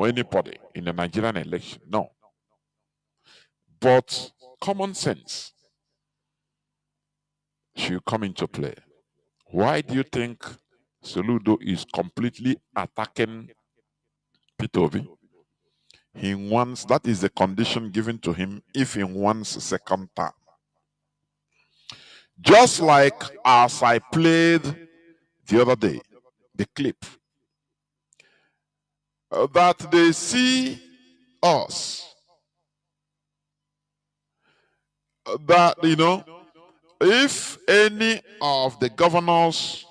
or anybody in the Nigerian election. No. But common sense should come into play. Why do you think Soludo is completely attacking Peter Obi? He wants, that is the condition given to him if he wants a second term. Just like as I played the other day, the clip, that they see us, that, you know, if any of the governors,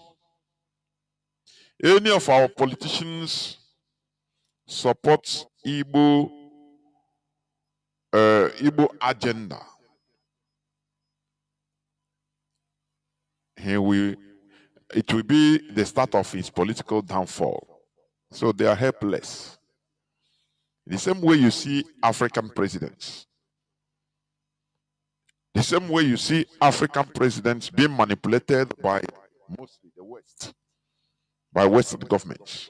any of our politicians support Igbo agenda, it will be the start of his political downfall. So they are helpless. The same way you see African presidents. The same way you see African presidents being manipulated by mostly the West, by Western governments.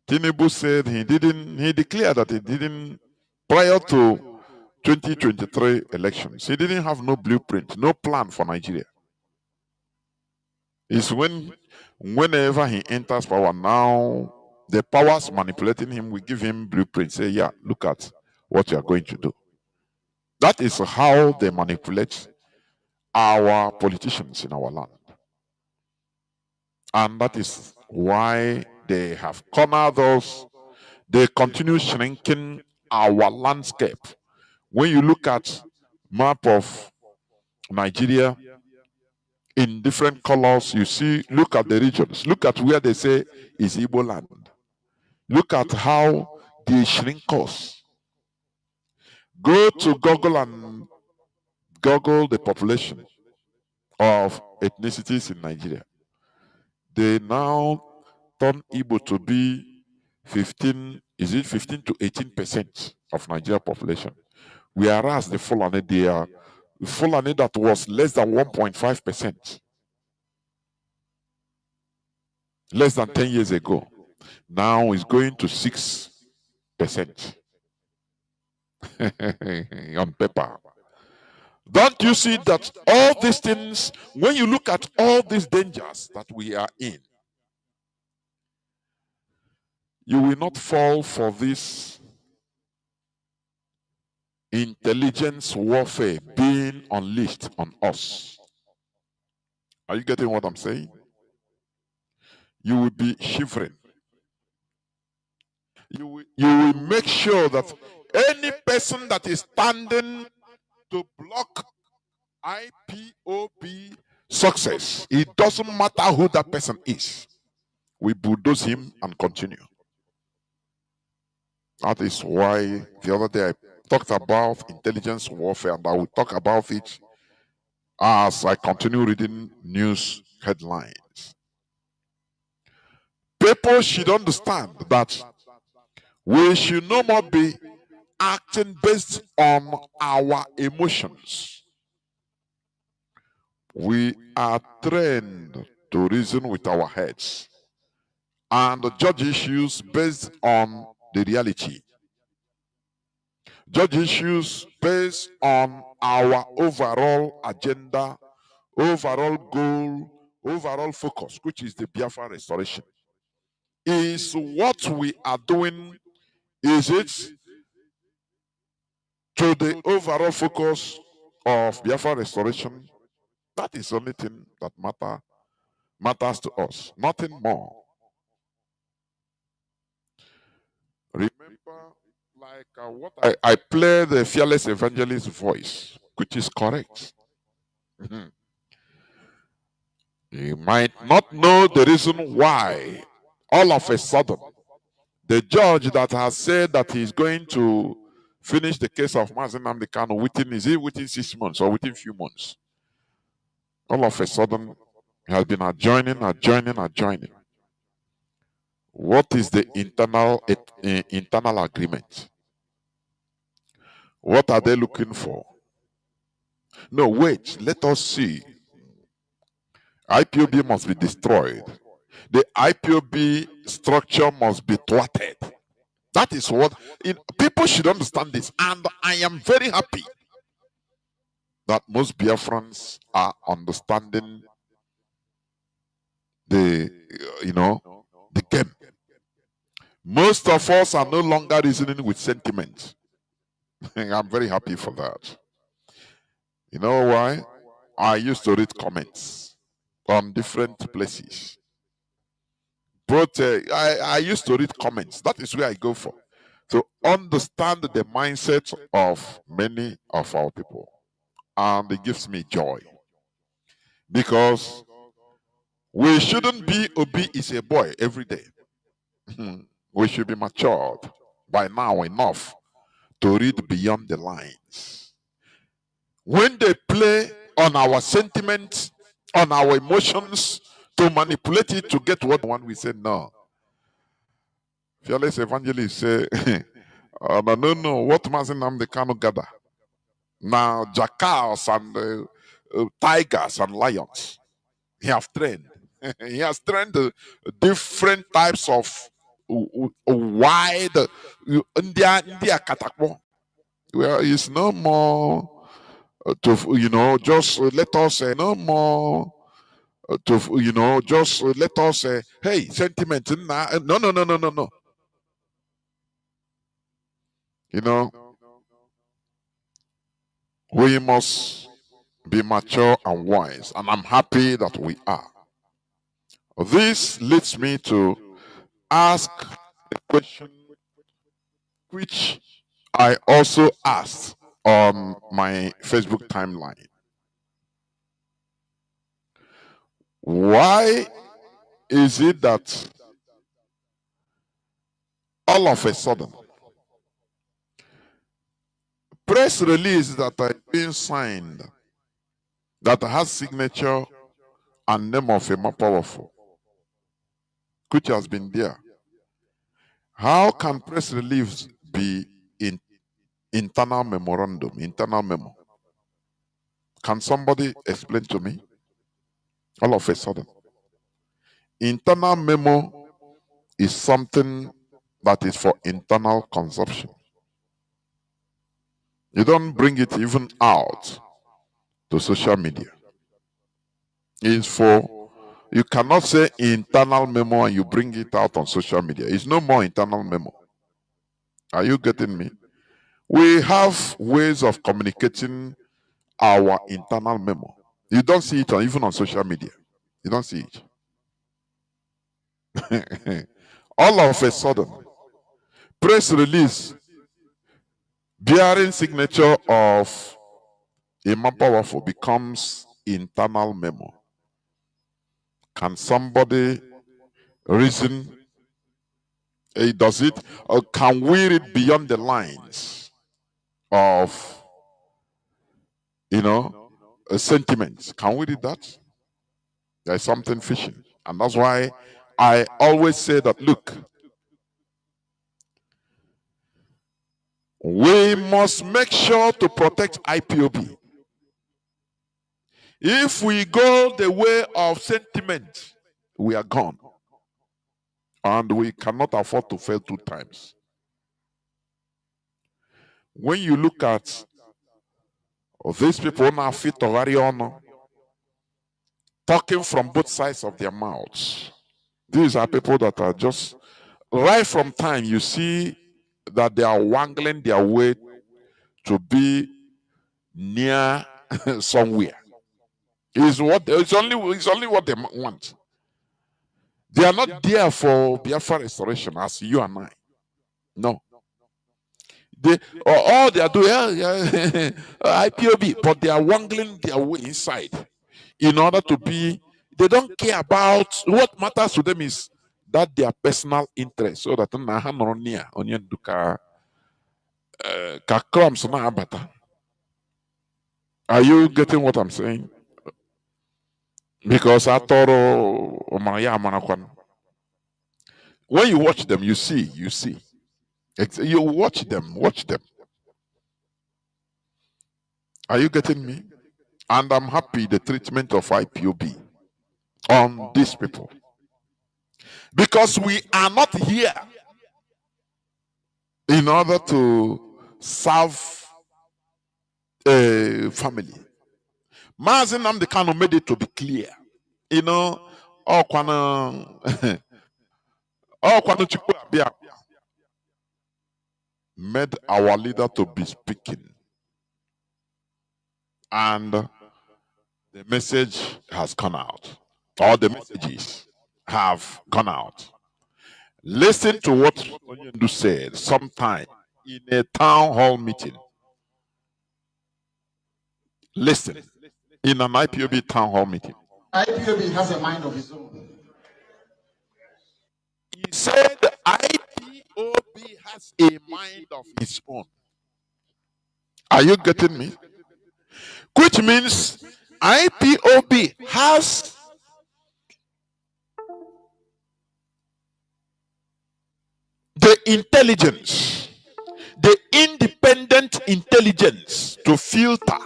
Tinubu said he declared that he didn't, prior to 2023 elections, he didn't have no blueprint, no plan for Nigeria. It's whenever he enters power now, the powers manipulating him will give him blueprint, say, yeah, look at what you are going to do. That is how they manipulate our politicians in our land. And that is why they have cornered us. They continue shrinking our landscape. When you look at map of Nigeria in different colors, you see, look at the regions. Look at where they say is Igbo land. Look at how they shrink us. Go to Google and Google the population of ethnicities in Nigeria. They now turn Igbo to be 15 to 18% of Nigeria population. Whereas the Fulani, they are Fulani that was less than 1.5%. Less than 10 years ago. Now is going to 6% on paper. Don't you see that all these things, when you look at all these dangers that we are in, you will not fall for this intelligence warfare being unleashed on us. Are you getting what I'm saying? You will be shivering. You will make sure that any person that is standing to block IPOB success, it doesn't matter who that person is, we bulldoze him and continue. That is why the other day I talked about intelligence warfare, and I will talk about it as I continue reading news headlines. People should understand that we should no more be acting based on our emotions. We are trained to reason with our heads and judge issues based on the reality. Judge issues based on our overall agenda, overall goal, overall focus, which is the Biafra restoration. Is what we are doing, is it to the overall focus of Biafra restoration? That is the only thing that matters to us, nothing more. Remember, like what I play the fearless evangelist voice, which is correct. You might not know the reason why all of a sudden the judge that has said that he's going to finish the case of Mazi Nnamdi Kanu within 6 months or within few months, all of a sudden he has been adjoining. What is the internal agreement? What are they looking for? No, wait, let us see. IPOB must be destroyed. The IPOB structure must be thwarted. That is what people should understand this. And I am very happy that most Biafrans are understanding the, the game. Most of us are no longer reasoning with sentiment. I'm very happy for that. You know why? I used to read comments on different places. But I used to read comments. That is where I go for. To understand the mindset of many of our people. And it gives me joy. Because we shouldn't be Obi is a boy every day. We should be matured by now enough to read beyond the lines. When they play on our sentiments, on our emotions, to manipulate it to get what one, we say no. Fearless evangelists say, no, what Mazi Nnamdi Kanu gather? Now, jackals and tigers and lions, he have trained. He has trained different types of wide India katakpo. Well, it's no more just let us say no more just let us say, hey, sentiment. No. We must be mature and wise, and I'm happy that we are. This leads me to ask a question which I also asked on my Facebook timeline. Why is it that all of a sudden press release that are being signed that has signature and name of a more powerful, which has been there? How can press release be in internal memorandum, internal memo? Can somebody explain to me? All of a sudden, internal memo is something that is for internal consumption. You don't bring it even out to social media. It's for, you cannot say internal memo and you bring it out on social media. It's no more internal memo. Are you getting me? We have ways of communicating our internal memo. You don't see it even on social media. You don't see it. All of a sudden, press release bearing signature of a man powerful becomes internal memo. Can somebody reason? Does it? Or can we read beyond the lines of, sentiments? Can we read that? There's something fishing. And that's why I always say that, look, we must make sure to protect IPOB. If we go the way of sentiment, we are gone. And we cannot afford to fail 2 times. When you look at these people now fit to talking from both sides of their mouths. These are people that are just, right from time, you see that they are wangling their way to be near somewhere. It's only what they want. They are not there for Biafra restoration as you and I. No. All they are doing, IPOB, but they are wangling their way inside in order to be, they don't care about, what matters to them is that their personal interest. So that are you getting what I'm saying? Because when you watch them, you see. You watch them. Are you getting me? And I'm happy the treatment of IPOB on these people. Because we are not here in order to serve a family. Mazi Nnamdi Kanu made it to be clear. You know, all Kwanu all Kwanu Chukwu made our leader to be speaking. And the message has gone out. All the messages have gone out. Listen to what Onyendu said sometime in a town hall meeting. Listen, in an IPOB town hall meeting. IPOB has a mind of its own. He said IPOB has a mind of its own. Are you getting me? Which means IPOB has the intelligence, the independent intelligence to filter,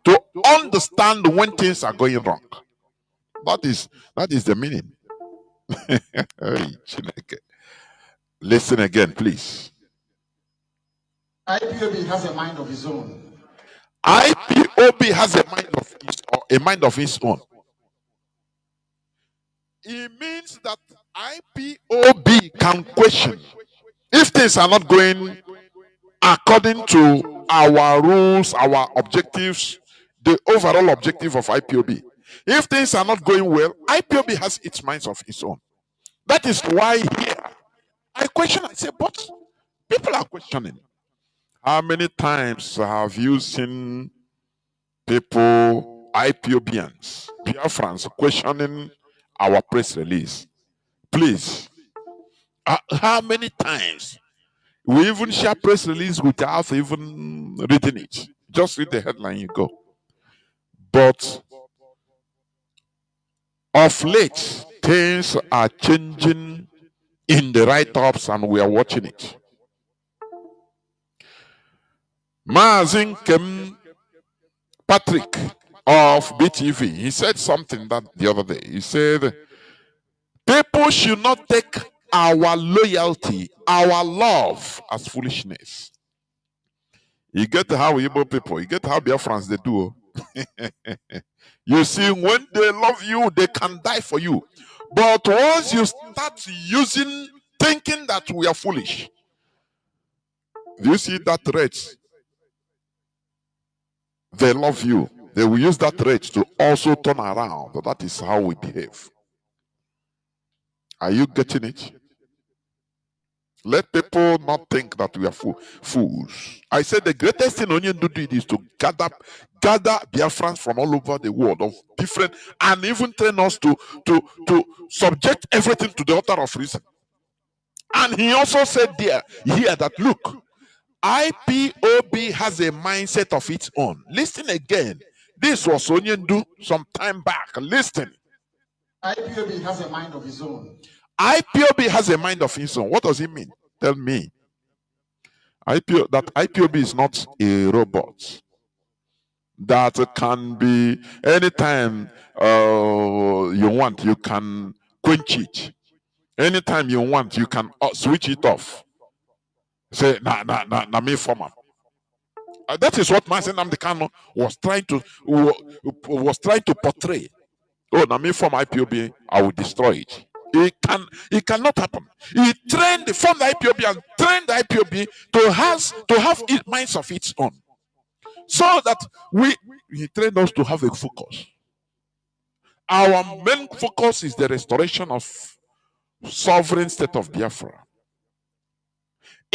to understand when things are going wrong. That is the meaning. Listen again, please. IPOB has a mind of its own. IPOB has a mind of its own. It means that IPOB can question if things are not going according to our rules, our objectives, the overall objective of IPOB. If things are not going well, IPOB has its minds of its own. That is why here I question, I say, but people are questioning. How many times have you seen people, IPOBians, Biafrans, questioning our press release? Please, how many times? We even share press release without even reading it. Just read the headline, you go. But of late, things are changing in the write-ups and we are watching it. Mazi Patrick of BTV, he said something that the other day. He said, people should not take our loyalty, our love as foolishness. You get how Igbo people, you get how Biafrans they do. You see, when they love you, they can die for you. But once you start thinking that we are foolish, do you see that rate? They love you. They will use that rate to also turn around. That is how we behave. Are you getting it? Let people not think that we are fools. I said the greatest thing Onyendu did is to gather Biafrans from all over the world of different, and even train us to subject everything to the author of reason. And he also said here that, look, IPOB has a mindset of its own. Listen again. This was Onyendu some time back. Listen. IPOB has a mind of its own. IPOB has a mind of its own. What does it mean? Tell me. That IPOB is not a robot that can be anytime you want, you can quench it. Anytime you want, you can switch it off. Say, na me former. That is what Mazi Nnamdi Kanu was trying to portray. Oh, na me form IPOB, I will destroy it. It cannot happen. He formed the IPOB and trained the IPOB to have minds of its own. So that he trained us to have a focus. Our main focus is the restoration of sovereign state of Biafra.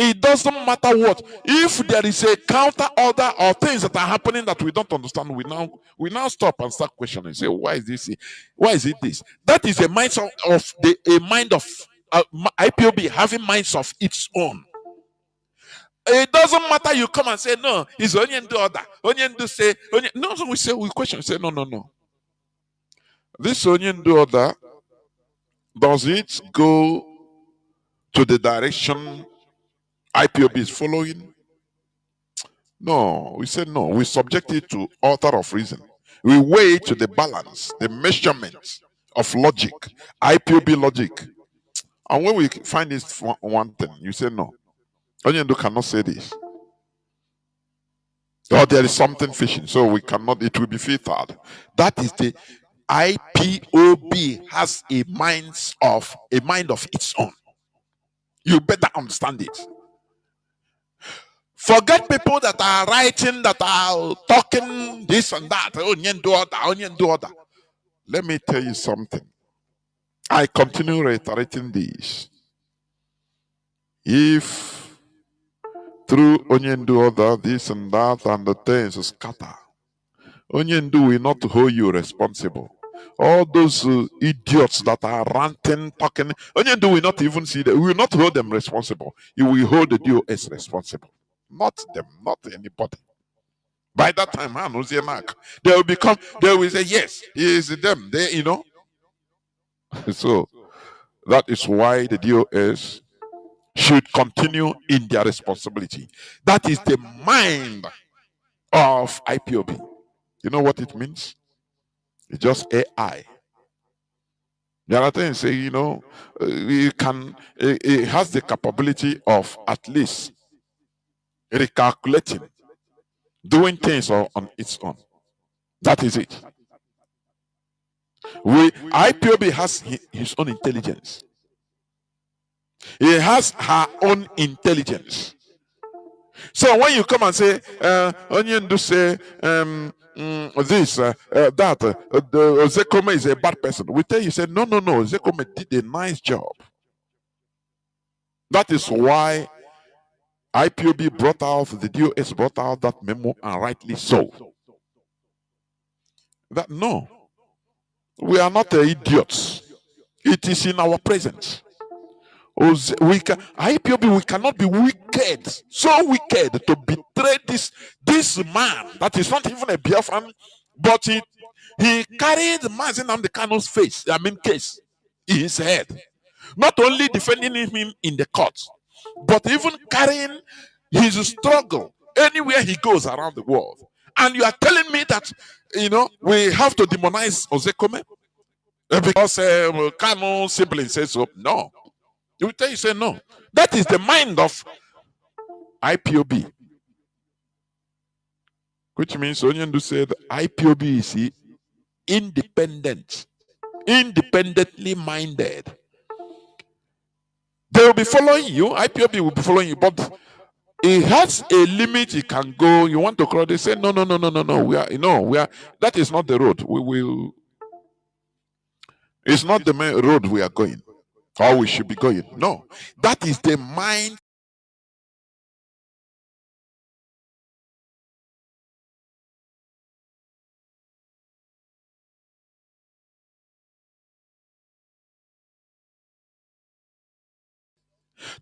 It doesn't matter what. If there is a counter order or things that are happening that we don't understand, we now stop and start questioning. Say, why is this? Why is it this? That is a mind of IPOB having minds of its own. It doesn't matter. You come and say no. It's Onyendu order. Onyendu say no. So we question. Say no. This Onyendu order, does it go to the direction IPOB is following? No, we said no. We subject it to author of reason. We weigh to the balance, the measurement of logic, IPOB logic. And when we find this one thing, you say no. Onyendu cannot say this. Or there is something fishing, so we cannot, it will be filtered. That is the IPOB has a mind of its own. You better understand it. Forget people that are writing, that are talking this and that. Onion do other, onion do other. Let me tell you something. I continue reiterating this. If through onion do other, this and that, and the things scatter, onion do will not hold you responsible. All those idiots that are ranting, talking, onion do will not even see them. We will not hold them responsible. You will hold the DOS responsible. Not them, not anybody. By that time, they will become, they will say, yes, it is them. They, you know. So that is why the DOS should continue in their responsibility. That is the mind of IPOB. You know what it means? It's just AI. The other thing say, you know, it has the capability of at least recalculating, doing things on its own. That is it. IPOB has his own intelligence. He has her own intelligence. So when you come and say, Onion do say this, that, Zekome is a bad person, we tell you, say, no, Zekome did a nice job. That is why IPOB brought out, the DOS brought out that memo, and rightly so. That no, we are not idiots. It is in our presence. IPOB, we cannot be wicked, so wicked to betray this man that is not even a Biafran, but he carried Mazi Nnamdi Kanu's case in his head. Not only defending him in the court, but even carrying his struggle anywhere he goes around the world. And you are telling me that, you know, we have to demonize Ozekome because Kanu siblings say so? No. You tell you say no. That is the mind of IPOB. Which means Onyendu said IPOB is independent, independently minded. They will be following you, IPOB will be following you, but it has a limit. It can go. You want to cross, they say no. We are that is not the road. It's not the main road we are going, or we should be going. No, that is the mind.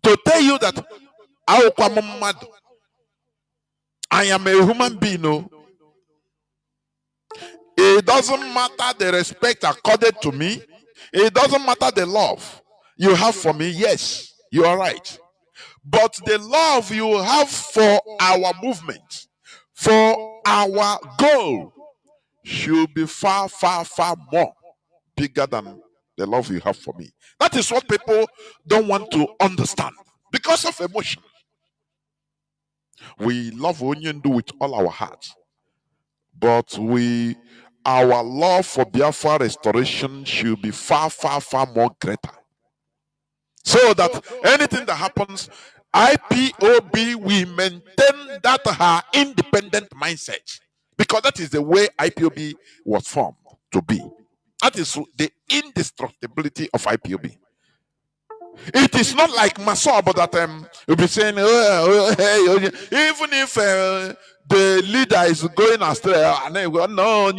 To tell you that I am a human being. No, it doesn't matter the respect accorded to me. It doesn't matter the love you have for me. Yes, you are right. But the love you have for our movement, for our goal, should be far, far, far more bigger than the love you have for me. That is what people don't want to understand because of emotion. We love Onyendu with all our heart, but our love for Biafra restoration should be far, far, far more greater. So that anything that happens, IPOB will maintain that her independent mindset, because that is the way IPOB was formed to be. That is the indestructibility of IPOB. It is not like Masob that you'll be saying, even if the leader is going astray, and they go, no,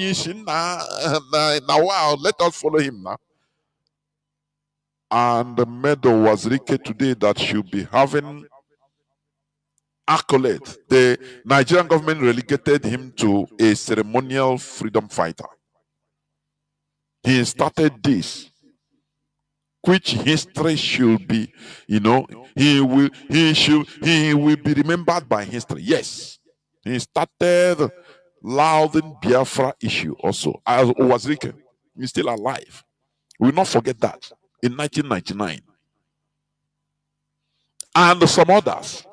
now let us follow him now. And the medal was Rike today that should be having accolade. The Nigerian government relegated him to a ceremonial freedom fighter. He started this, which history should be, you know, he will be remembered by history. Yes, he started louding Biafra issue also. As Owazirike, he's still alive. We will not forget that in 1999, and some others.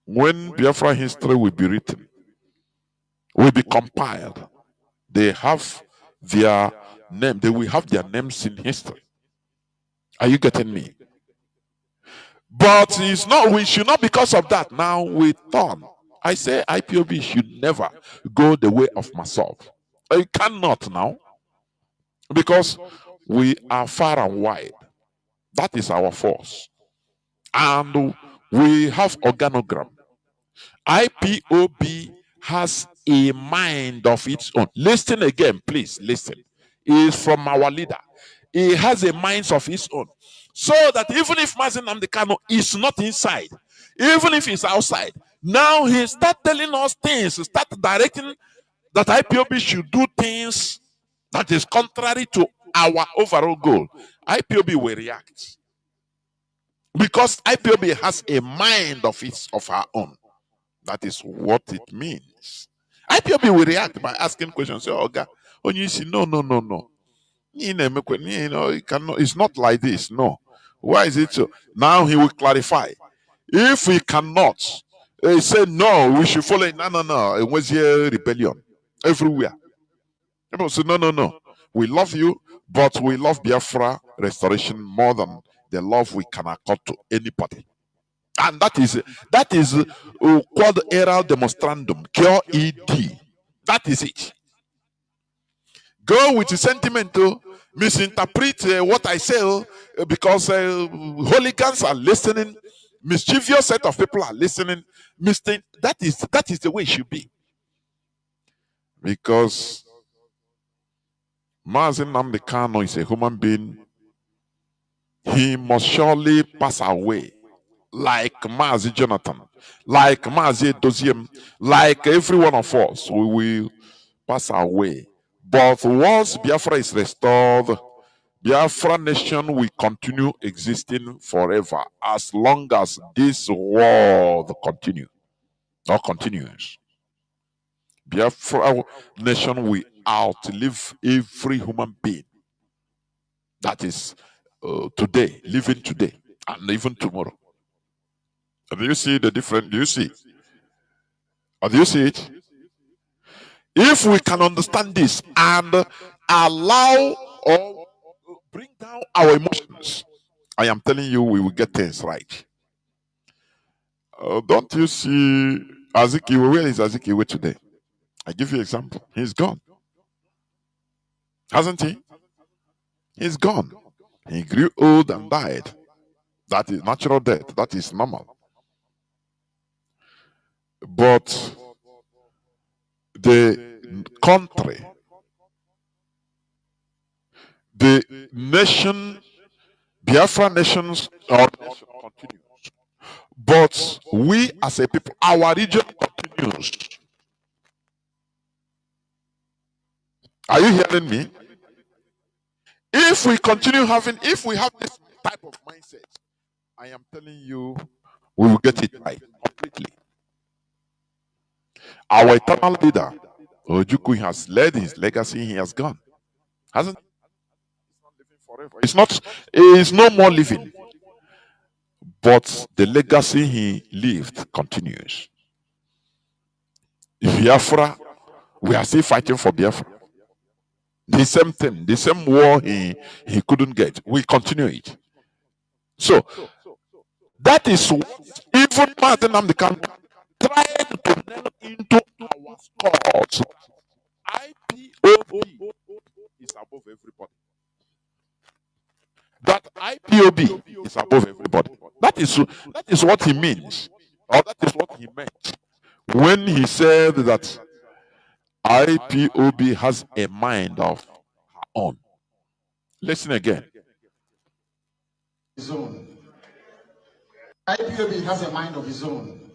when Biafra history will be written, will be compiled, they have their name, they will have their names in history. Are you getting me? But it's not, we should not, because of that, now we turn. I say IPOB should never go the way of myself. I cannot now, because we are far and wide. That is our force. And we have organogram. IPOB has a mind of its own. Listen again, please listen. It is from our leader. He has a mind of his own. So that even if Mazi Nnamdi Kanu is not inside, even if he's outside, now he start telling us things, start directing that IPOB should do things that is contrary to our overall goal. IPOB will react. Because IPOB has a mind of its of her own. That is what it means. IPOB will react by asking questions. Say, oh, God, when you see, no, no, no, no. You know, it cannot, it's not like this. No. Why is it so? Now he will clarify. If we cannot, he say, no, we should follow. No, no, no. It was here rebellion everywhere. People say, no, no, no. We love you, but we love Biafra restoration more than the love we can accord to anybody. And that is quod eral demonstrandum, cure ed. That is it. Go with the sentiment to misinterpret what I say because hooligans are listening, mischievous set of people are listening. That is the way it should be. Because Mazi Nnamdi Kanu is a human being. He must surely pass away, like Mazi Jonathan, like Mazi Doziem, like every one of us. We will pass away. But once Biafra is restored, Biafra nation will continue existing forever as long as this world continues. Biafra nation will outlive every human being that is today, living today, and even tomorrow. Do you see the difference? Do you see? Or do you see it? If we can understand this and allow or bring down our emotions, I am telling you, we will get things right. Don't you see Azikiwe? Where is Azikiwe today? I give you an example. He's gone. Hasn't he? He's gone. He grew old and died. That is natural death. That is normal. But the country, the nation, Biafra nations or nation continues. But we as a people, our region continues. Are you hearing me? If we continue having, if we have this type of mindset, I am telling you, we will get it right completely. Our eternal leader, Ojukwu, has led his legacy, he has gone. Hasn't he? It's not, it's no more living. But the legacy he lived continues. Biafra, we are still fighting for Biafra. The same thing, the same war he couldn't get. We continue it. So that is what even Mazi Nnamdi Kanu trying to nail into our scores. IPOB is above everybody. That IPOB is above everybody. That is what he means, or that is what he meant when he said that IPOB has a mind of her own. Listen again. His own. IPOB has a mind of his own.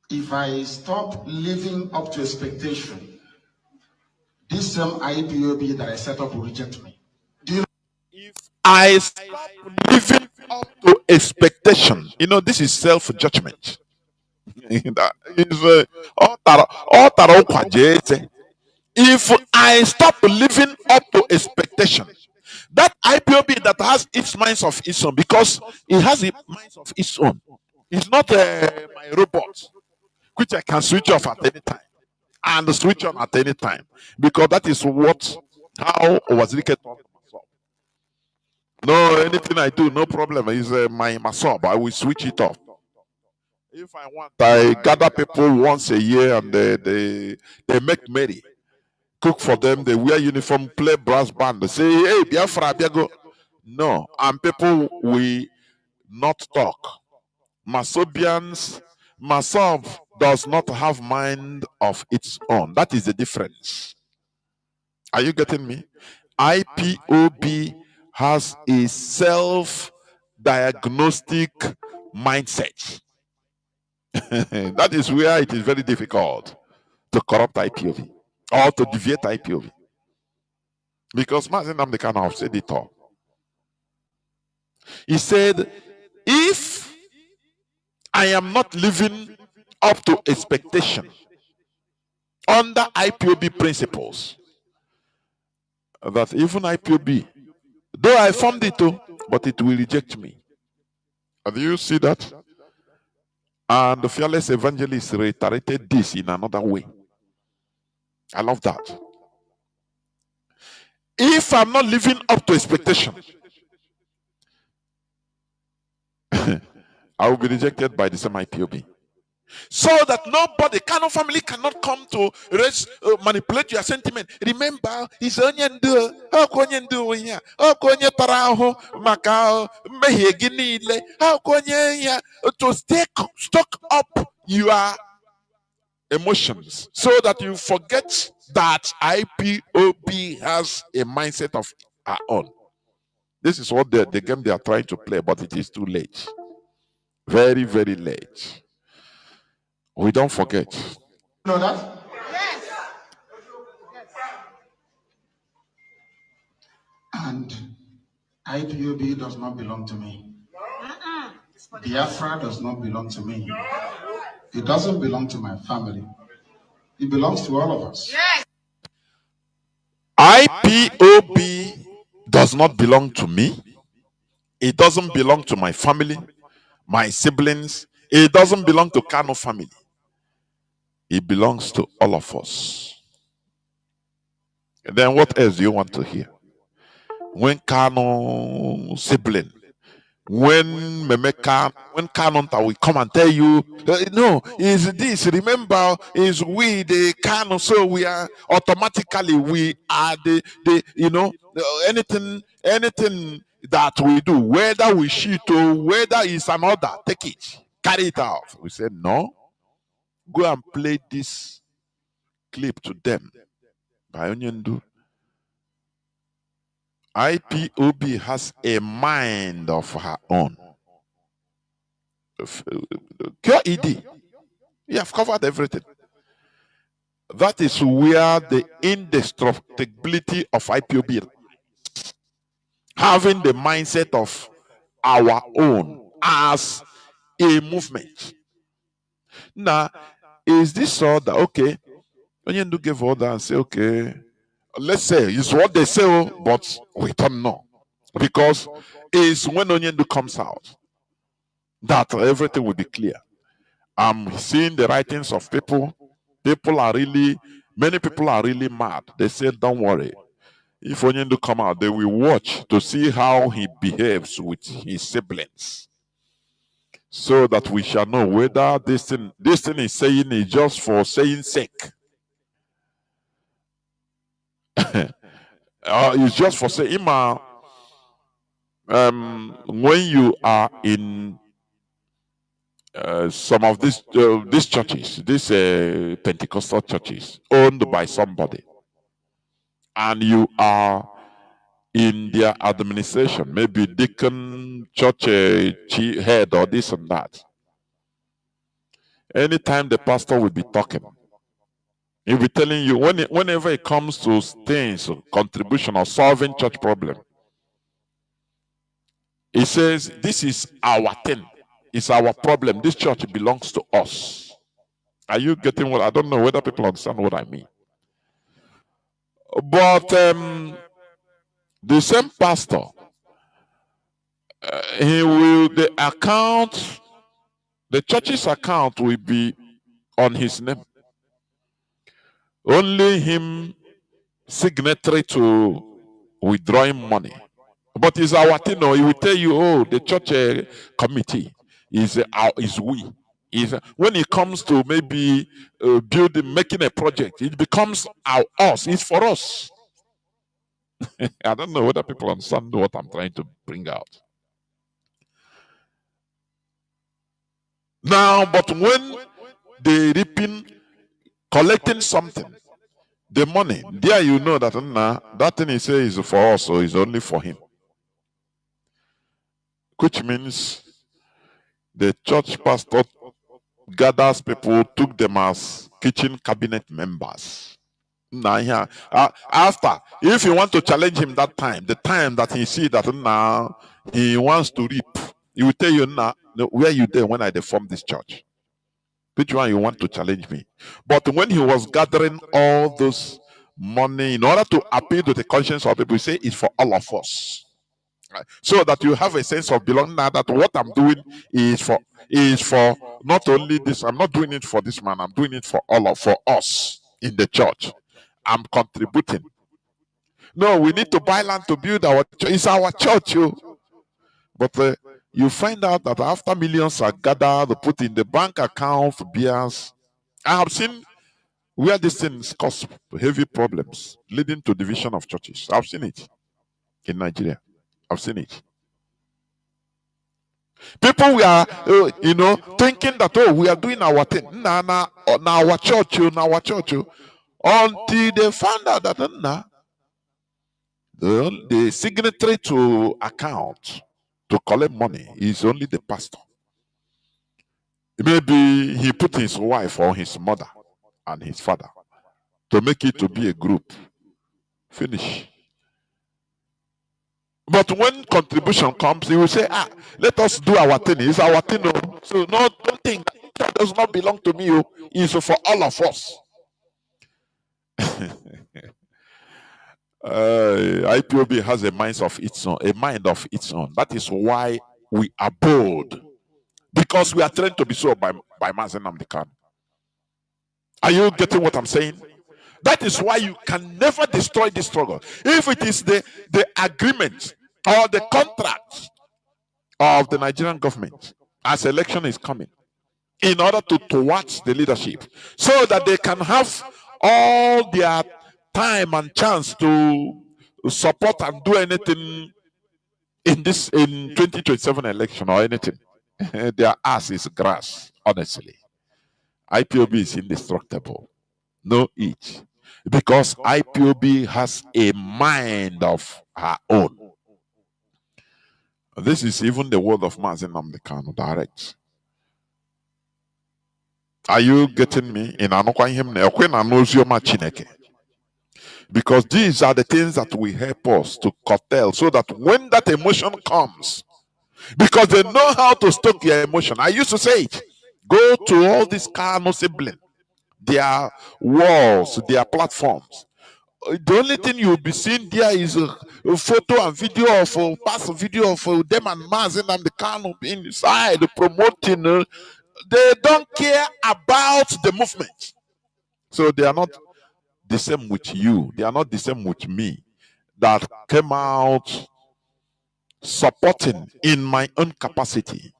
If I stop living up to expectation, this same IPOB that I set up will reject me. Do you know? If I stop living up to expectation, you know, this is self-judgment. That is if I stop living up to expectation, That IPOB that has its minds of its own, because it has a minds of its own. It's not my robot, which I can switch off at any time and switch on at any time, because that is what how Wazirike taught myself. No, anything I do, no problem. Is my sub. I will switch it off. If I want, I gather people once a year and they make merry, cook for them, they wear uniform, play brass band, they say, hey, Biafra, Biago. No, and people we not talk. Masobians, Masob does not have mind of its own. That is the difference. Are you getting me? IPOB has a self-diagnostic mindset. That is where it is very difficult to corrupt IPOB or to deviate IPOB. Because Mazi Nnamdi Kanu have said it all. He said, if I am not living up to expectation under IPOB principles, that even IPOB, though I formed it too, but it will reject me. And do you see that? And the fearless evangelist reiterated this in another way. I love that. If I'm not living up to expectation, I will be rejected by the same IPOB. So that nobody, Kanu family cannot come to manipulate your sentiment. Remember, it's onyendu, okonyendu ya, okonye taraho, makao, mehe ginile, okonye ya, to stock up your emotions so that you forget that IPOB has a mindset of our own. This is what the game they are trying to play, but it is too late. Very, very late. We don't forget. You know that? Yes. And IPOB does not belong to me. Biafra does not belong to me. It doesn't belong to my family. It belongs to all of us. Yes. IPOB does not belong to me. It doesn't belong to my family, my siblings. It doesn't belong to Kanu family. It belongs to all of us. And then what else do you want to hear? When Kanu sibling, when Kanonta will come and tell you, no, is this, remember, is we the Kanu, so we are automatically, we are the anything that we do, whether we shoot or whether it's an order, take it, carry it out. We said, no, go and play this clip to them by Onyendu. IPOB has a mind of her own. QED, we have covered everything. That is where the indestructibility of IPOB lies. Having the mindset of our own as a movement. Now, is this all that, okay, when you do give order and say, okay, let's say it's what they say, but we don't know. Because it's when Onyendu comes out that everything will be clear. I'm seeing the writings of people. Many people are really mad. They say, don't worry. If Onyendu come out, they will watch to see how he behaves with his siblings. So that we shall know whether this thing is saying is just for saying sake. It's just for saying, when you are in some of these churches, these Pentecostal churches owned by somebody, and you are in their administration, maybe deacon, church head, or this and that. Anytime the pastor will be talking, he'll be telling you whenever it comes to things, contribution, or solving church problem, he says, this is our thing. It's our problem. This church belongs to us. Are you getting what? I don't know whether people understand what I mean. But The same pastor, he will, the church's account will be on his name. Only him signatory to withdrawing money. But it's our thing, no, he will tell you, oh, the church committee is we. When it comes to maybe building, making a project, it becomes us. It's for us. I don't know whether people understand what I'm trying to bring out. Now, but when they reaping, collecting something, the money, there you know that that thing he says is for us, or is only for him. Which means the church pastor gathers people, took them as kitchen cabinet members. Now, yeah, after, if you want to challenge him that time, the time that he see that now he wants to reap, he will tell you, now, where you there when I formed this church? Which one you want to challenge me? But when he was gathering all those money in order to appeal to the conscience of people, he say it's for all of us. Right? So that you have a sense of belonging, now that what I'm doing is for not only this, I'm not doing it for this man, I'm doing it for for us in the church. I'm contributing. No, we need to buy land to build our church. It's our church, you. But you find out that after millions are gathered, put in the bank account for beers. I have seen where these things cause heavy problems, leading to division of churches. I've seen it in Nigeria. I've seen it. People were, thinking that, oh, we are doing our thing. Now our church, our church. Until they found out that, the signatory to account to collect money is only the pastor. Maybe he put his wife or his mother and his father to make it to be a group. Finish. But when contribution comes, he will say, let us do our thing. It's our thing. So don't think that does not belong to me. It's for all of us. IPOB has a mind of its own. That is why we are bold. Because we are trained to be so by Mazi Nnamdi Kanu. Are you getting what I'm saying? That is why you can never destroy this struggle. If it is the agreement or the contract of the Nigerian government as election is coming, in order to towards the leadership, so that they can have all their time and chance to support and do anything in 2027 election or anything. Their ass is grass, honestly. IPOB is indestructible. No it. Because IPOB has a mind of her own. This is even the word of Mazi Nnamdi Kanu direct. Are you getting me? Because these are the things that will help us to curtail, so that when that emotion comes, because they know how to stoke your emotion. I used to say it. Go to all these Kanu siblings, their walls, their platforms. The only thing you'll be seeing there is a photo and video of past video of them and Mazi Nnamdi Kanu inside promoting. They don't care about the movement. So they are not the same with you. They are not the same with me, that came out supporting in my own capacity,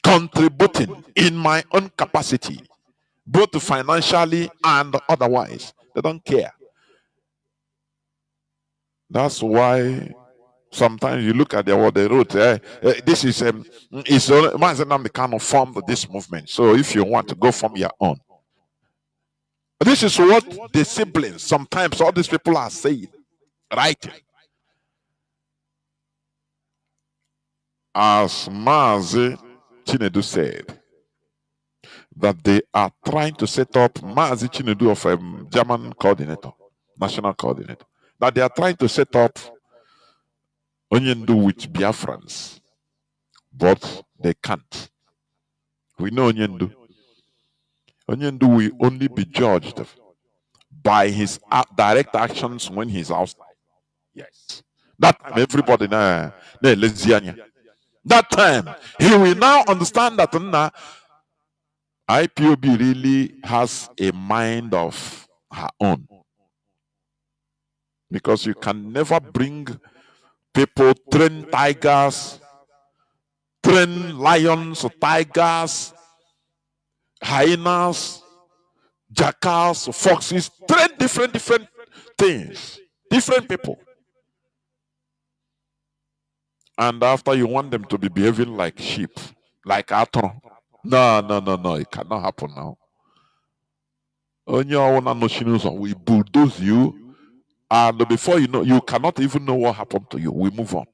contributing in my own capacity, both financially and otherwise. They don't care. That's why sometimes you look at what they wrote. This is Mazi Nnamdi Kanu formed this movement. So if you want to go form your own, this is what the siblings, sometimes all these people are saying, right? As Mazi Chindu said, that they are trying to set up Mazi Chindu of German coordinator, national coordinator, that they are trying to set up Onyendu with Biafrans, but they can't. We know Onyendu. Onyendu will only be judged by his direct actions when he's outside. Yes. That time, everybody na Lezianya. That time, he will now understand that IPOB really has a mind of her own. Because you can never bring people, train tigers, train lions, tigers, hyenas, jackals, foxes, train different things, different people. And after you want them to be behaving like sheep, like atro. No. It cannot happen now. We bulldoze you, and before you know, you cannot even know what happened to you. We move on.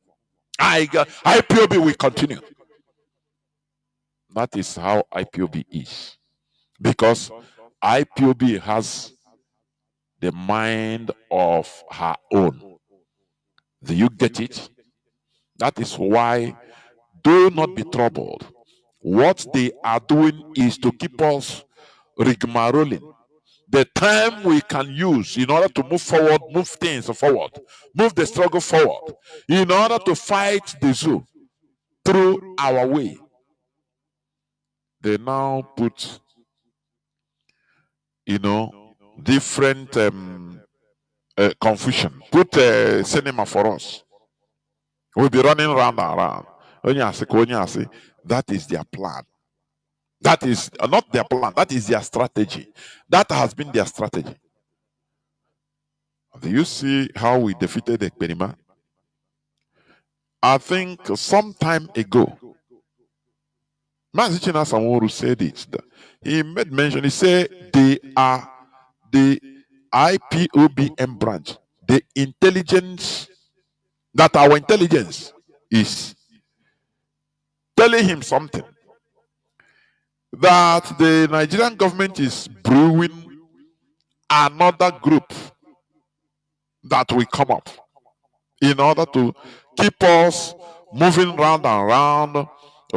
IPOB will continue. That is how IPOB is. Because IPOB has the mind of her own. Do you get it? That is why do not be troubled. What they are doing is to keep us rigmaroling. The time we can use in order to move forward, move things forward, move the struggle forward, in order to fight the zoo through our way. They now put, different confusion. Put cinema for us. We'll be running round and round. That is their plan. That is not their plan. That is their strategy. That has been their strategy. Do you see how we defeated Ekperima? I think some time ago, Mazi Samoru said it. He made mention. He said they are the IPOBM branch, the intelligence, that our intelligence is telling him something, that the Nigerian government is brewing another group that will come up in order to keep us moving round and round,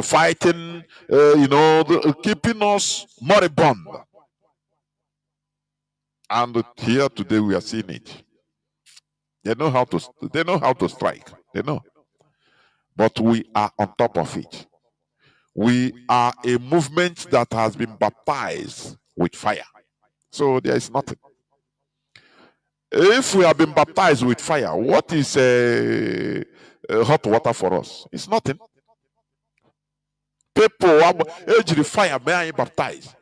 fighting, keeping us moribund. And here today we are seeing it. They know how to strike. They know. But we are on top of it. We are a movement that has been baptized with fire. So there is nothing. If we have been baptized with fire, what is hot water for us? It's nothing. People age the fire, may I baptize?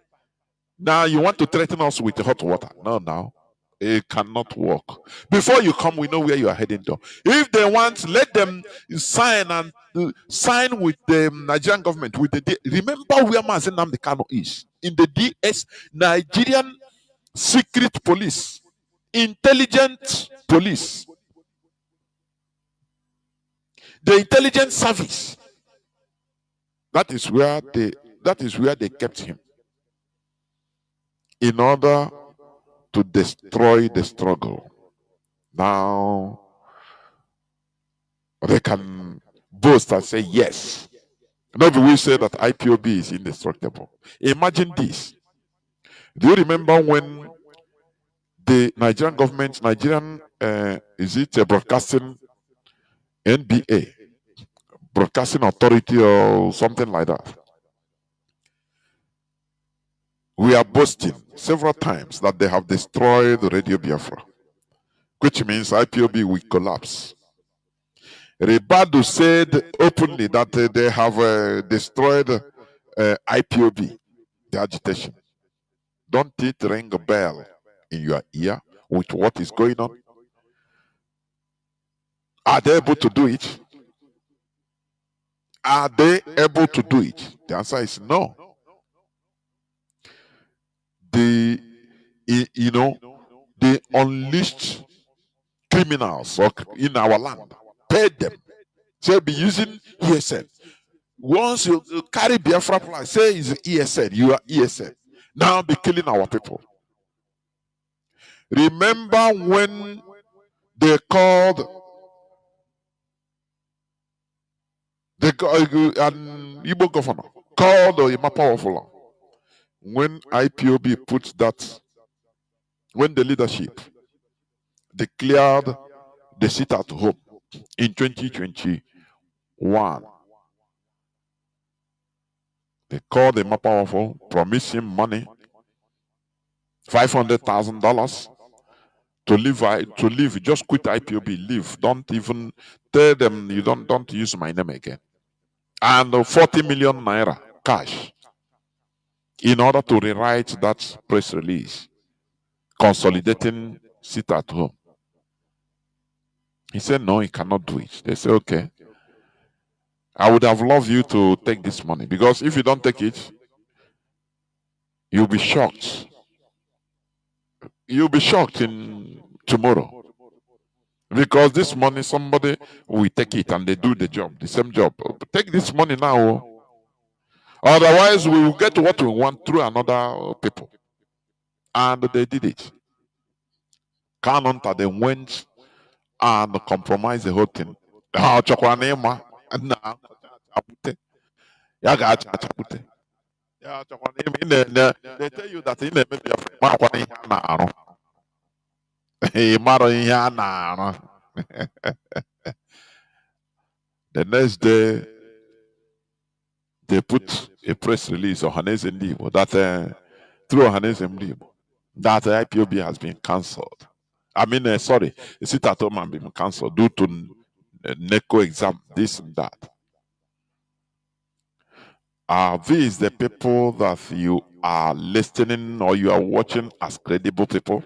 Now you want to threaten us with hot water? No. It cannot work. Before you come, we know where you are heading to. If they want, let them sign sign with the Nigerian government. Remember where Mazi Nnamdi Kanu is in the DS, Nigerian Secret Police, Intelligent Police, the Intelligence Service. That is where they kept him in order to destroy the struggle. Now they can boast and say yes. Maybe we say that IPOB is indestructible. Imagine this. Do you remember when the Nigerian government, is it a broadcasting NBA, broadcasting authority or something like that? We are boasting several times that they have destroyed the Radio Biafra, which means IPOB will collapse. Ribadu said openly that they have destroyed IPOB, the agitation. Don't it ring a bell in your ear with what is going on? Are they able to do it? Are they able to do it? The answer is no. They unleashed criminals in our land, paid them. Say be using ESN. Once you carry Biafra flag, say it's ESN, you are ESN. Now be killing our people. Remember when they called an Igbo governor, called Ima Powerful, when IPOB put that, when the leadership declared they sit at home in 2021. They call the Mapowerful, promise him money, $500,000 to live. Just quit IPOB, leave. Don't even tell them you don't use my name again. And 40 million naira cash in order to rewrite that press release, consolidating sit at home. He said, no, he cannot do it. They say, okay, I would have loved you to take this money, because if you don't take it, you'll be shocked. You'll be shocked in tomorrow. Because this money, somebody will take it and they do the job, the same job. Take this money now. Oh. Otherwise, we will get what we want through another people. And they did it. Kanu, they went and compromised the whole thing. They tell you that in the the next day, they put a press release on Hanez Ndibo that through Hanez Ndibo that IPOB has been cancelled. I mean, sorry, sit at home and been cancelled due to NECO exam, this and that. Are these the people that you are listening or you are watching as credible people?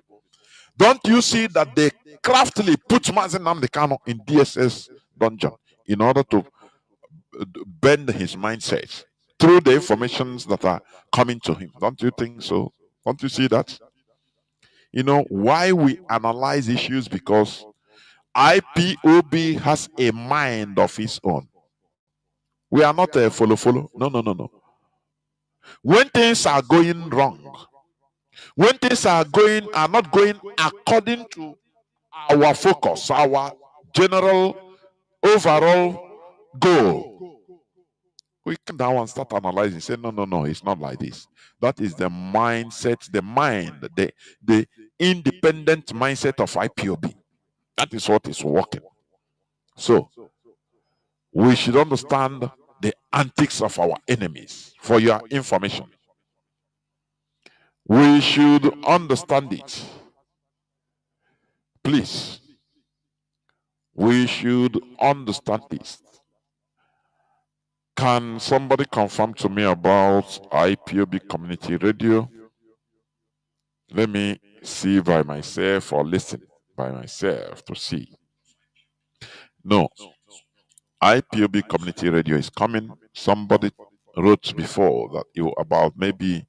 Don't you see that they craftily put Mazi Nnamdi Kanu in DSS dungeon in order to bend his mindset through the informations that are coming to him? Don't you think so? Don't you see that? You know why we analyze issues? Because IPOB has a mind of its own. We are not a follow. No. When things are going wrong, when things are not going according to our focus, our general overall goal, we come down and start analyzing. Say, no, it's not like this. That is the mindset, the independent mindset of IPOB. That is what is working. So we should understand the antics of our enemies. For your information, we should understand it. Please, we should understand this. Can somebody confirm to me about IPOB Community Radio? Let me see by myself or listen by myself to see. No, IPOB Community Radio is coming. Somebody wrote before that about maybe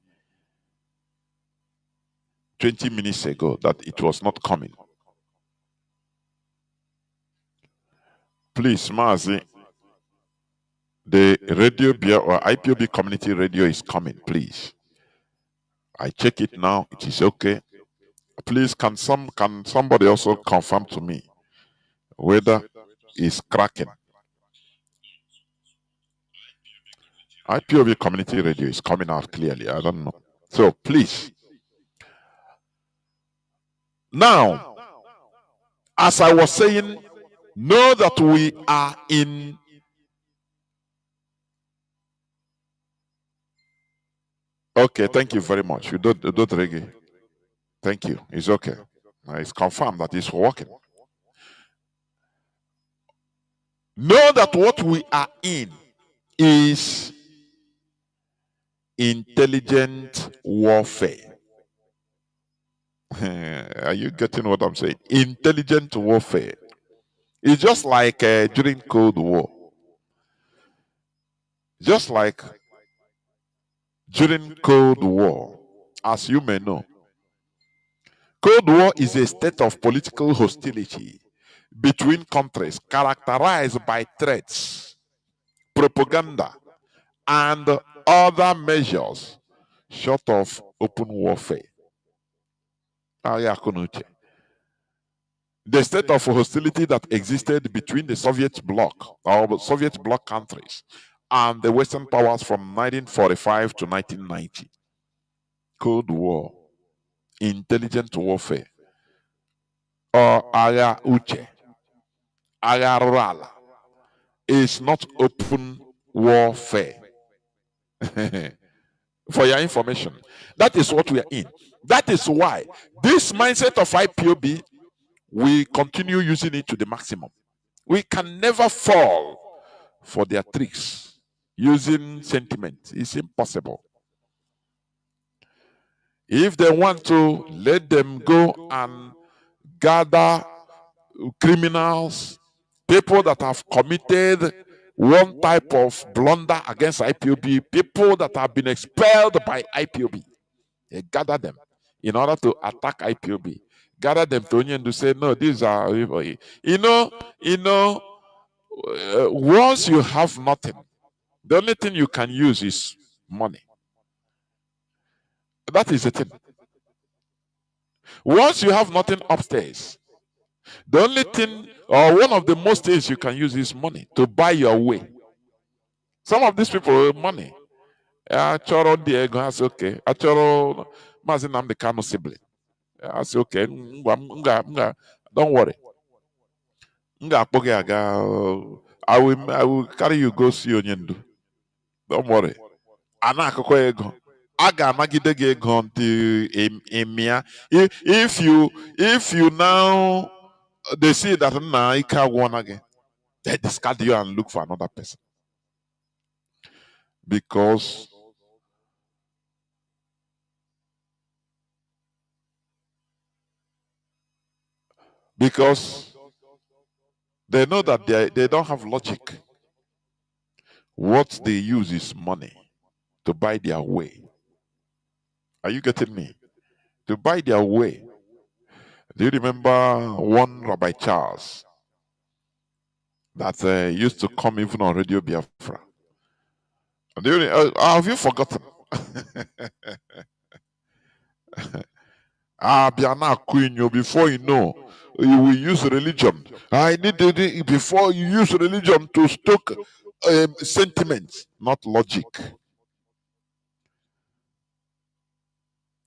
20 minutes ago that it was not coming. Please, Mazi, the radio or IPOB Community Radio is coming, please. I check it now. It is okay. Please, can somebody also confirm to me whether it's cracking? IPOB Community Radio is coming out clearly. I don't know. So please. Now, as I was saying, know that we are in okay, thank you very much. You don't reggae. Thank you. It's okay. It's confirmed that it's working. Know that what we are in is intelligent warfare. Are you getting what I'm saying? Intelligent warfare. It's just like during Cold War. Just like during Cold War, as you may know, Cold War is a state of political hostility between countries characterized by threats, propaganda, and other measures short of open warfare. The state of hostility that existed between the Soviet bloc or Soviet bloc countries and the Western powers from 1945 to 1990. Cold War, intelligent warfare, or Aya Uche. Agarala is not open warfare. For your information, that is what we are in. That is why this mindset of IPOB, we continue using it to the maximum. We can never fall for their tricks using sentiment. It's impossible. If they want to, let them go and gather criminals, people that have committed one type of blunder against IPOB, people that have been expelled by IPOB. They gather them in order to attack IPOB. Gather them to Onyendu to say, no, these are, once you have nothing, the only thing you can use is money. That is the thing. Once you have nothing upstairs, the only thing, or one of the most things you can use is money to buy your way. Some of these people have money. Achoro Diego, I say, okay. Achoro Mazi Nnamdi Kanu sibling. I say, okay. Don't worry. I will carry you go see Onyendu. Don't worry. Anakoko ego. Aga magide gị ego until emia. If you now they see that na ike agwụna gị, they discard you and look for another person. Because they know that they don't have logic. What they use is money to buy their way. Are you getting me? To buy their way. Do you remember one Rabbi Charles that used to come even on Radio Biafra? Have you forgotten? Biana Queen, before you know, you will use religion. I need to, before you use religion to stoke sentiments, not logic.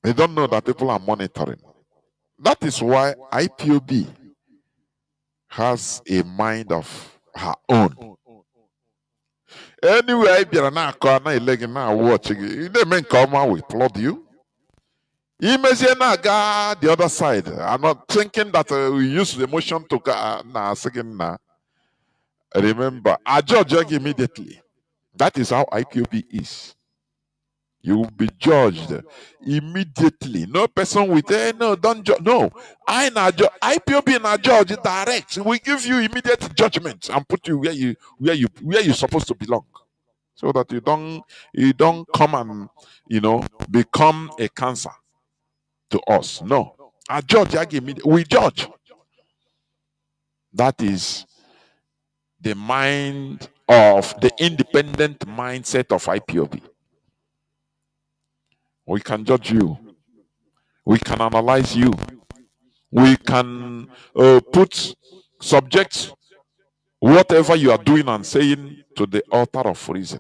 They don't know that people are monitoring. That is why IPOB has a mind of her own. Anyway, Biana watching it. They may come out, we applaud you. The other side. I'm not thinking that we use the emotion to remember, I judge immediately. That is how IPOB is. You will be judged immediately. No person with no, don't judge. No, IPOB na judge direct. We give you immediate judgment and put you where you're supposed to belong, so that you don't come and become a cancer to us. No, I judge. We judge. That is the mind of the independent mindset of IPOB. We can judge you. We can analyze you. We can put subject whatever you are doing and saying to the altar of reason.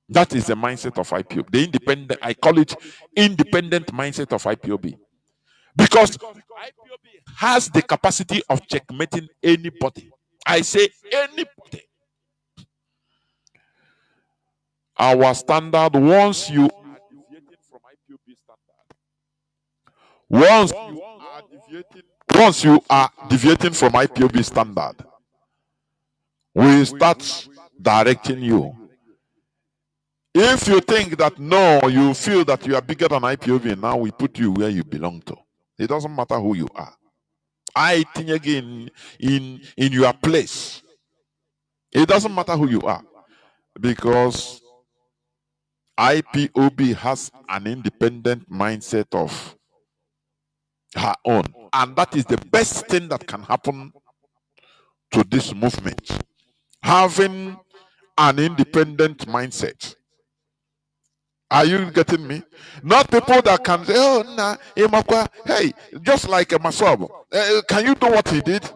That is the mindset of IPOB. The independent, I call it independent mindset of IPOB. Because IPOB has the capacity of checkmating anybody. I say anybody. Our standard, once you are deviating from IPOB standard, once you are deviating from IPOB standard, we start directing you. If you think that no, you feel that you are bigger than IPOB, now we put you where you belong to. It doesn't matter who you are. I think again in your place. It doesn't matter who you are, because IPOB has an independent mindset of her own, and that is the best thing that can happen to this movement. Having an independent mindset. Are you getting me? Not people that can say, oh, nah, hey, just like a Masob, can you do what he did?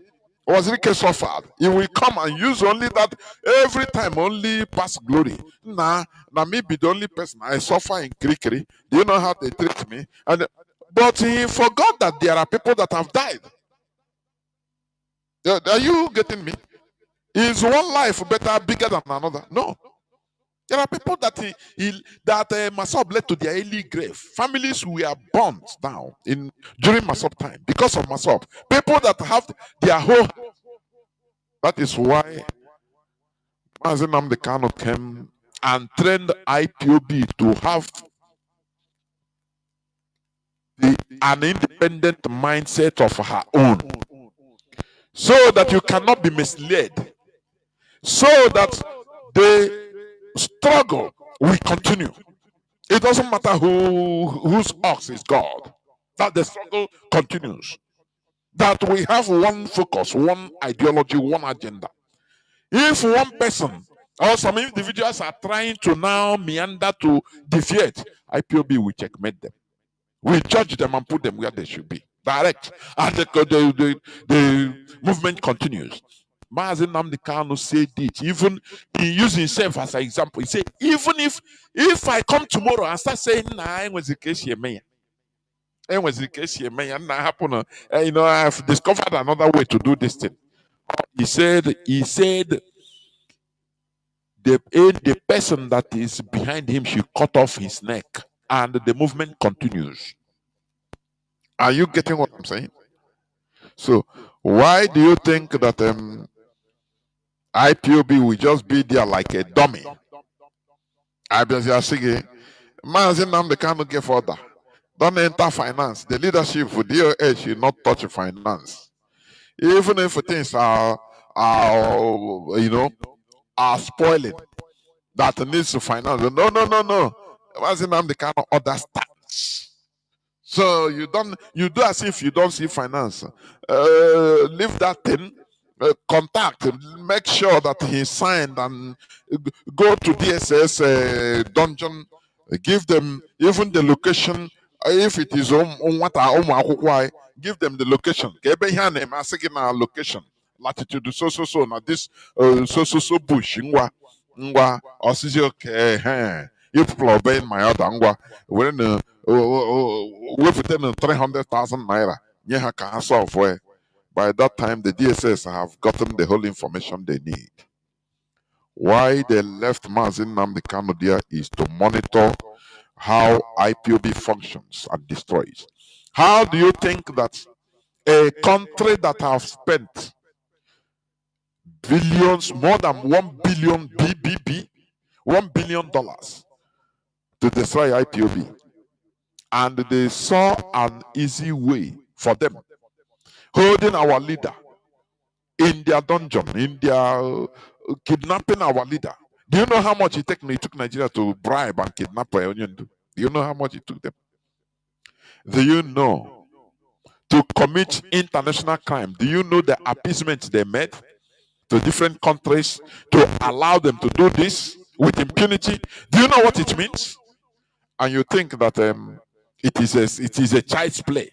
Was Rike suffered? He will come and use only that every time, only past glory. Nah, maybe the only person I suffer in Krikri. Do you know how they treat me? But he forgot that there are people that have died. Are you getting me? Is one life better, bigger than another? No. There are people that Masop led to their early grave. Families were burnt down during Masop time because of Masop. People that have their whole. That is why Mazi Nnamdi Kanu came and trained IPOB to have an independent mindset of her own, so that you cannot be misled, so that the struggle will continue. It doesn't matter whose ox is God, that the struggle continues, that we have one focus, one ideology, one agenda. If one person or some individuals are trying to now meander to defeat, IPOB will checkmate them. We judge them and put them where they should be. Direct. And the movement continues. Mazi Nnamdi Kanu said it. Even he used himself as an example. He said, even if I come tomorrow and start saying, nah, I was the case here, man. I was the case here, man. And happen, I've discovered another way to do this thing. He said, the person that is behind him should cut off his neck, and the movement continues. Are you getting what I'm saying? So why do you think that IPOB will just be there like a dummy? I be saying, Mazi Nnamdi Kanu give order. Don't enter finance. The leadership for DOH should not touch finance. Even if things are spoiling, that needs to finance. No. Mazi Nnamdi Kanu understands. So you do as if you don't see finance. Leave that thing. Contact, make sure that he signed, and go to DSS dungeon. Give them even the location. If it is give them the location. Kebe ihe a na-eme asị gị na location, latitude so na this so bush ngwa osisi okay you people are obeying my order ngwa were na wepụta na 300,000 naira nye ha ka ha solve. By that time, the DSS have gotten the whole information they need. Why they left Mazi Nnamdi Kanu there is to monitor how IPOB functions and destroys. How do you think that a country that have spent billions, more than 1 billion BBB, $1 billion to destroy IPOB, and they saw an easy way for them, holding our leader in their dungeon, in their kidnapping our leader? Do you know how much it took Nigeria to bribe and kidnap Onyundu? Do you know how much it took them? Do you know, to commit international crime, do you know the appeasement they made to different countries to allow them to do this with impunity? Do you know what it means? And you think that it is a child's play?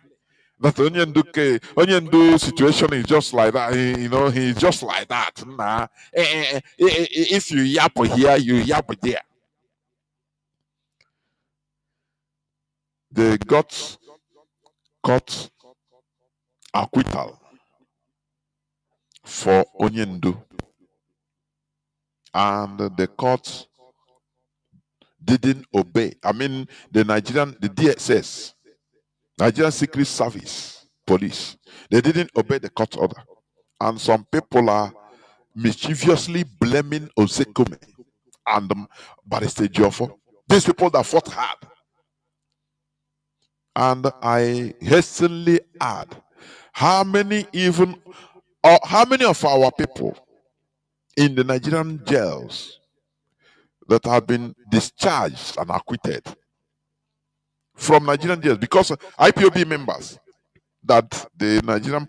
That Onyendu situation is just like that. He's just like that. Nah. If you yap here, you yap there. They got caught acquittal for Onyendu. And the court didn't obey. I mean, the DSS, Nigerian Secret Service Police, they didn't obey the court order. And some people are mischievously blaming Osekome and Barrister Jofo. These people that fought hard. And I hastily add, how many of our people in the Nigerian jails that have been discharged and acquitted from Nigerian jails because IPOB members, that the Nigerian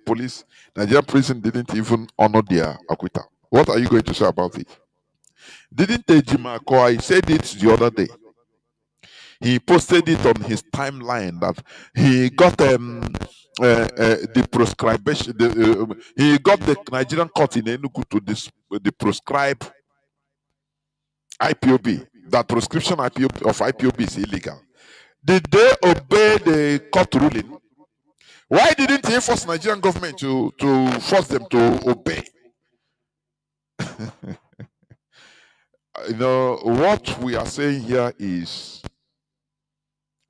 prison didn't even honor their acquittal? What are you going to say about it? Didn't Ejima Koi said it the other day? He posted it on his timeline that he got the proscribation. He got the Nigerian court in Enugu to prescribe IPOB. That prescription of IPOB is illegal. Did they obey the court ruling? Why didn't he force Nigerian government to force them to obey? What we are saying here is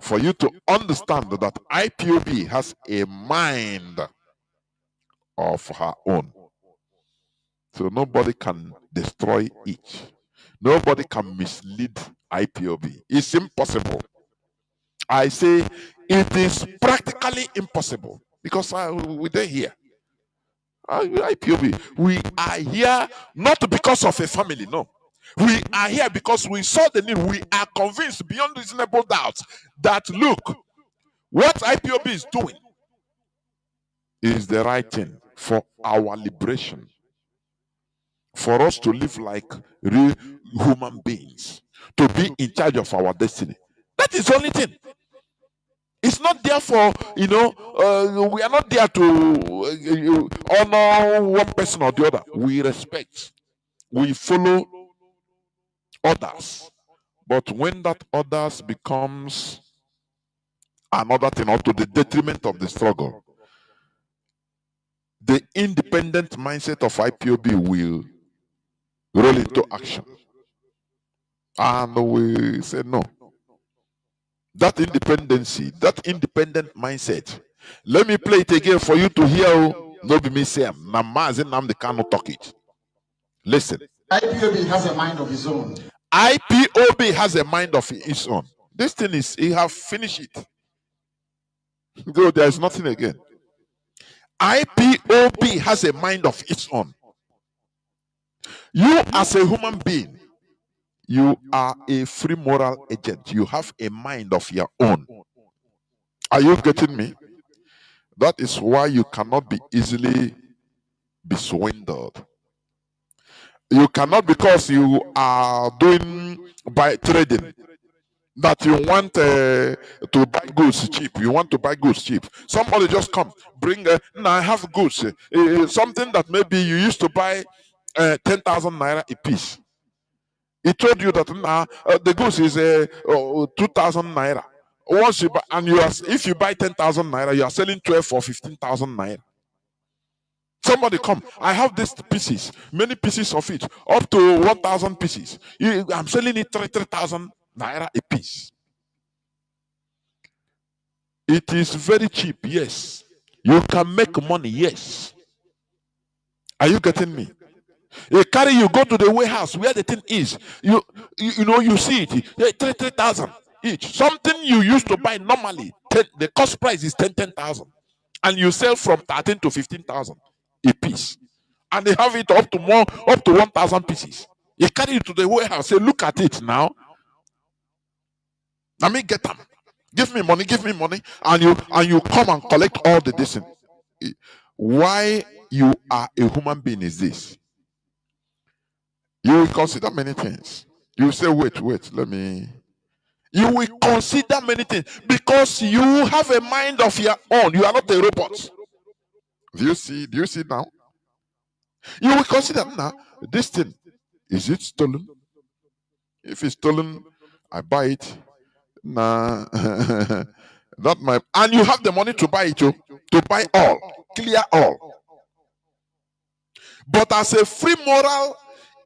for you to understand that IPOB has a mind of her own. So nobody can destroy it. Nobody can mislead IPOB. It's impossible. I say it is practically impossible because we're here. IPOB, we are here not because of a family, no. We are here because we saw the need. We are convinced beyond reasonable doubt that, look, what IPOB is doing is the right thing for our liberation, for us to live like real human beings, to be in charge of our destiny. That is the only thing. It's not there for, we are not there to honor one person or the other. We respect, we follow others. But when that others becomes another thing or to the detriment of the struggle, the independent mindset of IPOB will roll into action. And we say no. That independency, that independent mindset. Let me play it again for you to hear. No be me say Mazi Nnamdi Kanu talk it. Listen. IPOB has a mind of its own. IPOB has a mind of its own. This thing is, he have finished it. Though there is nothing again. IPOB has a mind of its own. You as a human being, you are a free moral agent. You have a mind of your own. Are you getting me? That is why you cannot be easily be swindled. You cannot, because you are doing by trading, that you want to buy goods cheap. You want to buy goods cheap. Somebody just come, bring, now I have goods. Something that maybe you used to buy 10,000 naira a piece. He told you that the goods is 2,000 naira. Once you buy, and if you buy 10,000 naira, you are selling 12 for 15,000 naira. Somebody come, I have these pieces, many pieces of it, up to 1,000 pieces. I'm selling it 3,000 naira a piece. It is very cheap, yes. You can make money, yes. Are you getting me? They carry you, go to the warehouse where the thing is. You see it. 3,000 each. Something you used to buy normally, the cost price is 10,000, and you sell from 13 to 15,000 a piece, and they have it up to 1,000 pieces. They carry you to the warehouse. Say, look at it now. Let me get them. Give me money, and you come and collect all the distance. Why you are a human being is this. You will consider many things. You will say, wait, let me. You will consider many things because you have a mind of your own. You are not a robot. Do you see now? You will consider now, this thing, is it stolen? If it's stolen, I buy it. Nah, not my. And you have the money to buy it, to buy all, clear all. But as a free moral,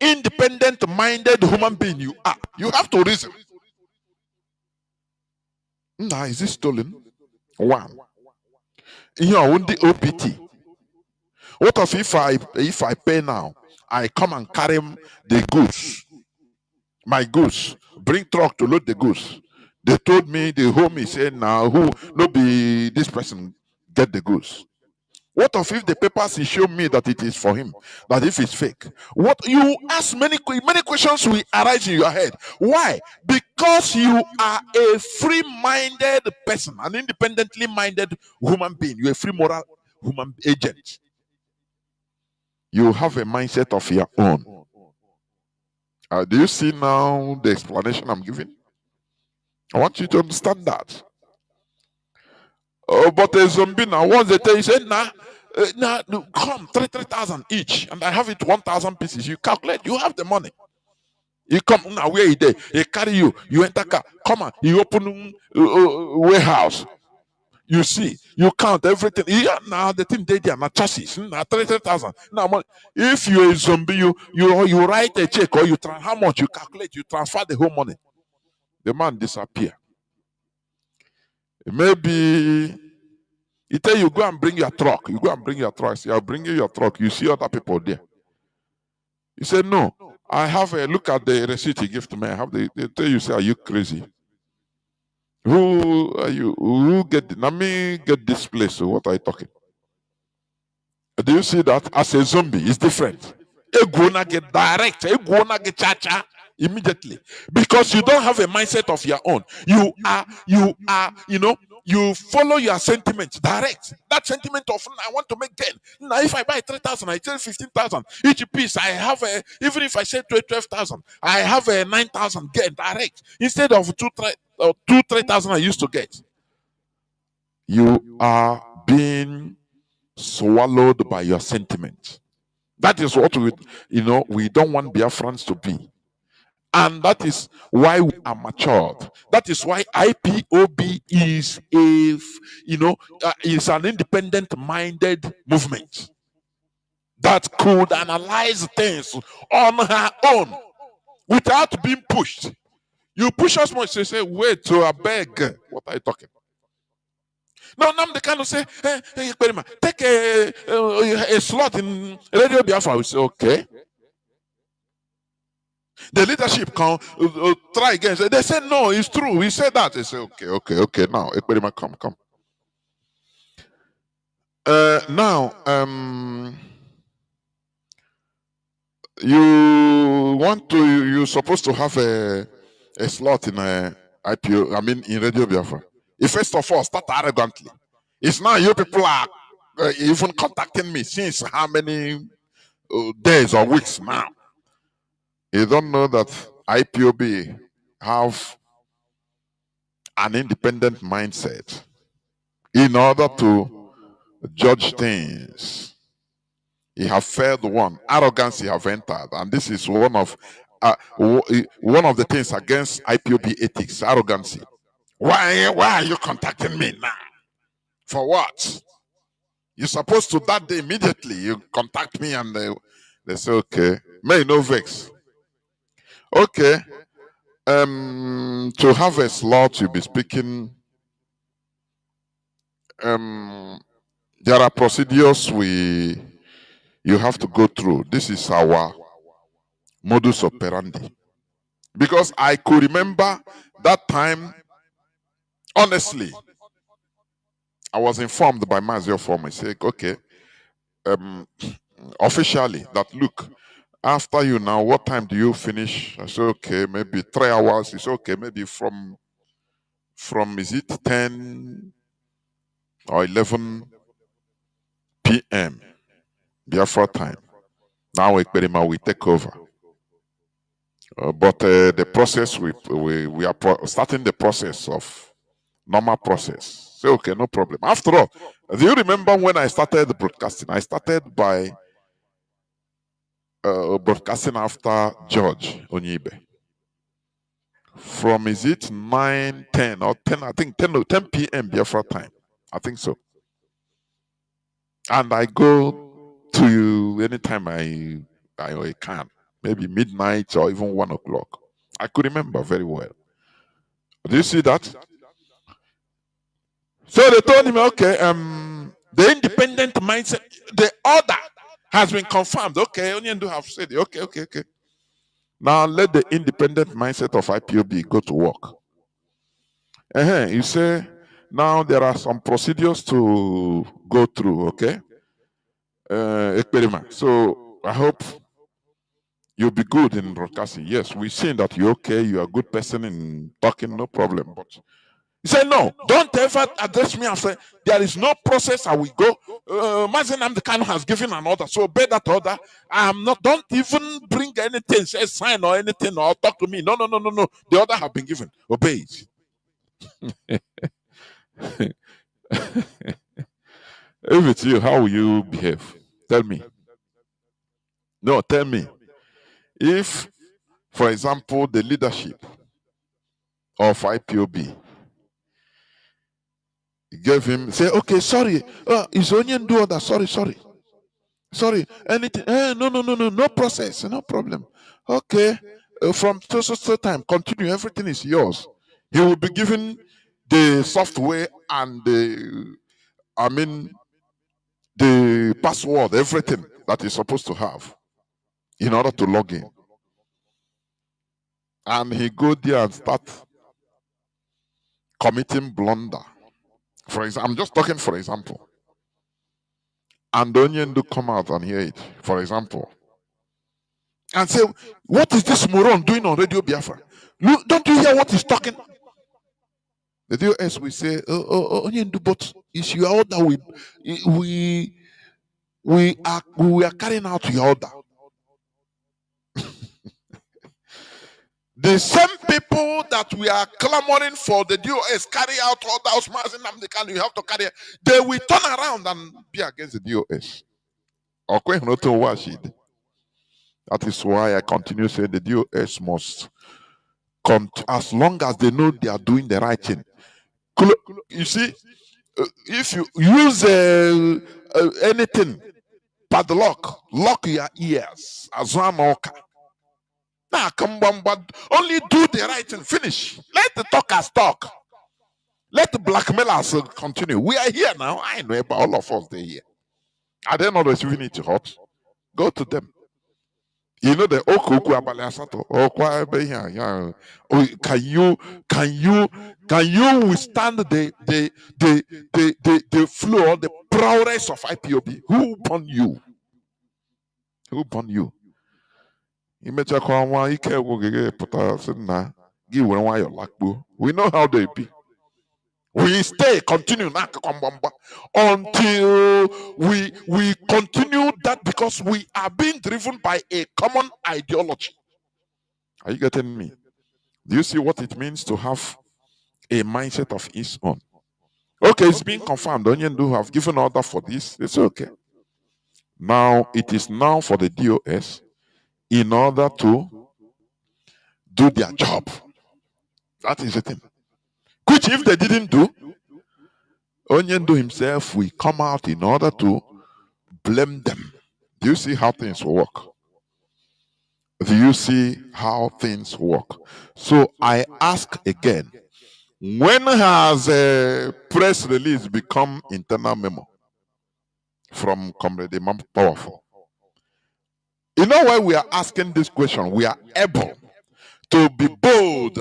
independent-minded human being you are, you have to reason. Nah, is it stolen? One. You are on the OPT. What if I pay now? I come and carry the goods, my goods, bring truck to load the goods. They told me, the homie said, now who no be this person get the goods. What if the papers he show me that it is for him? That if it's fake? What you ask, many questions will arise in your head. Why? Because you are a free-minded person, an independently minded human being. You're a free moral human agent. You have a mindset of your own. Do you see now the explanation I'm giving? I want you to understand that. But a zombie now, once they tell you, say, come, 3,000 each, and I have it 1,000 pieces. You calculate, you have the money. You come now, where you there? They carry you, you enter car, come on, you open warehouse. You see, you count everything. Yeah, now the thing they are not chassis. Now 30,000. Now, if you're a zombie, you write a check or how much you calculate, you transfer the whole money. The man disappear. Maybe he tell you go and bring your truck. You go and bring your truck. See, I'll bring you your truck. You see other people there. He said, no. I have a look at the receipt he gave to me. I have they tell you, say, are you crazy? Who are you? Who let me get this place. So what are you talking? Do you see that? As a zombie, it's different. Egona get direct. Egona get cha-cha immediately. Because you don't have a mindset of your own. You follow your sentiments direct. That sentiment of I want to make gain. Now, if I buy 3,000, I sell 15,000. Each piece, I have even if I say 12,000, I have a 9,000 gain direct. Instead of 3,000 I used to get. You are being swallowed by your sentiment. That is what we don't want Biafrans to be. And that is why we are matured. That is why IPOB is is an independent-minded movement that could analyze things on her own without being pushed. You push us much, they say, wait, so I beg. What are you talking? No, Nnamdi Kanu say, hey, take a slot in Radio Biafra. We say, okay. The leadership can try again. They say, no, it's true. He said that. They say, okay. Now, Ekperima, come. Now, you're supposed to have a slot in IPO, in Radio Biafra. First of all, start arrogantly. It's now you people are even contacting me since how many days or weeks now. You don't know that IPOB have an independent mindset in order to judge things. He have failed one. Arrogance he have entered. And this is one of the things against IPOB ethics, arrogancy. Why are you contacting me now? For what? You're supposed to that day immediately. You contact me and they say, okay. May no vex. Okay. To have a slot, you'll be speaking. There are procedures you have to go through. This is our modus operandi. Because I could remember that time, honestly, I was informed by Mazi for my sake, okay, officially, that look, after you now, what time do you finish? I said, okay, maybe 3 hours. It's okay, maybe from is it 10 or 11 p.m. Biafra time. Now we take over. But the process, we are starting the process of normal process. Say, okay, no problem. After all, do you remember when I started broadcasting? I started by broadcasting after George Onyibe. From is it 9, 10 or 10? I think 10 p.m. Biafra time. I think so. And I go to you anytime I can. Maybe midnight or even 1 o'clock. I could remember very well. Do you see that? So they told him, okay, the independent mindset, the order has been confirmed. Okay, Onyendu have said it. Okay. Now let the independent mindset of IPOB go to work. You say, now there are some procedures to go through, okay? Experiment. So I hope you'll be good in broadcasting. Yes, we've seen that you're okay, you're a good person in talking, no problem. But he said, no, don't ever address me after. There is no process I will go. Mazi Nnamdi Kanu has given an order, so obey that order. Don't even bring anything, say sign or anything, or talk to me. No. The order have been given. Obey it. If it's you, how will you behave? Tell me. No, tell me. If, for example, the leadership of IPOB gave him, say, okay, sorry, it's onion do that. Sorry, anything. No process, no problem. Okay, from so time, continue. Everything is yours. He will be given the software and the password, everything that he's supposed to have in order to log in. And he go there and start committing blunder. For example, I'm just talking for example. And the onion do come out and hear it, for example, and say, what is this moron doing on Radio Biafra? Look, don't you hear what he's talking? The DOS will say, onion do, but it's your order. We are carrying out your order. The same people that we are clamoring for the DOS carry out orders, Mazi Nnamdi Kanu, you have to carry, they will turn around and be against the DOS. That is why I continue saying the DOS must come as long as they know they are doing the right thing. You see, if you use anything, padlock, lock your ears. Azamoka. Nah, come on, but only do the right thing. Finish. Let the talkers talk. Let the blackmailers continue. We are here now. I know about all of us. They're here. Are they not receiving it hot? Go to them. You know the Okuku Abaliasato. Can you withstand the flow, the prowess of IPOB? Who born you? Who born you? We know how they be. We stay, continue until we continue that, because we are being driven by a common ideology. Are you getting me? Do you see what it means to have a mindset of his own? Okay, it's being confirmed. Onion do have given order for this. It's okay. Now it is now for the DOS in order to do their job. That is the thing. Which if they didn't do, Onyendo himself will come out in order to blame them. Do you see how things work? Do you see how things work? So I ask again, when has a press release become internal memo from Comrade Imam Powerful? You know why we are asking this question? We are able to be bold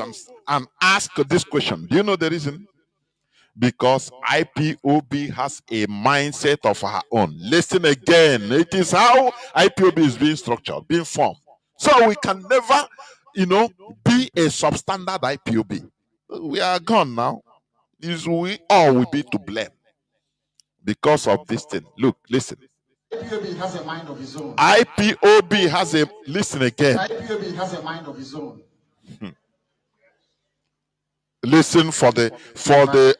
and ask this question. Do you know the reason? Because IPOB has a mindset of her own. Listen again, it is how IPOB is being structured, being formed. So we can never, be a substandard IPOB. We are gone now. We all will be to blame because of this thing. Look, listen. IPOB has a mind of his own. IPOB has a, listen again. IPOB has a mind of his own. Listen for the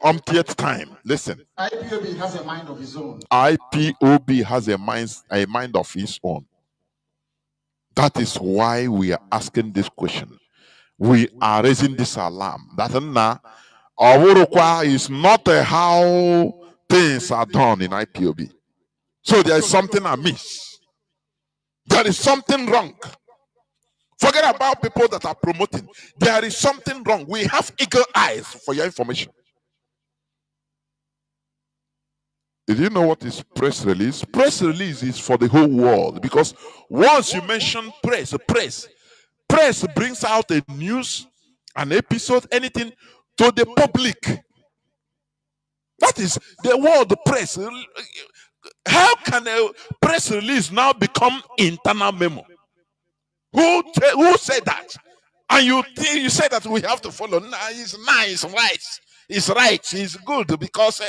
umpteenth time. Listen. IPOB has a mind of his own. IPOB has a mind of his own. That is why we are asking this question. We are raising this alarm. That Awurukwa is not how things are done in IPOB. So there is something amiss. There is something wrong. Forget about people that are promoting. There is something wrong. We have eagle eyes for your information. Did you know what is press release? Press release is for the whole world, because once you mention press brings out a news, an episode, anything to the public. That is the word press. How can a press release now become internal memo? Who said that? And you say that we have to follow. Nah, it's nice, right? It's right. It's good because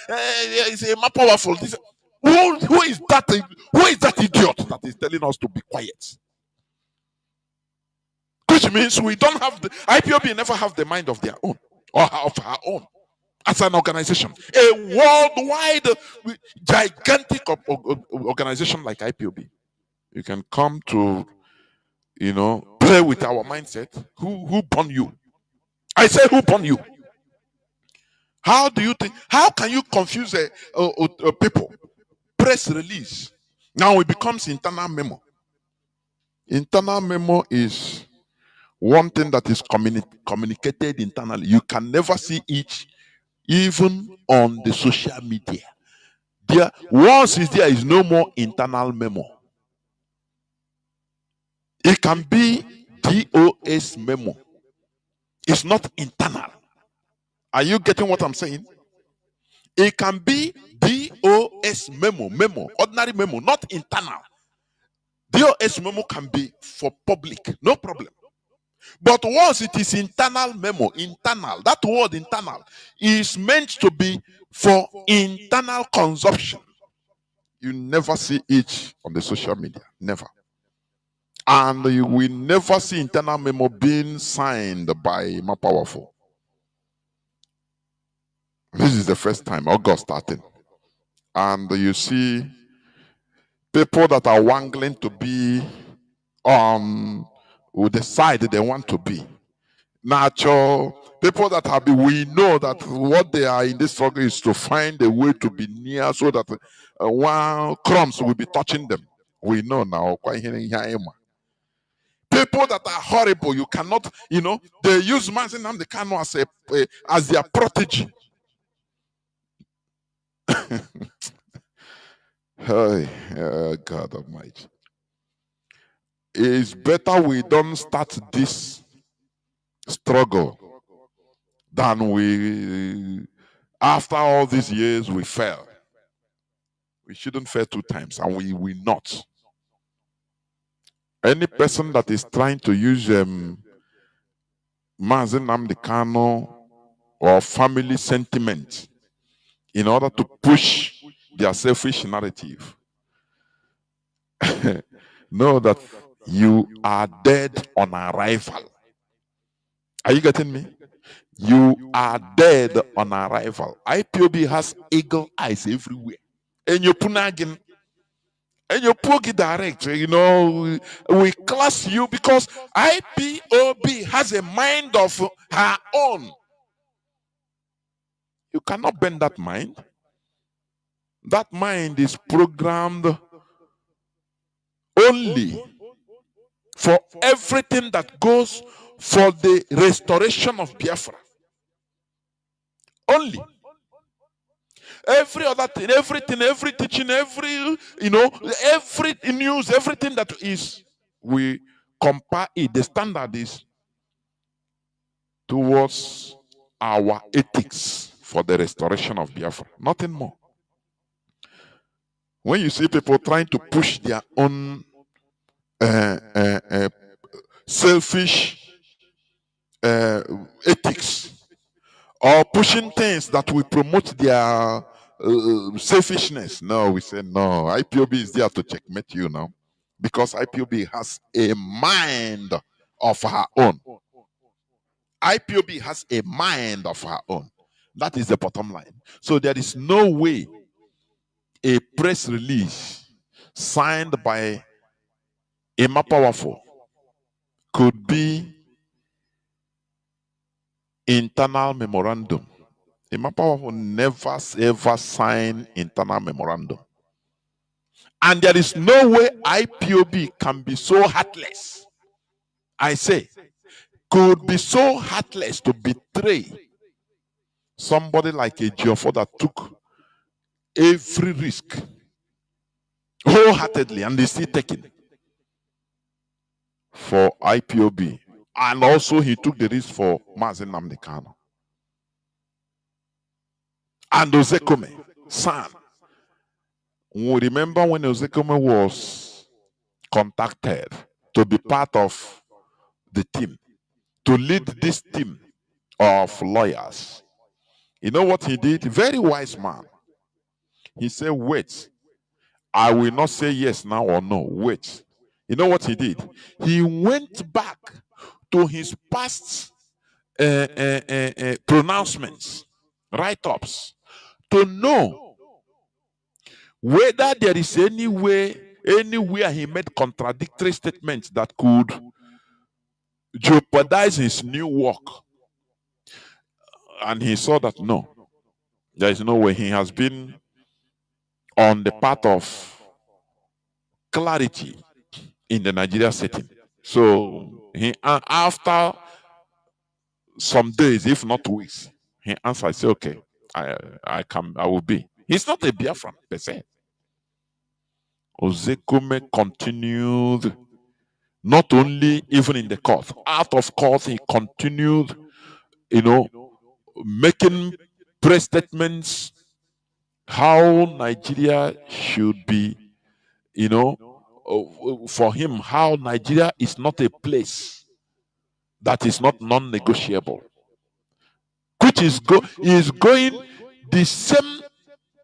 it's more powerful. Who is that? Who is that idiot that is telling us to be quiet? Which means we don't have the IPOB never have the mind of their own or of her own as an organization. A worldwide, gigantic organization like IPOB. You can come to play with our mindset. Who born you? I say, who born you? How do you think? How can you confuse people? Press release. Now it becomes internal memo. Internal memo is one thing that is communicated internally. You can never see it even on the social media. There, once there is no more internal memo. It can be DOS memo. It's not internal. Are you getting what I'm saying? It can be DOS memo, ordinary memo, not internal. DOS memo can be for public, no problem. But once it is internal memo, internal, that word internal is meant to be for internal consumption. You never see it on the social media, never. And you will never see internal memo being signed by more powerful. This is the first time August starting. And you see people that are wangling to be on with the side they want to be. Natural people that have been, we know that what they are in this struggle is to find a way to be near so that one crumbs will be touching them. We know now. People that are horrible, you cannot, they use Mazi Nnamdi Kanu as their protege. Hey, God Almighty. It's better we don't start this struggle than we, after all these years, we fail. We shouldn't fail 2 times, and we will not. Any person that is trying to use Mazi Nnamdi Kanu or family sentiment in order to push their selfish narrative, know that you are dead on arrival. Are you getting me? You are dead on arrival. IPOB has eagle eyes everywhere. And you're punagin. And you pogi direct, we class you because IPOB has a mind of her own. You cannot bend that mind. That mind is programmed only for everything that goes for the restoration of Biafra. Only. Every other thing, everything, every teaching, every news, everything that is, we compare it. The standard is towards our ethics for the restoration of Biafra. Nothing more. When you see people trying to push their own selfish ethics or pushing things that will promote their selfishness, no, we say no. IPOB is there to checkmate you now because IPOB has a mind of her own. IPOB has a mind of her own. That is the bottom line. So there is no way a press release signed by a more powerful could be internal memorandum. A more powerful never ever sign internal memorandum. And there is no way IPOB can be so heartless. I say, could be so heartless to betray somebody like a Geoffrey that took every risk wholeheartedly and is still taking for IPOB. And also he took the risk for Mazi Nnamdi Kanu. And Ozekome, Sam. We remember when Ozekome was contacted to be part of the team, to lead this team of lawyers. You know what he did? Very wise man. He said, wait, I will not say yes now or no. Wait. You know what he did? He went back to his past pronouncements, write-ups, to know whether there is any way, anywhere he made contradictory statements that could jeopardize his new work. And he saw that no. There is no way. He has been on the path of clarity in the Nigeria setting. So after some days, if not weeks, he answered, say, okay, I will be. He's not a Biafran per se. Ozekome continued, not only even in the court, out of court, he continued, making press statements how Nigeria should be, for him, how Nigeria is not a place that is not non-negotiable, which is going the same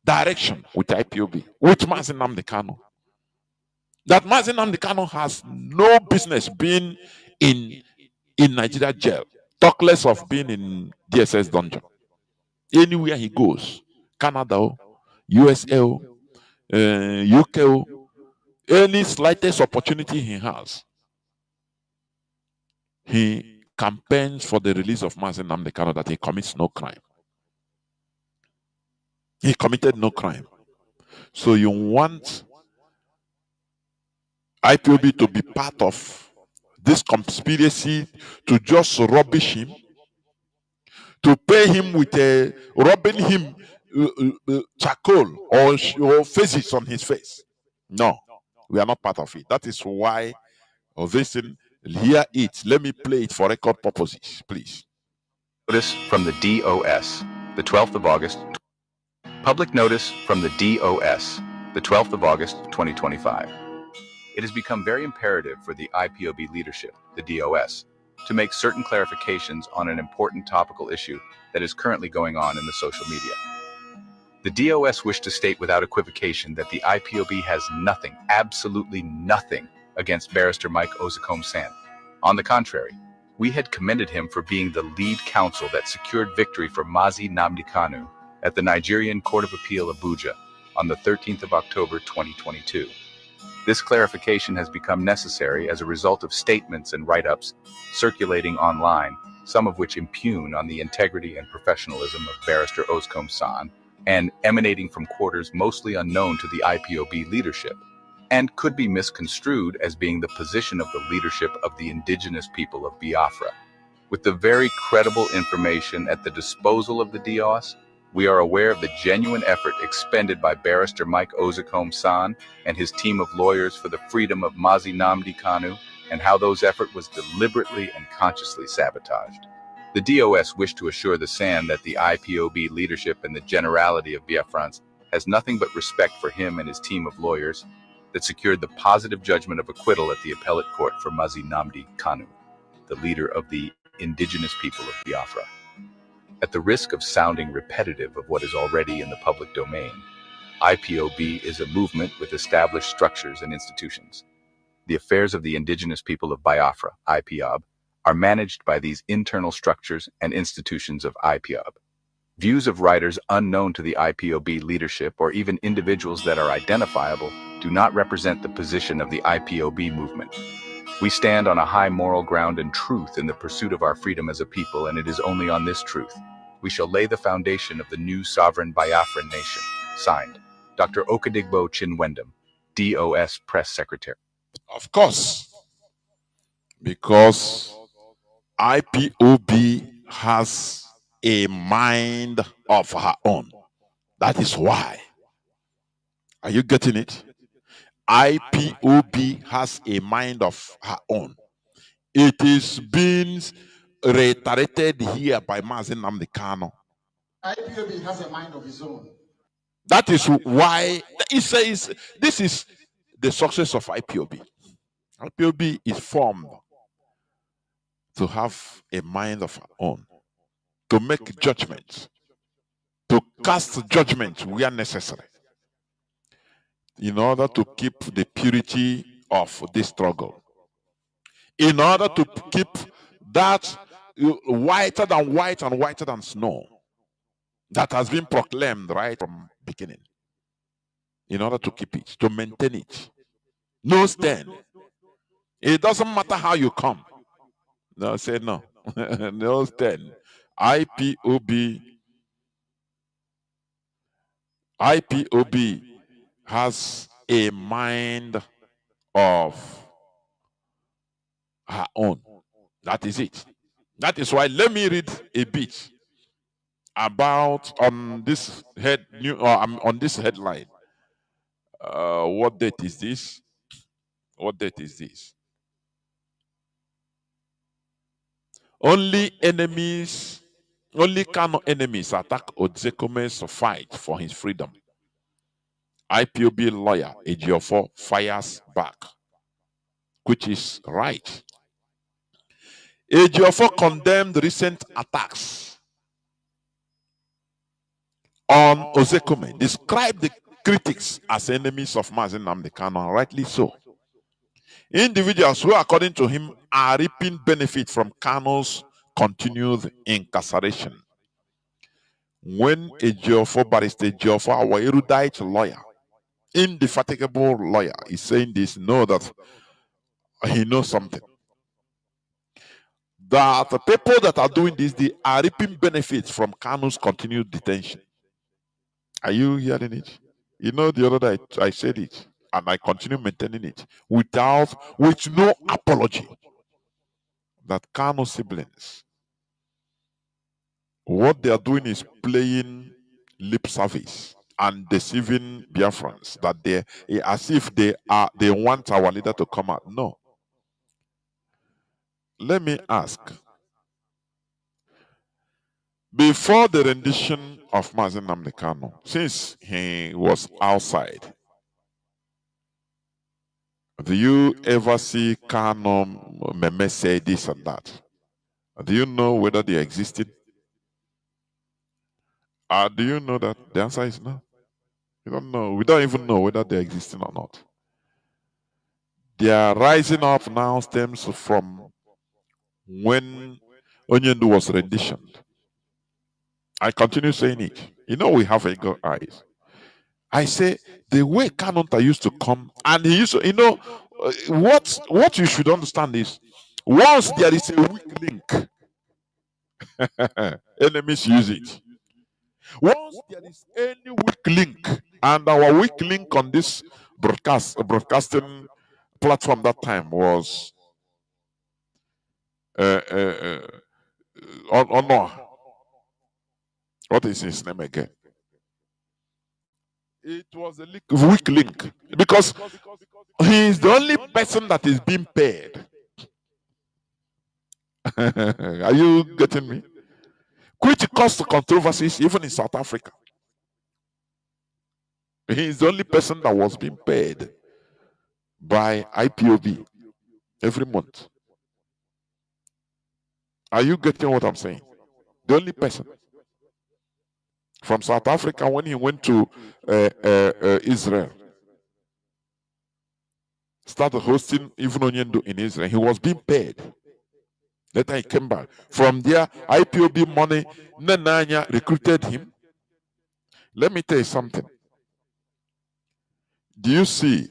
direction with IPOB, with Mazi Nnamdi Kanu. That Mazi Nnamdi Kanu has no business being in Nigeria jail, talk less of being in DSS dungeon. Anywhere he goes, Canada, USA, UK, any slightest opportunity he has, he campaigns for the release of Mazi Nnamdi Kanu, that he commits no crime. He committed no crime. So you want IPOB to be part of this conspiracy to just rubbish him, to pay him with rubbing him charcoal or faces on his face. No, we are not part of it. That is why, listen, hear it. Let me play it for record purposes, please. Notice from the DOS, the 12th of August. Public notice from the DOS, the 12th of August, 2025. It has become very imperative for the IPOB leadership, the DOS, to make certain clarifications on an important topical issue that is currently going on in the social media. The DOS wish to state without equivocation that the IPOB has nothing, absolutely nothing, against Barrister Mike Ozekome-San. On the contrary, we had commended him for being the lead counsel that secured victory for Mazi Nnamdi Kanu at the Nigerian Court of Appeal Abuja on the 13th of October 2022. This clarification has become necessary as a result of statements and write-ups circulating online, some of which impugn on the integrity and professionalism of Barrister Ozekome-San and emanating from quarters mostly unknown to the IPOB leadership, and could be misconstrued as being the position of the leadership of the indigenous people of Biafra. With the very credible information at the disposal of the DOS, we are aware of the genuine effort expended by Barrister Mike Ozekome-San and his team of lawyers for the freedom of Mazi Nnamdi Kanu, and how those efforts was deliberately and consciously sabotaged. The DOS wished to assure the SAN that the IPOB leadership and the generality of Biafrans has nothing but respect for him and his team of lawyers that secured the positive judgment of acquittal at the appellate court for Mazi Nnamdi Kanu, the leader of the indigenous people of Biafra. At the risk of sounding repetitive of what is already in the public domain, IPOB is a movement with established structures and institutions. The affairs of the indigenous people of Biafra, IPOB, are managed by these internal structures and institutions of IPOB. Views of writers unknown to the IPOB leadership or even individuals that are identifiable do not represent the position of the IPOB movement. We stand on a high moral ground and truth in the pursuit of our freedom as a people, and it is only on this truth we shall lay the foundation of the new sovereign Biafran nation. Signed, Dr. Okadigbo Chinwendum, DOS Press Secretary. Of course, because IPOB has a mind of her own. That is why. Are you getting it? IPOB has a mind of her own. It is being reiterated here by Mazi Nnamdi Kanu. IPOB has a mind of its own. That is why it says this is the success of IPOB. IPOB is formed to have a mind of her own, to make judgments, to cast judgment where necessary, in order to keep the purity of this struggle, in order to keep that whiter than white and whiter than snow that has been proclaimed right from beginning, in order to keep it, to maintain it. No stand. It doesn't matter how you come. No, say no. No stand. IPOB IPOB has a mind of her own. That is it. That is why let me read a bit about on this on this headline. What date is this? What date is this? Only Kanu enemies attack Odzekome's fight for his freedom. IPOB lawyer Ejiofor fires back, which is right. Ejiofor condemned recent attacks on Ozekome, described the critics as enemies of Mazi Nnamdi Kanu, and rightly so. Individuals who, according to him, are reaping benefit from Kanu's continued incarceration. When Barrister Ejiofor, our erudite lawyer, indefatigable lawyer, is saying this, know that he knows something. That the people that are doing this, they are reaping benefits from Kanu's continued detention. Are you hearing it? You know, the other day I said it, and I continue maintaining it with no apology. That Kanu siblings, what they are doing is playing lip service and deceiving Biafrans, that they as if they want our leader to come out. No. Let me ask. Before the rendition of Mazi Nnamdi Kanu, since he was outside, do you ever see Kanu Meme say this and that? Do you know whether they existed? Do you know that? The answer is no. You don't know. We don't even know whether they're existing or not. Their rising up now stems from when Onyendu was renditioned. I continue saying it. You know, we have eagle eyes. I say the way Kanunta used to come, and he used to, you know, what you should understand is once there is a weak link, enemies use it. Once there is any weak link, and our weak link on this broadcasting platform that time was Honor. What is his name again? It was a weak link because he is the only person that is being paid. Are you getting me? Which caused controversies even in South Africa. He is the only person that was being paid by IPOB every month. Are you getting what I'm saying? The only person. From South Africa, when he went to Israel, started hosting even Onyendu in Israel, he was being paid. Later he came back. From there, IPOB money, Nenanya recruited him. Let me tell you something. Do you see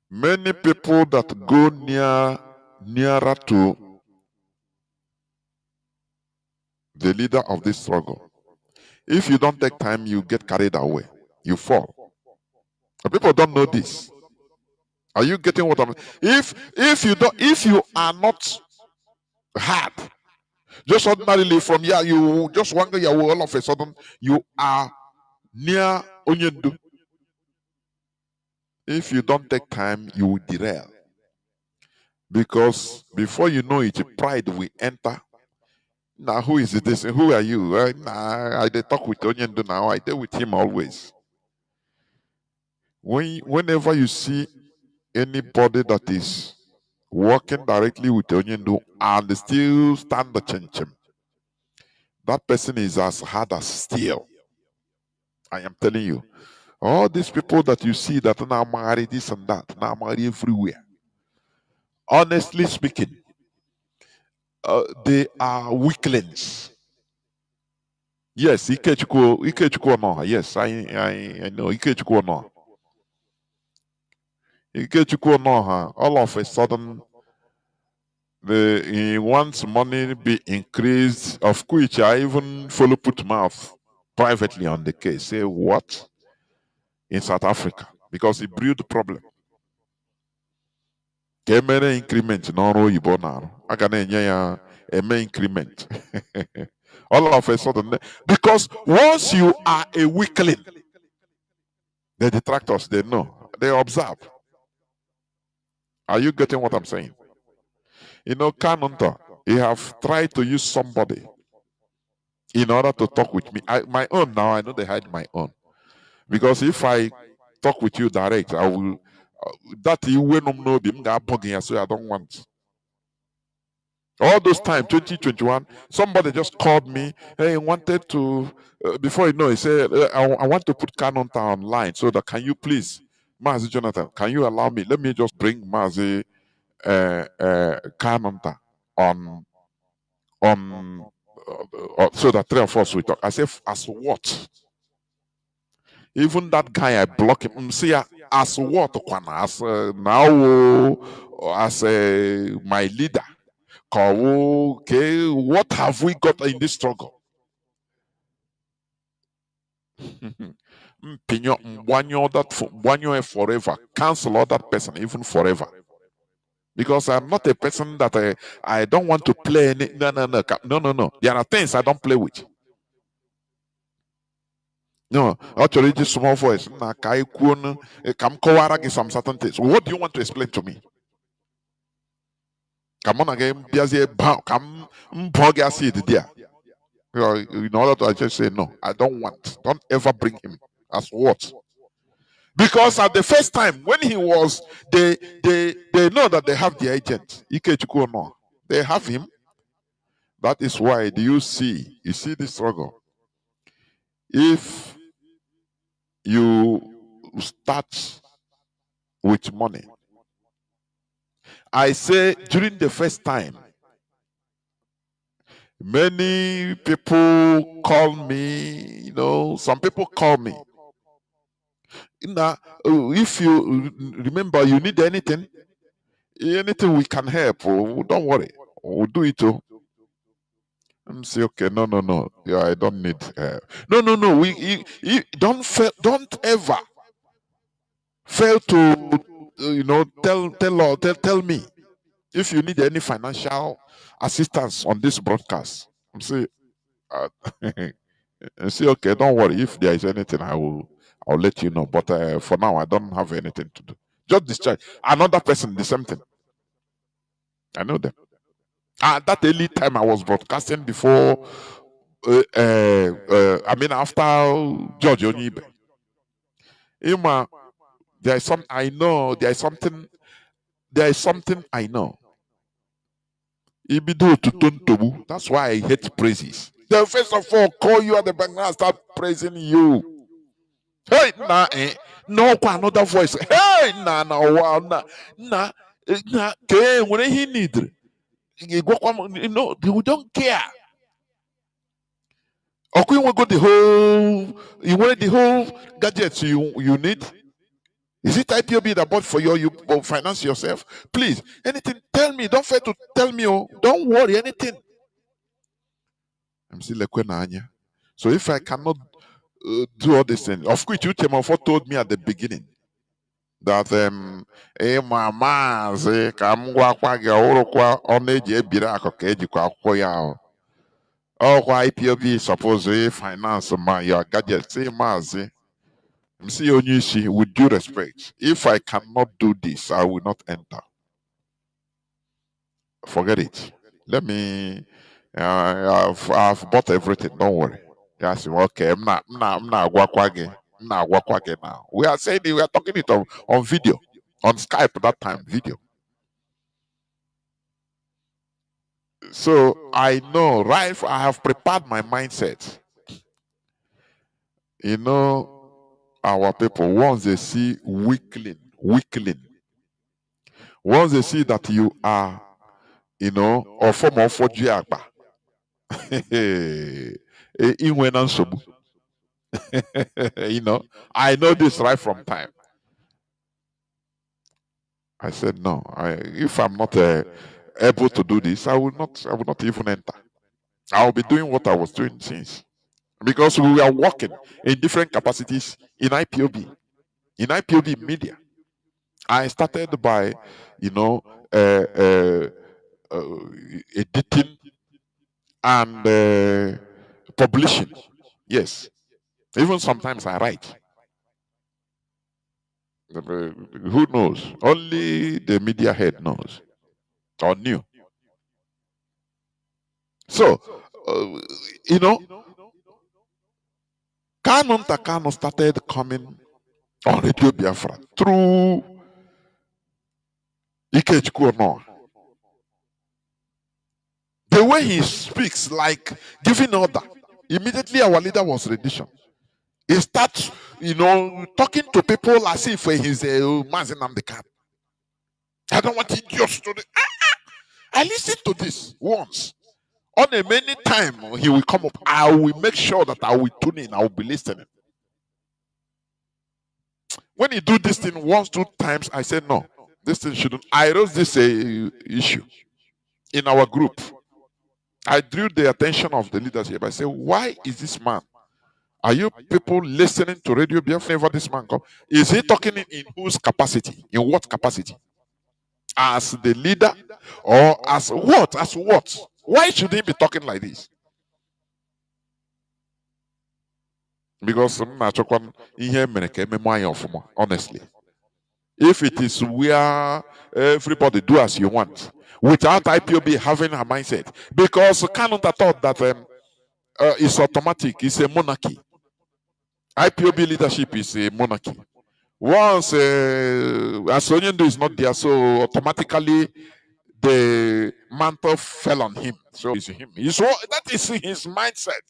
many people that go nearer to the leader of this struggle? If you don't take time, you get carried away. You fall. But people don't know this. Are you getting what I'm? If you are not hard, just ordinarily from here, you just wonder all of a sudden you are near Onyendu. If you don't take time, you will derail. Because before you know it, pride will enter. Now, who is this? Who are you? I talk with Onyendu now. I deal with him always. Whenever you see anybody that is working directly with Onyendu and still stand the chinchin, that person is as hard as steel. I am telling you. All these people that you see that now marry this and that, now marry everywhere. Honestly speaking, they are weaklings. Yes, Ikechukwu no. Yes, I know Ikechukwu no. Ikechukwu no. All of a sudden, he wants money be increased, of which I even follow put mouth. privately on the case. Say what? In South Africa. Because he brewed the problem. Kemere increment n'ọrụ oyibo na-arụ. Aga na-enye ya eme increment. All of a sudden, because once you are a weakling, the detractors, they know, they observe. Are you getting what I'm saying? You know, Kanu, he have tried to use somebody in order to talk with me. My own now, I know they hide my own. Because if I talk with you direct, I will, that you will not know him, so I don't want. All those times, 2021, somebody just called me. Hey, wanted to, before you know, he said, I want to put Canon online. So that can you please, Mazi Jonathan, can you allow me? Let me just bring Mazi Canon on so that three of us will talk. I said, as what? Even that guy, I block him. See, as what? As now, as my leader. Okay, what have we got in this struggle? Forever. Cancel all that person, even forever. Because I'm not a person that I don't want to play any. No. There are things I don't play with. No, actually, just small voice. Come some certain things. What do you want to explain to me? Come on again, come there. In order to I just say no, I don't want. Don't ever bring him as what? Because at the first time when he was, they know that they have the agent. Ikechukwu no, they have him. That is why do you see the struggle. If you start with money, I say during the first time, many people call me, some people call me. Now, if you remember, you need anything we can help, don't worry, we'll do it too. I'm say, okay, no. Yeah, I don't need help. No. Don't ever fail to, tell me if you need any financial assistance on this broadcast. I'm say, and say, okay, don't worry. If there is anything, I'll let you know. But for now, I don't have anything to do. Just discharge. Another person, the same thing. I know them. At that early time, I was broadcasting before. After George Onibe. Ima, there is some I know. There is something I know. Ibido to Tontobu. That's why I hate praises. They first of all call you at the bank and start praising you. Hey, no, another voice. Hey, when he need, we don't care. Okay, you want the whole gadgets you need. Is it IPOB that bought for you finance yourself? Please, anything, tell me. Don't fail to tell me. Oh, don't worry, anything. I'm still like, so if I cannot do all these things, of which you told me at the beginning that my Mazi why IPOB suppose to finance your gadget. Say Mazi. See Onyisi, with due respect, if I cannot do this, I will not enter. Forget it. Let me. I've bought everything. Don't worry. Yes, okay. I'm not wakwage. I'm not wakwage now. We are saying we are talking it on video, on Skype that time, video. So I know, right? I have prepared my mindset. Our people, once they see weakling, once they see that you are, or form of Fojiagba, I know this right from time. I said no. If I'm not able to do this, I will not even enter. I'll be doing what I was doing since. because we were working in different capacities in IPOB. In IPOB media, I started by, you know, uh, uh, uh, editing and publishing. Yes, even sometimes I write. Who knows? Only the media head knows or knew. So, uh, you know, Kanu started coming on Radio Biafra through Ikechukwu. The way he speaks, like giving order. Immediately, our leader was rendition. He starts, talking to people as if he's a Mazi Nnamdi. I don't want idiots to. I listened to this once. On a many time he will come up. I will make sure that I will tune in. I will be listening. When he do this thing once, 2 times, I said no. This thing shouldn't. I raised this issue in our group. I drew the attention of the leadership. I said, why is this man? Are you people listening to Radio Biafra whenever this man come? Is he talking in whose capacity? In what capacity? As the leader or as what? As what? Why should he be talking like this? Because honestly, if it is where everybody do as you want, without IPOB having a mindset, because Kanu thought that it's automatic, it's a monarchy. IPOB leadership is a monarchy. Once Nnamdi is not there, so automatically the mantle fell on him. So it's him. That is his mindset.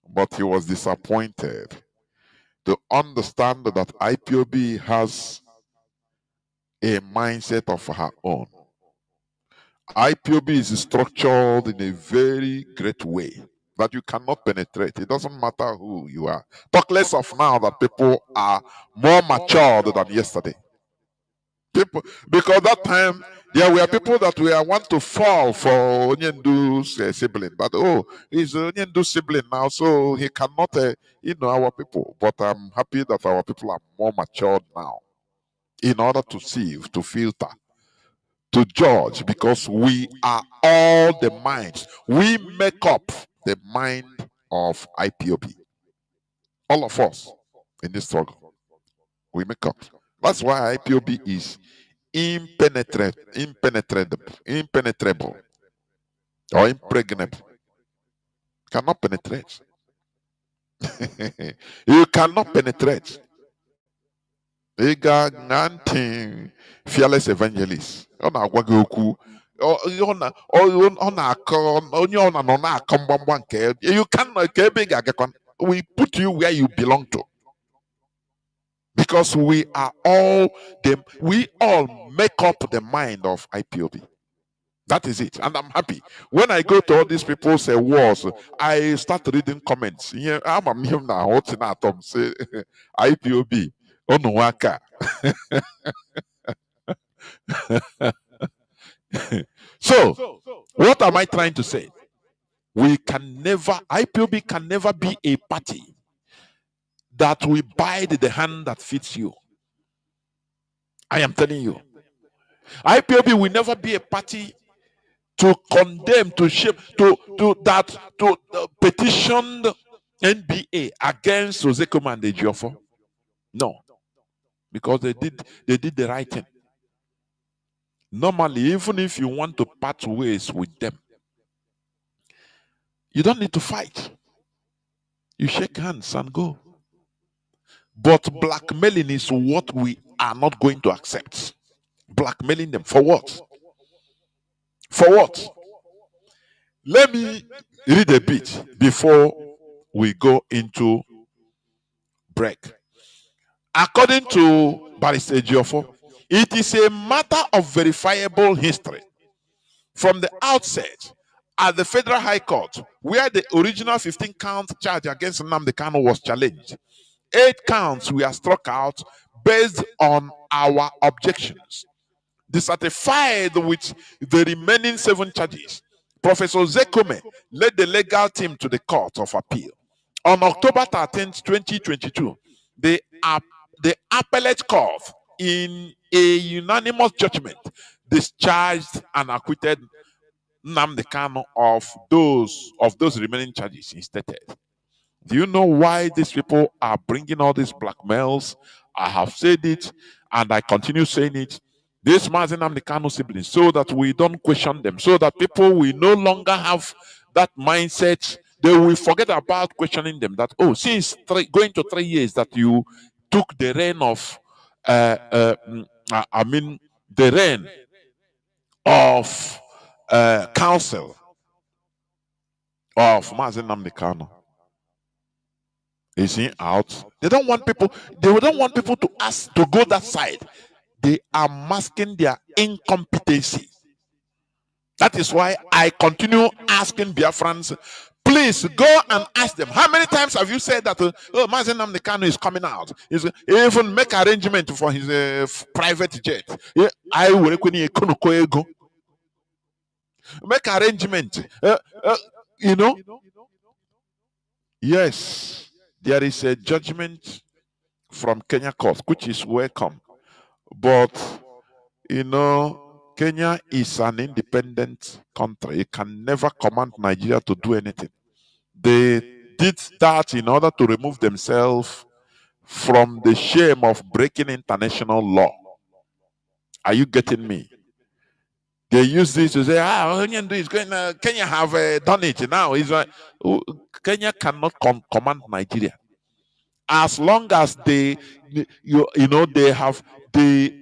But he was disappointed to understand that IPOB has a mindset of her own. IPOB is structured in a very great way that you cannot penetrate. It doesn't matter who you are. Talk less of now that people are more matured than yesterday. People, because that time there were people that were want to fall for Onyendu's sibling. But he's Onyendu's sibling now, so he cannot, our people. But I'm happy that our people are more matured now, in order to see, to filter, to judge, because we are all the minds. We make up the mind of IPOB. All of us in this struggle, we make up. That's why IPOB is impenetrable, or impregnable. Cannot penetrate. You cannot penetrate. Fearless evangelist. You can. We put you where you belong to. Because we all make up the mind of IPOB. That is it. And I'm happy. When I go to all these people say wars, I start reading comments. Yeah, I'm here now. What's in atom? Say IPOB. Onuwaka. So, what am I trying to say? IPOB can never be a party that will bite the hand that fits you. I am telling you. IPOB will never be a party to condemn, to shape, to petition NBA against Ozekoma and Ejiofor. No, because they did the right thing. Normally, even if you want to part ways with them, you don't need to fight. You shake hands and go. But blackmailing is what we are not going to accept. Blackmailing them for what? For what? Let me read a bit before we go into break. According to Barrister Ejiofor, it is a matter of verifiable history. From the outset, at the Federal High Court, where the original 15-count charge against Nnamdi Kanu was challenged, 8 counts were struck out based on our objections. Dissatisfied with the remaining 7 charges, Professor Zekome led the legal team to the Court of Appeal. On October 13th, 2022, the appellate court, in a unanimous judgment, discharged and acquitted Nnamdi Kanu of those remaining charges he stated. Do you know why these people are bringing all these blackmails? I have said it, and I continue saying it. This Mazi Nnamdi Kanu siblings, so that we don't question them, so that people will no longer have that mindset. They will forget about questioning them. That since going to 3 years that you took the reign of, the reign of council of Mazi Nnamdi Kanu. Is he out? They don't want people. They don't want people to ask to go that side. They are masking their incompetency. That is why I continue asking Biafrans, please go and ask them. How many times have you said that Mazi Nnamdi Kanu is coming out? He's even make arrangement for his private jet. I will make arrangement. Yes. There is a judgment from Kenya court, which is welcome. But, Kenya is an independent country. It can never command Nigeria to do anything. They did that in order to remove themselves from the shame of breaking international law. Are you getting me? They use this to say, Kenya have done it now. It's like, Kenya cannot command Nigeria. As long as they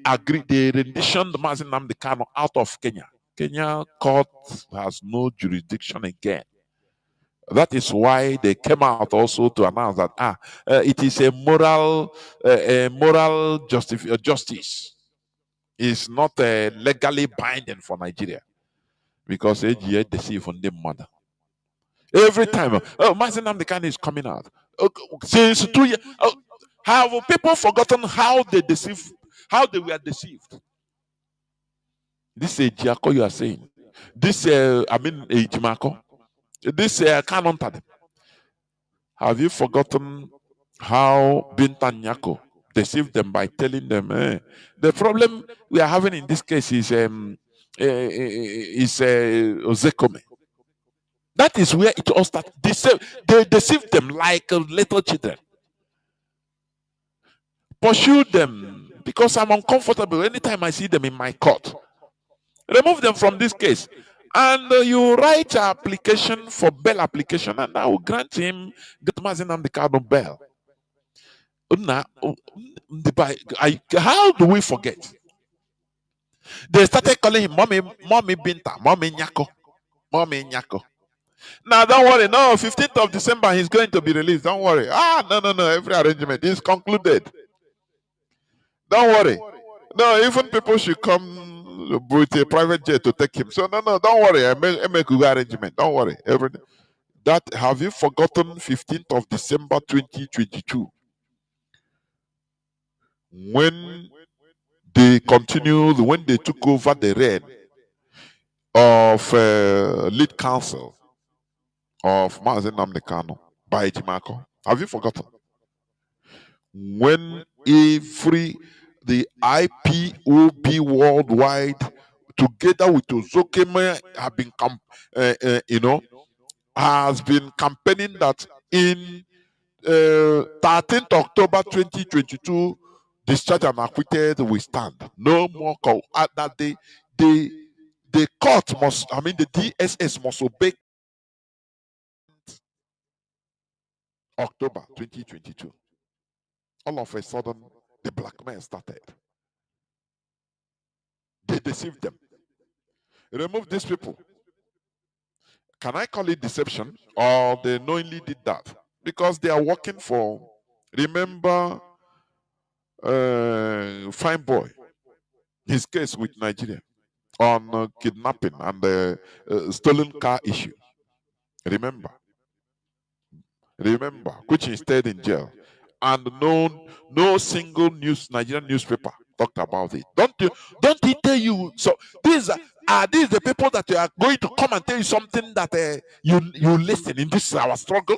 agree, they rendition the Mazi Nnamdi Kanu out of Kenya. Kenya court has no jurisdiction again. That is why they came out also to announce that it is a moral justice. It's not legally binding for Nigeria, because AGA deceive on the mother. Every time, Mazi Nnamdi Kanu is coming out. Since 2 years, have people forgotten how they were deceived? This is Jiako you are saying. This Jimako. This Canon. Have you forgotten how Bintan Nyako deceived them by telling them the problem we are having in this case is Ozekome. That is where it all started. They deceived them like little children. Pursue them because I'm uncomfortable anytime I see them in my court. Remove them from this case. And you write an application for bail application, and I will grant him Mazi Nnamdi Kanu bail. How do we forget? They started calling him Mommy Binta, Mommy Nyako, Mommy Nyako. Now, don't worry. No, 15th of December, he's going to be released. Don't worry. No. Every arrangement is concluded. Don't worry. No, even people should come with a private jet to take him. So, no, don't worry. I make a good arrangement. Don't worry. Have you forgotten 15th of December 2022? When they took over the reign of lead counsel of Mazi Nnamdi Kanu by Jimako. Have you forgotten? When the IPOB worldwide, together with Ozokeme, have been has been campaigning that in 13th October 2022, discharged and acquitted we stand. No more call. At that day, the court must, the DSS must obey. October 2022. All of a sudden, the blackmail started. They deceived them. Remove these people. Can I call it deception? Or they knowingly did that? Because they are working for, remember, Fine Boy, his case with Nigeria on kidnapping and the stolen car issue. Remember, which he stayed in jail, and no single Nigerian newspaper talked about it. Don't he tell you? So these are are these the people that are going to come and tell you something that you listen in this our struggle?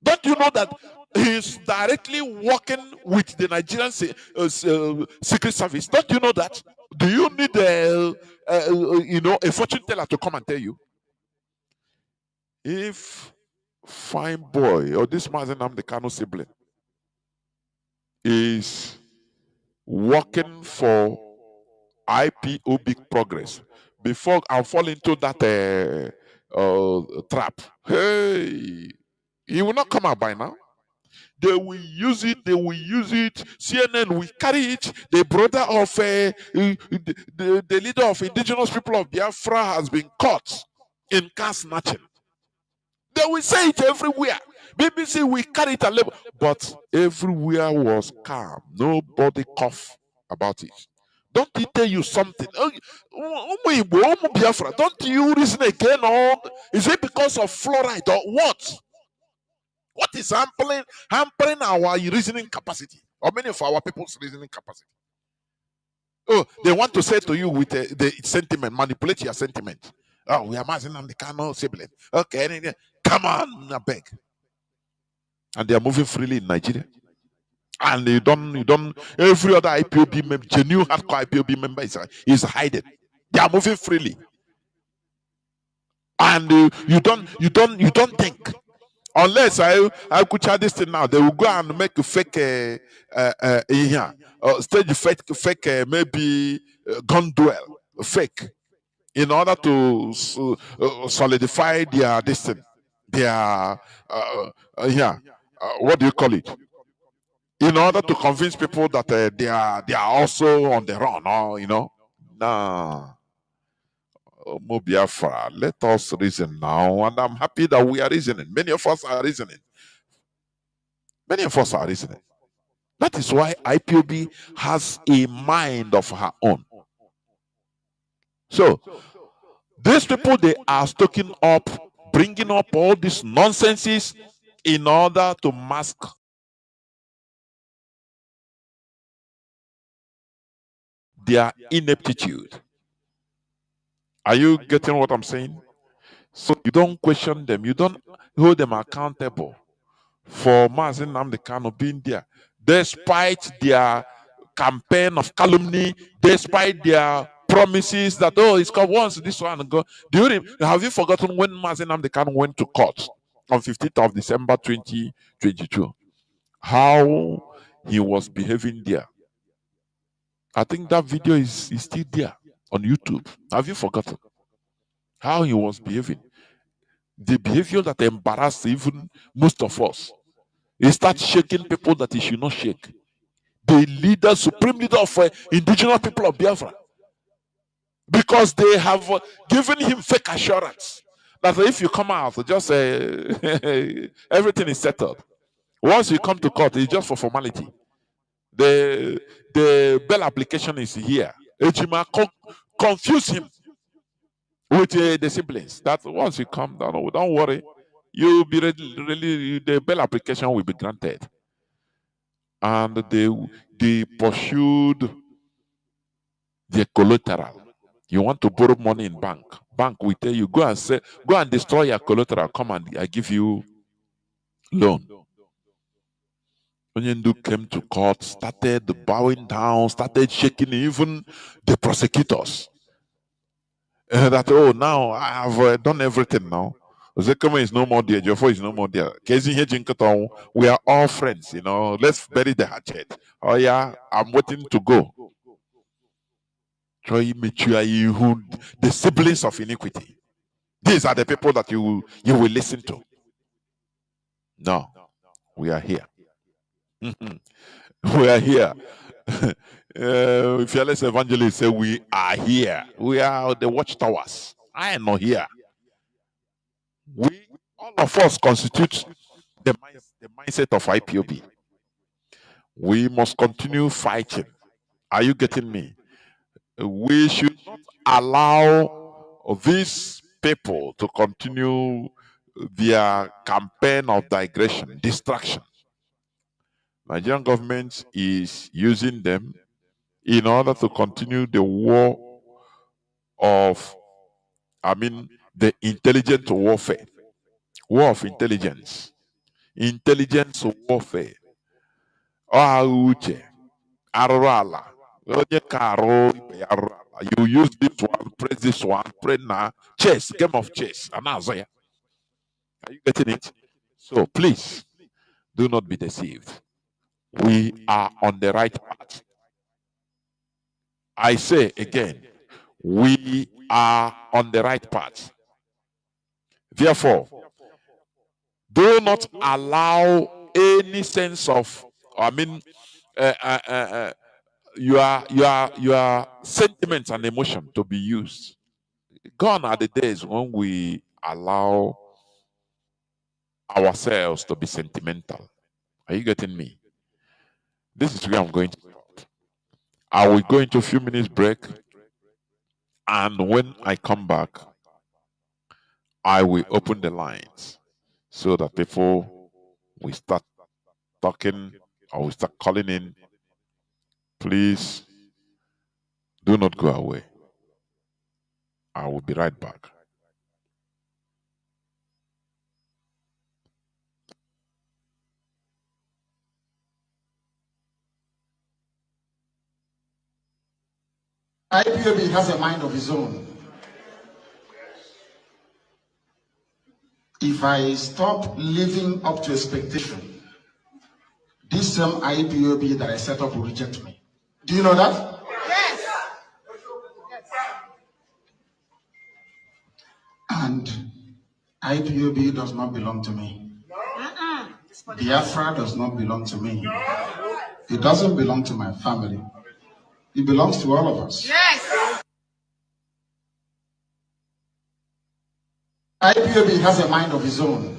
Don't you know that he's directly working with the Nigerian Secret Service? Don't you know that? Do you need a fortune teller to come and tell you? If fine boy or this Mazi Nnamdi Kanu sibling is working for IPOB progress, before I fall into that trap, hey, he will not come out by now. They will use it. They will use it. CNN will carry it. The brother of the leader of indigenous people of Biafra has been caught in car snatching. They will say it everywhere. BBC will carry it a level, but everywhere was calm. Nobody cough about it. Don't he tell you something? Biafra, don't you reason again? Or is it because of fluoride or what? What is hampering our reasoning capacity, or many of our people's reasoning capacity? Oh, they want to say to you with the sentiment, manipulate your sentiment. Oh, we are Mazi Nnamdi Kanu sibling. Okay, come on, I beg. And they are moving freely in Nigeria. And you don't. Every other IPOB member, genuine hardcore IPOB member is hiding. They are moving freely, and you don't think. Unless I could try this thing now, they will go and make a fake stage fake maybe gun duel, fake, in order to solidify their destiny, their what do you call it? In order to convince people that they are also on the run, or nah. Biafra, let us reason now, and I'm happy that we are reasoning. Many of us are reasoning. Many of us are reasoning. That is why IPOB has a mind of her own. So, these people, they are stoking up, bringing up all these nonsenses in order to mask their ineptitude. Are you getting what I'm saying? So you don't question them. You don't hold them accountable for Mazi Nnamdi Kanu being there, despite their campaign of calumny, despite their promises that it's got once this one and go. Have you forgotten when Mazi Nnamdi Kanu went to court on 15th of December 2022? How he was behaving there. I think that video is still there on YouTube. Have you forgotten how he was behaving? The behavior that embarrassed even most of us. He starts shaking people that he should not shake. The leader, supreme leader of indigenous people of Biafra. Because they have given him fake assurance that if you come out, just everything is settled. Once you come to court, it's just for formality. The bail application is here. Ejima confuse him with the siblings. That once you come down, don't worry, you'll be really the bail application will be granted. And they pursued the collateral. You want to borrow money in bank will tell you go and destroy your collateral. Come and I give you loan. Nnamdi came to court, started bowing down, started shaking even the prosecutors. That now I have done everything now. Zekama is no more there. Jofo is no more there. We are all friends, Let's bury the hatchet. Oh yeah, I'm waiting to go. The siblings of iniquity. These are the people that you will listen to. No, we are here. We are here. Fearless evangelists say we are here. We are the watchtowers. I am not here. All of us constitute the mindset of IPOB. We must continue fighting. Are you getting me? We should not allow these people to continue their campaign of digression, distraction. Nigerian government is using them in order to continue the war of, the intelligent warfare, war of intelligence, intelligence warfare. Uche, arala. Onye ka arụ ibe ya arụ ala. You use this one, press this one, pray now. Chess, game of chess. Are you getting it? So please, do not be deceived. We are on the right path. I say again, we are on the right path. Therefore, do not allow any sense of, uh, uh, uh, uh, your sentiments and emotion to be used. Gone are the days when we allow ourselves to be sentimental. Are you getting me? This is where I'm going to stop. I will go into a few minutes break, and when I come back, I will open the lines so that people will start talking or will start calling in. Please do not go away. I will be right back. IPOB has a mind of his own. If I stop living up to expectation, this same IPOB that I set up will reject me. Do you know that? Yes. And IPOB does not belong to me. Biafra does not belong to me. It doesn't belong to my family. It belongs to all of us. Yes. IPOB has a mind of his own.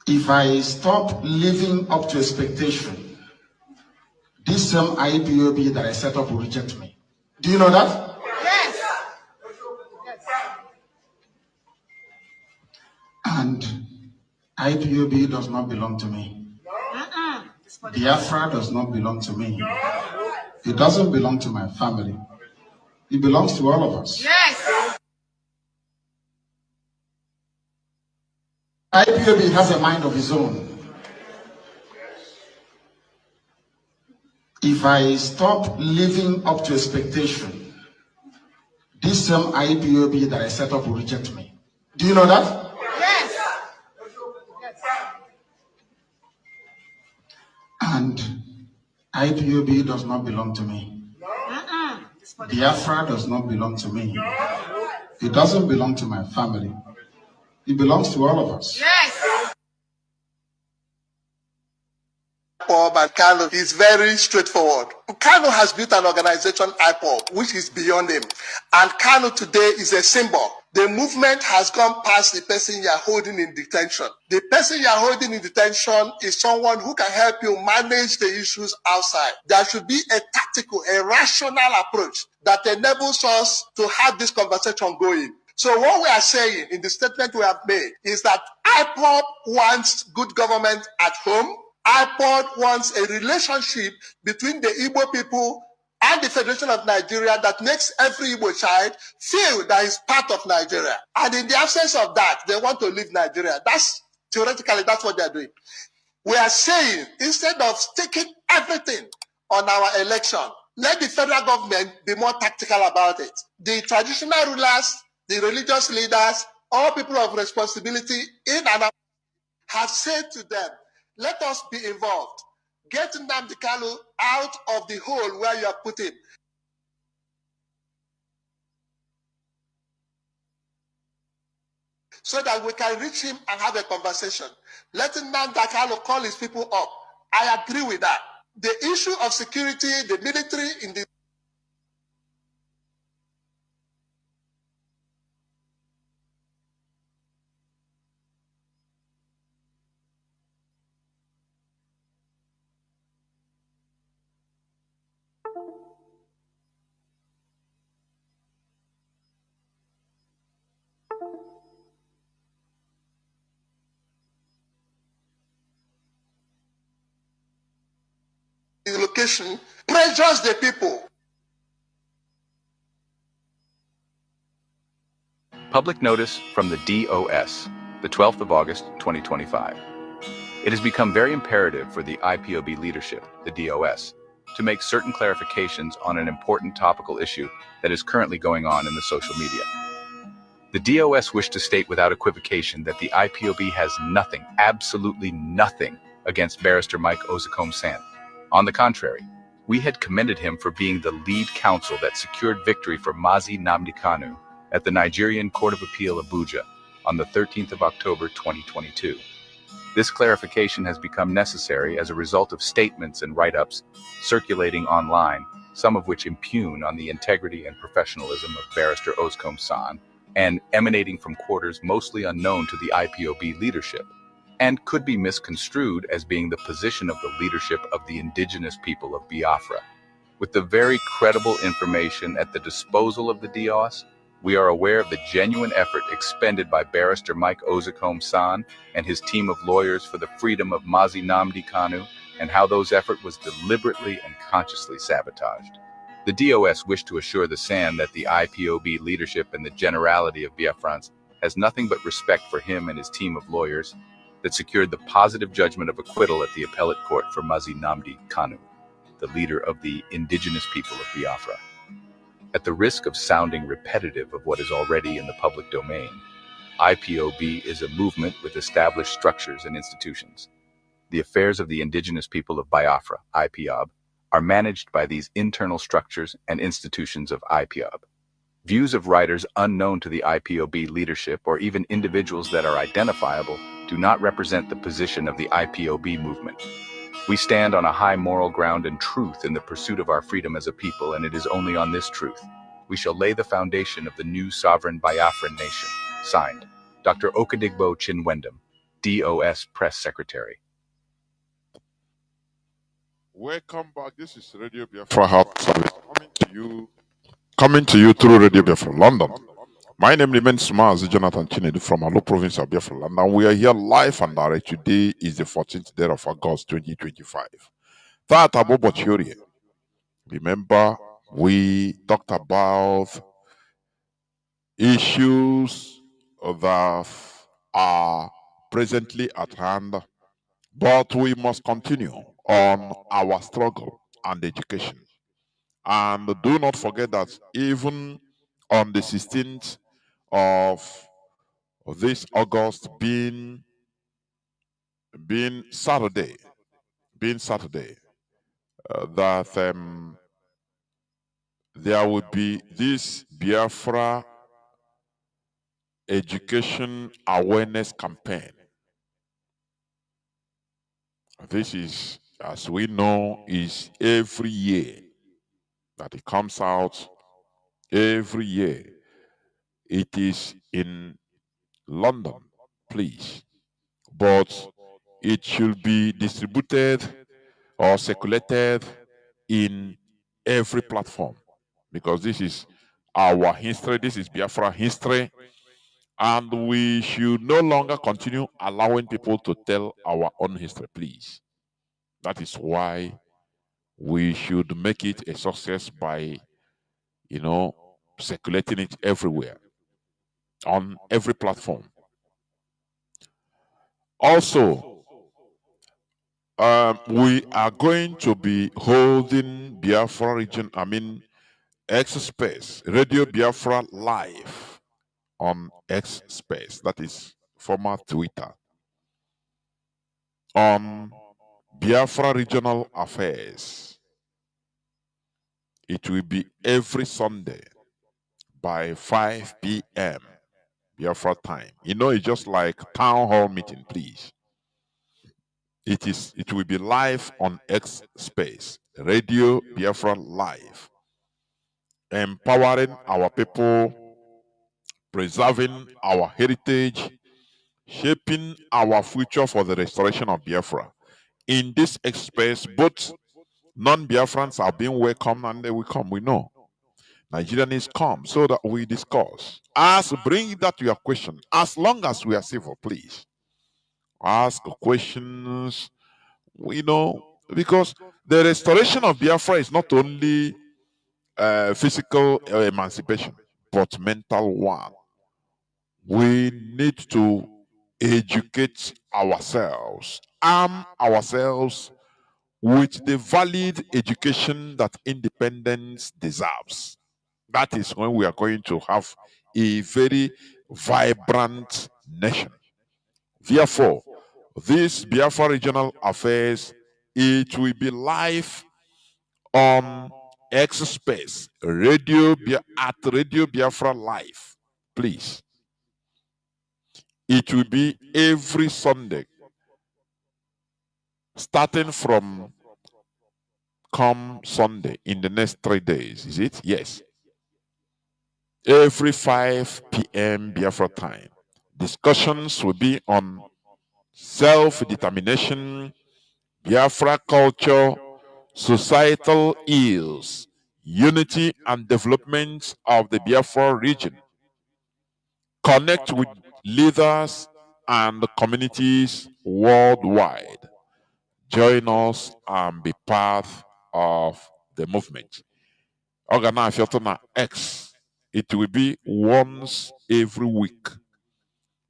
If I stop living up to expectation, this same IPOB that I set up will reject me. Do you know that? Yes. And IPOB does not belong to me. Biafra does not belong to me. It doesn't belong to my family. It belongs to all of us. Yes. IPOB has a mind of his own. If I stop living up to expectation, this same IPOB that I set up will reject me. Do you know that? Yes. And IPOB does not belong to me. Biafra does not belong to me. It doesn't belong to my family. It belongs to all of us. Yes. And Kanu is very straightforward. Kanu has built an organization, IPOB, which is beyond him. And Kanu today is a symbol. The movement has gone past the person you are holding in detention. The person you are holding in detention is someone who can help you manage the issues outside. There should be a tactical, a rational approach that enables us to have this conversation going. So what we are saying in the statement we have made is that IPOB wants good government at home. IPOB wants a relationship between the Igbo people and the Federation of Nigeria that makes every Igbo child feel that he's part of Nigeria. And in the absence of that, they want to leave Nigeria. Theoretically, that's what they're doing. We are saying, instead of sticking everything on our election, let the federal government be more tactical about it. The traditional rulers, the religious leaders, all people of responsibility in and out have said to them, let us be involved. Get Nnamdi Kanu out of the hole where you are put him. So that we can reach him and have a conversation. Let Nnamdi Kanu call his people up. I agree with that. The issue of security, the military in the location pressures the people. Public notice from the DOS, the 12th of August, 2025. It has become very imperative for the IPOB leadership, the DOS, to make certain clarifications on an important topical issue that is currently going on in the social media. The DOS wish to state without equivocation that the IPOB has nothing, absolutely nothing, against Barrister Mike Ozukom-San. On the contrary, we had commended him for being the lead counsel that secured victory for Mazi Nnamdi Kanu at the Nigerian Court of Appeal Abuja on the 13th of October 2022. This clarification has become necessary as a result of statements and write-ups circulating online, some of which impugn on the integrity and professionalism of Barrister Ozukom-San and emanating from quarters mostly unknown to the IPOB leadership, and could be misconstrued as being the position of the leadership of the indigenous people of Biafra. With the very credible information at the disposal of the DOS, we are aware of the genuine effort expended by Barrister Mike Ozukom-San and his team of lawyers for the freedom of Mazi Nnamdi Kanu, and how those effort was deliberately and consciously sabotaged. The DOS wished to assure the SAN that the IPOB leadership and the generality of Biafrans has nothing but respect for him and his team of lawyers that secured the positive judgment of acquittal at the appellate court for Mazi Nnamdi Kanu, the leader of the indigenous people of Biafra. At the risk of sounding repetitive of what is already in the public domain, IPOB is a movement with established structures and institutions. The affairs of the indigenous people of Biafra, IPOB, are managed by these internal structures and institutions of IPOB. Views of writers unknown to the IPOB leadership or even individuals that are identifiable do not represent the position of the IPOB movement. We stand on a high moral ground and truth in the pursuit of our freedom as a people, and it is only on this truth we shall lay the foundation of the new sovereign Biafran nation. Signed, Dr. Okadigbo Chinwendum, DOS Press Secretary. Welcome back. This is Radio Biafra Health Service coming to you through Radio Biafra London. My name remains Mazi Jonathan Chindu from Alo Province of Biafra London. We are here live and direct. Today is the 14th day of August 2025. That about theory. Remember, we talked about issues that are presently at hand, but we must continue on our struggle and education. And do not forget that even on the 16th of this August, being Saturday, that there will be this Biafra education awareness campaign. This is, as we know, is every year that it comes out. Every year. It is in London, please. But it should be distributed or circulated in every platform, because this is our history. This is Biafra history. And we should no longer continue allowing people to tell our own history, please. That is why we should make it a success by, circulating it everywhere, on every platform. Also, we are going to be holding Biafra region, X Space, Radio Biafra Live on X Space, that is former Twitter, on Biafra Regional Affairs. It will be every Sunday by 5 p.m. Biafra time. It's just like town hall meeting, please. It will be live on X Space, Radio Biafra Live, empowering our people, preserving our heritage, shaping our future for the restoration of Biafra. In this X Space, both non-Biafrans are being welcomed, and they will come, we know. Nigerians come so that we discuss. Bring that to your question, as long as we are civil, please. Ask questions, because the restoration of Biafra is not only physical emancipation, but mental one. We need to educate ourselves, arm ourselves with the valid education that independence deserves. That is when we are going to have a very vibrant nation. Therefore, this Biafra regional affairs, it will be live on X Space, at Radio Biafra Live. Please. It will be every Sunday, starting from come Sunday in the next 3 days. Is it? Yes. Every 5 p.m. Biafra time. Discussions will be on self-determination, Biafra culture, societal ills, unity and development of the Biafra region. Connect with leaders and communities worldwide. Join us and be part of the movement. Organize your X. It will be once every week,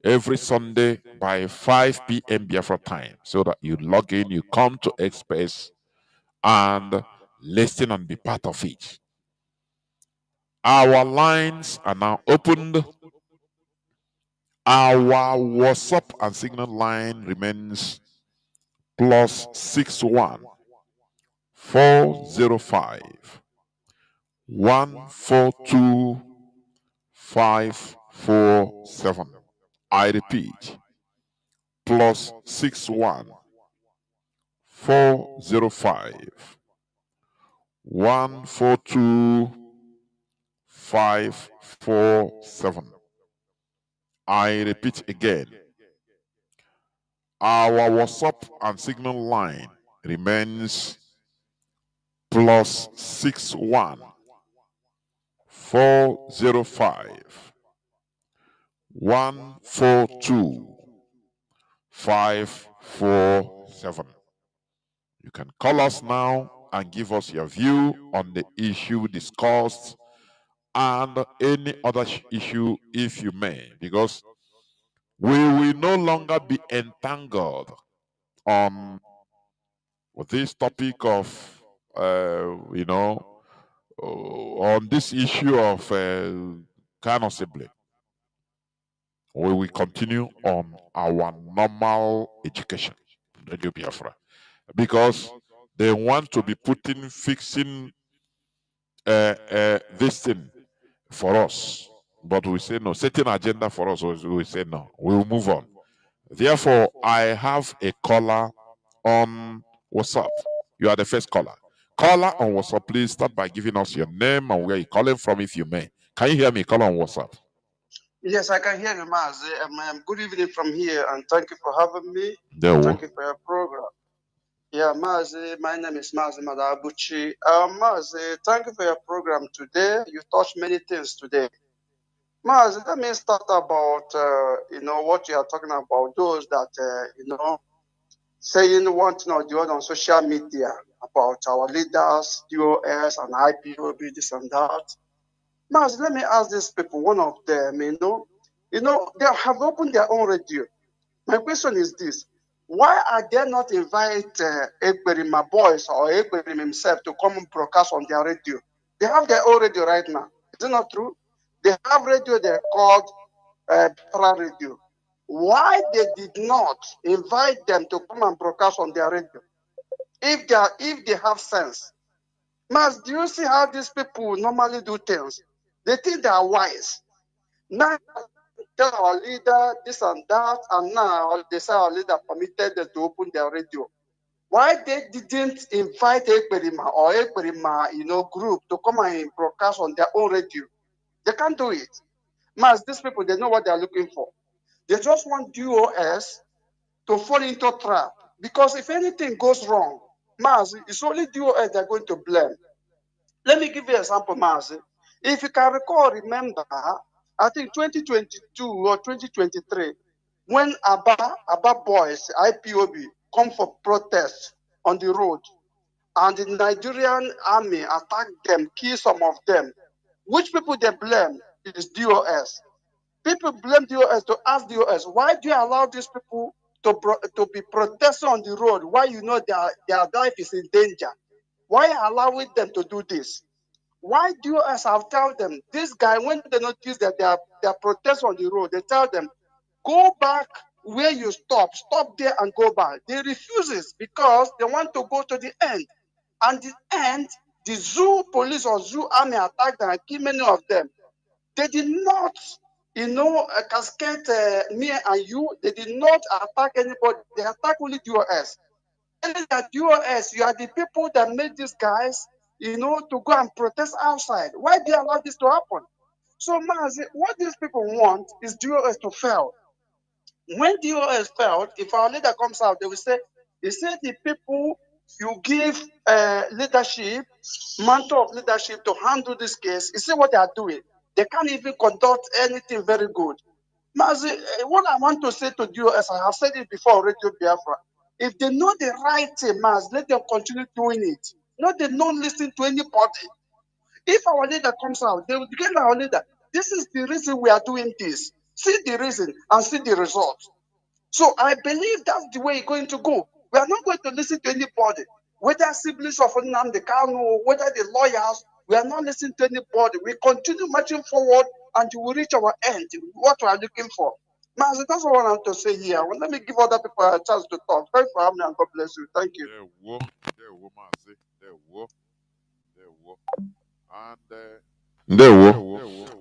every Sunday by 5 p.m. Biafra time, so that you log in, you come to Express and listen and be part of it. Our lines are now opened. Our WhatsApp and Signal line remains +61 405 142 547. I repeat, +61 405 142 547. I repeat again, our WhatsApp and Signal line remains +61 405 142 547. You can call us now and give us your view on the issue discussed and any other issue if you may, because we will no longer be entangled on this topic of, on this issue of Kanu sibling. We will continue on our normal education, Radio Biafra, because they want to be fixing this thing for us. But we say no, setting agenda for us, we say no, we'll move on. Therefore, I have a caller on WhatsApp. You are the first caller. Caller on WhatsApp, please start by giving us your name and where you're calling from, if you may. Can you hear me? Call on WhatsApp. Yes, I can hear you, Mazi. Good evening from here, and thank you for having me. Thank you for your program. Yeah, Mazi, my name is Mazi Madabuchi. Mazi, thank you for your program today. You touched many things today. Mazi, let me start about, what you are talking about, those that, saying one thing or the other on social media about our leaders, DOS and IPOB, this and that. Mazi, let me ask these people, one of them, they have opened their own radio. My question is this: why are they not invite Ekberima boys or Ekberima himself to come and broadcast on their radio? They have their own radio right now. Is it not true? They have radio they called Biafra Radio. Why they did not invite them to come and broadcast on their radio? If they have sense. Mas, do you see how these people normally do things? They think they are wise. Now tell our leader this and that, and now they say our leader permitted them to open their radio. Why they didn't invite Ekberima or Ekberima, group to come and broadcast on their own radio? They can't do it. Mas, these people, they know what they are looking for. They just want DOS to fall into a trap. Because if anything goes wrong, Mas, it's only DOS they're going to blame. Let me give you an example, Mazi. If you can remember, I think 2022 or 2023, when Abba boys, IPOB, come for protest on the road, and the Nigerian army attacked them, kill some of them, which people they blame is DOS. People blame the US to ask the US, why do you allow these people to be protesting on the road? Why you know their life is in danger? Why allowing them to do this? Why do you have tell them this guy when they notice that they are protesting on the road, they tell them go back where you stop there and go back. They refuses because they want to go to the end. And the end, the zoo police or zoo army attacked and killed many of them. They did not, cascade me and you. They did not attack anybody. They attacked only the US. Telling that US, you are the people that made these guys, to go and protest outside. Why do you allow this to happen? So, Mazi, what these people want is the US to fail. When the US failed, if our leader comes out, they will say, the people you give leadership, mantle of leadership to handle this case, you see what they are doing. They can't even conduct anything very good. Mazi, what I want to say to the US, I have said it before on Radio Biafra, if they know the right thing, Mazi, let them continue doing it. No, they don't listen to anybody. If our leader comes out, they will get our leader. This is the reason we are doing this. See the reason and see the results. So I believe that's the way it's going to go. We are not going to listen to anybody, whether siblings of Nnamdi Kanu, whether the lawyers. We are not listening to anybody. We continue marching forward until we reach our end, what we are looking for. Mazi, that's what I want to say here. Well, let me give other people a chance to talk. Thanks for having me and God bless you. Thank you. Mazi.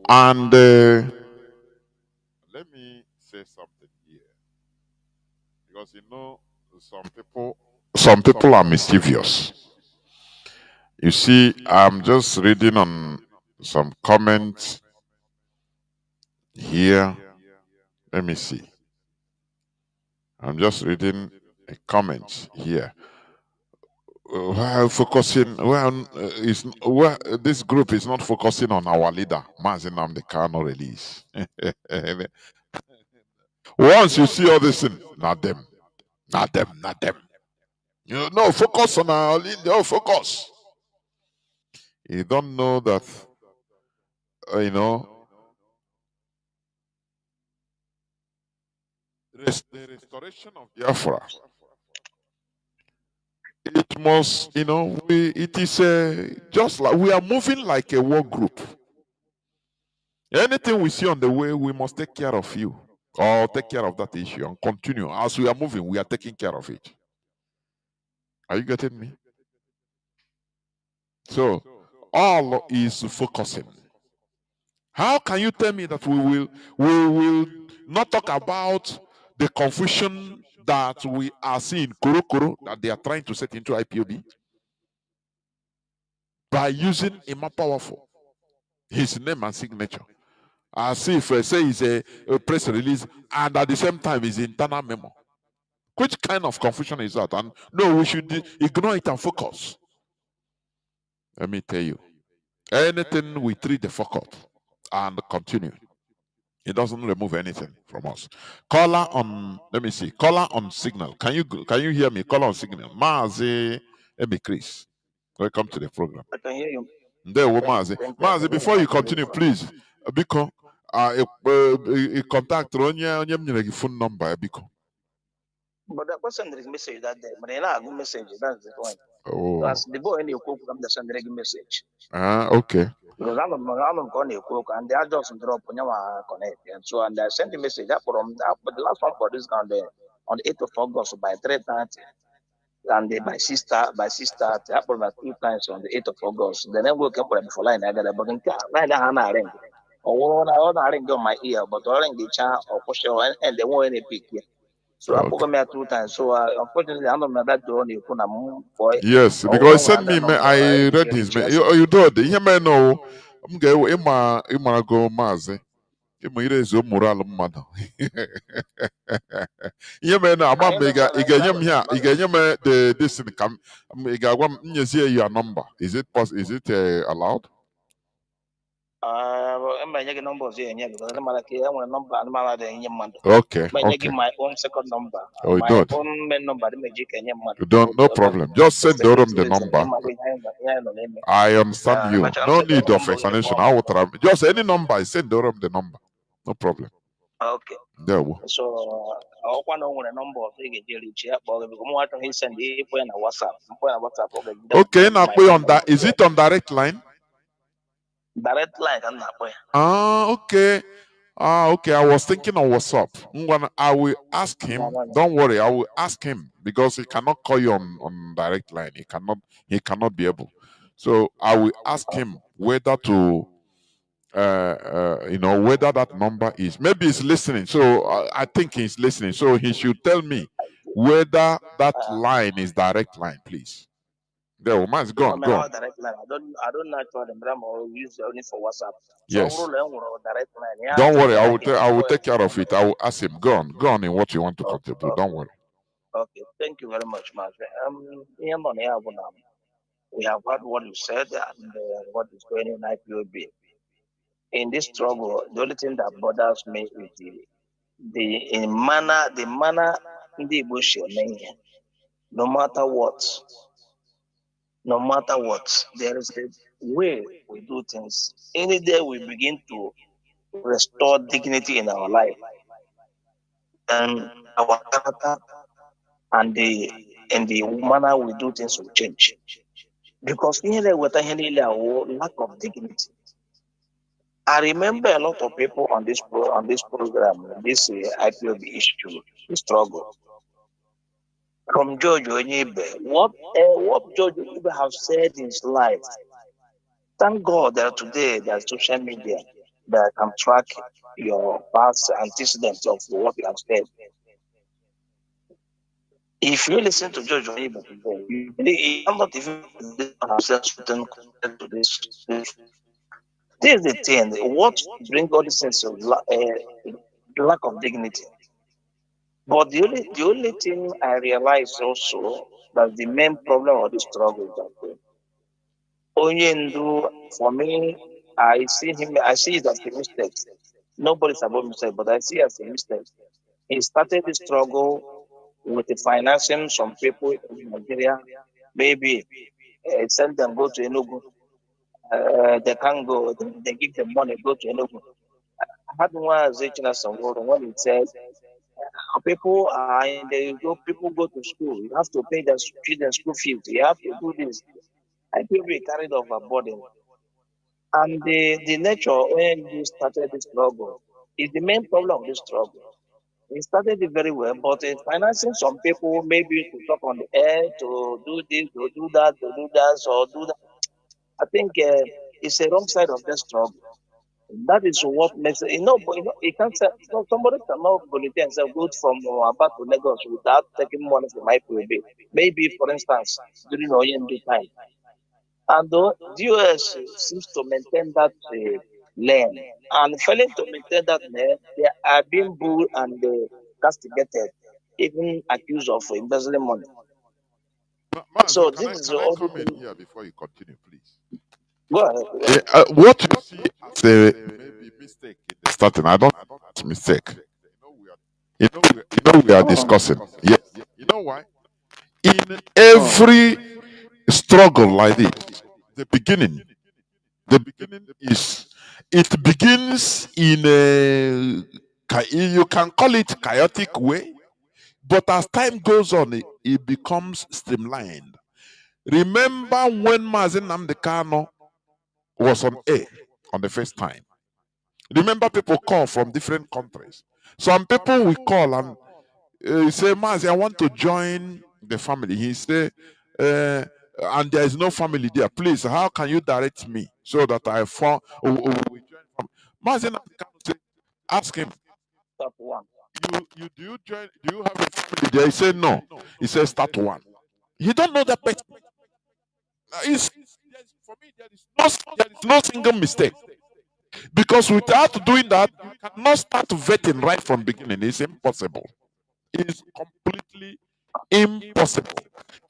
And let me say something here, because some people are mischievous. You see, I'm just reading on some comments here. Let me see. I'm just reading a comment here. While focusing, this group is not focusing on our leader, Mazi Nnamdi Kanu release. Once you see all this, not them. No, focus on our leader. No, focus. You don't know that, the restoration of Biafra. It must, it is just like we are moving like a war group. Anything we see on the way, we must take care of you or take care of that issue and continue. As we are moving, we are taking care of it. Are you getting me? So, all is focusing. How can you tell me that we will not talk about the confusion that we are seeing, Kuro, that they are trying to set into IPOB by using a more powerful, his name and signature, as if say it's a press release and at the same time is internal memo? Which kind of confusion is that? And no, we should ignore it and focus. Let me tell you, anything we treat the fuck up and continue, it doesn't remove anything from us. Caller on, let me see, caller on signal. Can you hear me? Caller on signal. Mazi, Chris. Welcome to the program. I can hear you. There, Mazi. Mazi, before you continue, please, because contact onye phone number, because. But that was sending a message that day. But I have a message. That's the point. Oh. Because the boy in the cook from the sending a message. Okay. Because I'm going to cook and they are just drop on your connect. And so and I sent a message up from that. But the last one for this on the 8th of August by 3:30. And by sister, it happened about 2 times on the 8th of August. Then I woke up before line. I got a button car. Right now, I'm not ring. Or I ring on my ear, but I ring the child or push and they won't any pick here. So I put me 2 times. So unfortunately, I'm not that door. You put a boy. Yes, because send me. I read his mail. You do it. You may know. I'm going. Ima go Mazi. Ima ire zo moral mmadụ. Ihe mere na ama m ịga-enye m here. Ịga-enye m the this thing kam. Ịga-agwa m nyezie your number. Is it allowed? Okay. My own second number. Oh, my don't. own main number. You don't. No problem. Just send them the number. I understand you. No need of explanation. Just any number. Send them the number. No problem. Okay. There we. So, I want a number of things because he send the point on WhatsApp. Point on WhatsApp. Okay, Okay, now my put phone on that. number Is there. it on direct line? Direct line and that point. Ah, okay. Ah, okay. I was thinking on WhatsApp. I will ask No, him. no, no. Don't worry, I will ask him because he cannot call you on direct line. He cannot be able. So I will ask him whether to whether that number is, maybe he's listening. So I think he's listening. So he should tell me whether that line is direct line, please. There, woman is No, gone, man, gone. how direct line. I don't know actually the brand or use it only for WhatsApp. So Yes. overall, direct line. Yeah, Don't worry. yeah, I will take care of it. I will ask him. Go on in what you want to Okay, contribute. Don't worry. okay. Thank you very much, Mazi. We have heard what you said and what is going in IPOB. In this struggle, the only thing that bothers me is the manner ndị Igbo si eme ihe. No matter what, there is a way we do things. Any day we begin to restore dignity in our life, and our character and the manner we do things will change. Because with lack of dignity. I remember a lot of people on this program, this IPOB issue, struggle. From George Onyebe, what George Onyebe have said in his life. Thank God that today there's social media that can track your past antecedents of what you have said. If you listen to George Onyebe today, you cannot even have said something connected to this. This is the thing. What brings all this sense of lack of dignity? But the only thing I realize also that the main problem of this struggle is that Onyendu, for me, I see it as a mistake. Nobody's about mistake, but I see it as a mistake. He started the struggle with the financing some people in Nigeria. Maybe send them go to Enugu. They can't go. They give them money, go to Enugu. I had one as some word when it said people are in the people go to school. You have to pay their children school fees. You have to do this. I feel be carried over burden. And the nature when you started this struggle is the main problem of this struggle. He started it very well, but in financing some people maybe to talk on the air, to do this, to do that, or do that. I think it's a wrong side of the struggle. That is what makes it. But you can't say somebody cannot volunteer and say go from Aba to Lagos without taking money from IPOB. Maybe, for instance, during OND time. And the DOS seems to maintain that lane. And failing to maintain that lane, they are being bullied and castigated, even accused of embezzling money. Mazi, So this is can I all come in the here before you continue, please? go ahead. What you see as a maybe mistake in the starting, I don't it's mistake. We are discussing. Yes. You know why? In every struggle like this, the beginning, it begins in you can call it chaotic way, but as time goes on, it becomes streamlined. Remember when Mazi Nnamdi Kanu was on air on the first time? Remember, people call from different countries. Some people will call and say, Mazi, I want to join the family. He say, and there is no family there. Please, how can you direct me so that I form? Mazi Nnamdi Kanu say, ask him, Step one. do you join? Do you have a family there? He said no. He said start one. He don't know that person. For me, there is no single mistake. Because without doing that, you cannot start vetting right from beginning. It's impossible. It's completely impossible.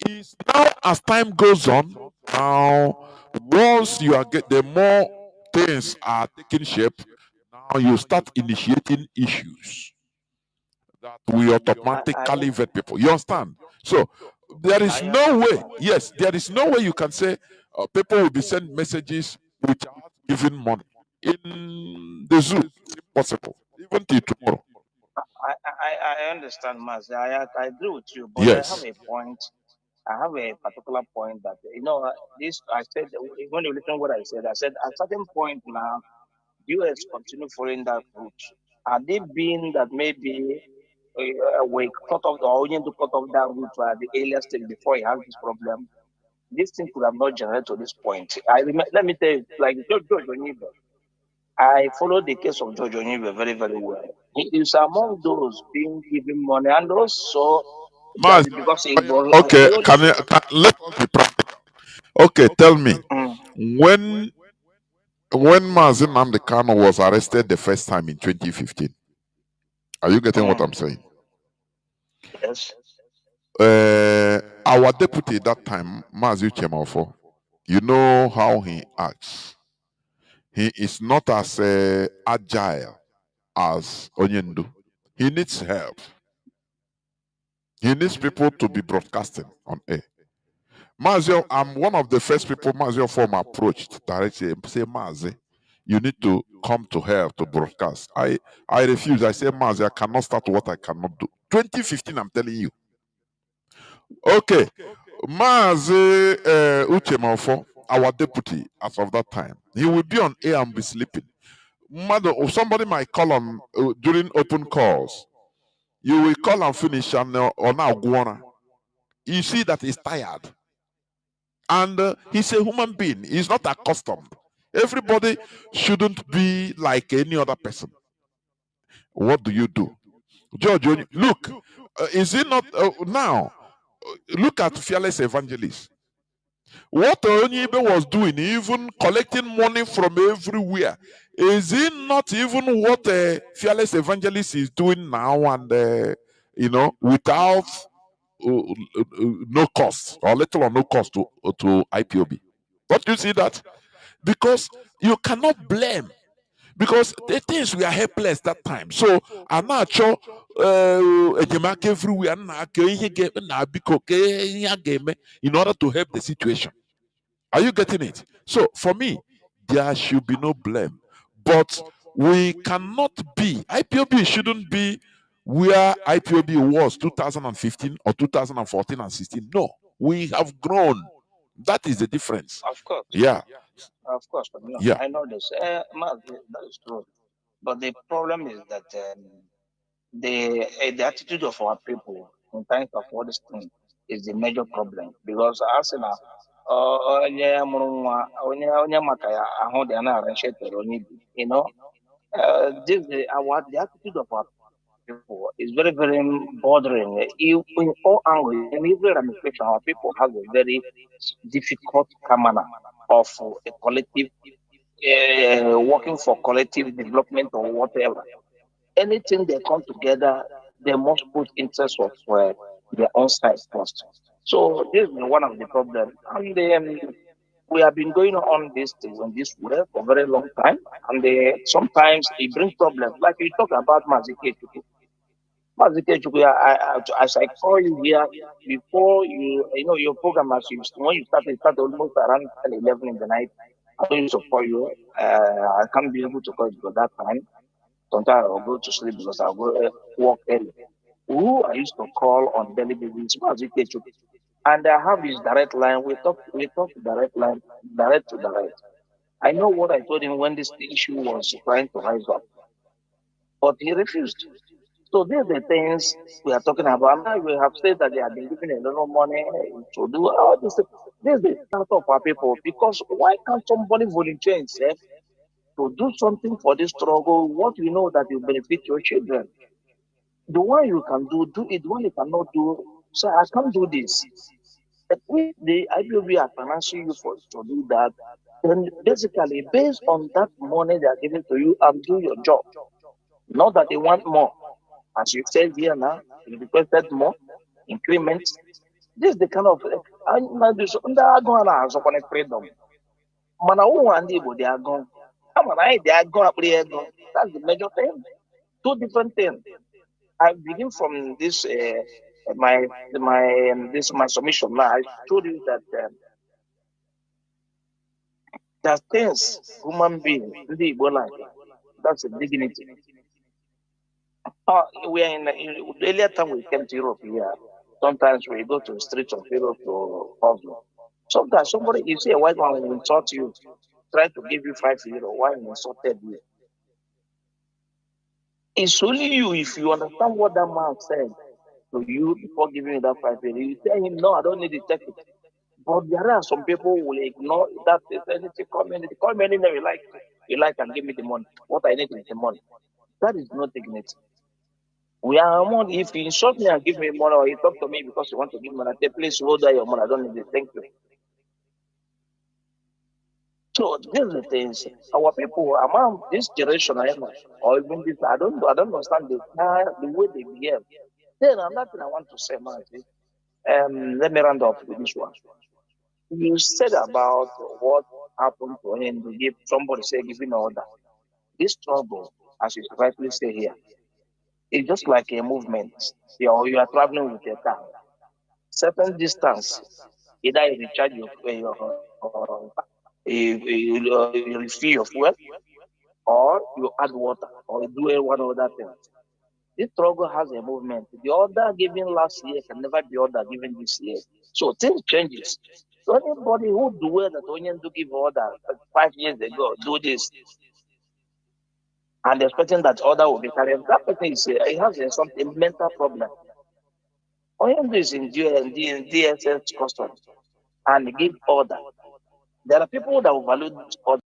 It's now as time goes on, now once you are the more things are taking shape, now you start initiating issues that will automatically vet people. You understand? So there is no way. Yes, there is no way you can say people will be sending messages without giving money in the zoo. possible, even till tomorrow. I understand, Mazi. I agree with you, but I have Yes. a point. I have a particular point that this I said when you listen to what I said at a certain point now, US continue following that route. Are they being that maybe we cut off or only to cut off that route at the earlier stage before he has this problem? This thing could have not generated to this point. Let me tell you, like George Onibe, I followed the case of George Onibe very, very well. He is among those being given money, and also that Maz, because he was okay, let us be practical. Okay, tell me, mm, when Mazi Nnamdi Kanu was arrested the first time in 2015, are you getting what mm, I'm saying? yes, Our deputy that time, Mazi Chemofo, you know how he acts. He is not as agile as Onyendu. He needs help. He needs people to be broadcasting on air. Mazio, I'm one of the first people Mazio Form approached directly and say, Mazi, you need to come to help to broadcast. I refuse. I say, Mazi, I cannot start what I cannot do. 2015, I'm telling you. Okay. Mazi Uchemofo, our deputy as of that time, he will be on air and be sleeping. Mother, or somebody might call on during open calls. You will call and finish and or now go on. You see that he's tired. And he's a human being. He's not accustomed. Everybody shouldn't be like any other person. What do you do? George, look, is it not now? Look at Fearless Evangelist. What Onyibe was doing, even collecting money from everywhere, is it not even what Fearless Evangelist is doing now and, without no cost or little or no cost to IPOB? Don't you see that? Because you cannot blame, because the things we are helpless that time. So I'm not sure everywhere in order to help the situation. Are you getting it? So for me, there should be no blame. But we cannot be, IPOB shouldn't be where IPOB was 2015 or 2014 and 16. No, we have grown. That is the difference. of course, Yeah, yeah. I know this. That is true. But the problem is that the attitude of our people in terms of all this thing is the major problem because as in onye maka ya ahụ dị na-arrange onye bi, the attitude of our people is very, very bothering. In all angles, in every ramification, our people have a very difficult manner of a collective, working for collective development or whatever. Anything they come together, they must put interest of their own side first. So this is one of the problems. And we have been going on this thing in this way for a very long time. And sometimes it brings problems. Like you talk about Mazi. Basically, as I call you here, before your program, when you start almost around 10, 11 in the night. I don't used to call you. I can't be able to call you at that time. Sometimes I'll go to sleep because I'll go work early. Who I used to call on daily basis, and I have his direct line. We talk direct line, direct to direct. I know what I told him when this issue was trying to rise up, but he refused. So these are the things we are talking about. Now we have said that they have been giving a lot of money to do all this. This is the part of our people. Because why can't somebody volunteer himself to do something for this struggle? What you know that will benefit your children. The one you can do it. The one you cannot do, say I can't do this. If the IPOB are financing you for to do that, then basically based on that money they are giving to you, and do your job. Not that they want more. As you said here now, you requested more increments. This is the kind of ndị agụ a na-azụkwana freedom. Mana ụmụ ndị Igbo dị agụ. Kama na anyị dị agụ akpịrị ego. That's the major thing. Two different things. I begin from this my submission now. I told you that there are things human beings ndị Igbo like. That's a dignity. We are in the earlier time we came to Europe here. Sometimes we go to the streets of Europe to hustle. Sometimes somebody, you see a white man will insult you, try to give you €5 while he insulted you. It's only you if you understand what that man said to you before giving you that €5. You tell him, no, I don't need to take it. But there are some people who will ignore that. Anything community, call me anything you like and give me the money. What I need is the money. That is not dignity. We are among, if you insult me and give me money, or you talk to me because you want to give money, I say, please hold down your money. I don't need it. Thank you. So these are the things. Our people among this generation, or even this, I don't understand the way they behave. Then another thing I want to say, Mazi, let me round up with this one. You said about what happened to him to give somebody say giving order. This trouble, as you rightly say here, it's just like a movement. You are traveling with a car. Certain distance, either you recharge you refill your fuel, or you add water, or you do one other thing. This struggle has a movement. The order given last year can never be order given this year. So things changes. So anybody who do well that only to give order 5 years ago, do this, and expecting that order will be carried, that person is he has something mental problem. Only is in DSS custom and give order. There are people that will value this order.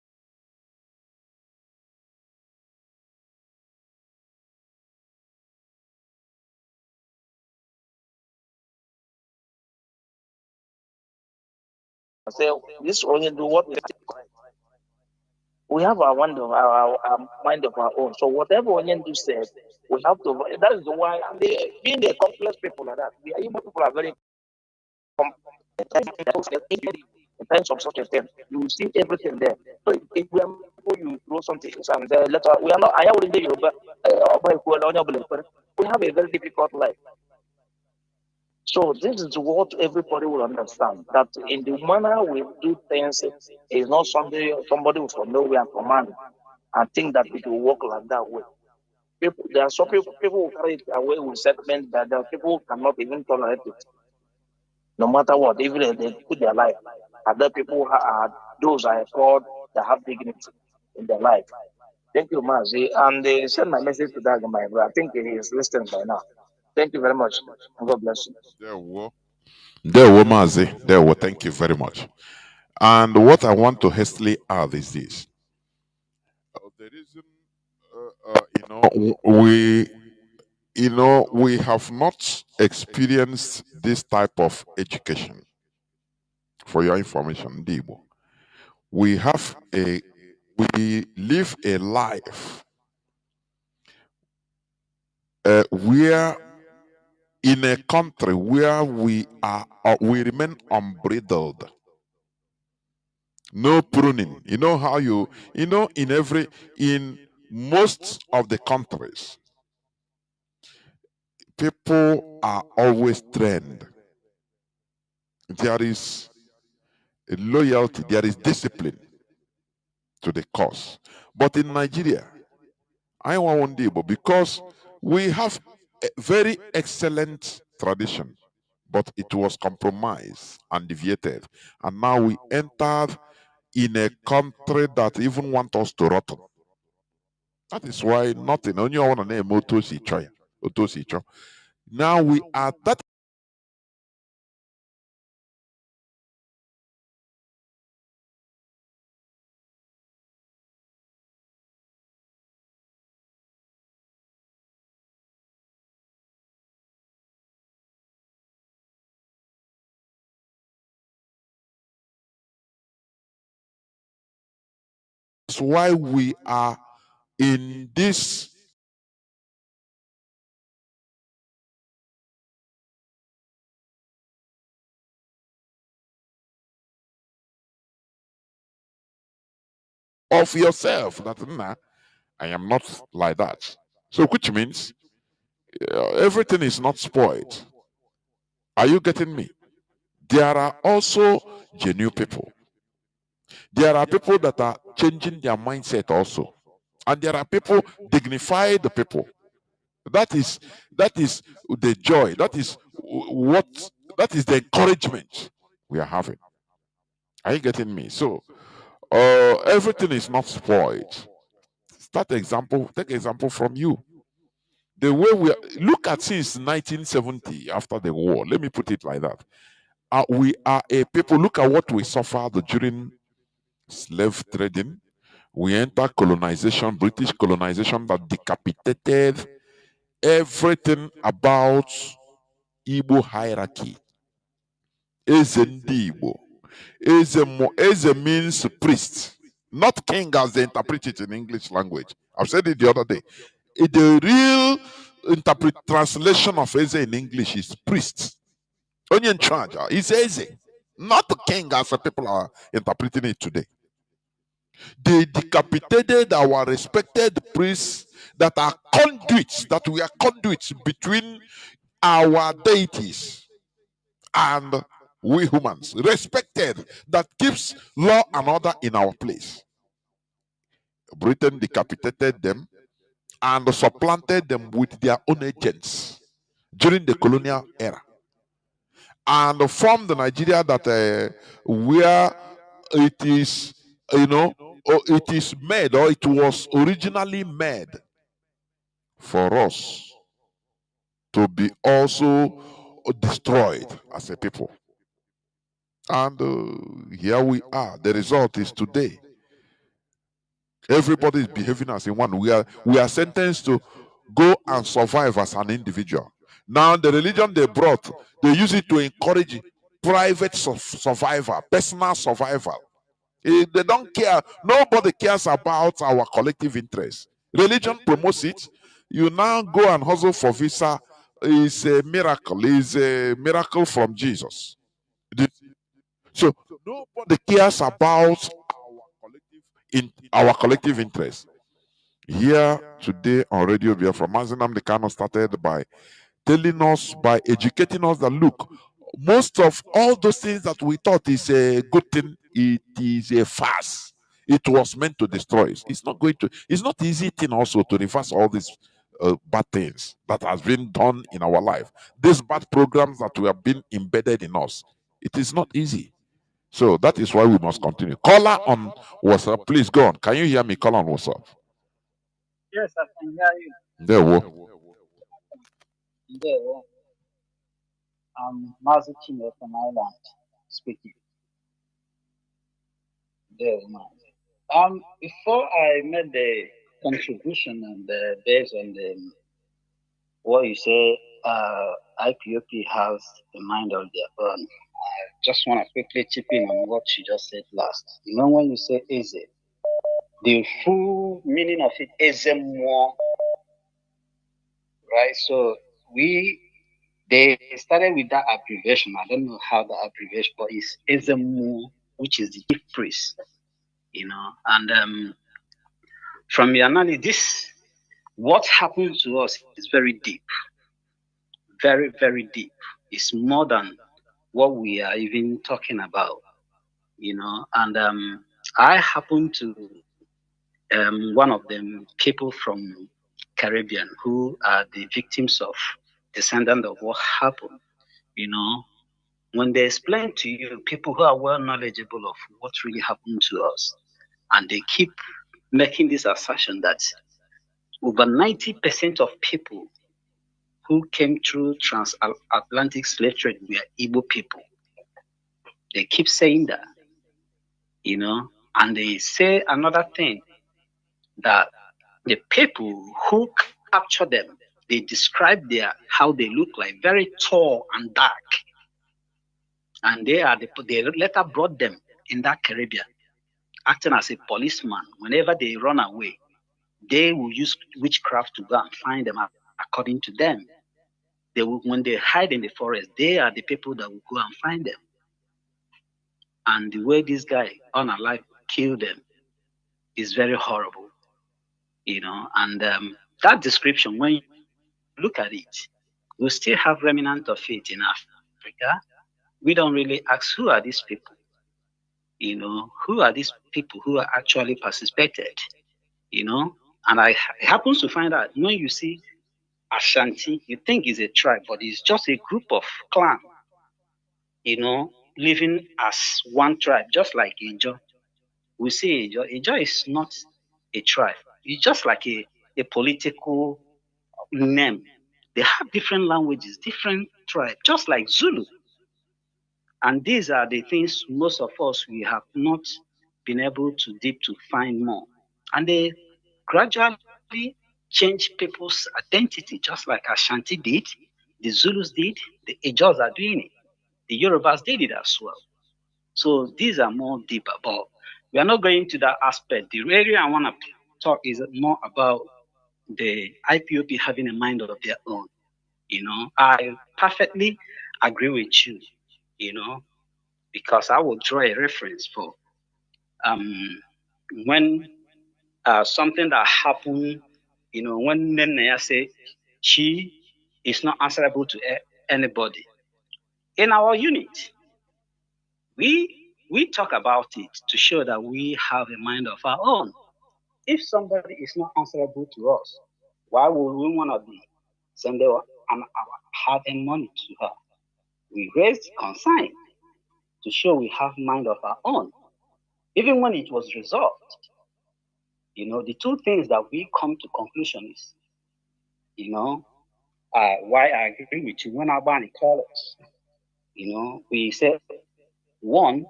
Say this only do what we have our mind of our own. So whatever Onyendu said, we have to. That is why being a complex people like that, the Igbo people are very complex. In terms of such a thing, you see everything there. So if we are people, you throw something and later we are not. I am in Yoruba. We have a very difficult life. So this is what everybody will understand, that in the manner we do things is not somebody from nowhere command and think that it will work like that way. There are some people who carry it away with settlement that there are people who cannot even tolerate it, no matter what, even if they put their life. Other people are those are called that have dignity in their life. Thank you, Mazi. And they send my message to that my brother. I think he is listening by now. Thank you very much. God bless you. There were Mazi. There were. Thank you very much. And what I want to hastily add is this: the reason, we have not experienced this type of education. For your information, Debo, we live a life where in a country where we remain unbridled, no pruning. You know how in most of the countries, people are always trained. There is a loyalty, there is discipline to the cause. But in Nigeria, I want one day, because we have a very excellent tradition, but it was compromised and deviated. And now we entered in a country that even want us to rotten. That is why nothing. Only want to name Otosi Choi. Now we are that is why we are in this of yourself that nah, I am not like that. So which means everything is not spoiled. Are you getting me? There are also genuine people. There are people that are changing their mindset also. And there are people, dignified people. That is the joy. That is the encouragement we are having. Are you getting me? So everything is not spoiled. Take example from you. The way look at since 1970, after the war, let me put it like that. We are a people, look at what we suffered during slave trading. We enter colonization, British colonization, that decapitated everything about Igbo hierarchy. Eze ndị Igbo. Eze means priest, not king as they interpret it in English language. I've said it the other day. The real translation of Eze in English is priest. Only in charge is Eze, not the king as the people are interpreting it today. They decapitated our respected priests that are conduits, that we are conduits between our deities and we humans, respected, that keeps law and order in our place. Britain decapitated them and supplanted them with their own agents during the colonial era, and formed the Nigeria that where it is, it is made, or it was originally made for us to be also destroyed as a people. And here we are. The result is today. Everybody is behaving as in one. We are sentenced to go and survive as an individual. Now, the religion they brought, they use it to encourage private survival, personal survival. They don't care. Nobody cares about our collective interest. Religion promotes it. You now go and hustle for visa. Is a miracle. Is a miracle from Jesus. So nobody cares about our collective interest. Here today on Radio Biafra, Mazi Nnamdi Kanu started by telling us, by educating us that look, most of all those things that we thought is a good thing, it is a farce. It was meant to destroy us. It's not easy thing also to reverse all these bad things that has been done in our life. These bad programs that we have been embedded in us. It is not easy. So that is why we must continue. Caller on WhatsApp, please go on. Can you hear me? Call on WhatsApp. Yes, I can hear you. There we go. There. Mazi from Ireland speaking. There, man. Before I made the contribution and based on what you say, IPOP has a mind of their own. I just want to quickly chip in on what you just said last. You know, when you say Eze, the full meaning of it is more, right? So they started with that abbreviation. I don't know how the abbreviation, but it's Ezemu, which is the chief priest, And from your analysis, what happened to us is very deep, very, very deep. It's more than what we are even talking about, And I happen to one of them people from Caribbean who are the victims of descendant of what happened, when they explain to you, people who are well knowledgeable of what really happened to us, and they keep making this assertion that over 90% of people who came through transatlantic slave trade were Igbo people. They keep saying that, and they say another thing, that the people who capture them, they describe how they look like, very tall and dark. And they later brought them in that Caribbean, acting as a policeman. Whenever they run away, they will use witchcraft to go and find them. According to them, when they hide in the forest, they are the people that will go and find them. And the way this guy, unalive, killed them is very horrible, And that description, when you look at it, we still have remnant of it in Africa. We don't really ask, who are these people? Who are these people who are actually participated? And I happens to find out when you see Ashanti, you think it's a tribe, but it's just a group of clan, living as one tribe, just like Ijo. We say Ijo. Ijo is not a tribe. It's just like a political name. They have different languages, different tribes, just like Zulu. And these are the things most of us, we have not been able to deep to find more. And they gradually change people's identity, just like Ashanti did, the Zulus did, the Ijos are doing it, the Yorubas did it as well. So these are more deeper, but we are not going to that aspect. The area I want to talk is more about the IPOP having a mind of their own. I perfectly agree with you, because I will draw a reference for when something that happened, when Nene say she is not answerable to anybody. In our unit, we talk about it to show that we have a mind of our own. If somebody is not answerable to us, why would we want to be sending our having money to her? We raised concern to show we have mind of our own. Even when it was resolved, the two things that we come to conclusion is, why I agree with you when Albani called us. We said, one,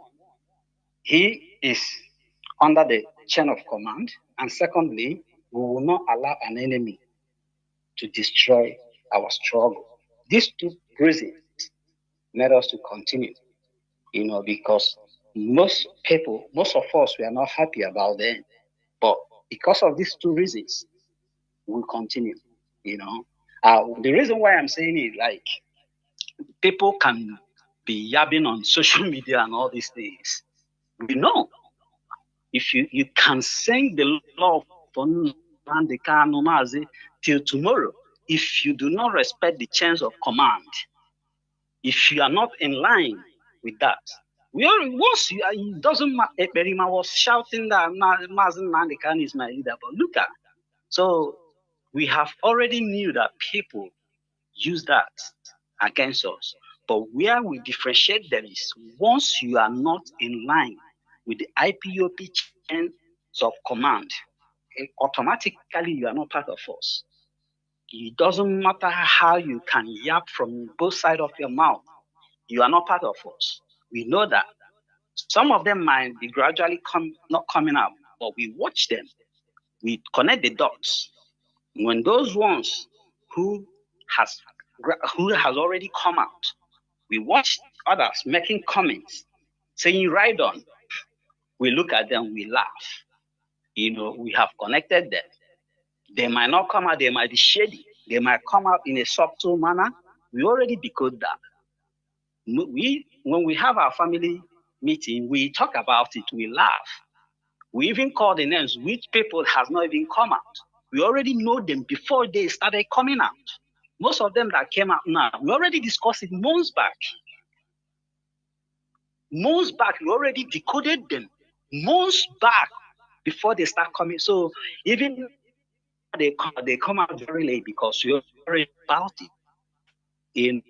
he is under the chain of command, and secondly, we will not allow an enemy to destroy our struggle. These two reasons made us to continue, because most of us, we are not happy about them. But because of these two reasons, we'll continue, The reason why I'm saying it, like, people can be yabbing on social media and all these things. We know if you can sing the law for Nnamdi Kanu, Mazi till tomorrow, if you do not respect the chains of command, if you are not in line with that, it doesn't matter. Eperima was shouting that Mazi Nnamdi Kanu is my leader, but look at, so we have already knew that people use that against us. But where we differentiate them is once you are not in line with the IPOP chains of command, automatically you are not part of us. It doesn't matter how you can yap from both sides of your mouth, you are not part of us. We know that. Some of them might be gradually not coming out, but we watch them. We connect the dots. When those ones who has already come out, we watch others making comments, saying right on. We look at them, we laugh. We have connected them. They might not come out, they might be shady. They might come out in a subtle manner. We already decode that. When we have our family meeting, we talk about it, we laugh. We even call the names which people has not even come out. We already know them before they started coming out. Most of them that came out now, we already discussed it months back. Months back, we already decoded them. Months back before they start coming. So even they come out very late because we already about it.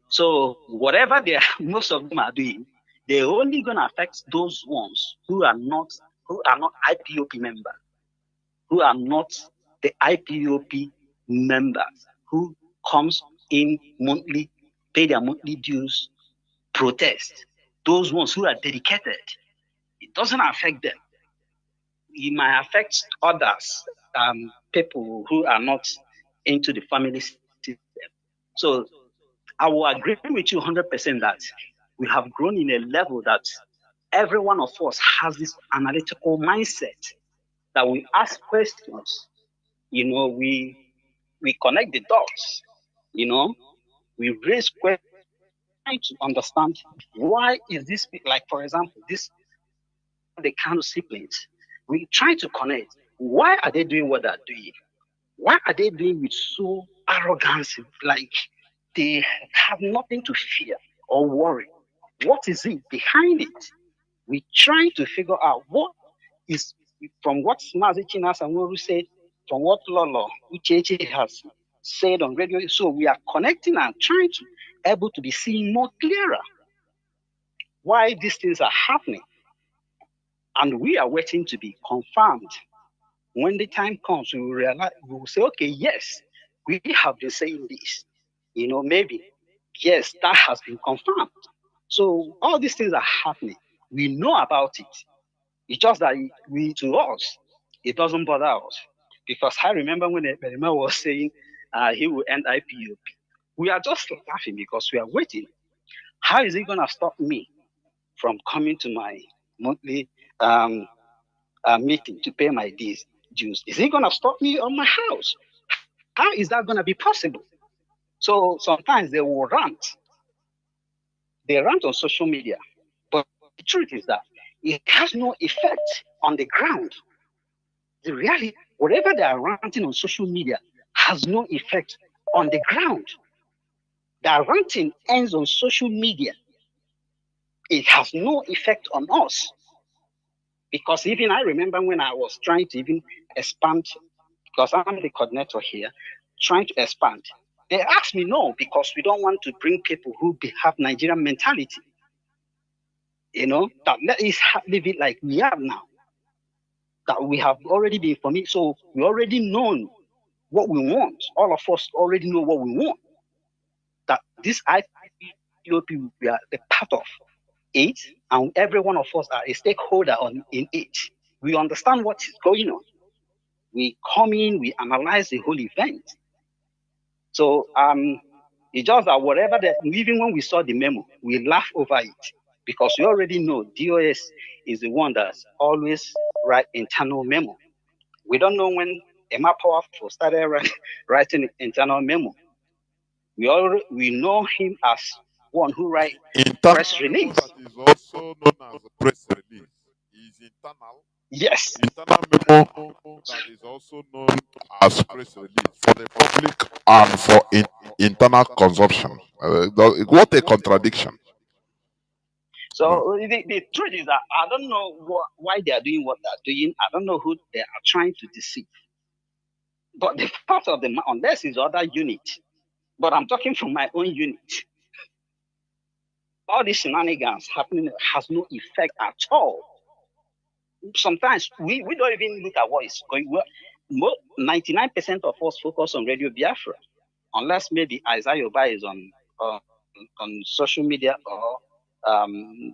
So whatever most of them are doing, they're only gonna affect those ones who are not IPOP members, who are not the IPOP members, who comes in monthly, pay their monthly dues, protest. Those ones who are dedicated, it doesn't affect them. It might affect others, people who are not into the family system. So I will agree with you 100% that we have grown in a level that every one of us has this analytical mindset that we ask questions. We connect the dots. We raise questions trying to understand why is this, like, for example, the Kanu siblings. We try to connect. Why are they doing what they're doing? Why are they doing with so arrogance? Like they have nothing to fear or worry. What is it behind it? We try to figure out what is, from what Mazi Chinas and Woru said, from what Lolo Uchechi has said on radio. So we are connecting and trying to able to be seeing more clearer why these things are happening. And we are waiting to be confirmed. When the time comes, we will realize, we will say, okay, yes, we have been saying this. Maybe, yes, that has been confirmed. So all these things are happening. We know about it. It's just that to us, it doesn't bother us. Because I remember when Eberima was saying he will end IPOP. We are just laughing because we are waiting. How is he going to stop me from coming to my monthly meeting to pay my dues? Is he going to stop me on my house? How is that going to be possible? So sometimes they will rant. They rant on social media. But the truth is that it has no effect on the ground. The reality, whatever they are ranting on social media has no effect on the ground. Their ranting ends on social media. It has no effect on us. Because even I remember when I was trying to even expand, because I'm the coordinator here, trying to expand. They asked me no, because we don't want to bring people who have Nigerian mentality. That let us live it like we are now. That we have already been for me. So we already know what we want. All of us already know what we want. That this IPOP, we are the part of it, and every one of us are a stakeholder in it. We understand what is going on. We come in, we analyze the whole event. So it's just that whatever that, even when we saw the memo, we laugh over it because we already know DOS is the one that's always write internal memo. We don't know when Emma Powerful started writing internal memo. We know him as one who write press release. That is also known as a press release. Is internal. Yes. Internal memo that is also known as press release for the public and for internal consumption. What a contradiction. So the truth is that I don't know why they are doing what they're doing. I don't know who they are trying to deceive. But the part of the unless is other unit. But I'm talking from my own unit. All these shenanigans happening has no effect at all. Sometimes we don't even look at what is going on. 99% of us focus on Radio Biafra, unless maybe Isaiah Oba is on social media or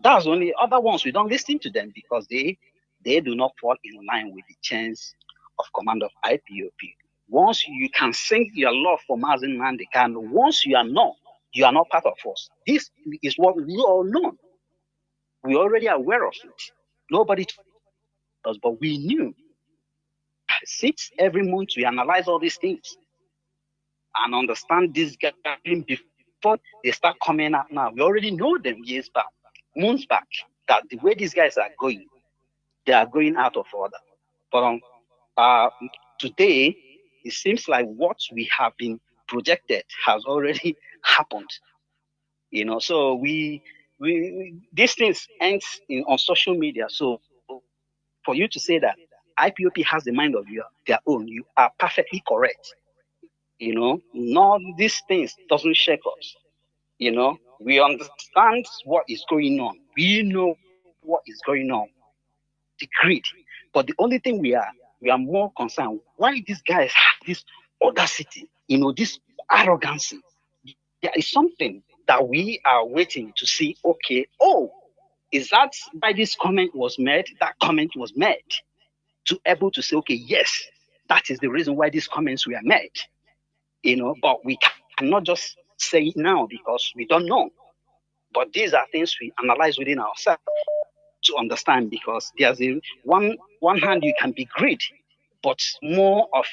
that's only other ones we don't listen to them because they do not fall in line with the chains of command of IPOP. Once you can sing your love for Mazi Nnamdi Kanu, once you are not part of us. This is what we all know. We're already aware of it. Nobody told us, but we knew. 6 every month we analyze all these things and understand this guy before they start coming out now. We already know them years back, months back, that the way these guys are going, they are going out of order. But today, it seems like what we have been projected has already happened. So we these things ends on social media. So for you to say that IPOP has the mind of their own, you are perfectly correct. None these things doesn't shake us. We understand what is going on. We know what is going on. The greed. But the only thing we are more concerned, why these guys have this audacity, this arrogancy. There is something that we are waiting to see, okay, is that why this comment was made? That comment was made to able to say, okay, yes, that is the reason why these comments were made. But we cannot just say it now because we don't know. But these are things we analyze within ourselves to understand because there's one hand you can be great, but more of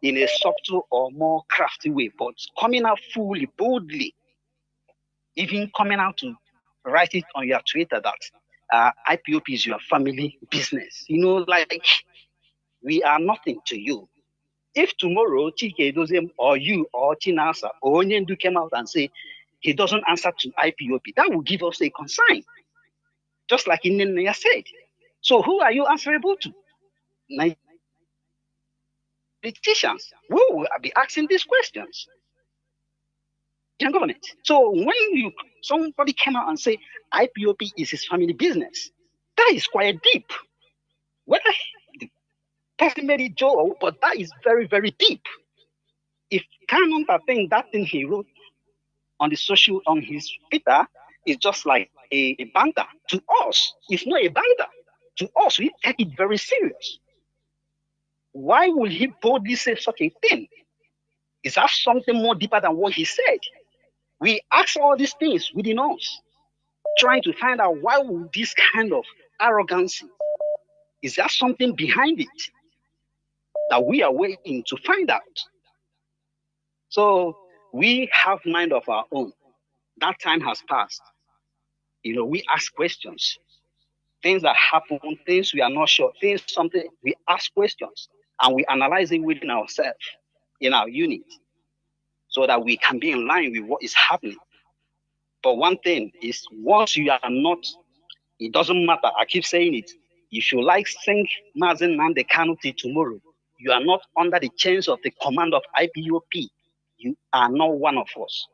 in a subtle or more crafty way, but coming out fully, boldly, even coming out to write it on your Twitter that IPOP is your family business. Like we are nothing to you. If tomorrow Chike Dozem or you or Chinasa or Onyendu came out and say he doesn't answer to IPOP, that will give us a concern. Just like Nnamdi said. So who are you answerable to? politicians who will be asking these questions in government. So when somebody came out and say IPOB is his family business, that is quite deep. Whether the person made it Joe, but that is very, very deep. If Kanu, I think that thing he wrote on his Twitter is just like a banter. To us, it's not a banter. To us, we take it very serious. Why would he boldly say such a thing? Is that something more deeper than what he said? We ask all these things within us, trying to find out why would this kind of arrogancy? Is there something behind it that we are waiting to find out? So we have mind of our own. That time has passed. We ask questions. Things that happen, things we are not sure, something we ask questions and we analyze it within ourselves, in our unit, so that we can be in line with what is happening. But one thing is, once you are not, it doesn't matter. I keep saying it. If you sing Mazi Nnamdi Kanu till tomorrow, you are not under the chains of the command of IPOP. You are not one of us.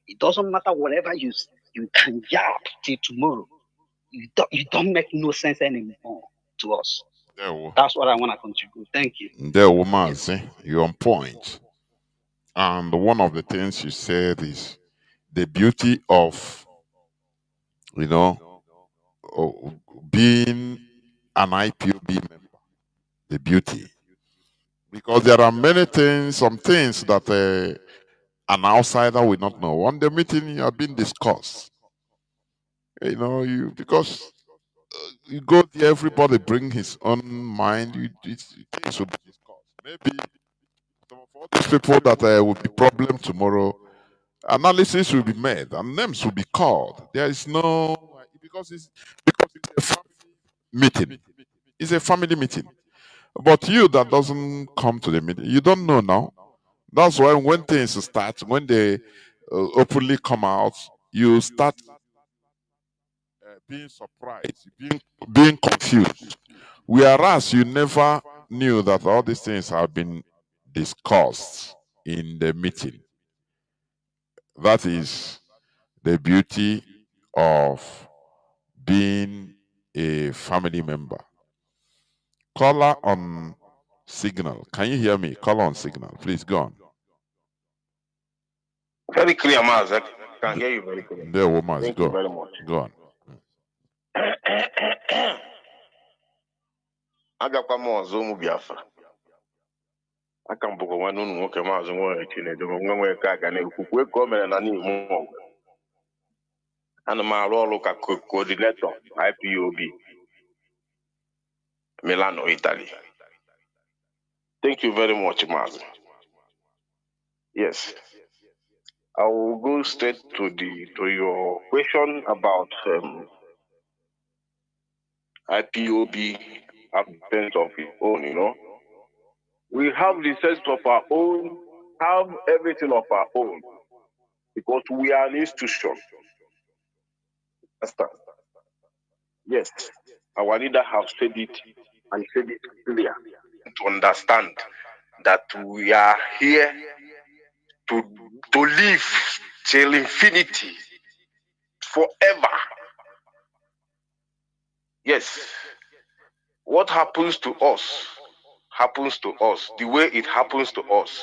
It doesn't matter whatever you can yap till tomorrow. You don't make no sense anymore to us. That's what I want to contribute. Thank you. Mazi, you're on point. And one of the things you said is the beauty of, being an IPOB member. The beauty. Because there are many things, some things that an outsider will not know. On the meeting, you have been discussed. Because you go there, everybody bring his own mind. Things will be discussed. Maybe some of all these people that will be problem tomorrow, analysis will be made and names will be called. There is no because it's a family meeting. It's a family meeting. But you that doesn't come to the meeting, you don't know now. That's why when things start, when they openly come out, you start being surprised, being confused. Whereas you never knew that all these things have been discussed in the meeting. That is the beauty of being a family member. Caller on signal. Can you hear me? Caller on signal. Please go on. Very clear, Mazi. I can hear you very clearly. There, Mazi. Thank Go. you very much. Go on. Agakwa m ọzọ ụmụ Biafra. Aka m bụkwa nwanne unu nwoke Maazị Nwoye Chinedu nwee ka aga na-ekwukwe ka o mere na n'ime ọgụ. Ana m arụ ọrụ ka coordinator IPOB Milano, Italy. Thank you very much, Mazi. Yes. I will go straight to your question about IPOB absence of its own, We have the sense of our own, have everything of our own, because we are an institution. Understand? Yes, our leader have said it and said it clear to understand that we are here to live till infinity, forever. Yes, what happens to us, the way it happens to us,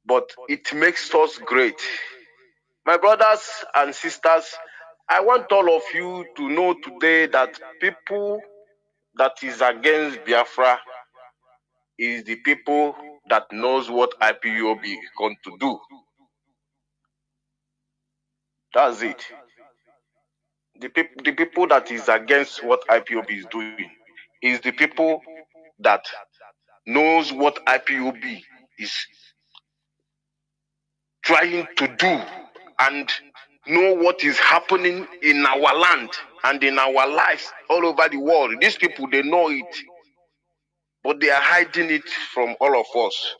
but it makes us great. My brothers and sisters, I want all of you to know today that people that is against Biafra is the people that knows what IPOB is going to do. That's it. The people that is against what IPOB is doing is the people that knows what IPOB is trying to do and know what is happening in our land and in our lives all over the world. These people, they know it, but they are hiding it from all of us.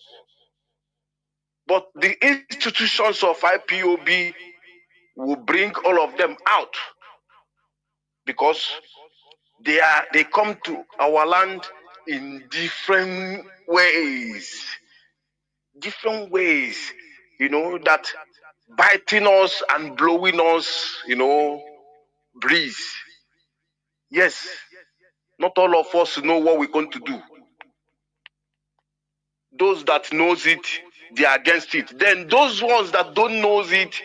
But the institutions of IPOB will bring all of them out, because they come to our land in different ways. Different ways, that biting us and blowing us, breeze. Yes, not all of us know what we're going to do. Those that knows it, they are against it. Then those ones that don't know it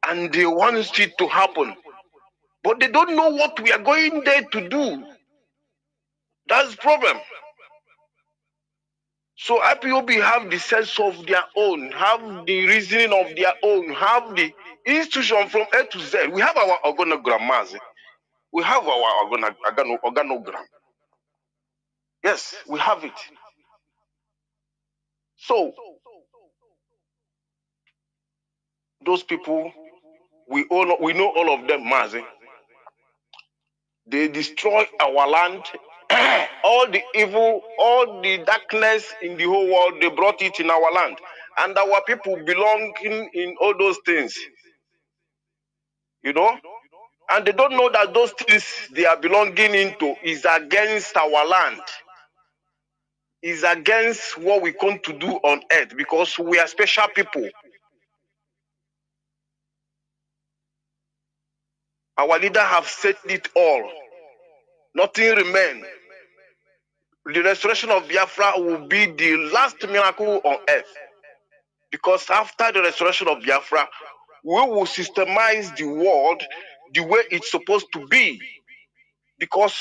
and they want it to happen, but they don't know what we are going there to do. That's the problem. So IPOB have the sense of their own, have the reasoning of their own, have the institution from A to Z. We have our organogram, Mazi. We have our organogram. Yes, we have it. So those people, we know all of them, Mazi. They destroy our land. All the evil, all the darkness in the whole world, they brought it in our land. And our people belong in all those things. And they don't know that those things they are belonging into is against our land. Is against what we come to do on earth, because we are special people. Our leader have said it all. Nothing remains. The restoration of Biafra will be the last miracle on earth. Because after the restoration of Biafra, we will systemize the world the way it's supposed to be. Because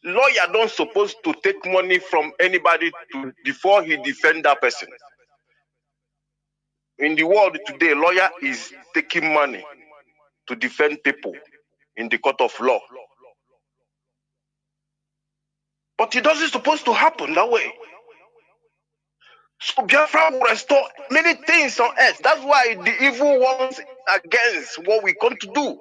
lawyer don't supposed to take money from anybody before he defend that person. In the world today, lawyer is taking money to defend people in the court of law. But it doesn't supposed to happen that way. So Biafra will restore many things on earth. That's why the evil ones against what we come to do.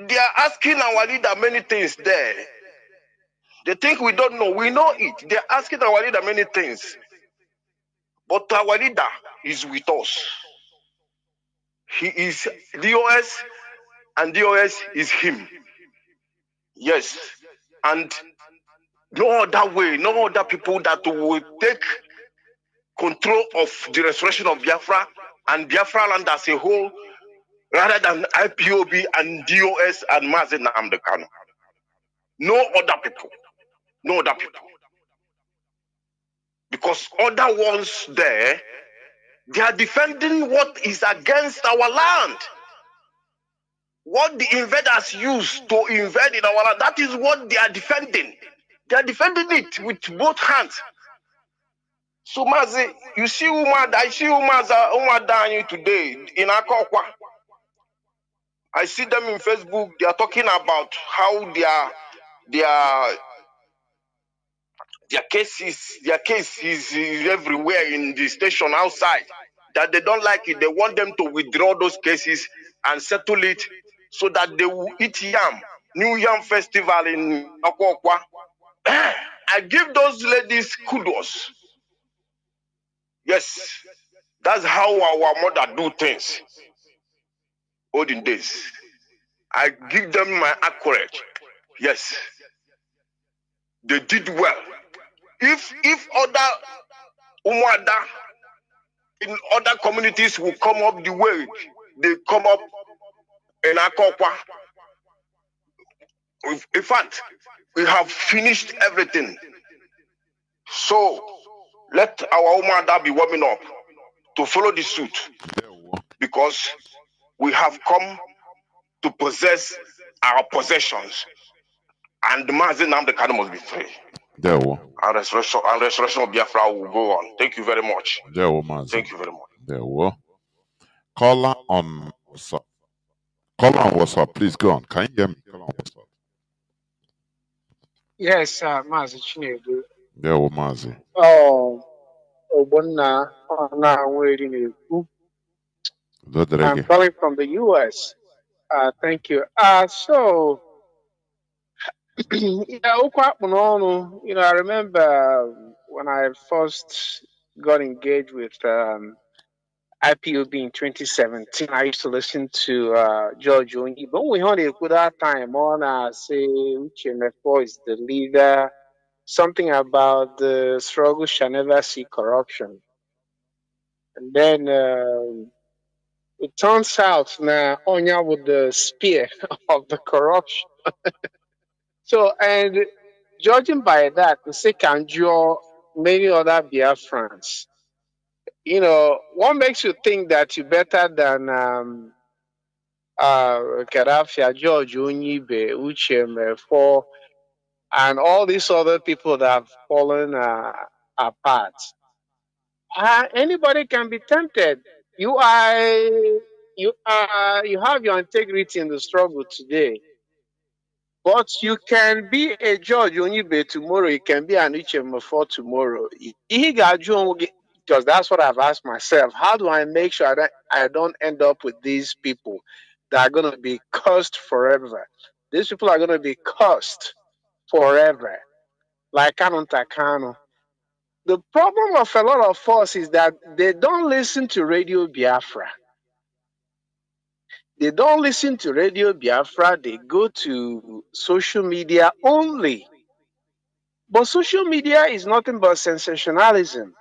They are asking our leader many things there. They think we don't know. We know it. They're asking our leader many things. But our leader is with us. He is DOS, and DOS is him. Yes. And no other way, no other people that will take control of the restoration of Biafra and Biafra land as a whole, rather than IPOB and DOS and Mazi Nnamdi Kanu. No other people. No other people. Because other ones there, they are defending what is against our land. What the invaders use to invade in our land, that is what they are defending. They are defending it with both hands. So Mazi, you see I see Umada today in Akokwa. I see them in Facebook. They are talking about how their case is everywhere in the station outside. That they don't like it. They want them to withdraw those cases and settle it so that they will eat yam. New Yam Festival in Akokwa. I give those ladies kudos. Yes, that's how our mother do things. Olden days. I give them my accurate. Yes, they did well. If other Umwada in other communities will come up the way they come up in Akokwa, in fact, we have finished everything. So let our Umwada be warming up to follow the suit, because we have come to possess our possessions, and Mazi Nnamdi Kanu must be free. Our restoration of Biafra will go on. Thank you very much. Thank you very much. Caller on WhatsApp. Caller on WhatsApp, please go on. Can you hear me? Caller on WhatsApp. Yes, Mazi Chindu. Mazi. Oh, Obonna, I'm calling from the US. Thank you. So, I remember when I first got engaged with IPOB in 2017, I used to listen to George Onyi. But we had a good time on, say, Uchemefo is the leader. something about the struggle shall never see corruption. And then it turns out now Onya with the spear of the corruption. So, and judging by that, we say can draw many other Biafrans. You know, what makes you think that you're better than Gaddafi, George Onyibe, Uchem, for and all these other people that have fallen apart? Anybody can be tempted. You have your integrity in the struggle today. But you can be a judge Onyibe tomorrow. You can be an Uchem for tomorrow. Because that's what I've asked myself. How do I make sure that I don't end up with these people that are going to be cursed forever? These people are going to be cursed forever. Like Kanu. The problem of a lot of us is that they don't listen to Radio Biafra. They don't listen to Radio Biafra. They go to social media only. But social media is nothing but sensationalism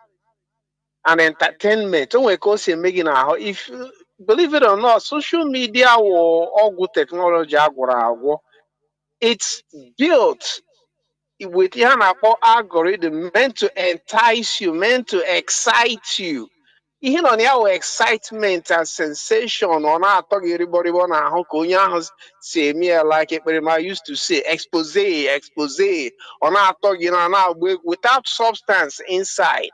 and entertainment. If believe it or not, social media or all good technology, it's built with algorithm meant to entice you, meant to excite you. Ihe nọ ya wụ excitement and sensation ọ na-atọ gị rịbọrịbọ n'ahụ ka onye ahụ si eme ya like Ekperima used to say expose ọ na-atọ gị na-agba egwu without substance inside.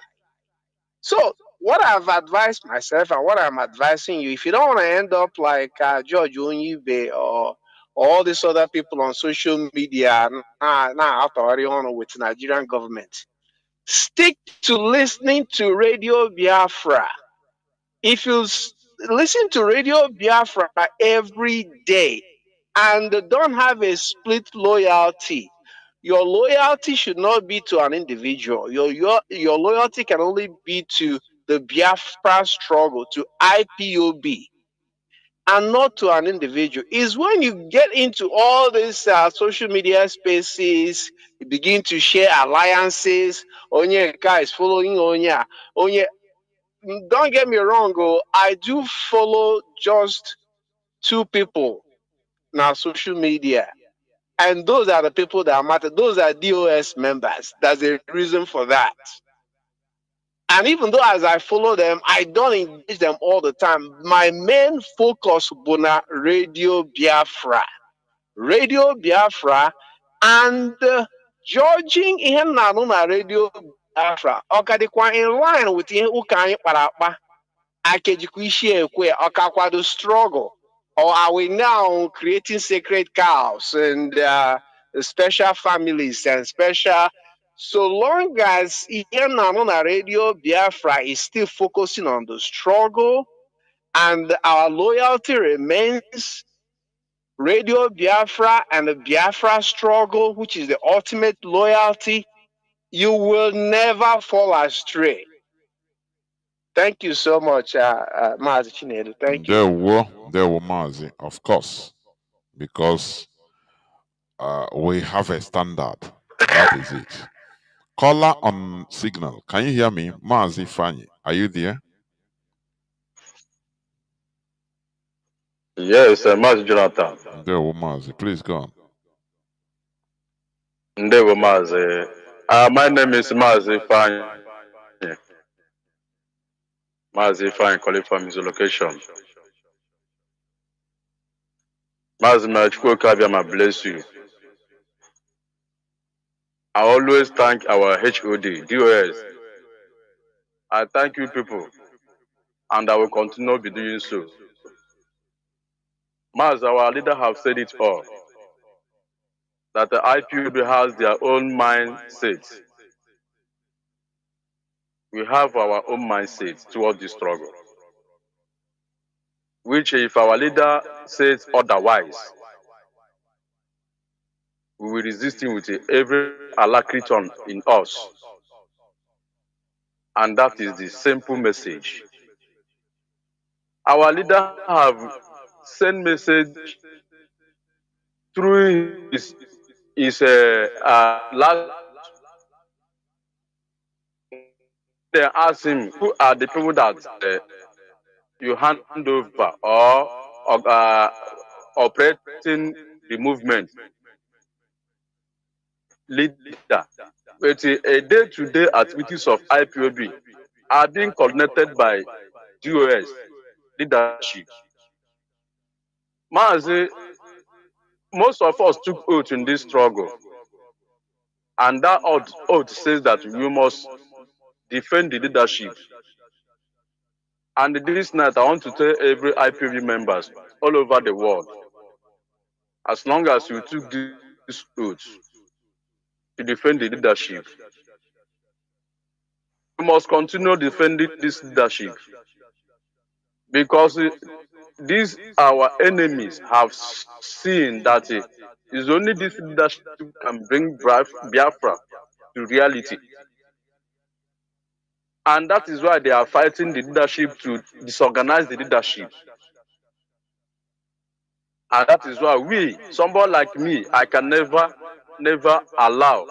So what I've advised myself and what I'm advising you, if you don't want to end up like George Onyibe or all these other people on social media now with Nigerian government, stick to listening to Radio Biafra. If you listen to Radio Biafra every day and don't have a split loyalty, your loyalty should not be to an individual. Your loyalty can only be to the Biafra struggle, to IPOB, and not to an individual. Is when you get into all these social media spaces, you begin to share alliances. Onye guys following Onya. Don't get me wrong, I do follow just 2 people now social media. And those are the people that matter. Those are DOS members. There's a reason for that. And even though as I follow them, I don't engage them all the time. My main focus is Radio Biafra. Radio Biafra and judging ihe na Radio Biafra. Ọkadịkwa in line with ihe ụka anyị kpara akpa. Akejikwa isi ekwe ọkakwado struggle. Or are we now creating sacred cows and special families and special? So long as Radio Biafra is still focusing on the struggle and our loyalty remains Radio Biafra and the Biafra struggle, which is the ultimate loyalty, you will never fall astray. Thank you so much, Mazi Chindu. Thank you. There were Mazi, of course, because we have a standard. That is it. Caller on signal. Can you hear me? Mazi Fanyi, are you there? Yes, Mazi Jonathan. There were Mazi. Please go on. There were Mazi. My name is Mazi Fanyi. Mazi Fanyi, calling from his location. Mazi Machukwu bless you. I always thank our HOD, DOS. I thank you people, and I will continue to be doing so. Maz, our leader have said it all, that the IPOB has their own mindset. We have our own mindset towards the struggle, which if our leader says otherwise, we will resist him with every alacrity in us. And that is the simple message. Our leader have sent message through his last They ask him, who are the people that you hand over or operating the movement leader? But a day-to-day activities of IPOB are being coordinated by DOS leadership. Mazi, most of us took oath in this struggle, and that oath says that we must defend the leadership. And this night, I want to tell every IPOB members all over the world, as long as you took this oath to defend the leadership, we must continue defending this leadership, because these our enemies have seen that it's only this leadership can bring Biafra to reality. And that is why they are fighting the leadership to disorganize the leadership. And that is why somebody like me, I can never allow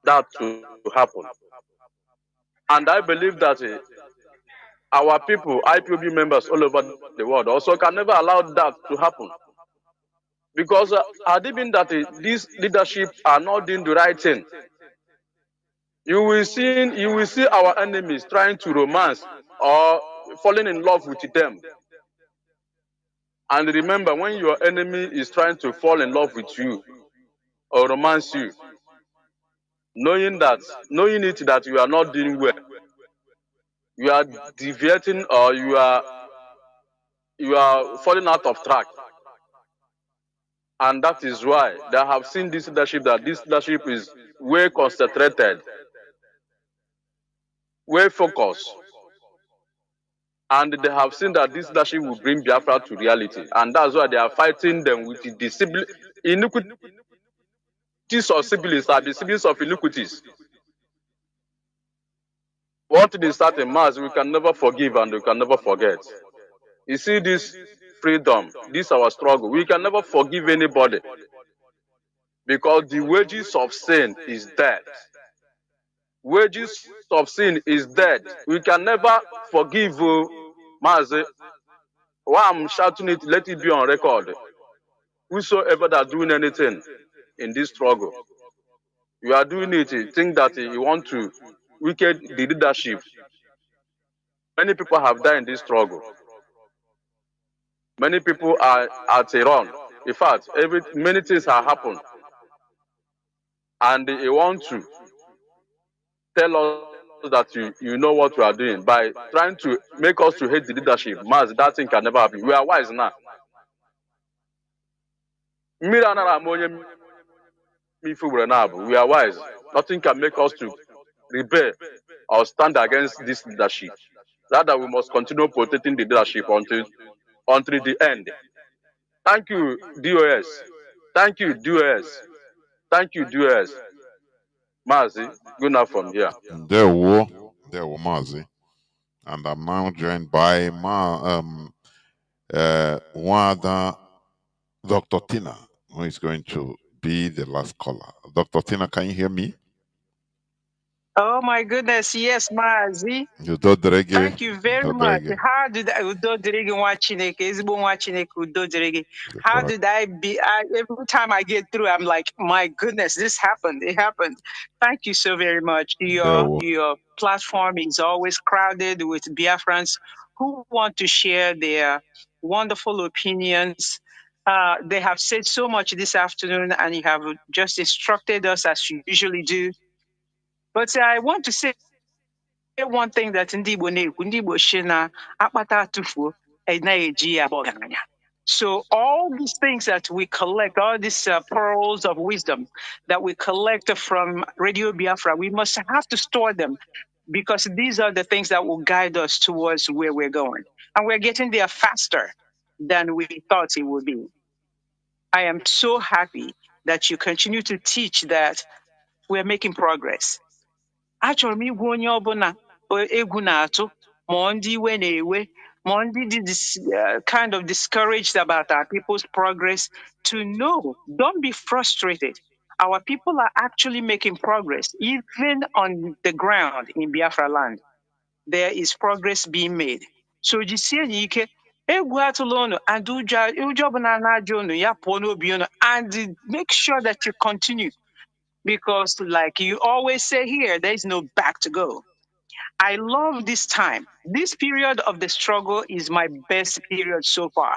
that to happen. And I believe that our people, IPOB members all over the world, also can never allow that to happen. Because had it been that these leadership are not doing the right thing, you will see our enemies trying to romance or falling in love with them. And remember, when your enemy is trying to fall in love with you or romance you, knowing it that you are not doing well, you are deviating, or you are falling out of track. And that is why they have seen this leadership, that this leadership is way concentrated, way focused. And they have seen that this leadership will bring Biafra to reality. And that's why they are fighting them with the iniquities of siblings are the siblings of iniquities. What they start in Mazi, we can never forgive and we can never forget. You see this freedom, this our struggle. We can never forgive anybody, because the wages of sin is death. Wages of sin is death. We can never forgive Mazi. Why I'm shouting it, let it be on record. Whosoever that doing anything in this struggle, you are doing it, think that you want to weaken the leadership. Many people have died in this struggle. Many people are at Iran. In fact, many things have happened. And they want to tell us that you know what you are doing by trying to make us to hate the leadership. Mazi, that thing can never happen. We are wise now. We are wise. Nothing can make us to rebel or stand against this leadership. Rather, we must continue protecting the leadership until the end. Thank you, DOS. Thank you, DOS. Thank you, DOS. Mazi, good enough from here. There were Mazi. And I'm now joined by one other Dr. Tina, who is going to be the last caller. Dr. Tina, can you hear me? Oh my goodness, yes, Mazi. Thank you very much. How did I Udo Dirigi nwa Chineke, ezigbo nwa Chineke, Udo Dirigi. How did I be every time I get through, I'm like, my goodness, this happened. It happened. Thank you so very much. Your platform is always crowded with Biafrans who want to share their wonderful opinions. They have said so much this afternoon, and you have just instructed us as you usually do. But I want to say one thing that ndị Igbo na-ekwu, ndị Igbo shi na akpata atụfuo na-eji ya ọgaranya. So all these things that we collect, all these pearls of wisdom that we collect from Radio Biafra, we must have to store them, because these are the things that will guide us towards where we're going. And we're getting there faster than we thought it would be. I am so happy that you continue to teach that we're making progress. Achọrọ m igwe onye ọbụla egwu na-atụ, ma ndị iwe na-ewe, ma ndị dị kind of discouraged about our people's progress, to know, don't be frustrated. Our people are actually making progress, even on the ground in Biafra land. There is progress being made. So jisie ike egwu atụla unu and ụjọ ọbụla na-ajụ unu ya pụọ n'obi unu and make sure that you continue because like you always say here, there is no back to go. I love this time. This period of the struggle is my best period so far.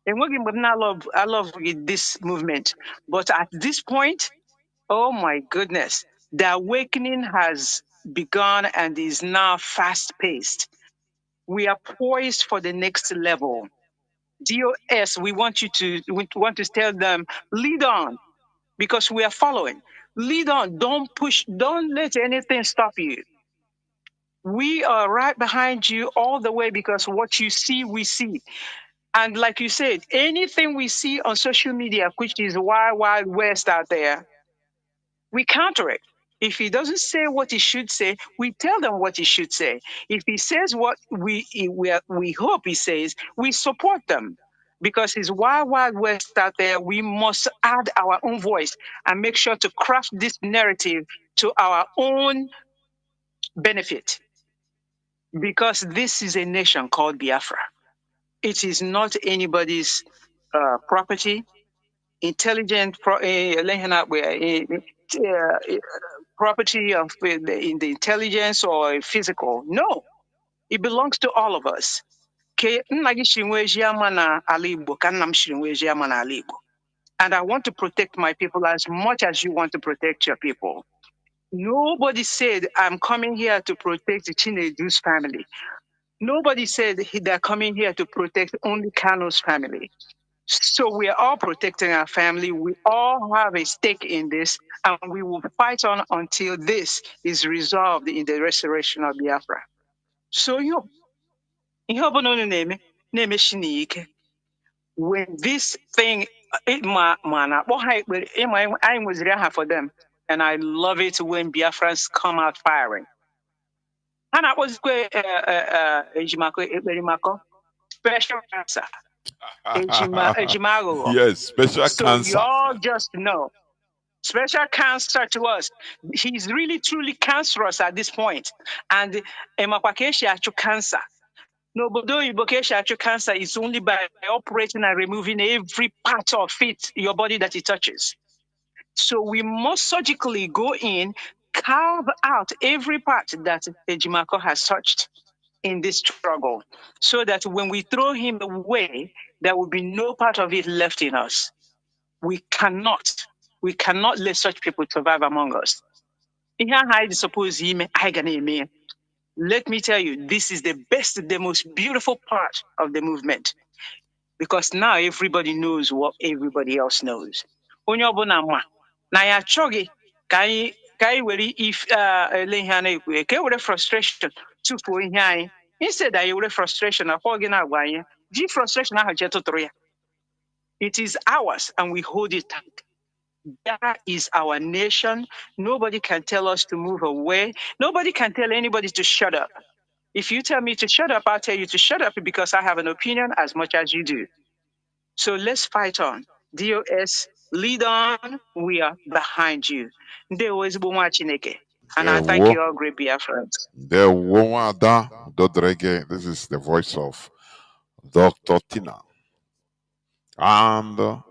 And I love this movement. But at this point, oh my goodness, the awakening has begun and is now fast paced. We are poised for the next level. DOS, we want to tell them, lead on, because we are following. Lead on, don't push, don't let anything stop you. We are right behind you all the way because what you see, we see. And like you said, anything we see on social media, which is wild, wild west out there, we counter it. If he doesn't say what he should say, we tell them what he should say. If he says what we hope he says, we support them. Because it's wild, wild west out there, we must add our own voice and make sure to craft this narrative to our own benefit. Because this is a nation called Biafra. It is not anybody's property. Intelligent property of in the intelligence or physical. No, it belongs to all of us. And I want to protect my people as much as you want to protect your people. Nobody said I'm coming here to protect the Chinedu's family. Nobody said they're coming here to protect only Kanu's family. So we are all protecting our family. We all have a stake in this, and we will fight on until this is resolved in the restoration of Biafra. So when this thing, I for them, and I love it when Biafrans come out firing. And I was special cancer. Yes, special So cancer. y'all just know. Special cancer to us. He's really truly cancerous at this point. And Emakwakesha cancer. Nobodo Ibokesha cancer is only by operating and removing every part of it, your body that it touches. So we must surgically go in, carve out every part that Ejimako has touched in this struggle, so that when we throw him away, there will be no part of it left in us. We cannot let such people survive among us. Let me tell you, this is the best, the most beautiful part of the movement. Because now everybody knows what everybody else knows. Onye ọbụla ma na ya achọghị ka anyị were ele ihe a na-ekwu ka e were frustration tufuo ihe anyị. Instead anyị were frustration akpọ gị na-agwa anyị ji frustration ahụ jee tụtụrụ ya. It is ours and we hold it tight. That is our nation. Nobody can tell us to move away. Nobody can tell anybody to shut up. If you tell me to shut up, I'll tell you to shut up because I have an opinion as much as you do. So let's fight on. DOS, lead on. We are behind you. And I thank you all, great Biafrans. This is the voice of Dr. Tina. And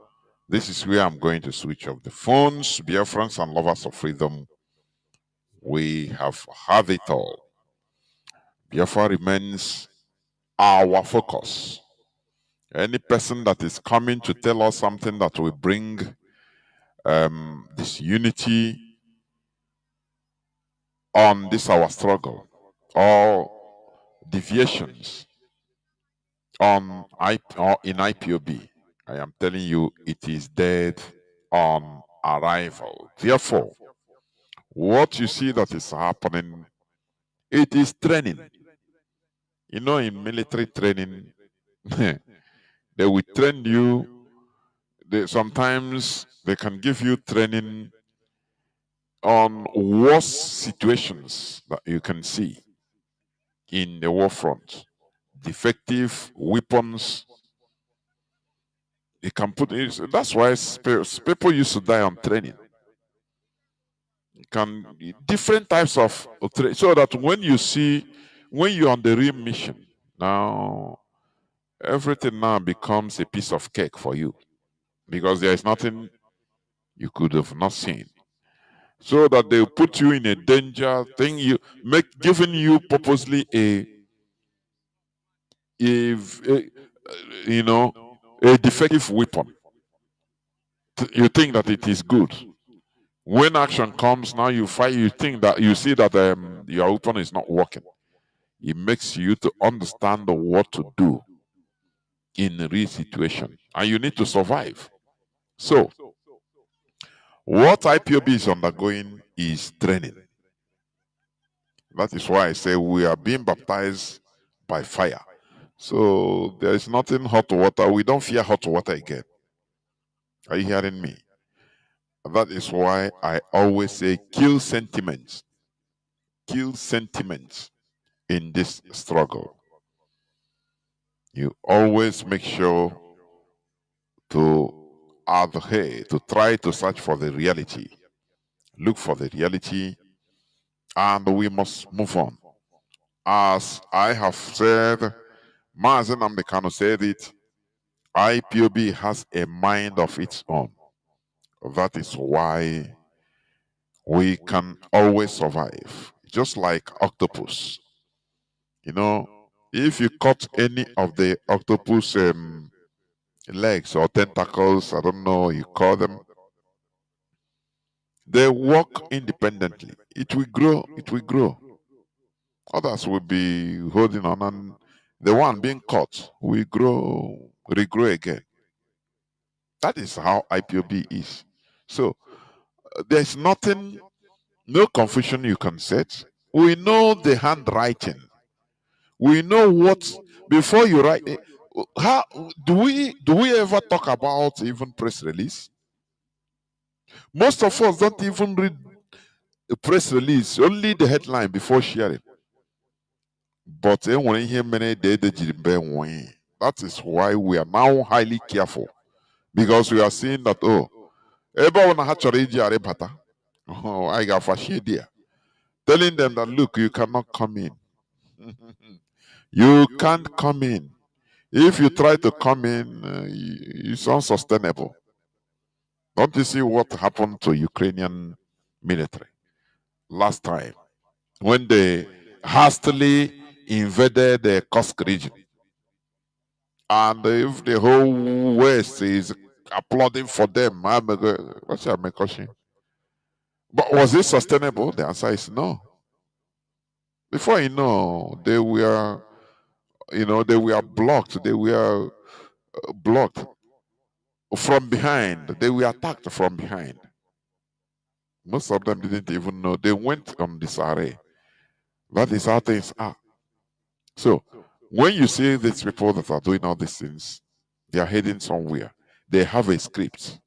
this is where I'm going to switch off the phones. Biafrans and lovers of freedom, we have had it all. Biafra remains our focus. Any person that is coming to tell us something that will bring this unity on this our struggle, or deviations on or in IPOB, I am telling you, it is dead on arrival. Therefore, what you see that is happening, it is training. You know, in military training, they will train you. Sometimes they can give you training on worst situations that you can see in the war front. Defective weapons. You can put it. That's why people used to die on training. can different types of so that when you're on the real mission, now everything now becomes a piece of cake for you because there is nothing you could have not seen. So that they put you in a danger thing, giving you purposely a defective weapon. You think that it is good. When action comes, now you fight. You think that you see that your weapon is not working. It makes you to understand what to do in a real situation, and you need to survive. So, what IPOB is undergoing is training. That is why I say we are being baptized by fire. So there is nothing hot water. We don't fear hot water again. Are you hearing me? That is why I always say kill sentiments. Kill sentiments in this struggle. You always make sure to adhere, to try to search for the reality. Look for the reality, and we must move on. As I have said, Mazi Nnamdi Kanu said it, IPOB has a mind of its own. That is why we can always survive, just like octopus. You know, if you cut any of the octopus legs or tentacles, I don't know, you call them, they walk independently. It will grow, it will grow. Others will be holding on, and the one being cut will grow, regrow again. That is how IPOB is. So there's nothing, no confusion you can set. We know the handwriting. We know what before you write. How do we ever talk about even press release? Most of us don't even read the press release, only the headline before sharing. But that is why we are now highly careful, because we are seeing that I got there, telling them that look, you cannot come in. You can't come in. If you try to come in, it's unsustainable. Don't you see what happened to Ukrainian military last time when they hastily invaded the Kursk region? And if the whole West is applauding for them, what's your question? But was it sustainable? The answer is no. Before you know, they were blocked. They were blocked from behind. They were attacked from behind. Most of them didn't even know. They went on disarray. That is how things are. So when you see these people that are doing all these things, they are heading somewhere. They have a script.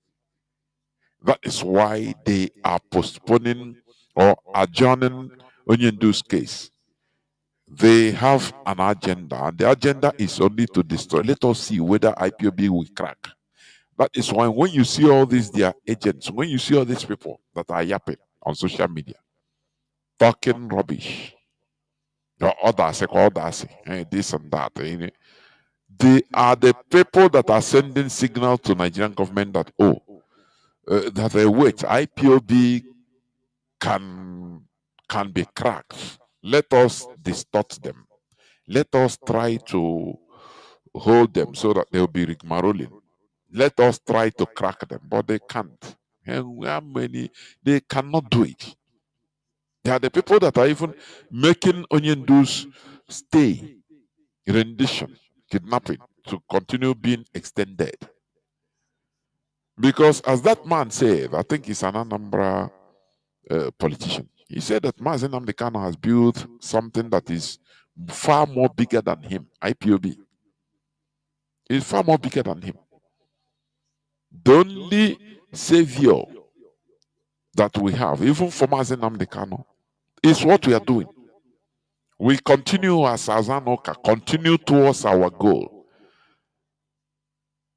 That is why they are postponing or adjourning Onyendu's case. They have an agenda, and the agenda is only to destroy. Let us see whether IPOB will crack. That is why when you see all these, their agents, when you see all these people that are yapping on social media, talking rubbish, or others, this and that, they are the people that are sending signal to Nigerian government that, wait, IPOB can be cracked. Let us distort them. Let us try to hold them so that they'll be rigmaroling. Let us try to crack them, but they can't. And how many? They cannot do it. They are the people that are even making Onyendu's stay, rendition, kidnapping to continue being extended. Because as that man said, I think he's an Anambra politician. He said that Mazi Nnamdi Kanu has built something that is far more bigger than him. IPOB is far more bigger than him. The only savior that we have, even for Mazi Nnamdi Kanu, is what we are doing. We continue as Azanoka, continue towards our goal.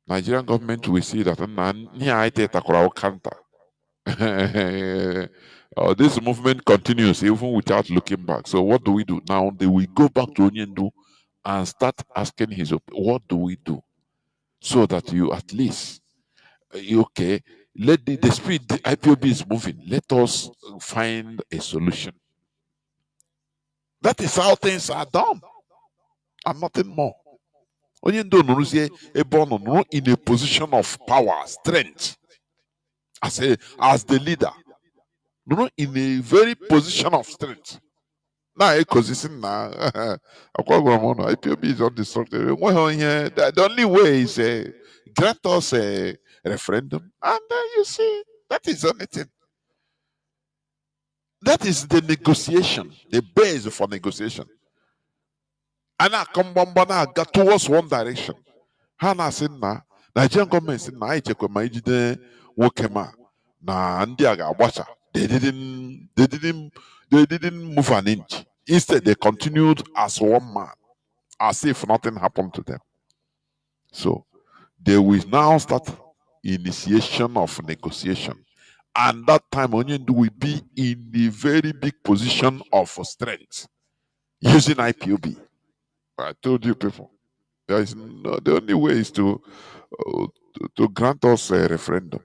Nigerian government will see that This movement continues even without looking back. So what do we do now? We go back to Onyendu and start asking his opinion. What do we do so that you at least okay? Let the speed the IPOB is moving. Let us find a solution. That is how things are done, and nothing more. Onyendu Nuruzie Ebono in a position of power, strength, as the leader. No, in a very position of strength. Now, ecosystem now, IPOB is undestructible. Well, yeah, the only way is grant us a referendum, and you see, that is the only thing. That is the negotiation, the base for negotiation. And I come got towards one direction. Hana said, na Nigerian government said, na I check my ijide wokema na ndị a ga-agbacha. They didn't move an inch. Instead, they continued as one man, as if nothing happened to them. So they will now start initiation of negotiation. And that time Onyendu will be in a very big position of strength using IPOB. I told you people, there is no, the only way is to grant us a referendum.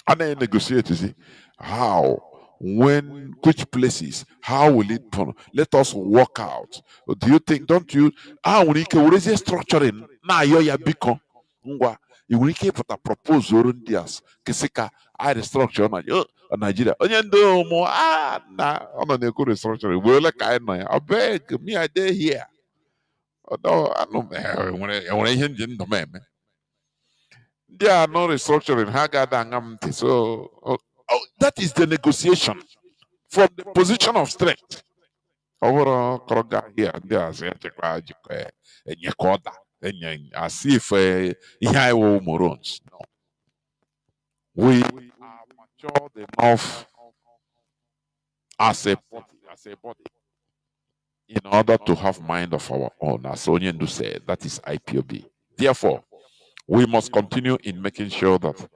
And then negotiate, you see, how, when, which places, how will it be? Let us work out. Do you think, don't you, we can structuring, na yo ya biko, ngwa, you can put a proposal in this, kesika, I restructure on Nigeria. Onye ndo mo, na, on a good restructuring, we like I know, I beg, me, I dare here. No, I know, when I hear the man. They are not restructuring. So that is the negotiation from the position of strength. Overall, here and there, as if morons. No. We are matured enough as a body in order to have mind of our own. As Onyendu said, that is IPOB. Therefore, we must continue in making sure that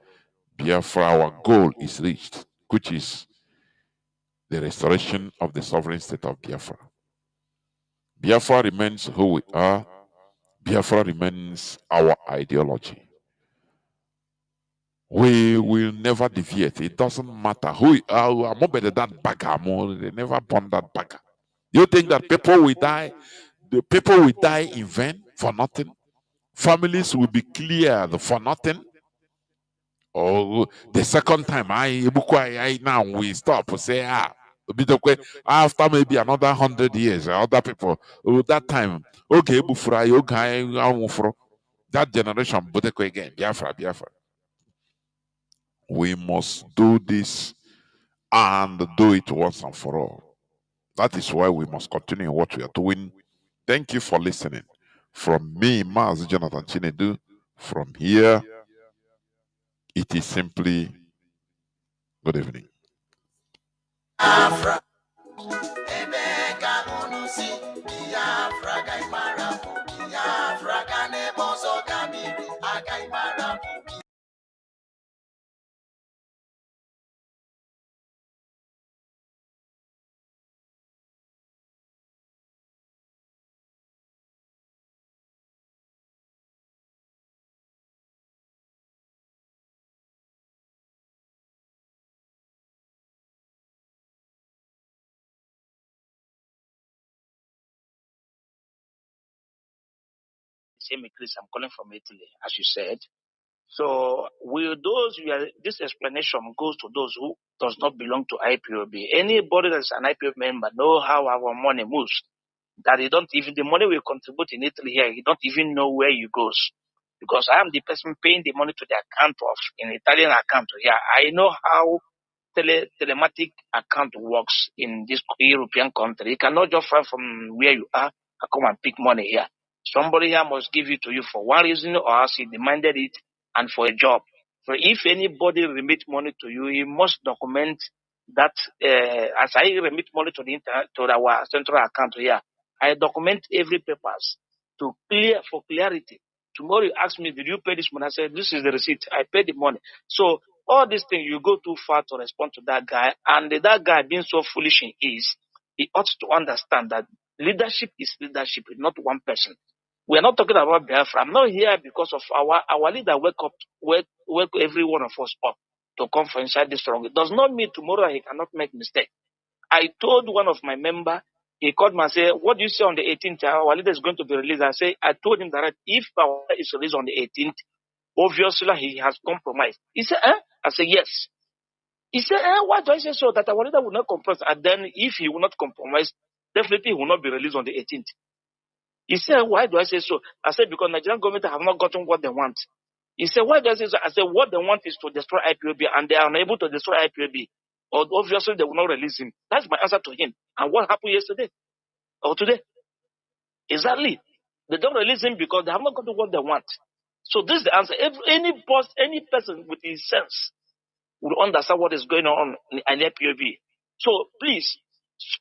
Biafra, our goal is reached, which is the restoration of the sovereign state of Biafra. Biafra remains who we are. Biafra remains our ideology. We will never deviate. It doesn't matter who we are. We are more better than bagger. They never born that bagger. You think that people will die? The people will die in vain for nothing. Families will be cleared for nothing. Oh, the second time I now we stop say after maybe another 100 years, other people that time okay that generation again Biafra. We must do this and do it once and for all. That is why we must continue what we are doing. Thank you for listening. From me, Mazi Jonathan Chindu, from here, it is simply good evening. Biafra. Chris, I'm calling from Italy, as you said. So this explanation goes to those who does not belong to IPOB. Anybody that's an IPOB member know how our money moves. That the money we contribute in Italy here, you don't even know where it goes. Because I am the person paying the money to the account of an Italian account here. I know how telematic account works in this European country. You cannot just find from where you are and come and pick money here. Somebody here must give it to you for one reason or else he demanded it and for a job. So if anybody remit money to you, he must document that as I remit money to our central account here, I document every papers for clarity. Tomorrow you ask me, did you pay this money? I said, this is the receipt. I paid the money. So all these things, you go too far to respond to that guy. And that guy being so foolish he ought to understand that leadership is leadership, not one person. We are not talking about Biafra. I'm not here because of our leader wake every one of us up to come for inside this struggle. It does not mean tomorrow he cannot make mistake. I told one of my member, he called me and said, what do you say on the 18th? Our leader is going to be released. I told him that if our leader is released on the 18th, obviously he has compromised. He said, eh? I said, yes. He said, why do I say so? That our leader will not compromise. And then if he will not compromise, definitely he will not be released on the 18th. He said, why do I say so? I said, because Nigerian government have not gotten what they want. He said, why do I say so? I said, what they want is to destroy IPOB, and they are unable to destroy IPOB. Or obviously they will not release him. That's my answer to him. And what happened yesterday? Or today? Exactly. They don't release him because they have not gotten what they want. So this is the answer. Any boss, any person with his sense will understand what is going on in IPOB. So please,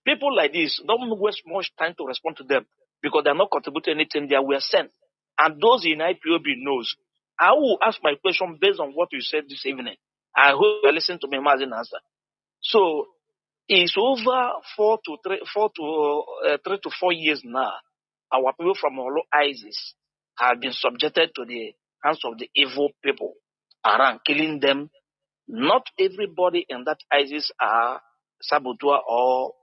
people like this, don't waste much time to respond to them because they're not contributing anything. They were sent. And those in IPOB knows. I will ask my question based on what you said this evening. I hope you listen to me, Mazi, answer. So it's over 3 to 4 years now. Our people from Olo ISIS have been subjected to the hands of the evil people around, killing them. Not everybody in that ISIS are saboteur or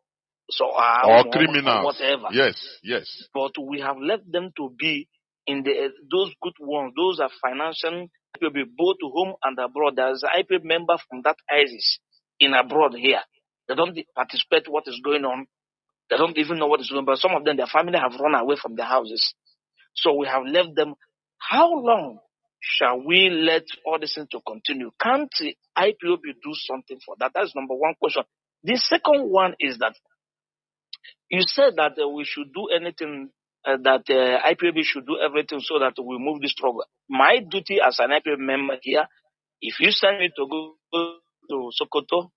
criminals. Or whatever. Yes. But we have left them to be in those good ones. Those are financial people, both home and abroad. There's an IP member from that ISIS in abroad here. They don't participate in what is going on. They don't even know what is going on. But some of them, their family have run away from their houses. So we have left them. How long shall we let all this thing to continue? Can't the IPOB do something for that? That's number one question. The second one is that you said that we should do anything, that IPOB should do everything so that we move this struggle. My duty as an IPOB member here, if you send me to go to Sokoto,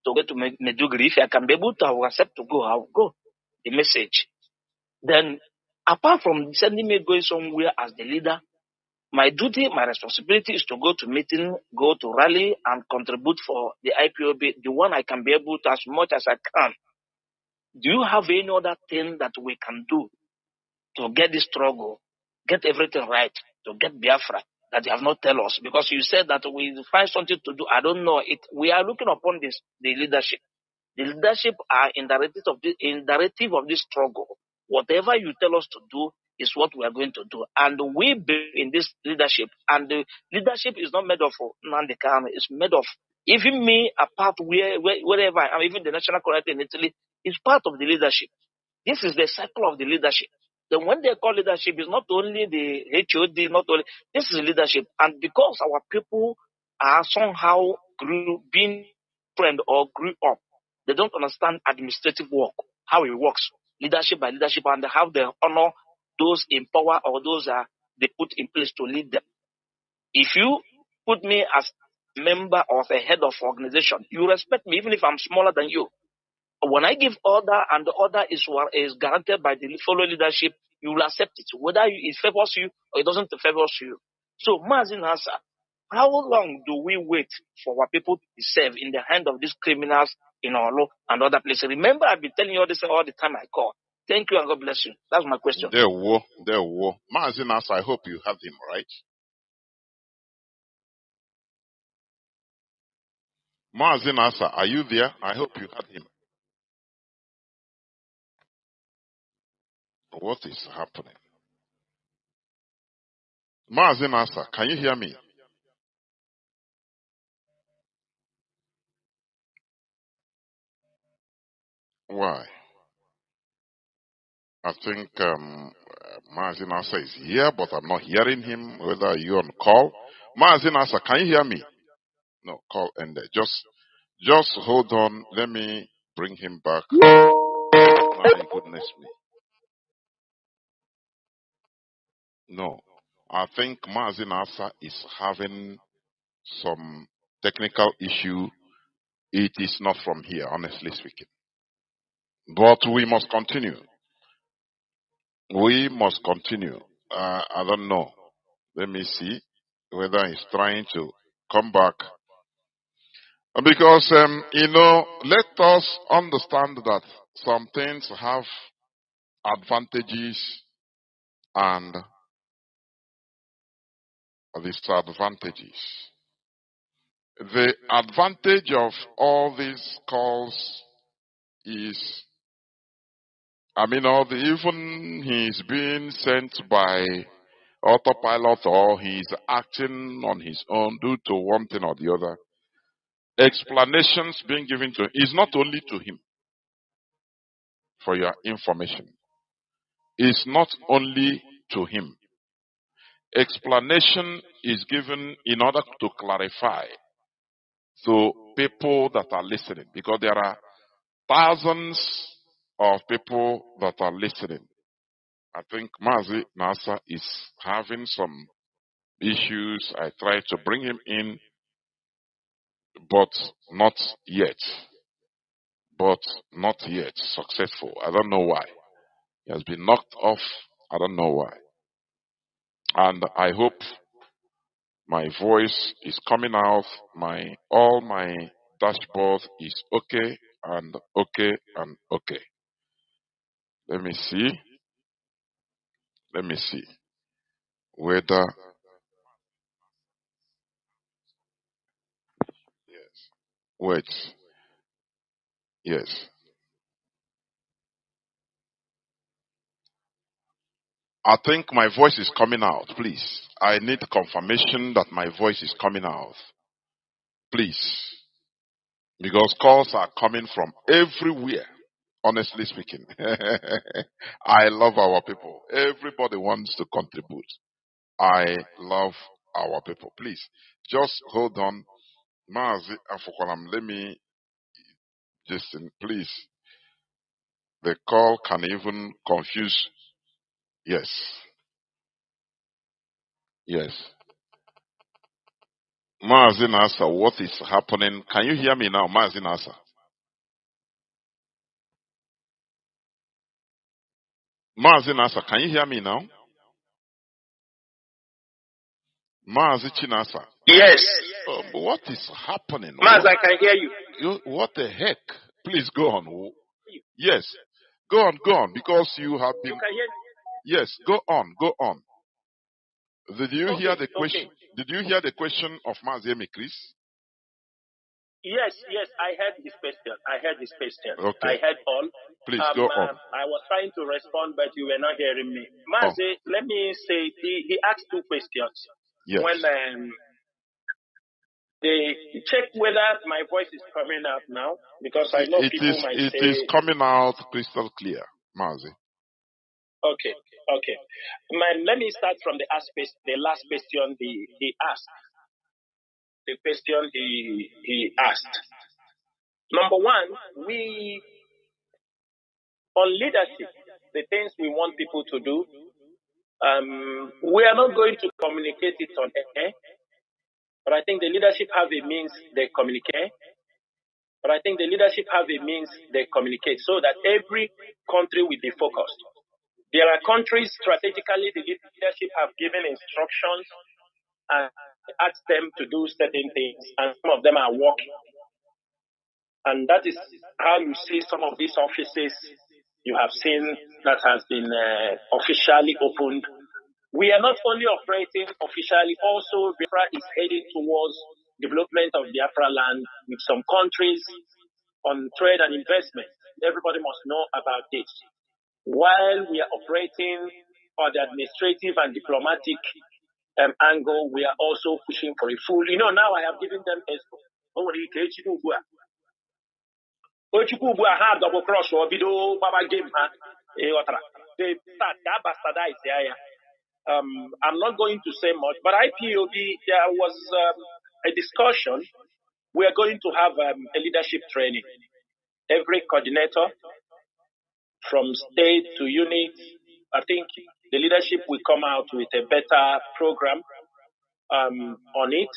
to go to Meduguri, if I can be able to accept to go, I'll go. The message. Then, apart from sending me going somewhere as the leader, my duty, my responsibility is to go to meeting, go to rally, and contribute for the IPOB, the one I can be able to as much as I can. Do you have any other thing that we can do to get this struggle, get everything right, to get Biafra that you have not tell us? Because you said that we find something to do. I don't know. We are looking upon the leadership. The leadership are in directive of this struggle. Whatever you tell us to do is what we are going to do. And we believe in this leadership. And the leadership is not made of Nnamdi Kanu. It's made of, even me, apart wherever I am, even the national community in Italy, is part of the leadership. This is the cycle of the leadership. Then when they call leadership, it's not only the HOD, this is leadership. And because our people are somehow being trained or grew up, they don't understand administrative work, how it works, leadership by leadership, and how they honor those in power or those they put in place to lead them. If you put me as a member of a head of organization, you respect me even if I'm smaller than you. When I give order and the order is guaranteed by the follow leadership, you will accept it, whether it favors you or it doesn't favor you. So, Mazi Nasa, how long do we wait for our people to be saved in the hand of these criminals in our law and other places? Remember, I've been telling you all this all the time I call. Thank you and God bless you. That's my question. There were. Mazi Nasa, I hope you have him, right? Mazi Nasa, are you there? I hope you had him. What is happening? Mazi Nasa, can you hear me? Why? I think Mazi Nasa is here, but I'm not hearing him. Whether you're on call. Mazi Nasa, can you hear me? No, call ended. Just hold on. Let me bring him back. My goodness me. No, I think Mazi Nasa is having some technical issue. It is not from here, honestly speaking. But we must continue. We must continue. I don't know. Let me see whether he's trying to come back. Because, let us understand that some things have advantages and disadvantages. The advantage of all these calls is, even he's being sent by autopilot or he's acting on his own due to one thing or the other. Explanations being given to him is not only to him, for your information. It's not only to him. Explanation is given in order to clarify to people that are listening, because there are thousands of people that are listening. I think Mazi Nasa is having some issues. I tried to bring him in, but not yet. But not yet successful. I don't know why. He has been knocked off. I don't know why. And I hope my voice is coming out. All my dashboard is okay and okay and okay. Let me see. Let me see whether, yes, wait, yes. I think my voice is coming out, please. I need confirmation that my voice is coming out, please. Because calls are coming from everywhere, honestly speaking. I love our people. Everybody wants to contribute. I love our people. Please, just hold on. Mazi Afokolam, let me just, please. The call can even confuse. Yes. Yes. Mazi Nasa, what is happening? Can you hear me now, Mazi Nasa? Mazi Nasa, can you hear me now? Mazi Chinasa. Yes. What is happening? Maz, I can hear you. What the heck? Please go on. Yes. Go on, because you have been. You can hear me? Yes, go on. Did you hear the question? Okay. Did you hear the question of Mazi Chris? Yes, I heard this question. Okay. I heard all. Please go on. I was trying to respond, but you were not hearing me. Mazi, let me say, he asked two questions. Yes. When they check whether my voice is coming out now, because I know people might say... It is coming out crystal clear, Mazi. Okay. Let me start from the last question he asked. The question he asked. Number one, on leadership, the things we want people to do, we are not going to communicate it on air, but I think the leadership have a means they communicate. So that every country will be focused. There are countries strategically the leadership have given instructions and asked them to do certain things, and some of them are working. And that is how you see some of these offices you have seen that has been officially opened. We are not only operating officially, also Biafra is heading towards development of Biafra land with some countries on trade and investment. Everybody must know about this. While we are operating on the administrative and diplomatic angle, we are also pushing for a full. Now I have given them expo. Double cross or video baba game. They start that bastardize there. I'm not going to say much, but IPOB, there was a discussion. We are going to have a leadership training. Every coordinator from state to unit, I think the leadership will come out with a better program on it,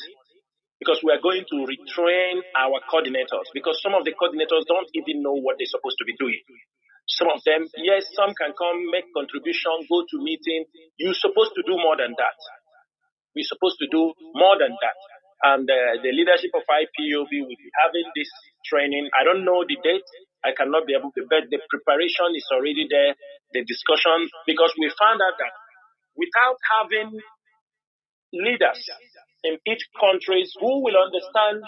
because we are going to retrain our coordinators, because some of the coordinators don't even know what they're supposed to be doing. Some of them, yes, some can come, make contribution, go to meeting. You're supposed to do more than that. We're supposed to do more than that. And the leadership of IPOB will be having this training. I don't know the date. I cannot be able to, but the preparation is already there, the discussion, because we found out that without having leaders in each country who will understand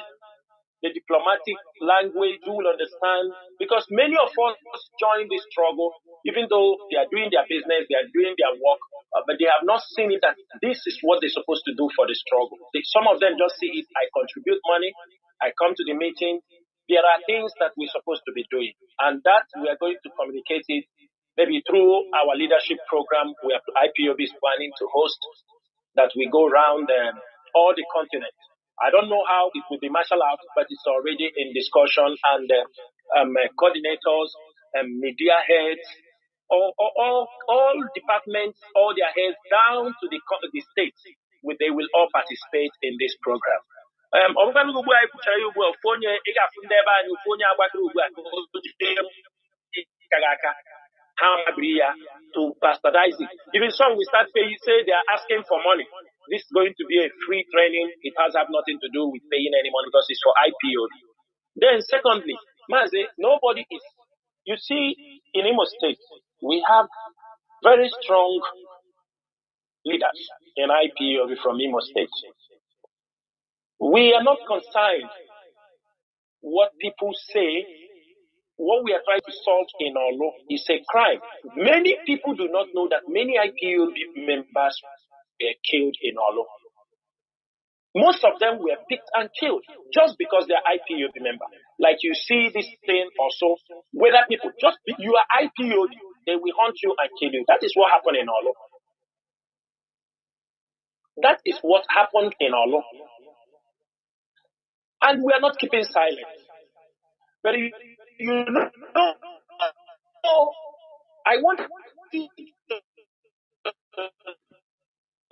the diplomatic language, who will understand, because many of us join this struggle, even though they are doing their business, they are doing their work, but they have not seen it that this is what they're supposed to do for the struggle. Some of them just see it, I contribute money, I come to the meeting, there are things that we're supposed to be doing, and that we are going to communicate it maybe through our leadership program where IPOB is planning to host, that we go around all the continents. I don't know how it will be marshaled out, but it's already in discussion, and coordinators, media heads, all departments, all their heads down to the states, they will all participate in this program. To bastardize it. Even some will start paying, say they are asking for money. This is going to be a free training. It has nothing to do with paying any money because it's for IPOD. Then secondly, Mazi, nobody is, you see, in Imo State, we have very strong leaders in IPOD from Imo State. We are not concerned what people say. What we are trying to solve in our law is a crime. Many people do not know that many IPOB members were killed in our law. Most of them were picked and killed just because they are IPOB members. Like you see this thing also, whether people you are IPOB, they will hunt you and kill you. That is what happened in our law. That is what happened in our law. And we are not keeping silent. But you know, I want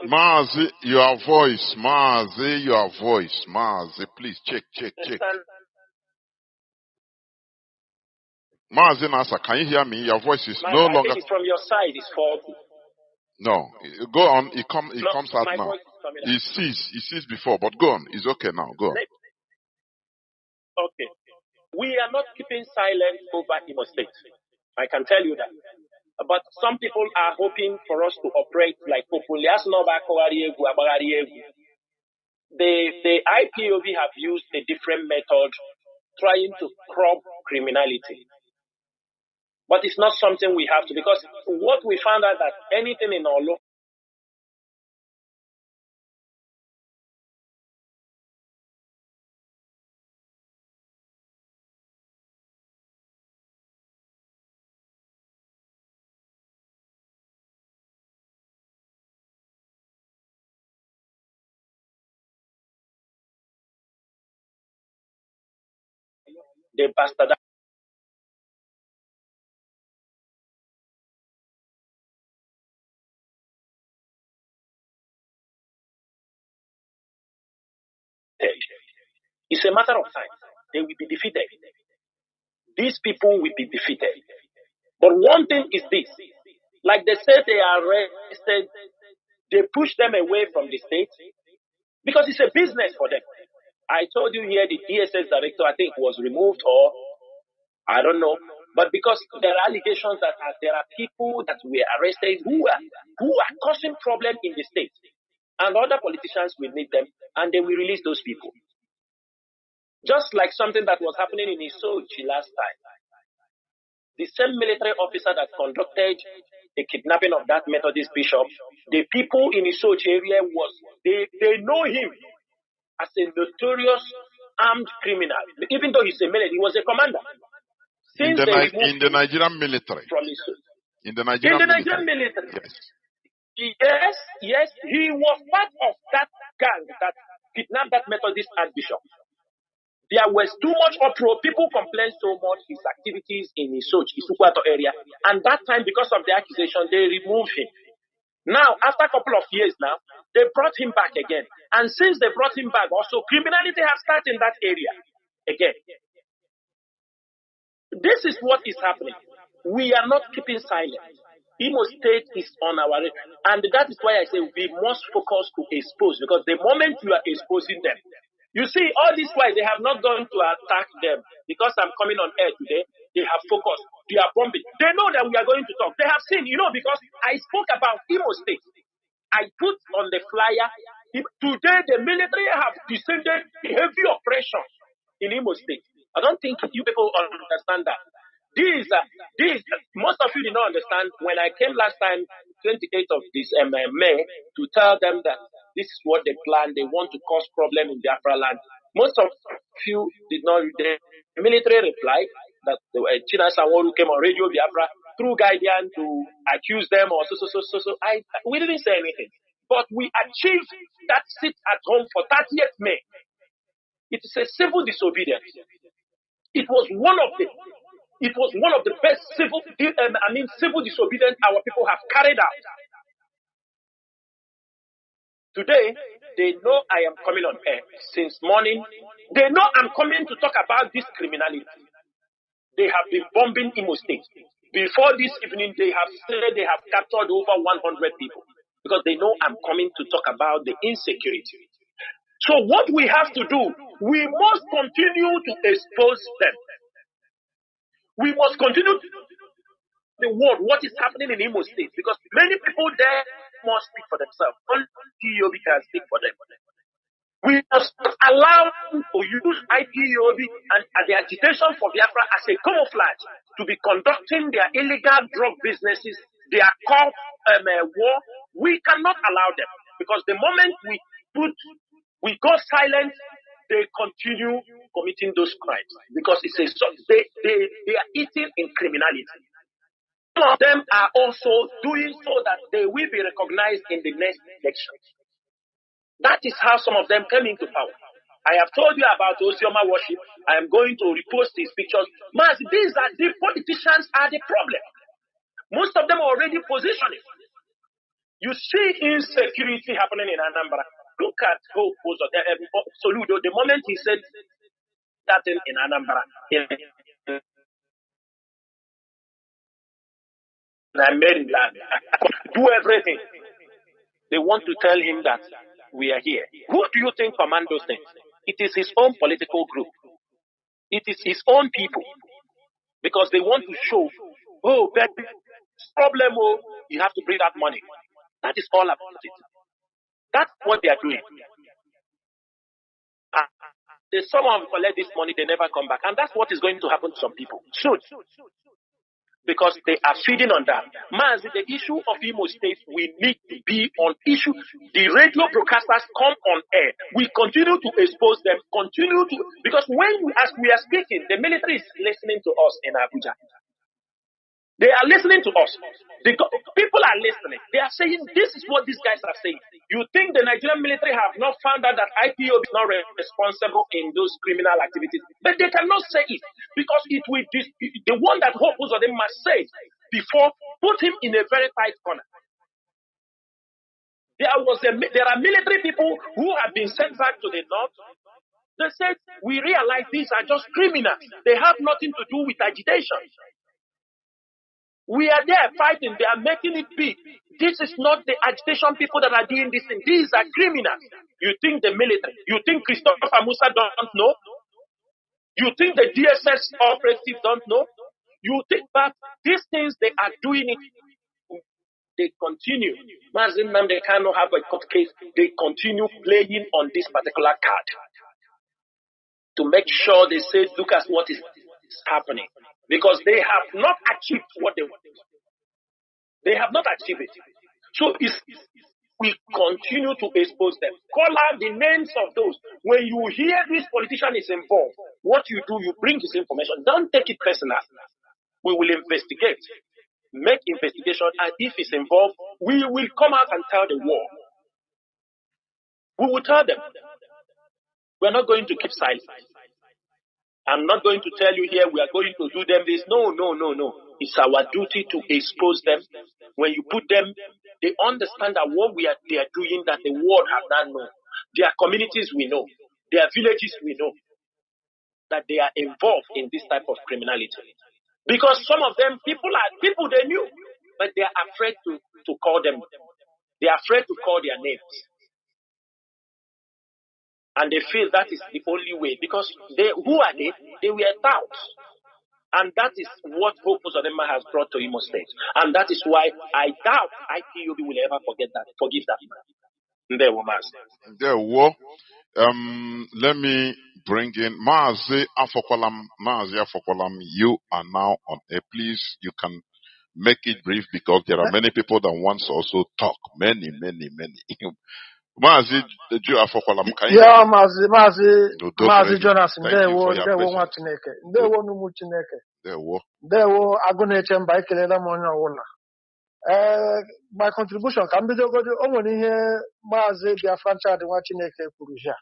Mazi, your voice, Mazi, your voice, Mazi, please check. Mazi Nasa, can you hear me? Your voice is no longer. I think it's from your side, it's faulty. No, go on. It comes out now. It ceased before, but go on. It's okay now. Go on. Okay. We are not keeping silent over Imo State. I can tell you that. But some people are hoping for us to operate like Populias Nova Koariegu. The IPOB have used a different method trying to curb criminality. But it's not something we have to, because what we found out that anything in our law they bastardized. It's a matter of time. They will be defeated. These people will be defeated. But one thing is this. Like they said, they are arrested. They push them away from the state because it's a business for them. I told you here the DSS director, I think, was removed, or I don't know. But because there are allegations that there are people that were arrested who are causing problems in the state. And other politicians will meet them and they will release those people. Just like something that was happening in Isochi last time. The same military officer that conducted the kidnapping of that Methodist bishop, the people in Isochi area they know him as a notorious armed criminal. Even though he's a military, he was a commander. In the Nigerian military. In the Nigerian military. Yes, he was part of that gang that kidnapped that Methodist archbishop. There was too much uproar. People complained so much his activities in Isukwato area. And that time, because of the accusation, they removed him. Now, after a couple of years now, they brought him back again. And since they brought him back, also criminality has started in that area again. This is what is happening. We are not keeping silent. Imo State is on our radar. And that is why I say we must focus to expose. Because the moment you are exposing them, You see, all this while they have not gone to attack them because I'm coming on air today. They have focused. They are bombing. They know that we are going to talk. They have seen, because I spoke about Imo State. I put on the flyer. Today, the military have descended heavy oppression in Imo State. I don't think you people understand that. Most of you did not understand when I came last time, 28th of this May, to tell them that this is what they plan. They want to cause problem in Biafra land. Most of you did not. The military replied that China Sanwo-Olu came on Radio Biafra through Guardian to accuse them or so. We didn't say anything, but we achieved that sit at home for 30th May. It is a civil disobedience. It was one of the best civil disobedience our people have carried out. Today, they know I am coming on air since morning. They know I'm coming to talk about this criminality. They have been bombing Imo State. Before this evening, they have said they have captured over 100 people because they know I'm coming to talk about the insecurity. So what we have to do, we must continue to expose them. We must continue to the world what is happening in Imo State because many people there must speak for themselves. Only IPOB can speak for them. We must allow them to use IPOB and the agitation for Biafra as a camouflage to be conducting their illegal drug businesses, their war. We cannot allow them because the moment we go silent, they continue committing those crimes because they are eating in criminality. Some of them are also doing so that they will be recognized in the next election. That is how some of them came into power. I have told you about Osioma worship. I am going to repost these pictures. Mazi, these are the politicians are the problem. Most of them are already positioning. You see insecurity happening in Anambra. Look at Soludo. The moment he said that in Anambra, Maryland, do everything. They want to tell him that we are here. Who do you think commandos things? It is his own political group. It is his own people. Because they want to show, that problem, you have to bring that money. That is all about it. That's what they are doing. Someone will collect this money, they never come back. And that's what is going to happen to some people soon. Because they are feeding on that. Mazi, the issue of Imo State, we need to be on issue. The radio broadcasters come on air. We continue to expose them, because as we are speaking, the military is listening to us in Abuja. They are listening to us. People are listening. They are saying, this is what these guys are saying. You think the Nigerian military have not found out that IPOB is not responsible in those criminal activities. But they cannot say it because the one that hopes on them must say it before put him in a very tight corner. There are military people who have been sent back to the north. They said, we realize these are just criminals. They have nothing to do with agitation. We are there fighting. They are making it big. This is not the agitation people that are doing this thing. These are criminals. You think the military, you think Christopher Musa don't know? You think the DSS operatives don't know? You think that these things, they are doing it. They continue. Mazi Nnamdi Kanu have a court case. They continue playing on this particular card to make sure they say, look at what is happening. Because they have not achieved what they want. They have not achieved it. So we continue to expose them. Call out the names of those. When you hear this politician is involved, what you do, you bring this information. Don't take it personal. We will investigate. Make investigation, and if it's involved, we will come out and tell the world. We will tell them. We're not going to keep silent. I'm not going to tell you here we are going to do them this. No. It's our duty to expose them. When you put them, they understand that what they are doing that the world has not known. Their communities we know. Their villages we know. That they are involved in this type of criminality. Because some of them, people they knew, but they are afraid to call them. They are afraid to call their names. And they feel that is the only way. Because who are they? They were doubts. And that is what Hope Uzodinma has brought to Imo State. And that is why I doubt IPOB will ever forgive that man. There, Mazi. There, wo. Let me bring in Mazi Afokolam. Mazi Afokolam, you are now on air. Please, you can make it brief because there are many people that want to also talk. Many. Mazi Afokolam, yeah, Mazi Jonas, ndewo nwa Chineke, ndewo n'ụmụ Chineke, ndewo agụ na-eche mba ekelela m onye ọbụla. My contribution ka m bidogodi o nwere ihe Mazi Biafrans nwa Chineke kwuru here.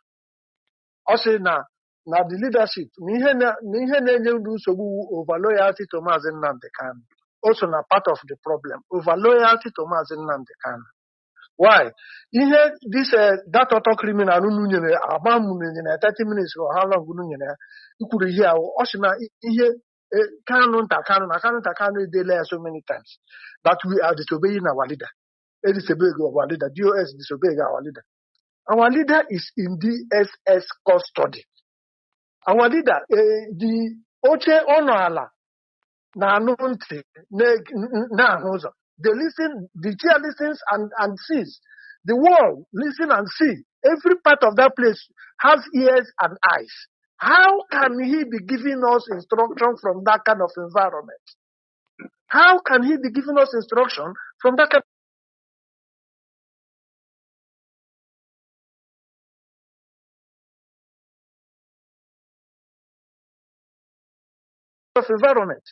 Ọ sị na the leadership na ihe na-enye ndị nsogbu over loyalty to Mazi Nnamdi Kanu. Also na part of the problem, over loyalty to Mazi Nnamdi Kanu. Why? That auto criminal nyere agbamunye na 30 minutes or how long nyere ikwuru ihe ahụ ọ sị na ihe Kanu dey there so many times that we are disobeying our leader. Disobeying our leader. DOS disobeying our leader. Our leader is in DSS custody. Our leader, the oche ọnọala na anụ ntị na ahụ ụzọ. They listen, the chair listens and sees. The world listen and see. Every part of that place has ears and eyes. How can he be giving us instruction from that kind of environment? How can he be giving us instruction from that kind of environment?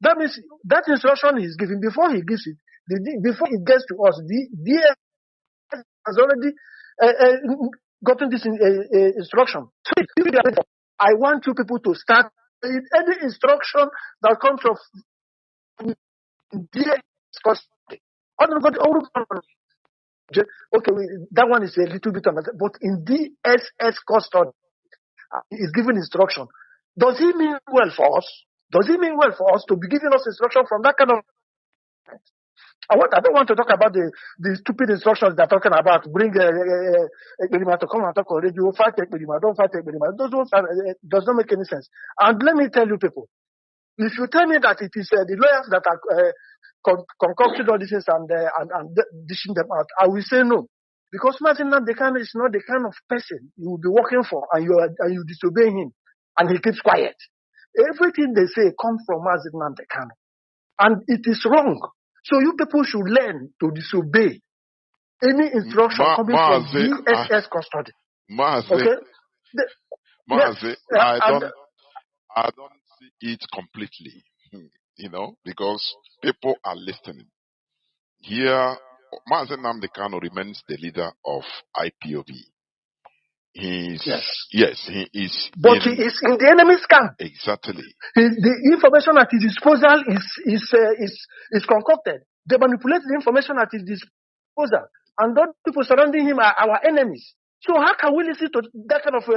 That means that instruction he's giving before he gives it. Before it gets to us, the DS has already gotten this instruction. So I want you people to start any instruction that comes from DS custody. Okay, that one is a little bit on that, but in DSS custody, is giving instruction. Does he mean well for us? Does he mean well for us to be giving us instruction from that kind of? I don't want to talk about the stupid instructions they're talking about. Bring Ekperima to come and talk on radio. Fight Ekperima, don't fight Ekperima. Those does not make any sense. And let me tell you people, if you tell me that it is the lawyers that are concocting all these things and dishing them out, I will say no. Because Mazi Nnamdi Kanu is not the kind of person you will be working for and you disobey him and he keeps quiet. Everything they say comes from Mazi Nnamdi Kanu. And it is wrong. So you people should learn to disobey any instruction coming from DSS custody. Mazi, okay? Mazi, I don't see it completely, because people are listening. Here, Mazi Nnamdi Kanu remains the leader of IPOB. He is. But he is in the enemy's camp. Exactly. The information at his disposal is concocted. They manipulate the information at his disposal, and those people surrounding him are our enemies. So how can we listen to that kind of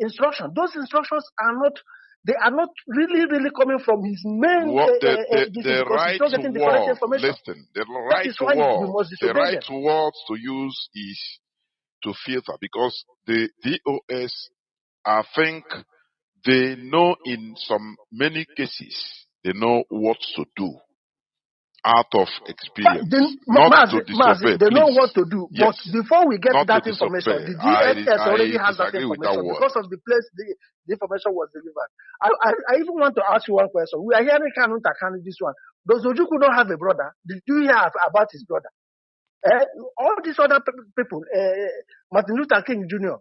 instruction? Those instructions are not. They are not really coming from his main. The right word. Listen. The right words to use is to filter, because the DOS, I think they know in many cases, they know what to do out of experience. Not to disobey. They know what to do. Yes. But before we get that information, the DSS already has that information because of the place the information was delivered. I even want to ask you one question. We are hearing Kanu this one. Does Ojukwu not have a brother? Did you hear about his brother? All these other people, Martin Luther King Jr.,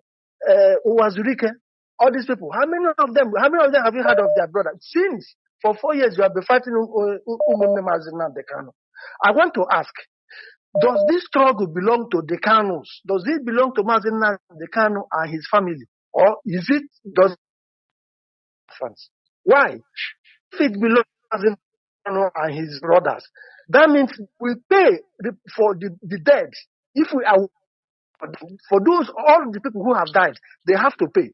Uwazurike, all these people, how many of them have you heard of their brother? Since for 4 years you have been fighting Mazi Nnamdi Kanu. I want to ask, does this struggle belong to the Kanus? Does it belong to Mazi Nnamdi Kanu and his family? Or does why? If it belongs to Mazi Kanu and his brothers, that means we pay for the dead. If we are for all the people who have died, they have to pay.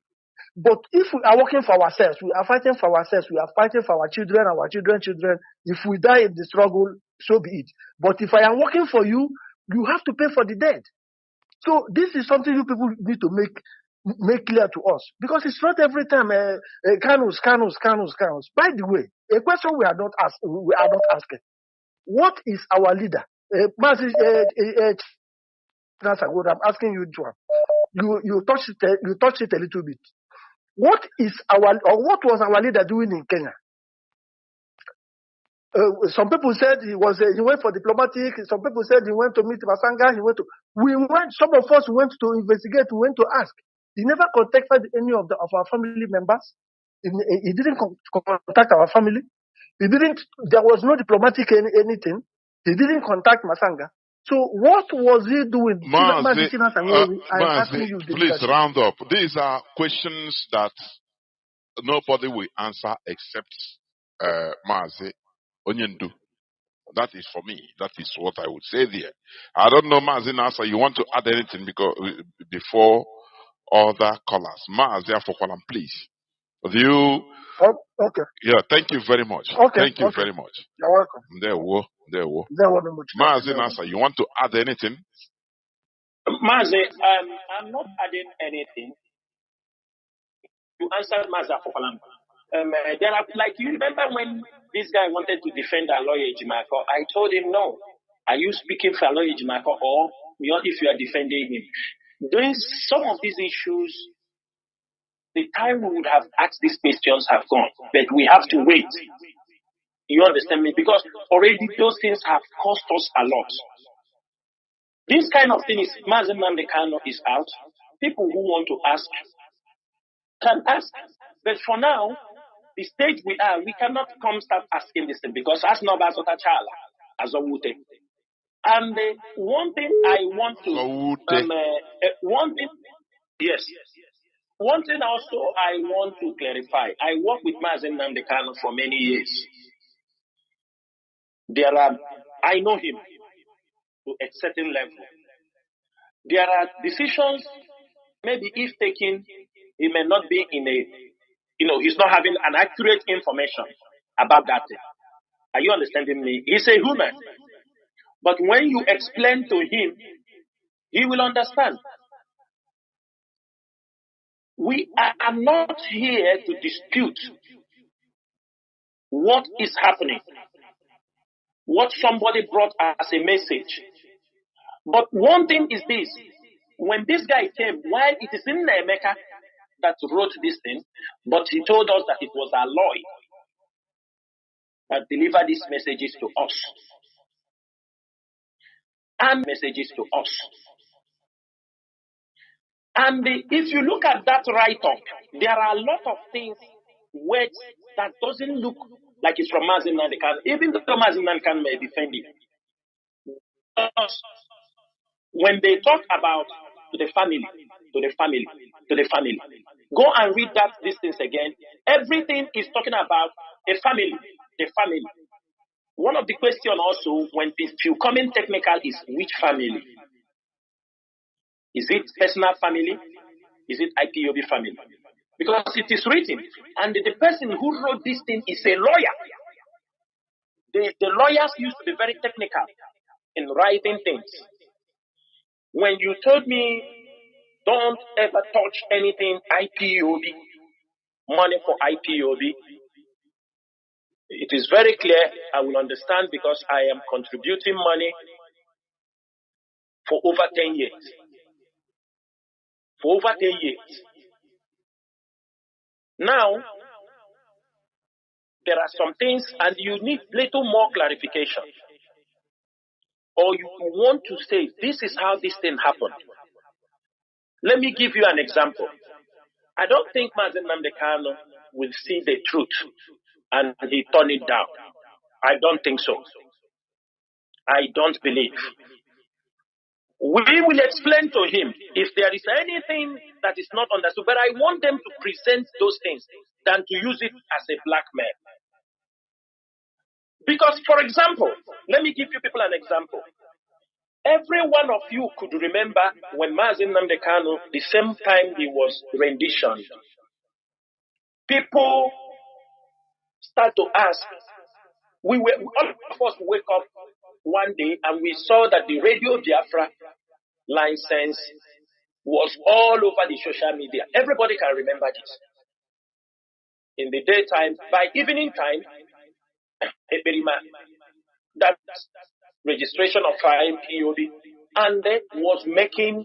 But if we are working for ourselves, we are fighting for ourselves, we are fighting for our children, children. If we die in the struggle, so be it. But if I am working for you, you have to pay for the dead. So this is something you people need to make make clear to us, because it's not every time Kanus. By the way, a question we are not asking: what is our leader? Mazi, I'm asking you, Joan. You touched it a little bit. What was our leader doing in Kenya? Some people said he went for diplomatic. Some people said he went to meet Masanga. Some of us went to investigate. We went to ask. He never contacted any of our family members. He didn't contact our family. There was no diplomatic anything. He didn't contact Masanga. So what was he doing? Mazi, I'm asking you, please round up. These are questions that nobody will answer except Mazi Onyendu. That is for me. That is what I would say there. I don't know, Mazi Nasa, you want to add anything before other callers? Mazi Afokwalam, please. You. Okay. Yeah, thank you very much. Okay. Thank you very much. You're welcome. There we Mazi Nasa, you want to add anything? Mazi, I'm not adding anything. You answered Mazi Afokwalam. There are, like, you remember when this guy wanted to defend our lawyer Ejimako? I told him, no. Are you speaking for lawyer Ejimako, or if you are defending him? Doing some of these issues, the time we would have asked these questions have gone, but we have to wait. You understand me? Because already those things have cost us a lot. This kind of thing is, Mazi Nnamdi Kanu is out. People who want to ask can ask. But for now, the stage we are, we cannot come start asking this thing, because as no Bazota Chala, as a Wute. And one thing I want to, one thing also I want to clarify. I worked with Mazi Nnamdi Kanu for many years. I know him to a certain level. There are decisions, maybe if taken, he may not be in a, he's not having an accurate information about that thing. Are you understanding me? He's a human. But when you explain to him, he will understand. We are not here to dispute what is happening, what somebody brought as a message. But one thing is this: when this guy came, while it is in Emeka that wrote this thing, but he told us that it was our lawyer that delivered these messages to us. And messages to us. And if you look at that write-up, there are a lot of things words that doesn't look like it's from Mazi Nnamdi Kanu, even though Mazi Nnamdi Kanu may defend it. When they talk about to the family, go and read these things again. Everything is talking about a family, the family. One of the questions also, when you come in technical, is which family? Is it personal family? Is it IPOB family? Because it is written, and the person who wrote this thing is a lawyer. The lawyers used to be very technical in writing things. When you told me, don't ever touch anything IPOB, money for IPOB, it is very clear. I will understand, because I am contributing money for over 10 years. For over 10 years. Now, there are some things, and you need little more clarification. Or you want to say, this is how this thing happened. Let me give you an example. I don't think Mazi Nnamdi Kanu will see the truth and he turn it down. I don't think so. I don't believe. We will explain to him if there is anything that is not understood, but I want them to present those things than to use it as a blackmail. Because, for example, let me give you people an example. Every one of you could remember when Mazi Nnamdi Kanu, the same time he was renditioned, people start to ask. All of us wake up one day and we saw that the Radio Biafra license was all over the social media. Everybody can remember this. In the daytime, by evening time, that registration of IPOB, and then was making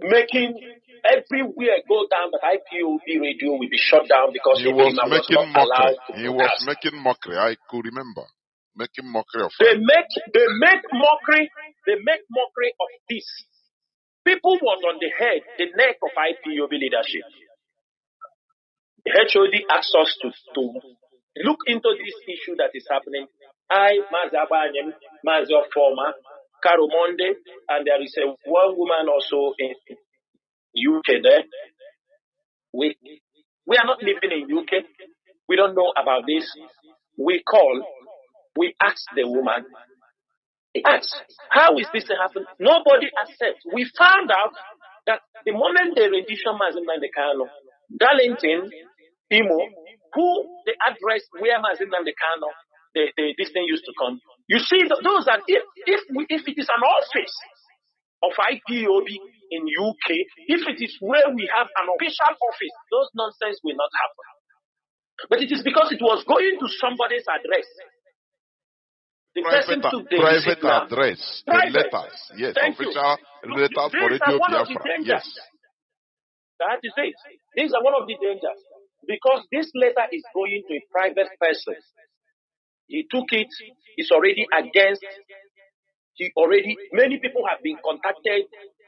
everywhere go down that IPOB radio will be shut down because he was was making not mockery. allowed to He was broadcast. making mockery. I could remember making mockery of They it. make mockery of this. People was on the neck of IPOB leadership. The HOD asked us to look into this issue that is happening. I, Mazi Abanyem, Mazi Former, Caro Monde, and there is one woman also in UK there. We are not living in UK. We don't know about this. We asked the woman. He asked, how is this happening? Nobody accepts. We found out that the moment they rendition Mazi Nnamdi Kanu, Darlington, Imo, who the address where Mazi Nnamdi Kanu, this thing used to come. You see, those are if it is an office of IPOB in UK, if it is where we have an official office, those nonsense will not happen. But it is because it was going to somebody's address. The person took the private signal. address, Private. the letters, yes, Thank official you. letters for These Radio are one of the Biafra, dangers. yes. That is it. These are one of the dangers. Because this letter is going to a private person. He took it, it's already against, many people have been contacted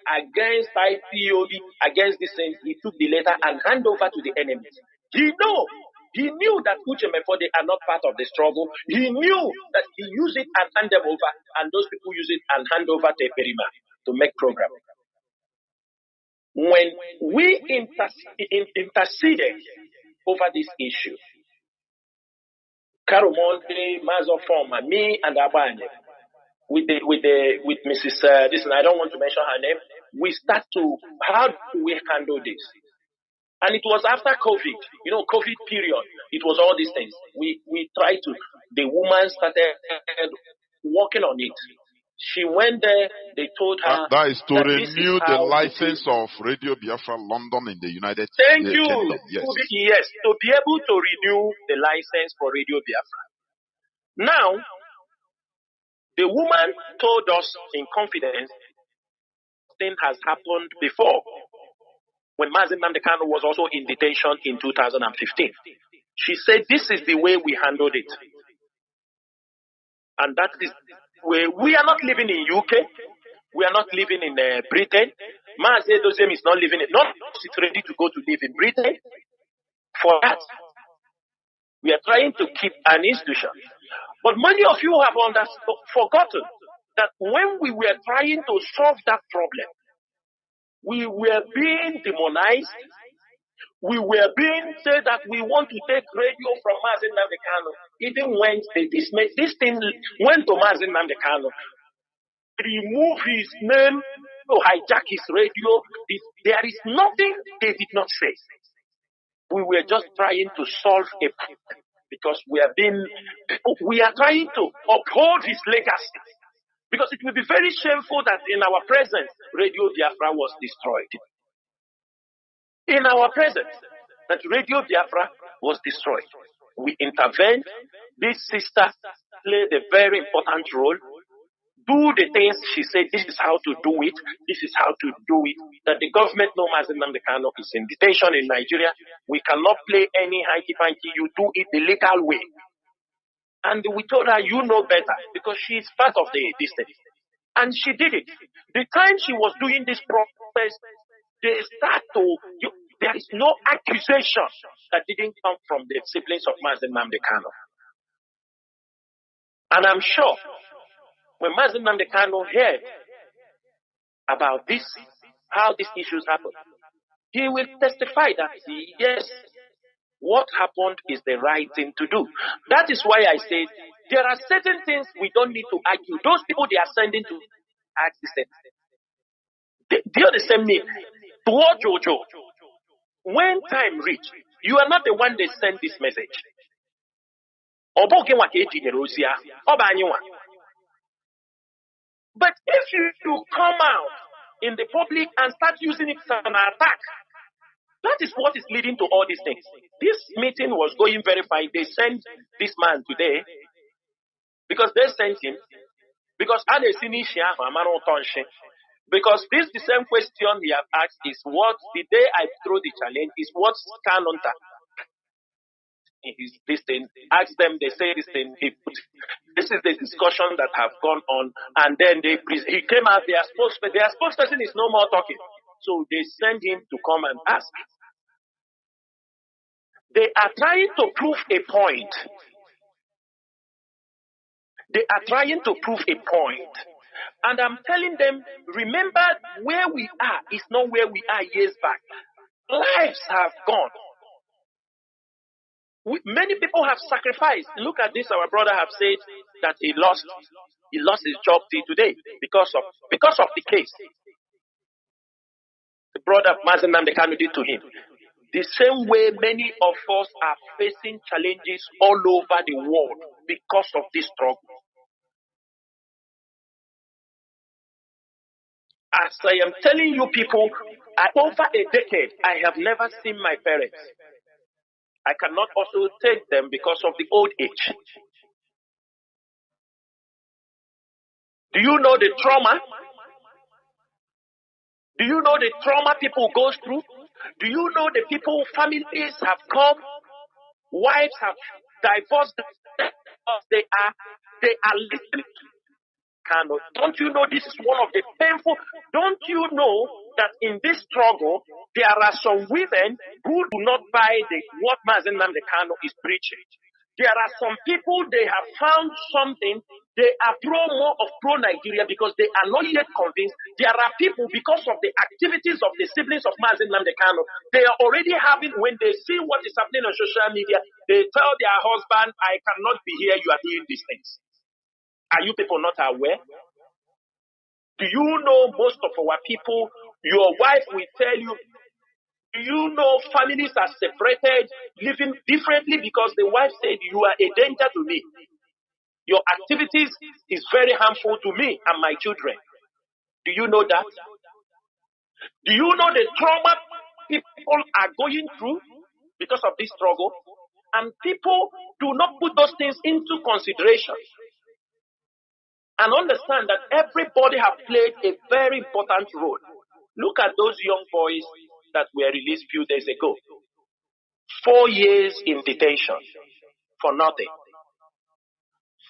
against IPOB, against this thing. He took the letter and handed over to the enemy. He knew that Uchemefo, they are not part of the struggle. He knew that he used it and hand them over, and those people use it and hand over to Perima to make program. When we interceded over this issue, Caro Monde, Mazo Forma, me and Abanye, with Mrs. I don't want to mention her name, we start to, how do we handle this? And it was after COVID, COVID period. It was all these things. We tried to, the woman started working on it. She went there, they told her that is to that renew the license of Radio Biafra London in the United Kingdom. Yes. To be able to renew the license for Radio Biafra. Now, the woman told us in confidence, thing has happened before. When Mazi Nnamdi Kanu was also in detention in 2015. She said, this is the way we handled it. And that is where we are not living in UK. We are not living in Britain. Mazi Dosem is not living in, not it's ready to go to live in Britain. For that, we are trying to keep an institution. But many of you have forgotten that when we were trying to solve that problem, we were being demonized. We were being said that we want to take radio from Mazi Nnamdi Kanu. Even when this thing went to Mazi Nnamdi Kanu, remove his name, hijack his radio. There is nothing they did not say. We were just trying to solve a problem because we are trying to uphold his legacy. Because it will be very shameful that in our presence, Radio Biafra was destroyed. In our presence, that Radio Biafra was destroyed. We intervened. This sister played a very important role. Do the things she said, this is how to do it. This is how to do it. That the government knows Mazi Nnamdi Kanu is in detention in Nigeria. We cannot play any hanky-panky. You do it the legal way. And we told her, you know better, because she is part of this thing. And she did it. The time she was doing this process, they start to, there is no accusation that didn't come from the siblings of Mazi Nnamdi Kanu. And I'm sure, when Mazi Nnamdi Kanu heard about this, how these issues happen, he will testify that, yes, what happened is the right thing to do. That is why I said, there are certain things we don't need to argue. Those people they are sending to ask the same. Do you understand me? Toward Jojo, when time reach, you are not the one that send this message. But if you come out in the public and start using it as an attack. That is what is leading to all these things. This meeting was going very fine. They sent this man today because they sent him because because this the same question he have asked is what the day I throw the challenge is what Kanu this thing. Ask them, they say this thing. This is the discussion that have gone on, and then he came out. Their spokesperson is no more talking, so they send him to come and ask. They are trying to prove a point. They are trying to prove a point. And I'm telling them, remember where we are is not where we are years back. Lives have gone. Many people have sacrificed. Look at this, our brother have said that he lost his job till today because of the case. The brother Mazi Nnamdi Kanu did to him. The same way many of us are facing challenges all over the world because of this struggle. As I am telling you people, over a decade, I have never seen my parents. I cannot also take them because of the old age. Do you know the trauma? Do you know the trauma people go through? Do you know the people, families have come, wives have divorced, they are listening. Kanu, don't you know this is one of the painful? Don't you know that in this struggle there are some women who do not buy what Mazi Nnamdi Kanu is preaching? There are some people, they have found something. They are pro-Nigeria because they are not yet convinced. There are people, because of the activities of the siblings of Mazi Nnamdi Kanu, they are already having, when they see what is happening on social media, they tell their husband, I cannot be here, you are doing these things. Are you people not aware? Do you know most of our people, your wife will tell you, do you know families are separated, living differently because the wife said, you are a danger to me. Your activities is very harmful to me and my children. Do you know that? Do you know the trauma people are going through because of this struggle? And people do not put those things into consideration. And understand that everybody have played a very important role. Look at those young boys that were released few days ago. 4 years in detention for nothing.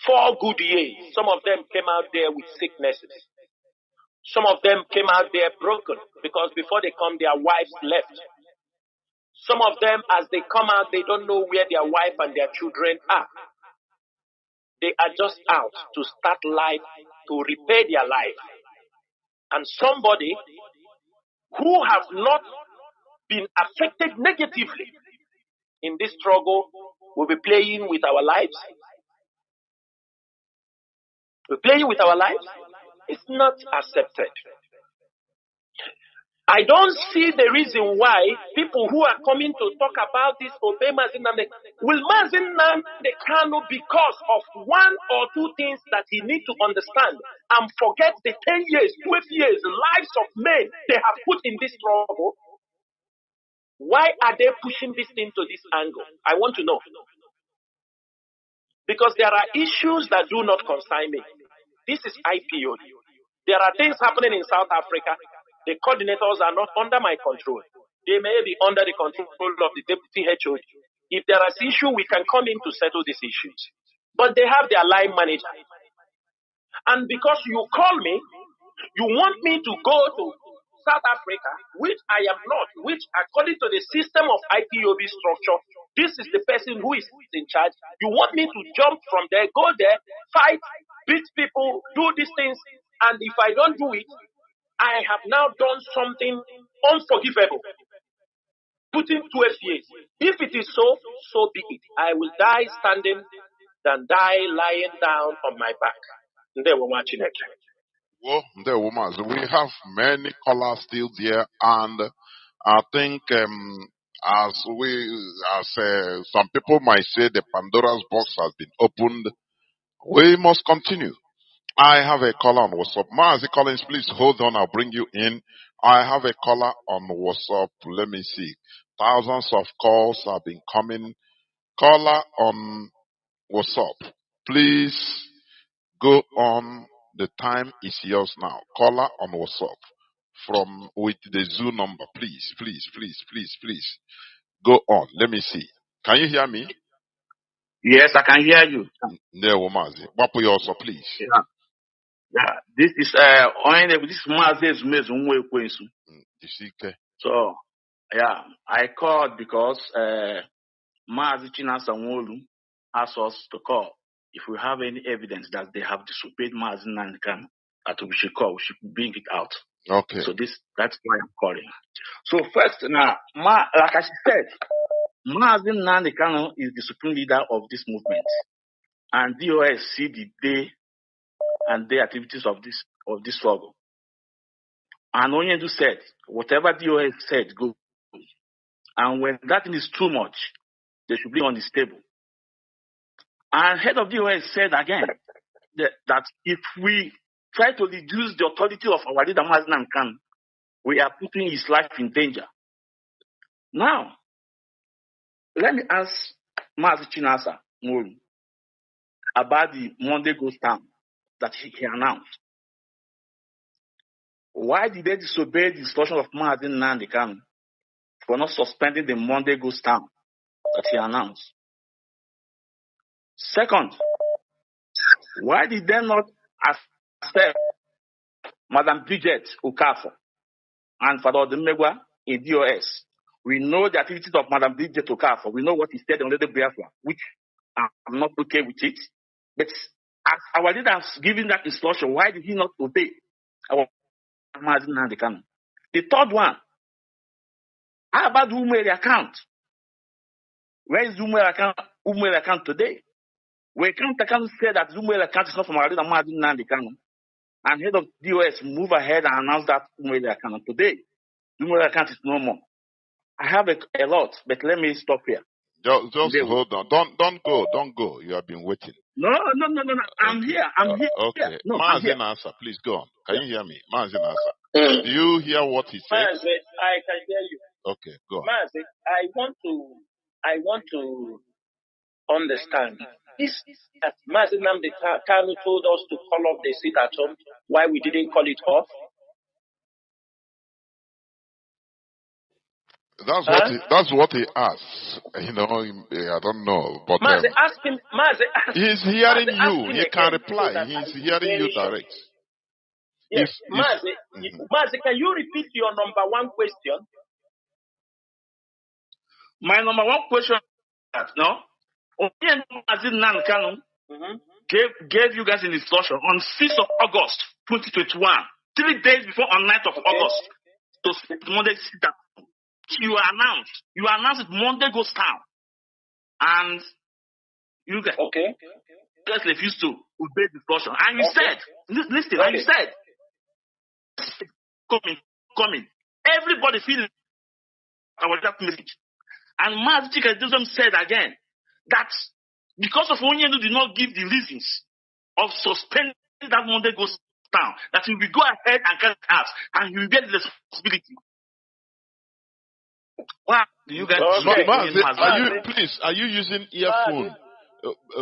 4 good years. Some of them came out there with sicknesses. Some of them came out there broken because before they come, their wives left. Some of them, as they come out, they don't know where their wife and their children are. They are just out to start life, to repair their life. And somebody who has not been affected negatively in this struggle will be playing with our lives. We're playing with our lives. It's not accepted. I don't see the reason why people who are coming to talk about this obey Mazi Nnamdi. Will Mazi Nnamdi Kanu, because of 1 or 2 things that he needs to understand and forget the 10 years, 12 years, lives of men they have put in this struggle? Why are they pushing this thing to this angle? I want to know. Because there are issues that do not concern me. This is IPOD. There are things happening in South Africa. The coordinators are not under my control. They may be under the control of the deputy HOD. If there is issue, we can come in to settle these issues. But they have their line manager. And because you call me, you want me to go to South Africa, which I am not, which according to the system of IPOB structure, this is the person who is in charge. You want me to jump from there, go there, fight, beat people, do these things, and if I don't do it, I have now done something unforgivable. Putting 12 years. If it is so, so be it. I will die standing than die lying down on my back. They were watching it. Well, there, Mazi, we have many callers still there, and I think as some people might say, the Pandora's box has been opened. We must continue. I have a caller on WhatsApp. Mazi Collins, please hold on. I'll bring you in. I have a caller on WhatsApp. Let me see. Thousands of calls have been coming. Caller on WhatsApp. Please go on. The time is yours now. Caller on WhatsApp from with the Zoom number. Please, please, please, please, please. Go on. Let me see. Can you hear me? Yes, I can hear you. There, Mazi. Wapo also, please. Yeah. Yeah. This is this Mazi's Mezumwe. So yeah, I called because Mazi Chinasa Nwolu asked us to call if we have any evidence that they have disobeyed Mazi Nankan, that we should call, we should bring it out. Okay. So that's why I'm calling. So first now, like I said, Mazi Nankan is the supreme leader of this movement. And DOS see the day and day activities of this struggle. And Onyendu said, whatever DOS said, go. And when that thing is too much, they should be on this table. And head of DOS said again that if we try to reduce the authority of our leader Mazi Khan, we are putting his life in danger. Now, let me ask Mazi Chinasa Nwolu about the Monday Ghost Town that he announced. Why did they disobey the instruction of Mazi Nnamdi Kanu for not suspending the Monday Ghost Town that he announced? Second, why did they not accept Madam Bridget Okafor and Father Odumegwa in DOS? We know the activities of Madam Bridget Okafor. We know what he said on the Biafra, which I'm not okay with it. But as our leader has given that instruction, why did he not obey our Mazi Nnamdi Kanu? The third one, how about the Umeri account? Where is the Umeri account today? Where Kanu said that the Umeri account is not from our leader Mazi Nnamdi Kanu, and head of DOS move ahead and announce that Umeri account. Today, the Umeri account is no more. I have a lot, but let me stop here. Just hold on. Don't go. You have been waiting. No. I'm here. Okay. No, Mazi Nasa, please go on. Can you hear me? Mazi Nasa. Do you hear what he said? Mazi, I can hear you. Okay, go on. Mazi, I want to understand. This that Mazi Nnamdi Kanu told us to call off the seat at home, why we didn't call it off? That's what he asks. You know, I don't know, but Mazi, ask him. He's hearing you. He can reply. He's hearing you direct. Yes, Mazi, can you repeat your number one question? My number one question is no. Mazi Nnamdi Kanu gave you guys an instruction on 6th of August 2021, 3 days before on 9th of August, to Monday sit down. You announced it Monday goes down. And you guys refused to obey the instruction. And you said, listen, and you said, coming. Everybody feels our that message. And Mazi Chikadizum said again that because of Onyendu did not give the reasons of suspending that Monday goes down, that he will go ahead and carry us and he will get the responsibility. Wow, you guys Mazi, are you using earphone?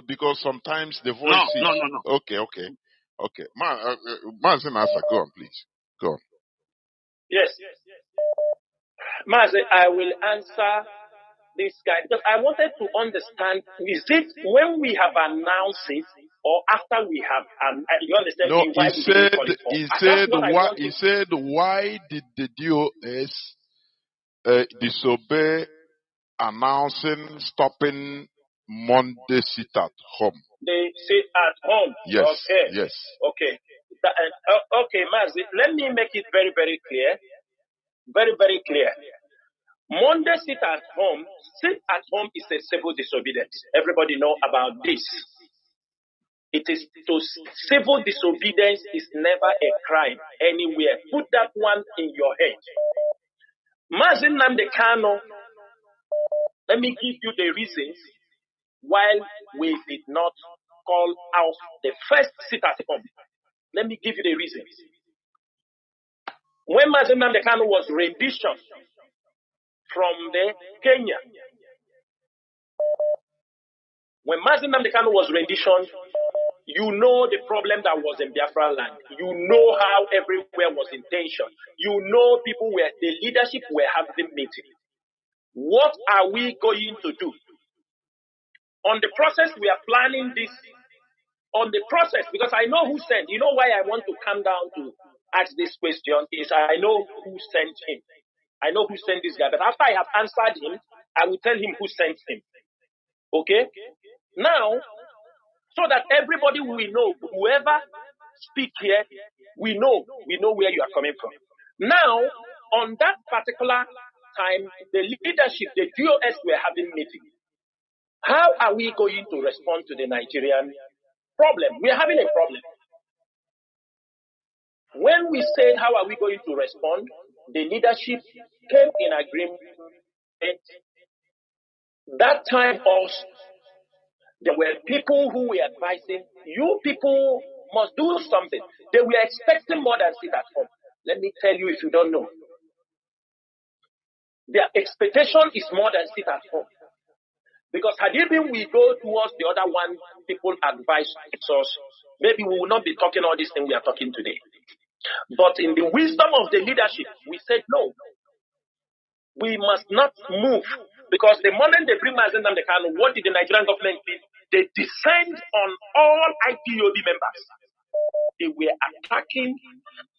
Because sometimes the voice is... No. Okay. Mazi Nasa, go on, please. Go on. Yes. Mazi, I will answer this guy because I wanted to understand, is it when we have announced it or after we have, you understand? No, he said, why did the DOS disobey announcing stopping Monday sit at home? They sit at home. Yes. Okay. Yes. Okay. Okay, Mazi, let me make it very, very clear. Very, very clear. Monday sit at home is a civil disobedience. Everybody know about this. Civil disobedience is never a crime anywhere. Put that one in your head. Mazi Nnamdi Kanu, let me give you the reasons why we did not call out the first sit at home. Let me give you the reasons. When Mazi Nnamdi Kanu was renditioned from the Kenya, when Mazi Nnamdi Kanu was renditioned, you know the problem that was in Biafra land. You know how everywhere was in tension. You know the leadership were having meetings. What are we going to do? On the process, we are planning this. On the process, because I know who sent. You know why I want to come down to ask this question is I know who sent him. I know who sent this guy. But after I have answered him, I will tell him who sent him. Okay? Now, so that everybody will know, whoever speak here, we know where you are coming from. Now, on that particular time, the leadership, the DOS were having meetings. How are we going to respond to the Nigerian problem? We are having a problem. When we said, how are we going to respond? The leadership came in agreement. That time also, there were people who were advising, you people must do something. They were expecting more than sit at home. Let me tell you if you don't know. Their expectation is more than sit at home. Because had it been we go towards the other one, people advise us, maybe we will not be talking all these things we are talking today. But in the wisdom of the leadership, we said no. We must not move. Because the moment they bring Mazi Nnamdi Kanu, what did the Nigerian government do? They descend on all IPOB members. They were attacking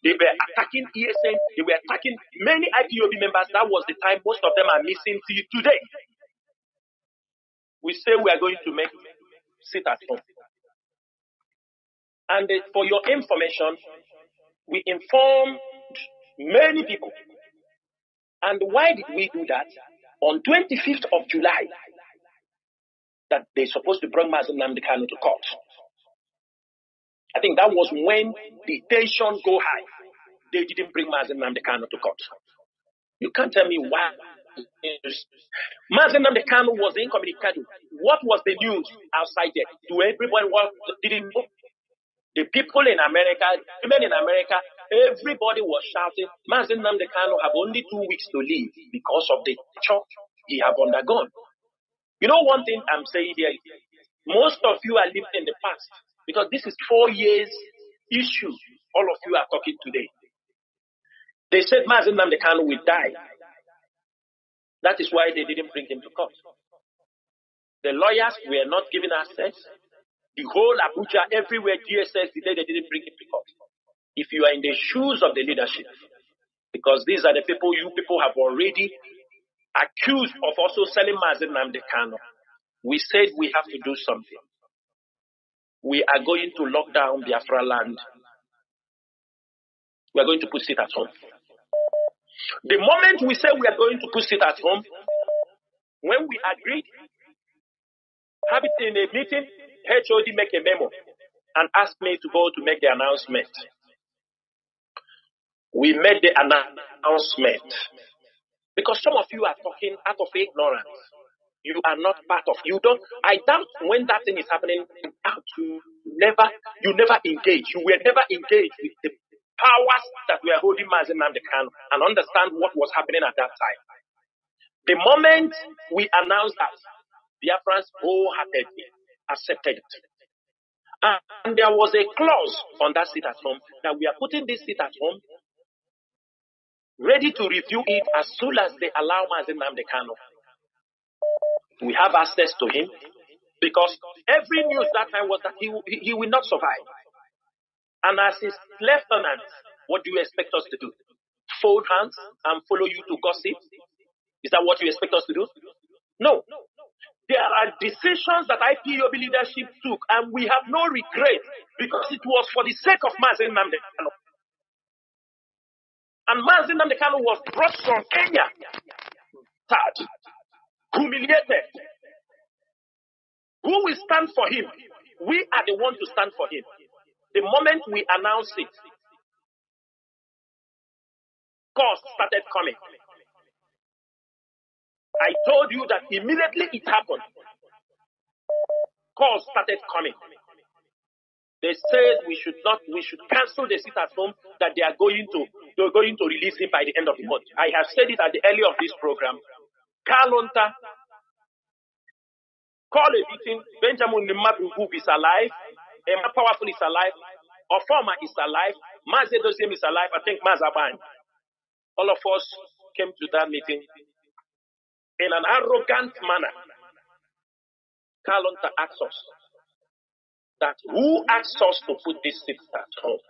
ESN, they were attacking many IPOB members. That was the time most of them are missing till today. We say we are going to make sit at home. And for your information, we informed many people. And why did we do that? On 25th of July, that they're supposed to bring Mazi Nnamdi Kanu to court. I think that was when the tension go high. They didn't bring Mazi Nnamdi Kanu to court. You can't tell me why. Mazi Nnamdi Kanu was incommunicado. What was the news outside there? To everyone what didn't know? The people in America, women in America, everybody was shouting, Mazi Nnamdi Kanu have only 2 weeks to live because of the shock he have undergone. You know one thing I'm saying here, most of you are living in the past because this is 4 years issue. All of you are talking today. They said Mazi Nnamdi Kanu will die. That is why they didn't bring him to court. The lawyers were not given access. The whole Abuja, everywhere, DSS, they didn't bring him to court. If you are in the shoes of the leadership, because these are the people you people have already accused of also selling Mazi Nnamdi Kanu, we said we have to do something. We are going to lock down Biafra land. We are going to put it at home. The moment we say we are going to put it at home, when we agreed, have it in a meeting, HOD make a memo and ask me to go to make the announcement. We made the announcement. Because some of you are talking out of ignorance. You are not part of, I doubt when that thing is happening, you never engage. You were never engaged with the powers that were holding Mazi Nnamdi Kanu and understand what was happening at that time. The moment we announced that, Biafrans wholeheartedly accepted it. And there was a clause on that seat at home that we are putting this seat at home, ready to review it as soon as they allow Mazi Nnamdi Kanu. We have access to him because every news that time was that he will not survive. And as his lieutenant, what do you expect us to do? Fold hands and follow you to gossip? Is that what you expect us to do? No. There are decisions that IPOB leadership took, and we have no regret because it was for the sake of Mazi Nnamdi Kanu. And Mazi Nnamdi Kanu was brought from Kenya, sad, humiliated. Who will stand for him? We are the ones to stand for him. The moment we announce it, calls started coming. I told you that immediately it happened. Calls started coming. They said we should cancel the sit at home that they're going to release him by the end of the month. I have said it at the early of this program. Kalonta, call a meeting. Benjamin Nnamdi is alive. Emma Powerful is alive. Ofoma is alive. Mazi is alive. I think Mazaban. All of us came to that meeting in an arrogant manner. Kalonta asked us that who asked us to put this sit at home?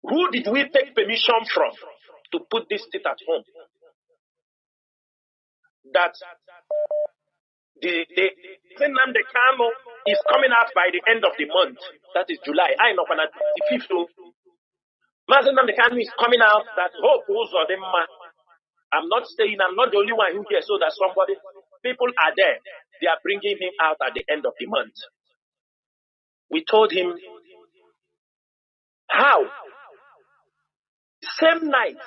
Who did we take permission from to put this sit at home? That the Nnamdi Kanu is coming out by the end of the month. That is July. I know when the 5th. Mazi Nnamdi Kanu is coming out. That hope also them. I'm not saying I'm not the only one who hears. So that people are there. They are bringing him out at the end of the month. We told him how. The same night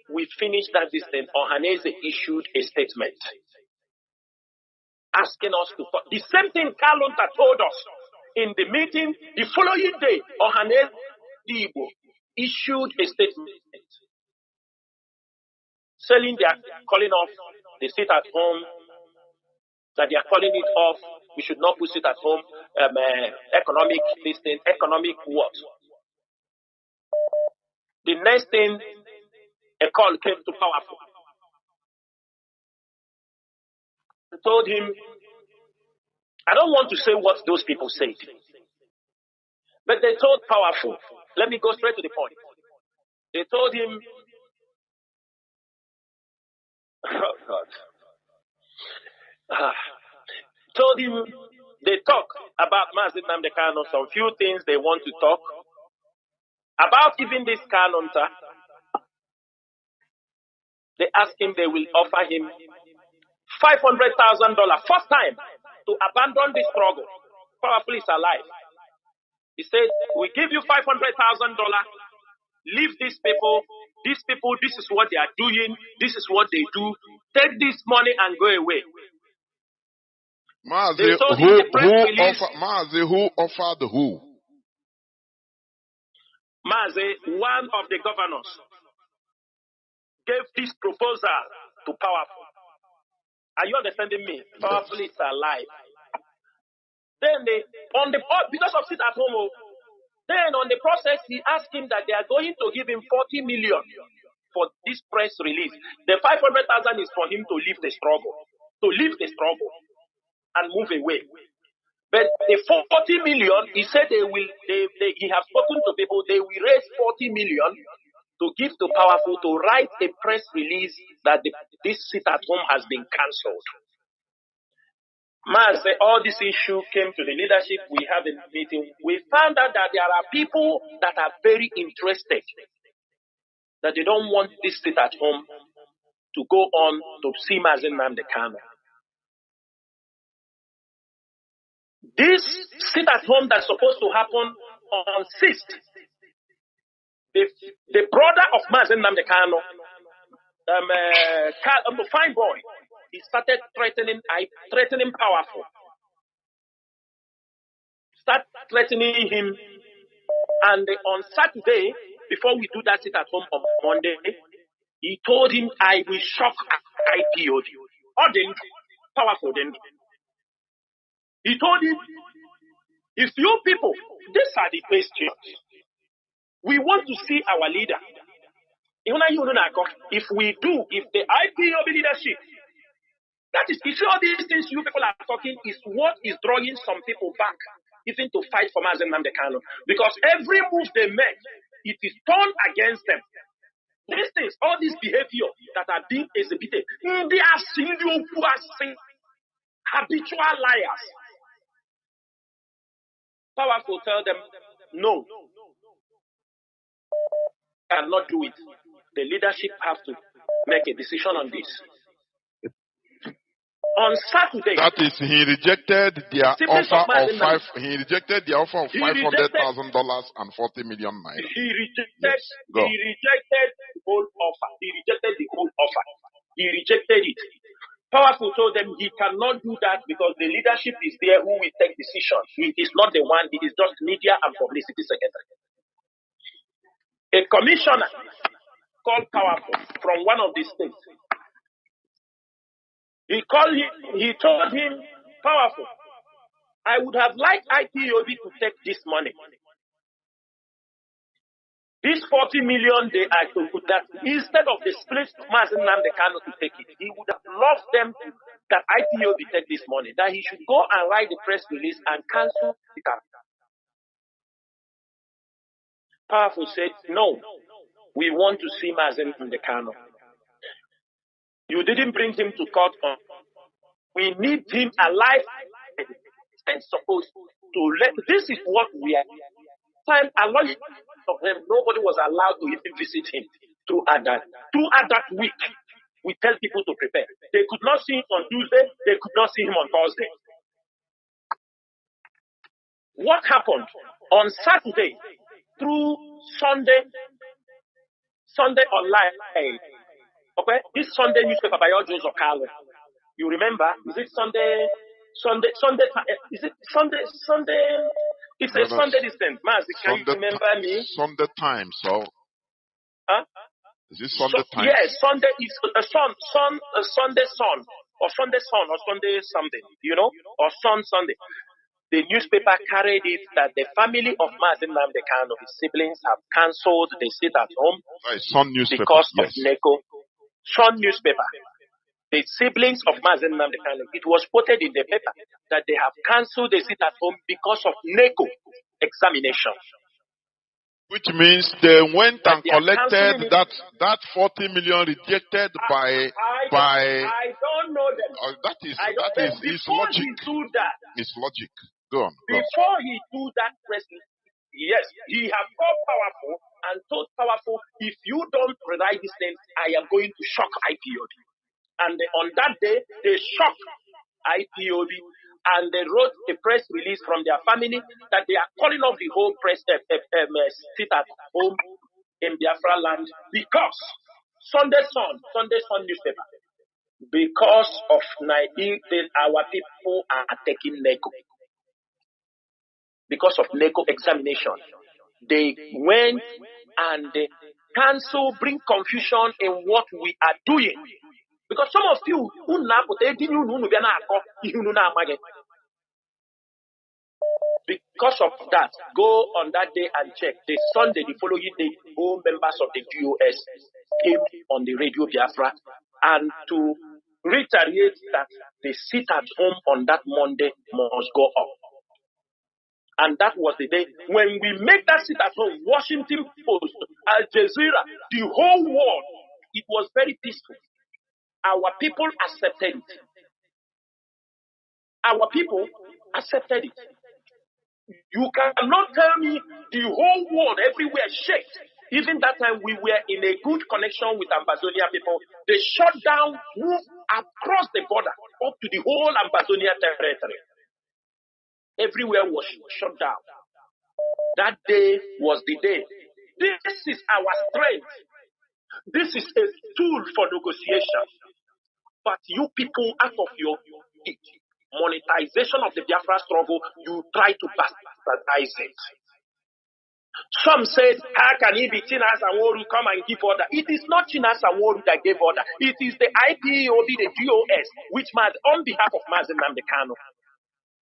we finished that distance, Ohaneze issued a statement asking us to talk. The same thing Kalonta told us in the meeting. The following day, Ohaneze issued a statement saying they are calling off the sit at home, that they are calling it off. We should not put sit at home. Economic distance, economic what? The next thing, a call came to Powerful. I told him, I don't want to say what those people said, but they told Powerful. Let me go straight to the point. They told him, oh God. Told him they talk about Mazi Nnamdi Kanu, some few things they want to talk about. Even this Kalonta, they asked him, they will offer him $500,000 first time to abandon the struggle. Powerful is alive. He said, we give you $500,000, leave these people, this is what they are doing, this is what they do, take this money and go away. Mazi, who offered who? Mazi, one of the governors, gave this proposal to Powerful. Are you understanding me? Powerful is alive. Then because of sit at home, then on the process, he asked him that they are going to give him 40 million for this press release. The 500,000 is for him to leave the struggle, and move away. But the 40 million, he said he has spoken to people, they will raise 40 million to give to Powerful to write a press release that this sit at home has been cancelled. Mazi, all this issue came to the leadership. We had a meeting. We found out that there are people that are very interested, that they don't want this sit at home to go on to see Mazi Nnamdi Kanu. This sit at home that's supposed to happen on 6th, the brother of Mazi Nnamdi Kanu, fine boy, he started threatening Powerful. Start threatening him. And on Saturday, before we do that sit at home on Monday, he told him, I will shock IPOD. Or then, Powerful then. He told him, if you people, these are the questions. We want to see our leader. If the IPOB leadership, that is, you see all these things you people are talking is what is drawing some people back, even to fight for Mazi Nnamdi Kanu. Because every move they make, it is turned against them. These things, all this behavior that are being exhibited, they are habitual liars. Powerful tell them, no, cannot do it. The leadership have to make a decision on this. On Saturday, that is, he rejected their offer of $500,000 and 40 million naira. He rejected the whole offer. He rejected it. Powerful told them he cannot do that because the leadership is there who will take decisions. He is not the one, he is just media and publicity secretary. A commissioner called Powerful from one of the states. He told him, Powerful, I would have liked IPOB to take this money. This 40 million they are to put that instead of the split Mazi Nnamdi Kanu to take it, he would have loved them that IPOB take this money, that he should go and write the press release and cancel it. Powerful said, no, we want to see Mazi Nnamdi Kanu. You didn't bring him to court. We need him alive. And supposed to let. This is what we are. Time a lot of them, nobody was allowed to even visit him throughout that week. We tell people to prepare. They could not see him on Tuesday. They could not see him on Thursday. What happened on Saturday through Sunday online? Okay, this Sunday newspaper by Joseph Carlo. You remember? Is it Sunday? Is it Sunday? It's a Sunday distance. Mazi, can you remember me? Sunday Times, so. Huh? Is it Sunday Times? Yes, Sunday is a Sunday Sun, or Sunday Sun, or Sunday something, or Sunday. The newspaper carried it that the family of Mazi Nnamdi Kanu, his siblings, have cancelled the sit at home Sun newspaper, because yes. of NECO. Sun newspaper. The siblings of Mazi Nnamdi Kanu, it was quoted in the paper that they have cancelled the sit at home because of NECO examination. Which means they went and collected that 40 million rejected by. I don't know them. It's logic. It's logic. Go on. Before he do that press, yes, he has called Powerful and told Powerful, if you don't rewrite this name, I am going to shock IPOB. And on that day, they shocked IPOB and they wrote a press release from their family that they are calling off the whole press sit at home in Biafra land because Sunday Sun newspaper, because of our people are taking NECO. Because of NECO examination, they went and they cancel, bring confusion in what we are doing. Because some of you, because of that, go on that day and check. The Sunday, the following day, all members of the DOS came on the radio Biafra and to reiterate that the sit at home on that Monday must go up. And that was the day when we make that sit at home, Washington Post, Al Jazeera, the whole world, it was very peaceful. Our people accepted it. Our people accepted it. You cannot tell me the whole world everywhere shaked. Even that time we were in a good connection with Ambazonia people. The shutdown moved across the border up to the whole Ambazonia territory. Everywhere was shut down. That day was the day. This is our strength. This is a tool for negotiation. But you people, out of your monetization of the Biafra struggle, you try to bastardize it. Some said, how can it be Chinas and Woru come and give order? It is not Chinas and Woru that gave order. It is the IPOB, the DOS, which on behalf of Mazi Nnamdi Kanu.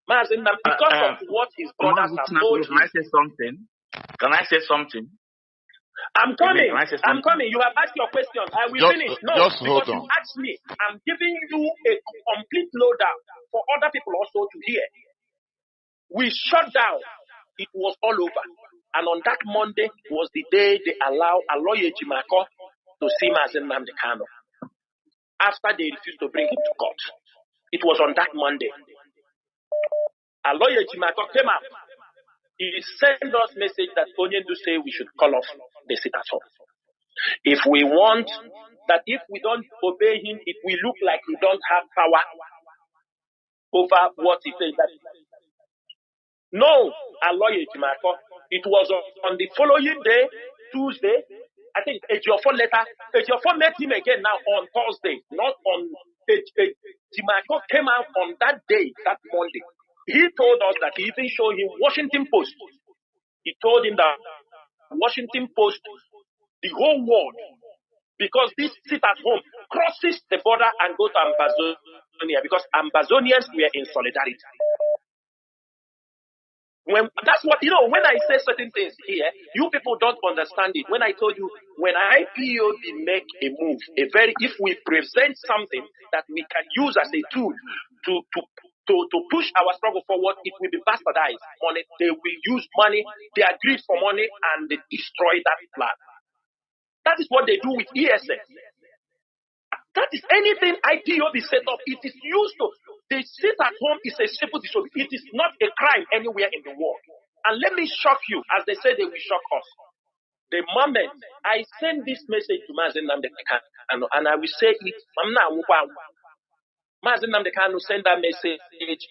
Mazi Nnamdi, because of what his brothers have told him. Can I say something? Can I say something? I'm coming. I'm coming. You have asked your question. I will finish. No, because you asked me. I'm giving you a complete lowdown for other people also to hear. We shut down. It was all over. And on that Monday was the day they allow Aloye Jimako to see Mazi Nnamdi Kanu. After they refused to bring him to court. It was on that Monday. Aloye Jimako came out. He sent us message that Onyendu say we should call off the sit at home. If we want that, if we don't obey him, it will look like we don't have power over what he says. No, Aloye Jimako. It was on the following day, Tuesday. I think Ejiofor met him again now on Thursday, not on Jimako came out on that day, that Monday. He told us that he even showed him Washington Post. He told him that Washington Post, the whole world, because this sit at home crosses the border and go to Amazonia, because Amazonians were in solidarity. That's what, when I say certain things here, you people don't understand it. When I told you, when IPOB make a move, if we present something that we can use as a tool to push our struggle forward, it will be bastardized. They will use money, they agree for money, and they destroy that plan. That is what they do with ESS. That is anything IPOB set up. It is used to. They sit at home is a simple disobedience. It is not a crime anywhere in the world. And let me shock you, as they say they will shock us. The moment I send this message to Mazi Nnamdi Kanu, and I will say it, Mazi Nnamdi Kanu send that message,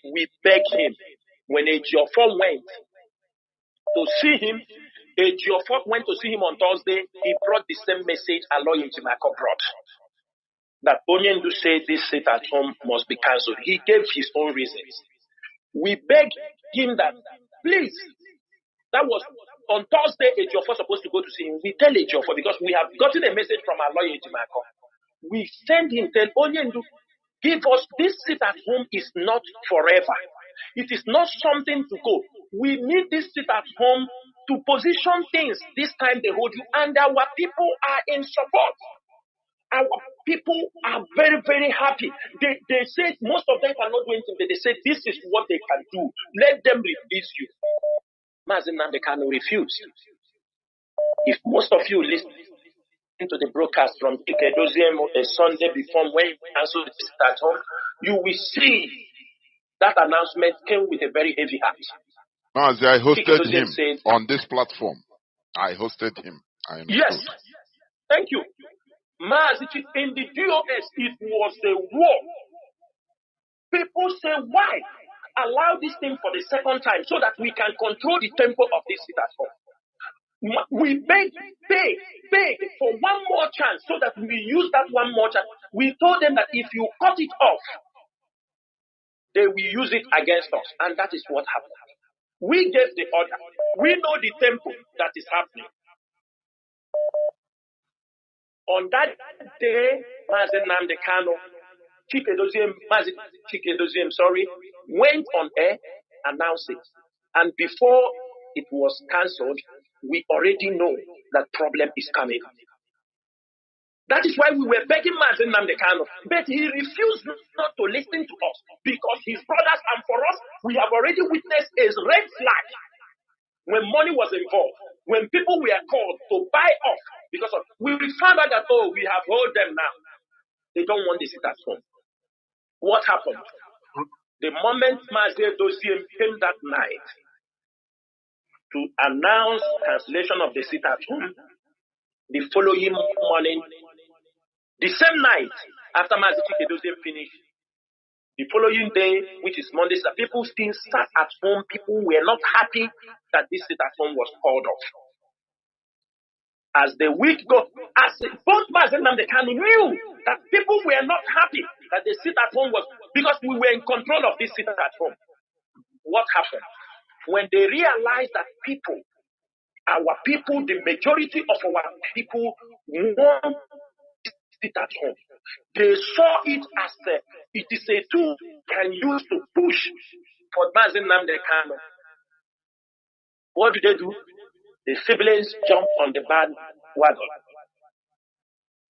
we beg him. When Ejiofor went to see him, Ejiofor went to see him on Thursday, he brought the same message Aloy Ejimako brought. That Onyendu said this sit at home must be cancelled. He gave his own reasons. We begged him that, please, that was on Thursday, Ejiofor supposed to go to see him. We tell Ejiofor, because we have gotten a message from our lawyer Ejimako. We send him, tell Onyendu, give us, this sit at home is not forever. It is not something to go. We need this sit at home to position things. This time they hold you, and our people are in support. Our people are very, very happy. They say most of them cannot do anything, but they say this is what they can do. Let them release you. Mazi Nnamdi Kanu refused. If most of you listen to the broadcast from Ikedoziem a Sunday before when you cancel the sit at home, you will see that announcement came with a very heavy heart. Mazi, I hosted him on this platform. I hosted him. Yes. Thank you. Mazi, in the DOS, it was a war. People say, why allow this thing for the second time so that we can control the tempo of this sit at home? We beg for one more chance so that we use that one more chance. We told them that if you cut it off, they will use it against us. And that is what happened. We gave the order. We know the tempo that is happening. On that day, Mazi Nnamdi Kanu, went on air, announced it. And before it was cancelled, we already know that problem is coming. That is why we were begging Mazi Nnamdi Kanu, but he refused not to listen to us, because his brothers and for us, we have already witnessed a red flag when money was involved, when people were called to buy off, because of, we found out that, we have hold them now. They don't want this sit at home. What happened? The moment Mazi Dosiem came that night to announce cancellation of the sit at home, the following morning, the same night after Mazi Dosiem finished, the following day, which is Monday, people still sat at home. People were not happy that this sit at home was called off. As the week goes, both Mazi Nnamdi Kanu knew that people were not happy that the sit at home was, because we were in control of this sit at home. What happened? When they realized that our people, the majority of our people want to sit at home, they saw it as it is a tool can use to push for Mazi Nnamdi Kanu. What do? The siblings jump on the bandwagon.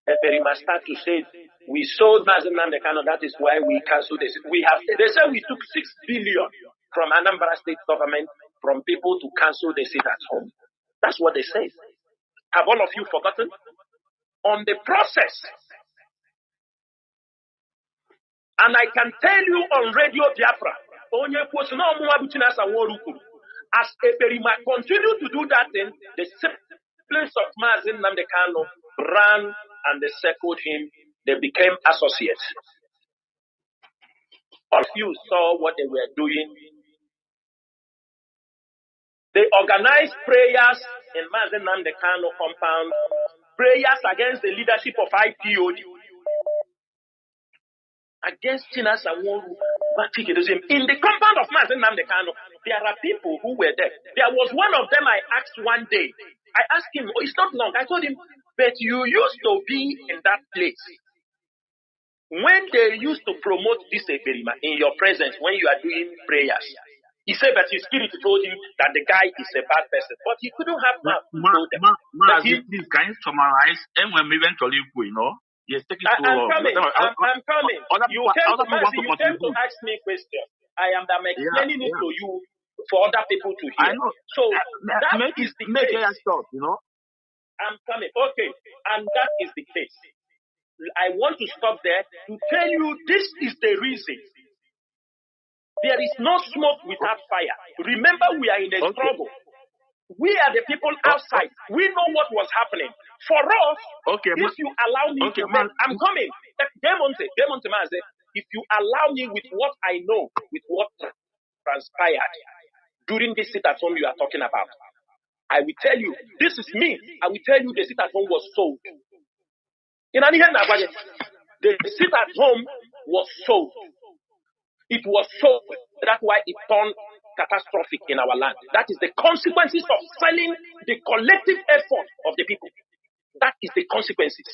They must start to say, we sold Mazi Nnamdi Kanu, that is why we cancelled this. They said we took 6 billion from Anambra State government, from people to cancel the sit at home. That's what they say. Have all of you forgotten? On the process. And I can tell you on Radio Biafra, as Eperima continued to do that thing, the siblings of Mazi Nnamdi Kanu ran and they circled him. They became associates. All of you saw what they were doing. They organized prayers in Mazi Nnamdi Kanu compound, prayers against the leadership of IPOD. against Chinas and in the compound of Mazi Nnamdi Kanu, there are people who were there. There was one of them I asked one day. I asked him, oh, it's not long. I told him, but you used to be in that place when they used to promote this Eberima in your presence when you are doing prayers. He said that his spirit told him that the guy is a bad person, but he couldn't have mouth to tell them. Please, can you summarize? And when we eventually go, yes, take it too long. I'm coming. You came to ask me questions. I'm explaining it to you for other people to hear. I know. So that is the case. Short, I'm coming. Okay, and that is the case. I want to stop there to tell you this is the reason. There is no smoke without fire. Remember, we are in a struggle. We are the people outside. We know what was happening. For us, if you allow me to make, I'm coming. Demonte Mazi, if you allow me with what I know, with what transpired during this sit at home you are talking about, I will tell you, this is me. I will tell you the sit at home was sold. The sit at home was sold. It was sold. That's why it turned catastrophic in our land. That is the consequences of selling the collective effort of the people. That is the consequences.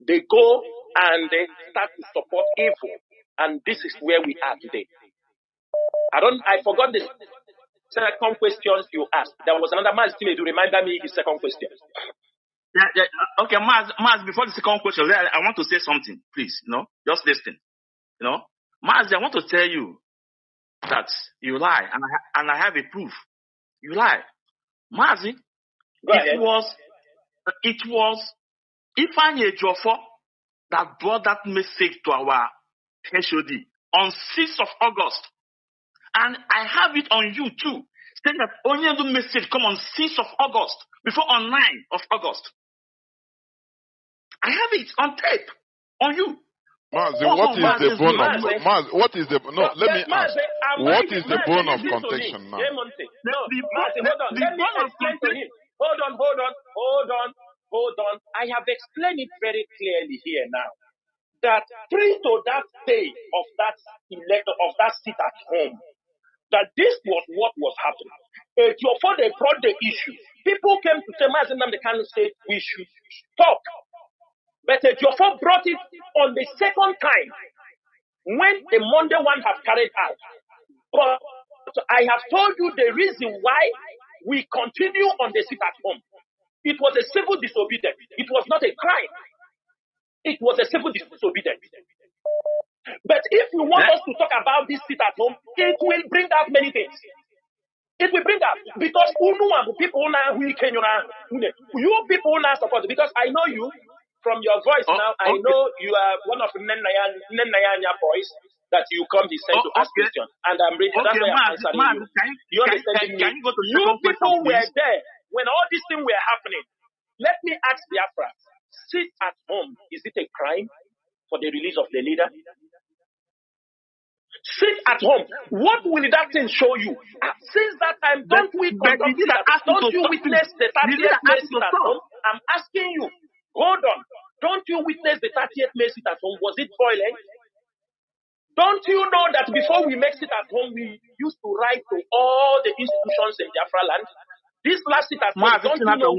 They go and they start to support evil. And this is where we are today. I forgot the second question you asked. There was another Mazi to remind me his second question. Okay, Maz, before the second question, I want to say something, please. Just listen. Mazi, I want to tell you that you lie, and I have a proof. You lie. Mazi, it was Ifeanyi Ejiofor that brought that message to our HOD on 6th of August. And I have it on you too, saying that only the message come on 6th of August, before on 9th of August. I have it on tape, on you. Mazi, what is the bone of Mazi? What is the let me ask. What is the bone of contention now? Mazi, hold on. Let me explain to him. Hold on. I have explained it very clearly here now. That pre to that day of that sit at home, that this was what was happening. Before they brought the issue, people came to say, Mazi Nnamdi Kanu said we should stop. But Ejiofor brought it on the second time when the Monday one have carried out. But I have told you the reason why we continue on the sit at home. It was a civil disobedience. It was not a crime. It was a civil disobedience. But if you want us to talk about this sit at home, it will bring out many things. It will bring out, because people now, you people now support, because I know you. From your voice now, I know you are one of Nnanya boys that you come here to ask questions. And I'm ready. That's why I'm answering you. You understand me? You people were there when all these things were happening. Let me ask Biafra, sit at home, is it a crime for the release of the leader? Sit at home. What will that thing show you? Since that time, don't you witness the 30th May sit at home? I'm asking you. Hold on. Don't you witness the 30th May sit at home? Was it boiling? Don't you know that before we make sit at home, we used to write to all the institutions in Biafra land? This last sit at home, don't you know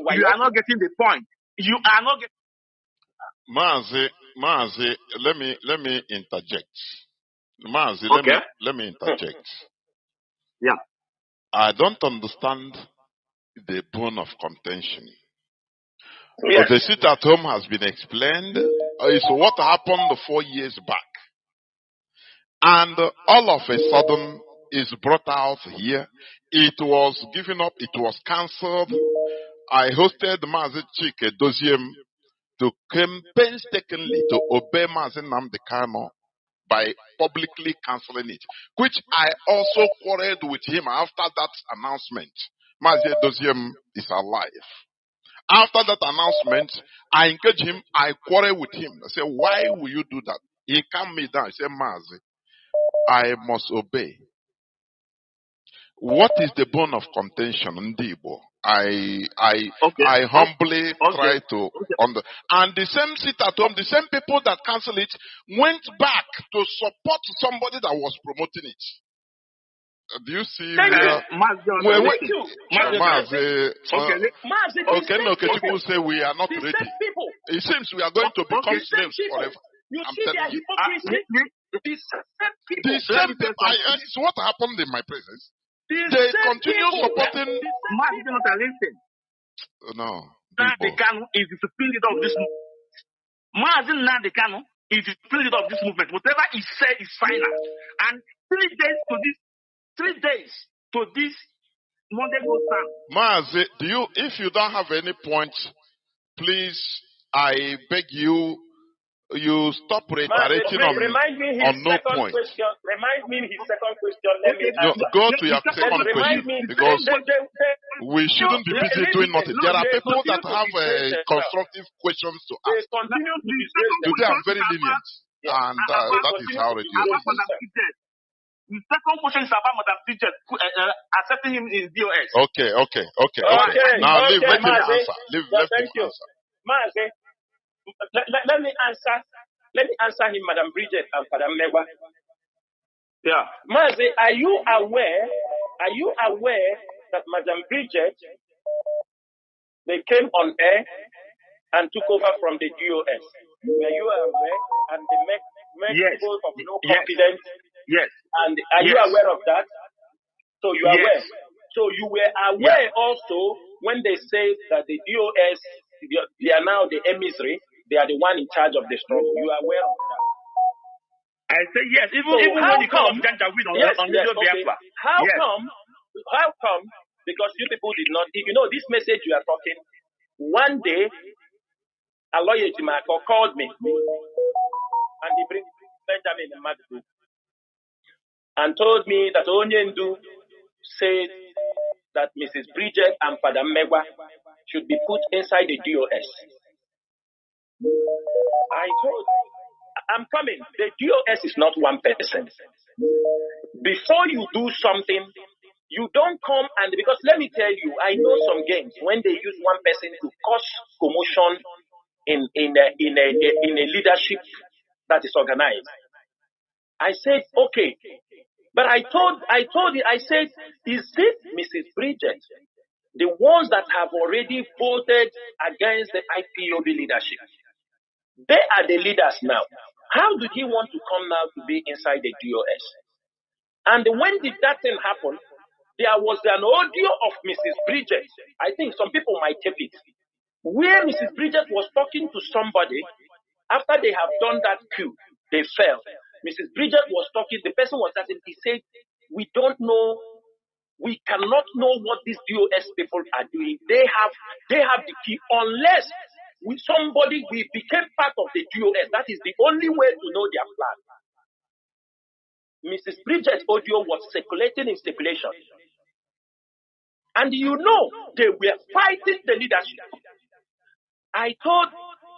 you are not getting the point. You are not getting. Mazi, let me interject. Mazi, let me interject. Yeah. I don't understand the bone of contention. Yes. The sit at home has been explained. It's what happened 4 years back. And all of a sudden is brought out here. It was given up. It was cancelled. I hosted Mazi Chike Doziem to come painstakingly to obey Mazi Nnamdi Kanu by publicly cancelling it, which I also quarreled with him after that announcement. Mazi Doziem is alive. After that announcement, I engaged him, I quarreled with him. I said, why will you do that? He calmed me down. He said, Mazi, I must obey. What is the bone of contention, Ndibo? I humbly try to and the same sit at home, the same people that cancel it went back to support somebody that was promoting it. Do you see where Mazi, Okechukwu say we are not ready? It seems we are going to become slaves forever. I'm telling you. The same people, it's what happened in my presence. They continue supporting. No. Nnamdi Kanu is the supreme leader of this movement. Mazi Nnamdi Kanu is the supreme leader of this movement. Whatever he said is final. And 3 days to this Monday goes down. Mazi, if you don't have any points, please, I beg you stop reiterating on no point. Remind me his second question. Let me go to your second question, because we shouldn't be busy doing nothing. There are people that have constructive questions to ask. Today I'm very lenient, and that is how it is. The second question is about Madam Bridget accepting him in DOS. Okay. Now let him answer. Let him answer. Mazi, let me answer him, Madam Bridget and Madam Megwa. Yeah. Mazi, are you aware that Madam Bridget, they came on air and took over from the DOS? Were you aware? And they make people of no confidence. Yes. And are you aware of that? So you are aware. So you were aware also when they say that the DOS, they are now the emissary, they are the one in charge of the struggle. You are aware of that? I say yes. Even when you come on Biafra. How come? Because you people did not. You know this message you are talking. One day, a lawyer Jimako called me, and he brings Benjamin and Mazi, and told me that Onyendu said that Mrs. Bridget and Father Megwa should be put inside the DOS. I told I'm coming. The DOS is not one person. Before you do something, you don't come and, because let me tell you, I know some games when they use one person to cause commotion in a leadership that is organized. I said, okay. But I said, is it Mrs. Bridget, the ones that have already voted against the IPOB leadership? They are the leaders now. How did he want to come now to be inside the DOS? And when did that thing happen? There was an audio of Mrs. Bridget. I think some people might tape it, where Mrs. Bridget was talking to somebody after they have done that coup. They fell. Mrs. Bridget was talking, the person was asking, he said, we don't know, we cannot know what these DOS people are doing. They have the key, unless we became part of the DOS. That is the only way to know their plan. Mrs. Bridget's audio was circulating in speculation. And you know, they were fighting the leadership. I thought,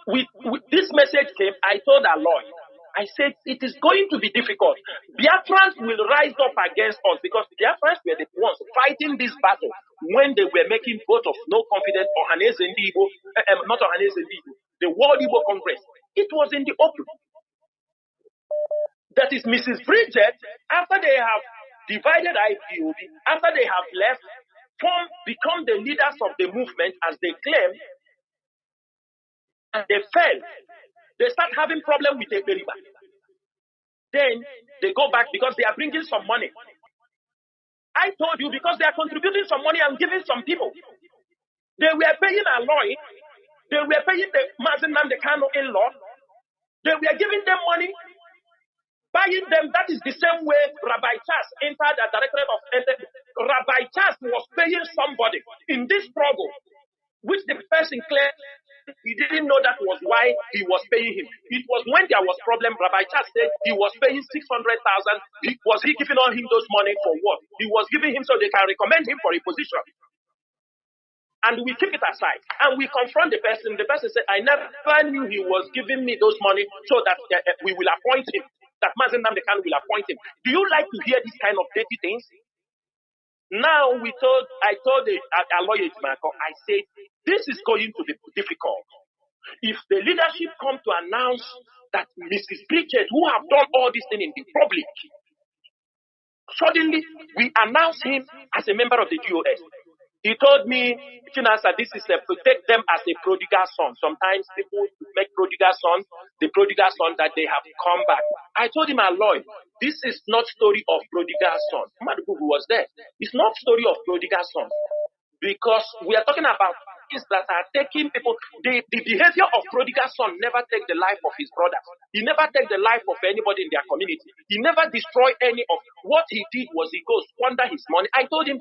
with this message came, I told our lawyer, I said, it is going to be difficult. Biafrans will rise up against us, because Biafrans were the ones fighting this battle when they were making vote of no confidence on not on the World Igbo Congress. It was in the open. That is Mrs. Bridget, after they have divided IPOB, after they have left, become the leaders of the movement as they claim, and they fell. They start having problem with the Beriba. Then they go back because they are bringing some money. I told you, because they are contributing some money and giving some people. They were paying a lawyer. They were paying the Mazi Nnamdi Kanu in-law. They were giving them money, buying them. That is the same way Rabbi Chas entered the directorate of Rabbi Chas was paying somebody in this struggle, which the person claimed he didn't know that was why he was paying him. It was when there was problem. Rabbi Chas said he was paying 600,000. Was he giving all him those money for what? He was giving him so they can recommend him for a position. And we keep it aside. And we confront the person. The person said, I never knew he was giving me those money so that we will appoint him. That Mazi Nnamdi Kanu will appoint him. Do you like to hear these kind of dirty things? Now I told a lawyer, I said, this is going to be difficult. If the leadership come to announce that Mrs. Bridget, who have done all this thing in the public, suddenly we announce him as a member of the GOS. He told me, Chinasa, this is take them as a prodigal son. Sometimes people make prodigal sons, the prodigal son that they have come back. I told him, Aloy, this is not story of prodigal son. Madugu was there. It's not story of prodigal son. Because we are talking about things that are taking people. The behavior of prodigal son never take the life of his brother. He never take the life of anybody in their community. He never destroy any of what he did was he goes squander his money. I told him,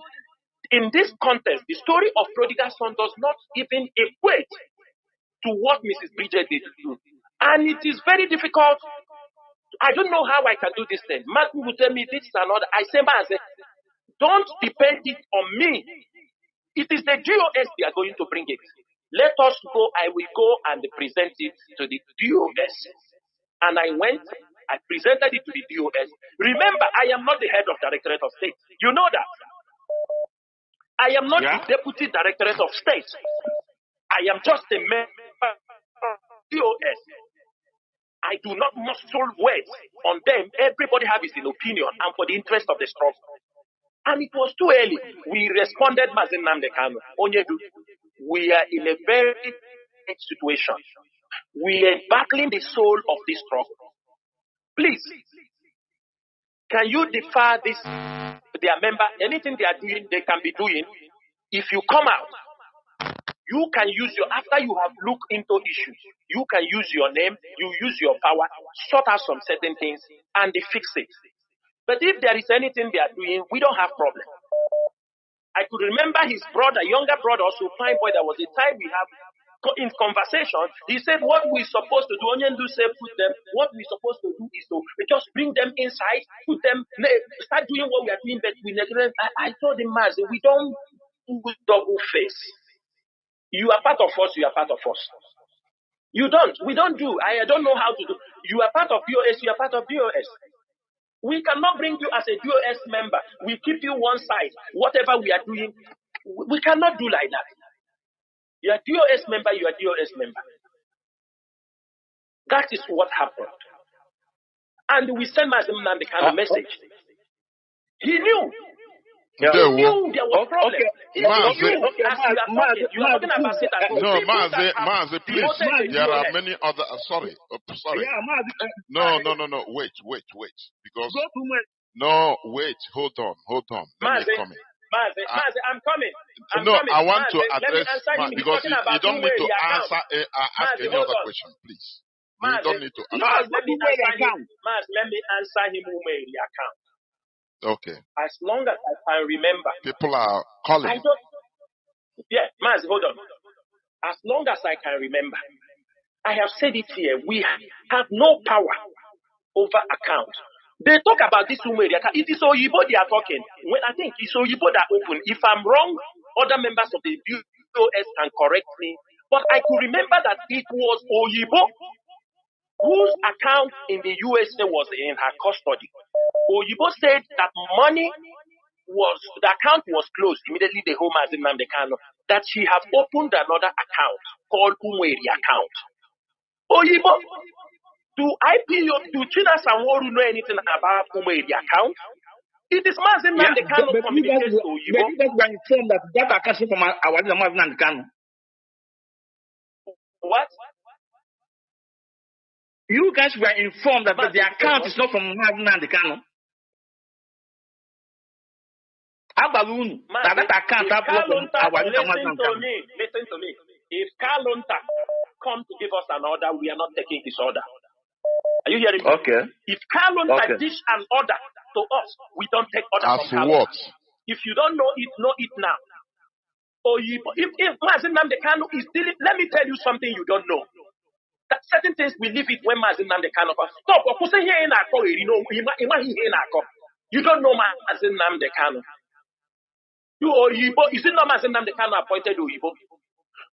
in this context, the story of prodigal son does not even equate to what Mrs. Bridget did. And it is very difficult. I don't know how I can do this thing. Matthew will tell me this is another. I say, don't depend it on me. It is the GOS they are going to bring it. Let us go. I will go and present it to the GOS. And I went, I presented it to the GOS. Remember, I am not the head of Directorate of State. You know that. I am not the Deputy Directorate of State. I am just a member of GOS. I do not muscle words on them. Everybody has his opinion and for the interest of the struggle. And it was too early. We responded, Mazi Nnamdi Kanu. Onyedu, we are in a very situation. We are battling the soul of this struggle. Please, can you defer this, their member, anything they are doing, they can be doing. If you come out, you can use after you have looked into issues, you can use your name, you use your power, sort out some certain things, and they fix it. But if there is anything they are doing, we don't have problem. I could remember his brother, younger brother, also fine boy. There was a time we have in conversation. He said, "What we're supposed to do, Onyendu say, put them. What we're supposed to do is to just bring them inside, put them, start doing what we are doing." But we neglect. I told him, Mazi, we don't do double face. You are part of us. You are part of us. You don't. We don't do. I don't know how to do. You are part of BOS. You are part of BOS. We cannot bring you as a DOS member. We keep you one side. Whatever we are doing, we cannot do like that. You are DOS member, you are DOS member. That is what happened. And we sent Mazi Nnamdi Kanu a message. He knew. He knew there was problem. You are talking about it. No, Mazi, please. There are many other. Sorry. No. Wait. Because wait. Hold on. Let me come in. Mazi, I'm coming. I want to address because you don't need to ask any other question, please. You don't need to answer. Let me answer him who made the account. Okay. As long as I can remember. People are calling. Mazi, hold on. As long as I can remember, I have said it here. We have no power over account. They talk about this Umeri account. It is Oyibo they are talking. Well, I think it's Oyibo that open. If I'm wrong, other members of the BOS can correct me. But I could remember that it was Oyibo whose account in the USA was in her custody. Oyibo said that the account was closed. Immediately the home Mazi Nnamdi Kanu, that she have opened another account called Umeri account. Oyibo, do IPO, do China Sanworu know anything about Umeri account? It is Mazi Nnamdi Kanu communicates to Oyibo. But you guys were informed that account from our leader Mazi Nnamdi Kanu. What? You guys were informed that the account is not from Mazi Nnamdi Kanu. Listen to me. If Kalunta come to give us an order, we are not taking his order. Are you hearing me? Okay. If Kalunta dish an order to us, we don't take order from Kalunta. What? If you don't know it now. Or if Mazi Nnamdi Kanu is dealing, let me tell you something you don't know. That certain things we leave it when Mazi Nnamdi Kanu stop. You don't know Mazi Nnamdi Kanu. You Oyibo, is it not Mazi Nnamdi Kanu appointed Oyibo?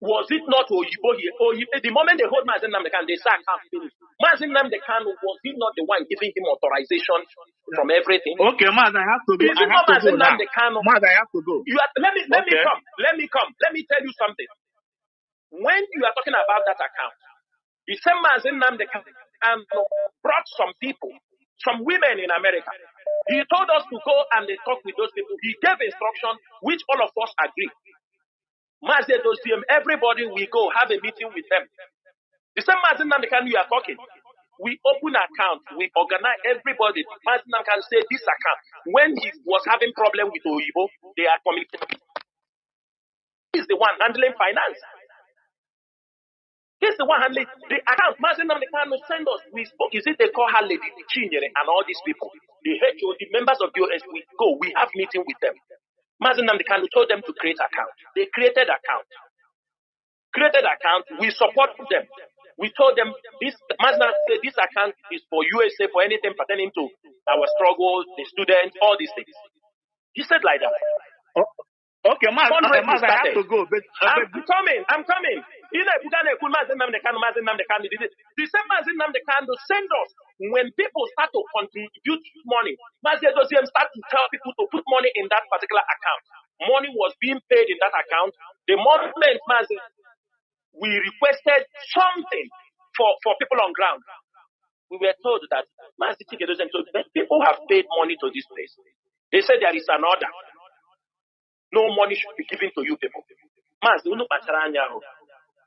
Was it not Oyibo here? The moment they hold Mazi Nnamdi Kanu, they say I can't finish. Mazi Nnamdi Kanu, was he not the one giving him authorization from everything? Okay, Maz, I have to go. Is it not Mazi Nnamdi Kanu? Maz, I have to go. Let me come. Let me tell you something. When you are talking about that account, the same Mazi Nnamdi Kanu brought some people, some women in America. He told us to go and talk with those people. He gave instruction, which all of us agree. Mazi Dosiem, everybody we go have a meeting with them. The same Mazi Nnamdi Kanu you are talking. We open account, we organize everybody. Mazi Nnamdi Kanu say this account. When he was having problem with Oyibo, they are communicating. He's the one handling finance. He's the one handling the account. Mazi Nnamdi Kanu send us. We spoke. Is it they call her Lady Chinyere and all these people? The HO, the members of BOS, we go. We have meeting with them. Mazi Nnamdi Kanu told them to create account. They created account. We support them. We told them this Mazi Nnamdi said this account is for USA, for anything pertaining to our struggles, the students, all these things. He said like that. Okay, Maz, I have to go. I'm coming. You know, Mazi Nnamdi Kanu, the same Mazi Nnamdi Kanu send us when people start to contribute money. Mazi Dosiem start to tell people to put money in that particular account. Money was being paid in that account. The moment Mazi, we requested something for people on ground. We were told that Mazi people have paid money to this place. They said there is an order. No money should be given to you people. Mazi,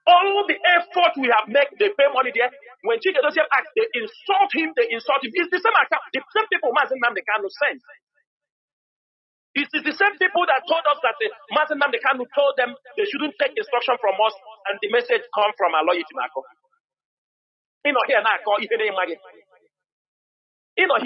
all the effort we have made, they pay money there. When Chike Dosiem asked, they insult him. It's the same account. The same people Mazi Nnamdi Kanu sent. It is the same people that told us that Mazi Nnamdi Kanu told them they shouldn't take instruction from us, and the message come from our lawyer Timako. Here now, call even name again. Here now,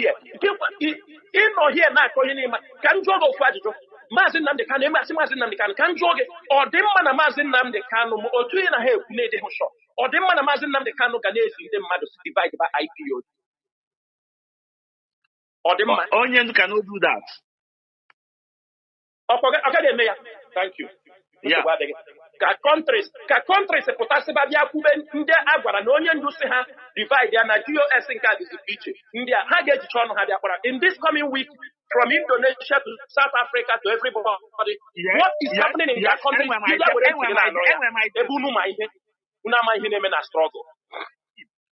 call your name. Can you go for it? Mazi Nnamdi Kanu, Mazi Nnamdi Kanu, can you go? Or the man Mazi Nnamdi Kanu, or 2.5 need the show. Or the man Mazi Nnamdi Kanu can the man divided by IPO. Or the man Onion cannot do that. Okay, thank you. Yeah. Ka countries se potase ba bia kube ndị agwara na onye ndu si ha divide ya na DOS nke dị iche ndị ha ga-ejicha ọnụ ha bịa kwara in this coming week from Indonesia to South Africa to everybody. Yes. What is happening in that country?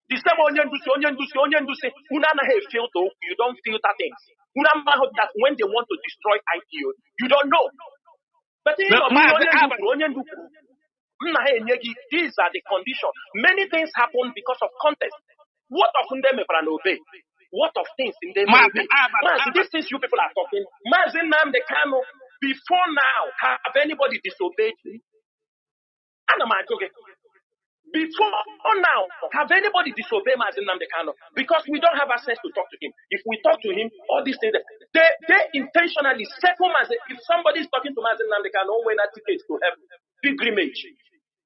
The same onye ndusi una na have filter, you don't filter things. Una that when they want to destroy IPO, you don't know. But these are the conditions. Many things happen because of context. What of them can obey? What of things in them obey? These things you people are talking. Mazi Nnamdi Kanu, before now, have anybody disobeyed him? Before now, have anybody disobeyed Mazi Nnamdi Kanu? Because we don't have access to talk to him. If we talk to him, all these things, they intentionally set him as if somebody is talking to Mazi Nnamdi Kanu when that ticket to have pilgrimage,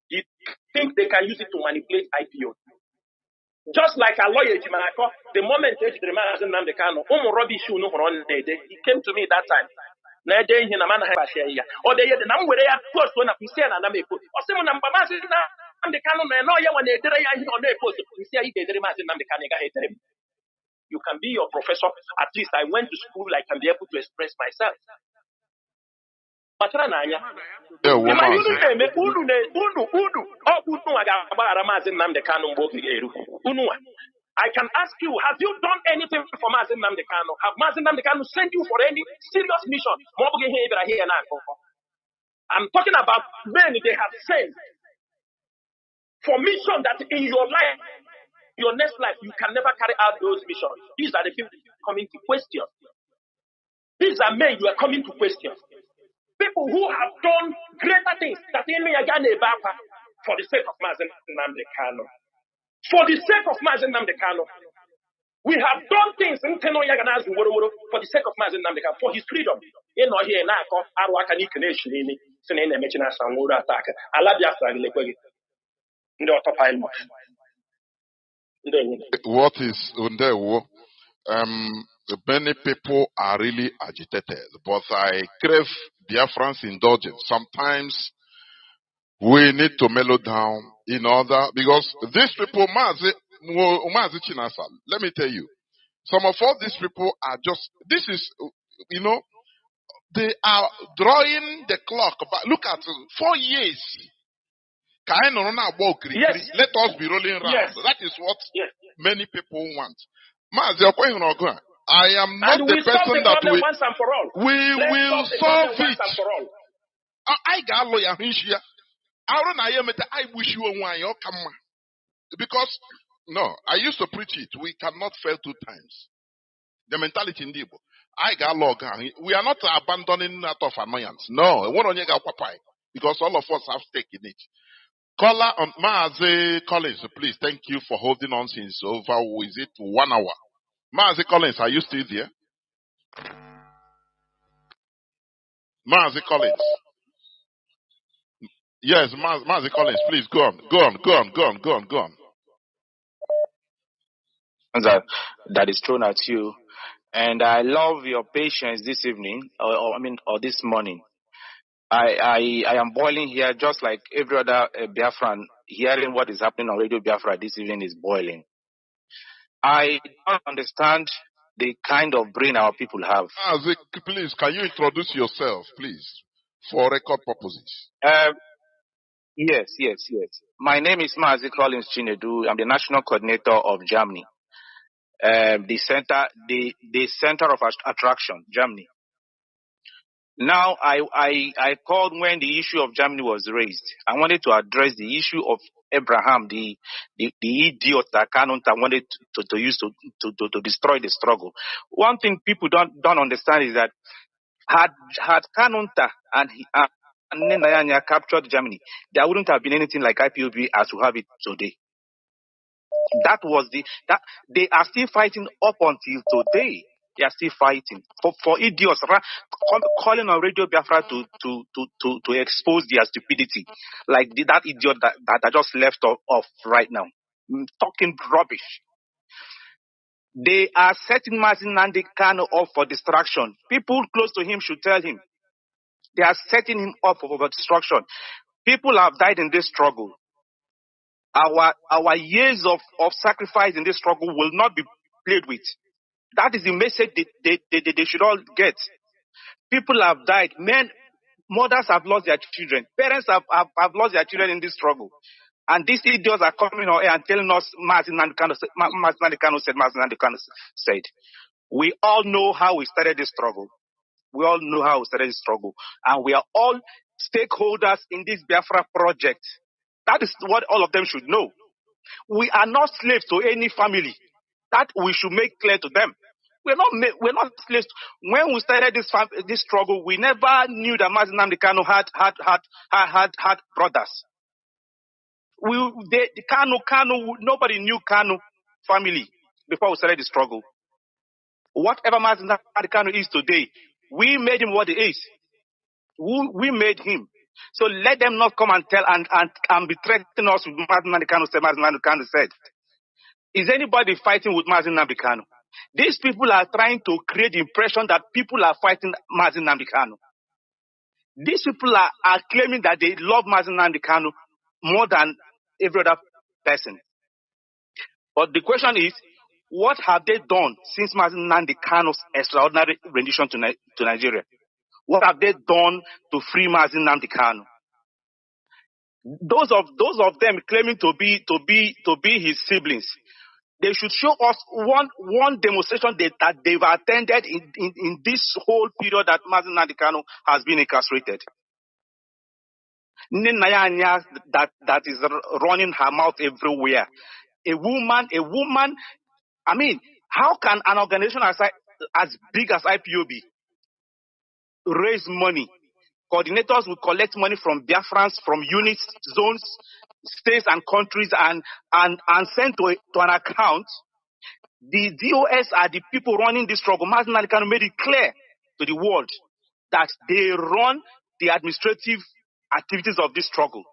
you think they can use it to manipulate IPO. Just like a lawyer, the moment Mazi Nnamdi Kanu, he came to me that time. Or they had the number where they are close to you can be your professor. At least I went to school, I can be able to express myself. I can ask you, have you done anything for Mazi Nnamdi Kanu? Have Mazi Nnamdi Kanu sent you for any serious mission? I'm talking about men they have sent for mission that in your life, your next life, you can never carry out those missions. These are the people coming to question. These are men you are coming to question. People who have done greater things that they may for the sake of Mazi Nnamdi Kanu. For the sake of Mazi Nnamdi Kanu. We have done things for the sake of Mazi Nnamdi Kanu, for his freedom. What is many people are really agitated, but I crave Biafrans indulgence. Sometimes We need to mellow down in order, because these people, Mazi Chinasa, let me tell you, some of all these people are just, this is, they are drawing the clock. But look at 4 years. Yes. Let us be rolling around. Yes. That is what Yes. many people want. Mazi, I am not And the we solve person the that problem once and for all. we Let's will solve the solve problem once it. and for all. I got lawyer here. I wish you one come. Because no, I used to preach it. We cannot fail 2 times. The mentality in Igbo. I got log. We are not abandoning out of annoyance. No, because all of us have stake in it. Caller on Mazi Collins, please. Thank you for holding on since over. Is it 1 hour? Mazi Collins, are you still there? Mazi Collins. Yes, Mazi Collins, please go on. Go on. That is thrown at you. And I love your patience this evening, or this morning. I am boiling here just like every other Biafran hearing what is happening on Radio Biafra this evening is boiling. I don't understand the kind of brain our people have. Mazi, please, can you introduce yourself, please, for record purposes? Yes. My name is Mazi Collins Chindu. I'm the national coordinator of Germany. The center of attraction, Germany. Now, I called when the issue of Germany was raised. I wanted to address the issue of Abraham, the idiot that Kanu wanted to use to destroy the struggle. One thing people don't understand is that had Kanu and Nnamdi captured Germany, there wouldn't have been anything like IPOB as we have it today. That they are still fighting up until today. They are still fighting for idiots calling on Radio Biafra to expose their stupidity, like that idiot that just left off right now, talking rubbish. They are setting Nnamdi Kanu up for distraction. People close to him should tell him they are setting him up for destruction. People have died in this struggle. Our years of sacrifice in this struggle will not be played with. That is the message they should all get. People have died. Mothers have lost their children. Parents have lost their children in this struggle. And these idiots are coming out here and telling us Nnamdi Kanu said. We all know how we started this struggle. And we are all stakeholders in this Biafra project. That is what all of them should know. We are not slaves to any family. That we should make clear to them. We're not slaves. When we started this struggle, we never knew that Nnamdi Kanu had brothers. Nobody knew Kanu family before we started the struggle. Whatever Nnamdi Kanu is today, we made him what he is. We made him. So let them not come and tell and be threatening us with Nnamdi Kanu said. Is anybody fighting with Nnamdi Kanu? These people are trying to create the impression that people are fighting Nnamdi Kanu. These people are claiming that they love Nnamdi Kanu more than every other person. But the question is, what have they done since Nnamdi Kanu's extraordinary rendition to Nigeria? What have they done to free Nnamdi Kanu? Those of them claiming to be his siblings, they should show us one demonstration that they've attended in this whole period that Nnamdi Kanu has been incarcerated. Nnaya that is running her mouth everywhere. A woman. I mean, how can an organization as big as IPOB raise money? Coordinators will collect money from Biafrans, from units, zones, states, and countries, and send to an account. The DOS are the people running this struggle. Nnamdi Kanu made it clear to the world that they run the administrative activities of this struggle.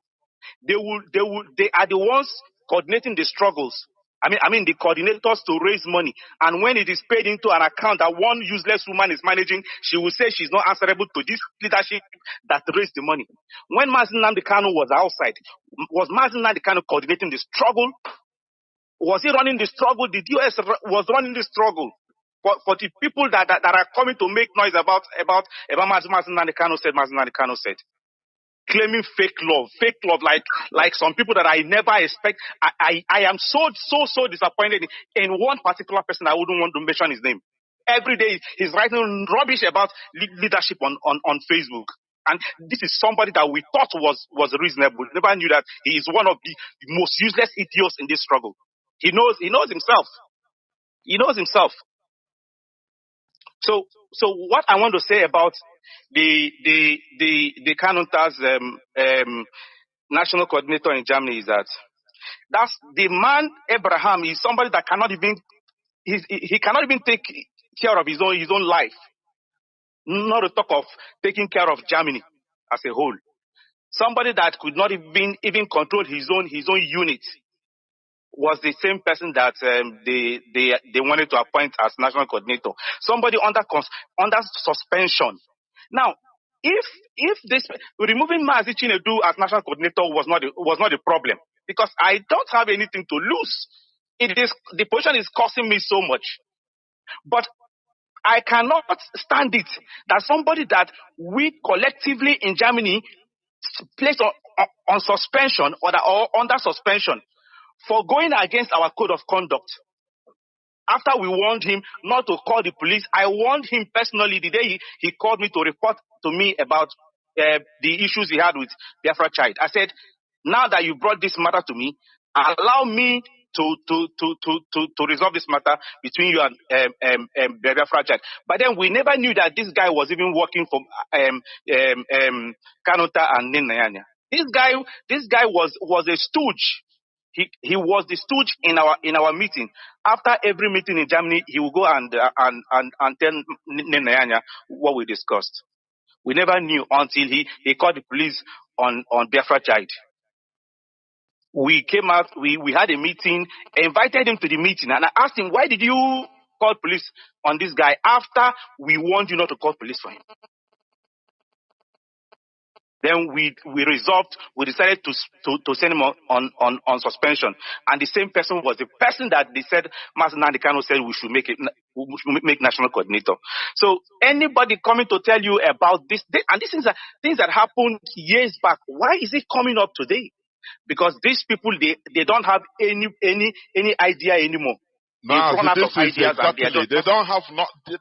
They are the ones coordinating the struggles. I mean the coordinators to raise money. And when it is paid into an account that one useless woman is managing, she will say she's not answerable to this leadership that raised the money. When Mazi Nnamdi Kanu was outside, was Mazi Nnamdi Kanu coordinating the struggle? Was he running the struggle? The DOS was running the struggle. For the people that are coming to make noise about Mazi Nnamdi Kanu said. Claiming fake love, like some people that I never expect. I am so disappointed in one particular person. I wouldn't want to mention his name. Every day he's writing rubbish about leadership on Facebook. And this is somebody that we thought was reasonable. We never knew that he is one of the most useless idiots in this struggle. He knows himself. He knows himself. So what I want to say about the Kanunta's national coordinator in Germany is that that's the man. Abraham is somebody that cannot even he cannot even take care of his own life, not to talk of taking care of Germany as a whole. Somebody that could not even control his own unit was the same person that they wanted to appoint as national coordinator. Somebody under suspension. Now, if this removing Mazi Chindu as national coordinator was not a problem, because I don't have anything to lose. The position is costing me so much, but I cannot stand it that somebody that we collectively in Germany placed on suspension or under suspension for going against our code of conduct. After we warned him not to call the police, I warned him personally the day he called me to report to me about the issues he had with Biafra child. I said, now that you brought this matter to me, allow me to resolve this matter between you and Biafra child. But then we never knew that this guy was even working for Kanuta and Ninayanya. This guy was a stooge. He was the stooge in our meeting. After every meeting in Germany, he will go and tell Ninayanya what we discussed. We never knew until he called the police on Biafra child. We came out, we had a meeting, invited him to the meeting, and I asked him, why did you call police on this guy after we warned you not to call police for him? Then we decided to send him on suspension. And the same person was the person that they said, Mazi Nnamdi Kanu said we should make national coordinator. So anybody coming to tell you about this, and these things that happened years back, why is it coming up today? Because these people, they don't have any idea anymore. Now, this is exactly, they don't have,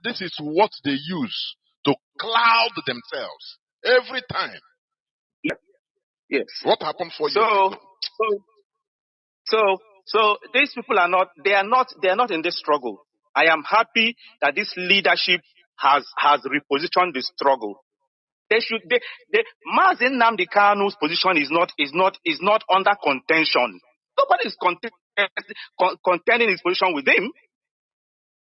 this is what they use to cloud themselves every time. Yes. What happened 4 years ago? So these people are not in this struggle. I am happy that this leadership has repositioned the struggle. Mazi Nnamdi Kanu's position is not under contention. Nobody is contending his position with him.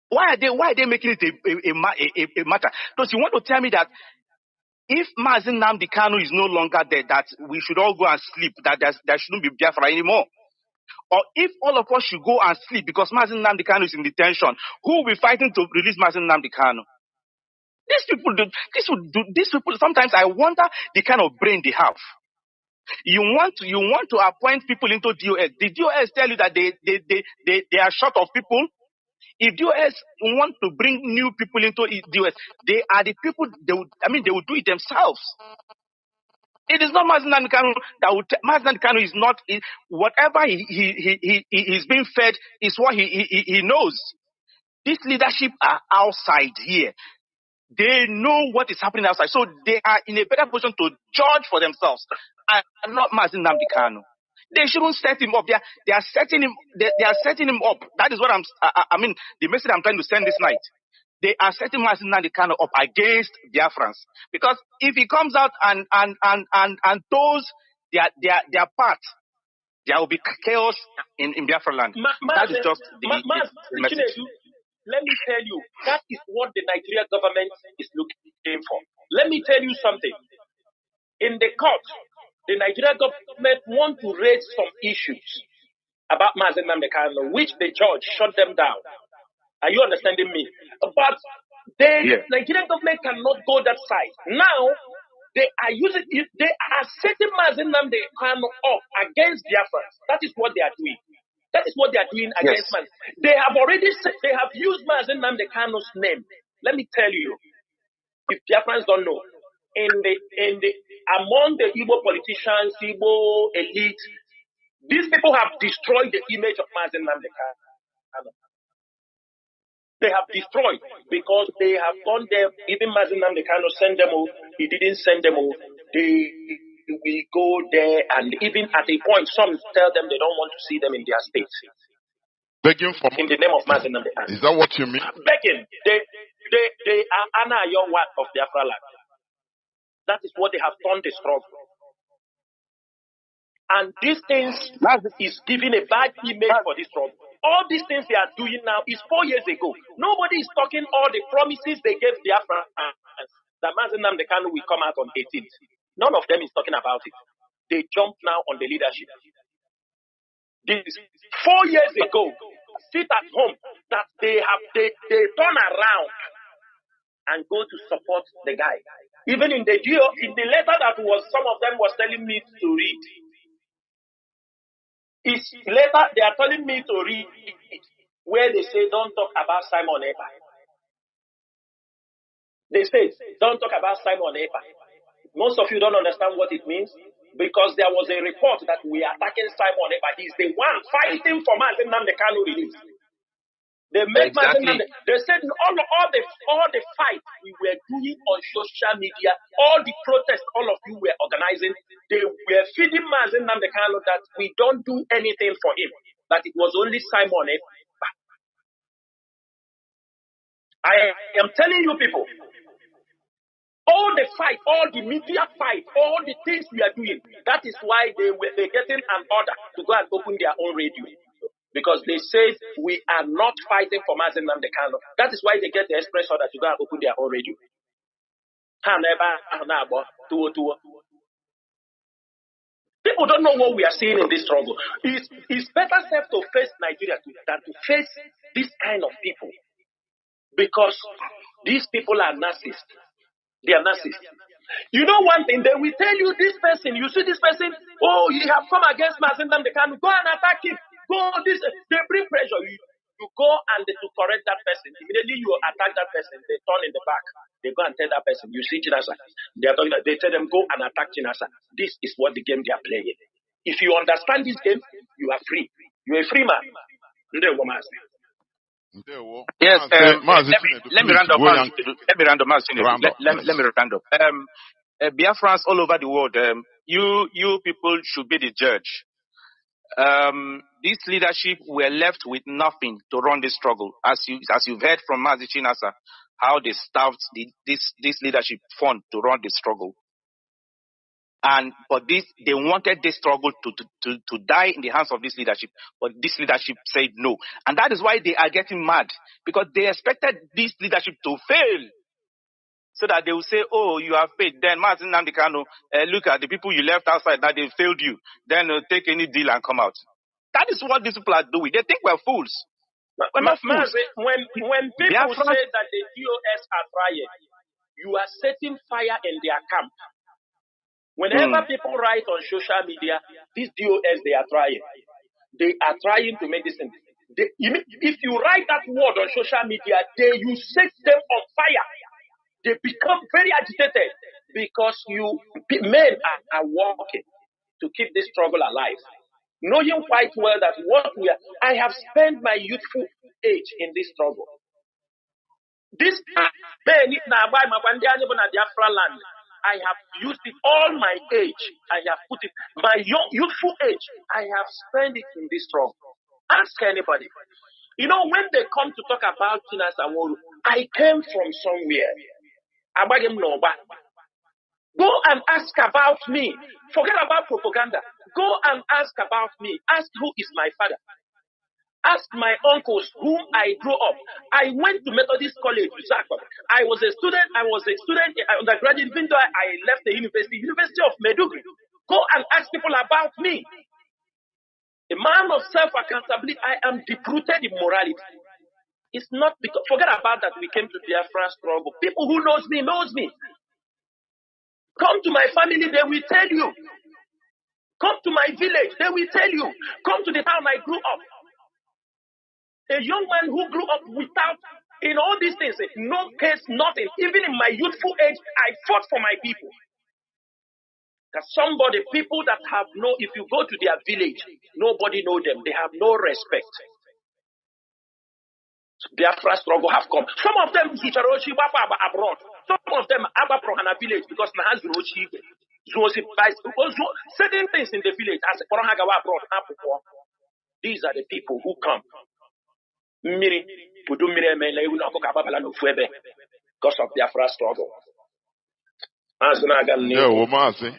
Why are they making it a matter? Because you want to tell me that if Mazi Nnamdi Kanu is no longer there, that we should all go and sleep, that there shouldn't be Biafra anymore? Or if all of us should go and sleep because Mazi Nnamdi Kanu is in detention, who will be fighting to release Mazi Nnamdi Kanu? These people, sometimes I wonder the kind of brain they have. You want to appoint people into DOS. The DOS tell you that they are short of people. If DOS want to bring new people into DOS, they are the people, they will do it themselves. It is not Mazi Nnamdi Kanu that would. Mazi Nnamdi Kanu is not. Whatever he is being fed is what he knows. This leadership are outside here. They know what is happening outside, so they are in a better position to judge for themselves, and not Mazi Nnamdi Kanu. They shouldn't set him up. They are setting him. They are setting him up. That is what the message I'm trying to send this night. They are setting Mazi Nnamdi Kanu up against Biafrans, because if he comes out and toes their part, there will be chaos in Biafra land. That is just the message. Let me tell you, that is what the Nigerian government is looking for. Let me tell you something. In the court, the Nigerian government want to raise some issues. about Mazi Nnamdi Kanu, which the judge shut them down. Are you understanding me? But Nigerian government cannot go that side. Now, they are setting Mazi Nnamdi Kanu up against Biafrans. That is what they are doing. That is what they are doing against Mazi. They have already they have used Mazi Nnamdi Kanu's name. Let me tell you, if Biafrans don't know, among the Igbo politicians, Igbo elite, these people have destroyed the image of Mazi Nnamdi Kanu. They have destroyed because they have gone there. Even Mazi Nnamdi Kanu send them over. He didn't send them over. They will go there, and even at a point, some tell them they don't want to see them in their state. Begging for in the name of Mazi Nnamdi Kanu. Is that what you mean? Begging. They are Anna your word of Biafra land. That is what they have turned the struggle. And these things is giving a bad image for this struggle. All these things they are doing now is 4 years ago. Nobody is talking all the promises they gave Biafra that Mazi Nnamdi Kanu will come out on 18th. None of them is talking about it. They jump now on the leadership. This 4 years ago, sit at home that they turn around and go to support the guy. Even in the letter that some of them was telling me to read. It's later they are telling me to read it, where they say don't talk about Simon Ekpa. They say don't talk about Simon Ekpa. Most of you don't understand what it means because there was a report that we are attacking Simon Ekpa. He's the one fighting for Mazi Nnamdi Kanu release. They made Mazi Nnamdi. They said all the fight we were doing on social media, all the protests all of you were organizing, they were feeding Mazi Nnamdi Kanu that we don't do anything for him. That it was only Simon Ekpa. I am telling you people, all the fight, all the media fight, all the things we are doing, that is why they're getting an order to go and open their own radio. Because they say we are not fighting for Mazi Nnamdi Kanu. That is why they get the express order to go and open their own radio. People don't know what we are seeing in this struggle. It's better safe to face Nigeria than to face this kind of people. Because these people are narcissists. They are narcissists. You know one thing, they will tell you this person, you see this person, oh, you have come against Mazi Nnamdi Kanu, go and attack him. Go this, they bring pressure. You go and to correct that person. Immediately you attack that person, they turn in the back. They go and tell that person, you see Chinasa. They tell them, go and attack Chinasa. This is what the game they are playing. If you understand this game, you are free. You're a free man. Yes, let me round up. Biafrans all over the world, you people should be the judge. This leadership were left with nothing to run this struggle, as you've heard from Mazi Chinasa, how they starved this leadership fund to run the struggle. But they wanted this struggle to die in the hands of this leadership, but this leadership said no. And that is why they are getting mad, because they expected this leadership to fail, so that they will say, oh, you have failed. Then Mazi Nnamdi Kanu, look at the people you left outside, that they failed you. Then take any deal and come out. That is what these people are doing. They think we're fools. We're not fools. When people Biafra say that the DOS are trying, you are setting fire in their camp. Whenever people write on social media, these DOS, they are trying. They are trying to make this thing. If you write that word on social media, you set them on fire. They become very agitated because men are working to keep this struggle alive. Knowing quite well that I have spent my youthful age in this struggle. This men, Biafra land, I have used it all my age. I have put it, my youthful age, I have spent it in this struggle. Ask anybody. You know, when they come to talk about Chinasa Woru, I came from somewhere. Go and ask about me. Forget about propaganda. Go and ask about me. Ask who is my father. Ask my uncles whom I grew up. I went to Methodist College, Zagreb. I was a student undergraduate, even though I left the University of Maiduguri. Go and ask people about me. A man of self-accountability. I am deep-rooted in morality. It's not because, forget about that we came to Biafra struggle. People who knows me. Come to my family, they will tell you. Come to my village, they will tell you. Come to the town I grew up. A young man who grew up without, in all these things, no case, nothing. Even in my youthful age, I fought for my people. Because people that have if you go to their village, nobody know them. They have no respect. Biafra struggle have come. Some of them Zucharochi abroad. Some of them Abba Prohana village because Nahaz Rochi certain things in the village as Prohagawa abroad. These are the people who come. Because of Biafra struggle. Mazi,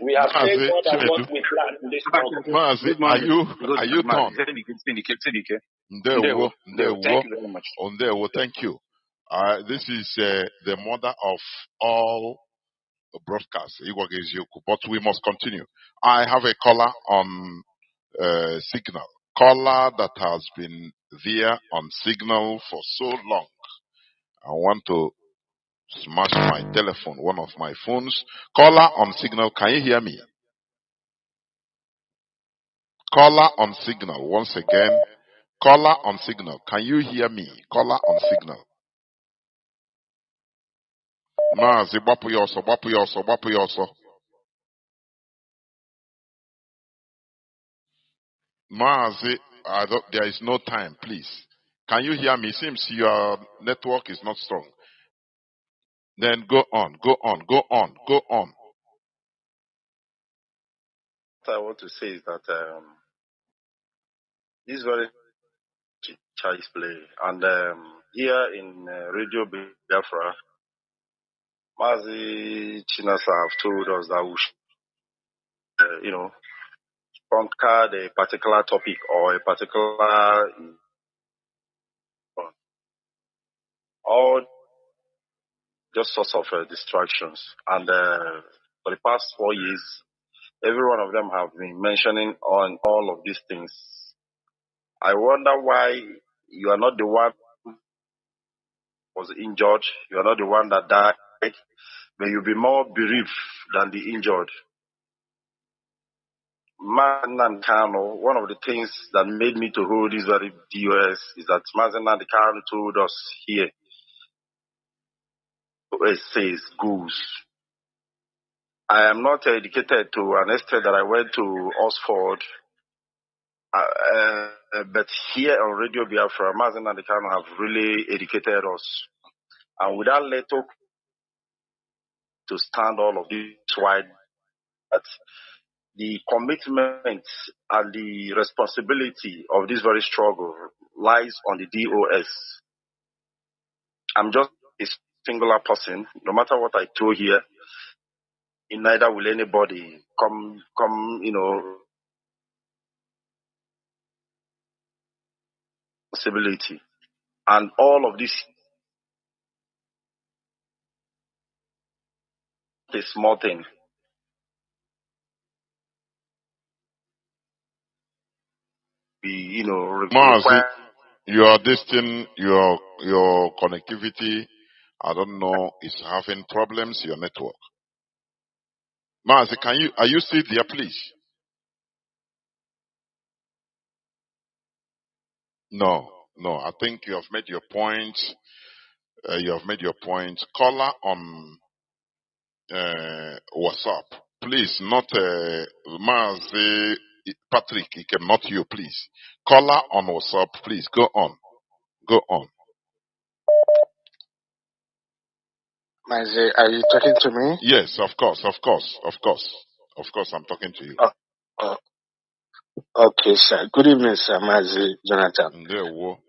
We have said Mazi, more than Chinedu. what we planned in this struggle. Mazi, are you done? Thank you very much. Thank you. This is the mother of all broadcasts, but we must continue. I have a caller on Signal. Caller that has been there on Signal for so long. I want to smash my telephone, one of my phones. Caller on Signal, can you hear me? Caller on Signal, once again. Caller on Signal, can you hear me? Caller on Signal. Mazi, bapu yoso. Mazi, there is no time, please. Can you hear me? Seems your network is not strong. Then go on. What I want to say is that this is very child's play. And here in Radio Biafra, Mazi Chinasa have told us that we should, conquer a particular topic or a particular, all just sorts of distractions. And for the past 4 years, every one of them have been mentioning on all of these things. I wonder why you are not the one who was injured, you are not the one that died, but you'll be more bereaved than the injured. Man and Kanu, one of the things that made me to hold this very DOS is that Mazi and Kanu told us here, it says goose. I am not educated to an extent that I went to Oxford, but here on Radio Biafra, Mazi and Kanu have really educated us. And without little to stand all of this wide, that the commitment and the responsibility of this very struggle lies on the DOS. I'm just a singular person. No matter what I do here, neither will anybody come, responsibility. And all of this is a small thing. Mazi, your connectivity, I don't know, is having problems, your network. Mazi, are you still there, please? No, I think you have made your point. Caller on WhatsApp. Please, not Mazi, Patrick, not you, please. Caller on WhatsApp, please, go on. Mazi, are you talking to me? Yes, of course, I'm talking to you. Okay, sir. Good evening, sir. Mazi Jonathan.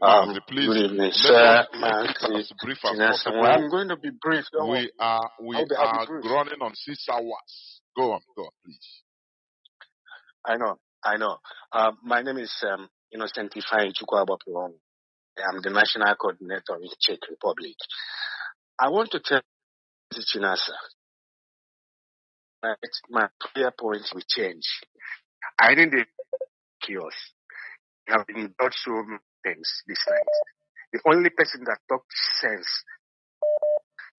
Mazi, please. Good evening, sir. Make it as brief as possible. I'm going to be brief. We are running on 6 hours. Go on, please. I know. My name is Innocent Ifeanyi Chukwuagbapironu. I'm the national coordinator in the Czech Republic. I want to tell Mr. Chinasa that my prayer point will change. I need the chaos. have been brought so many things this night. The only person that talked sense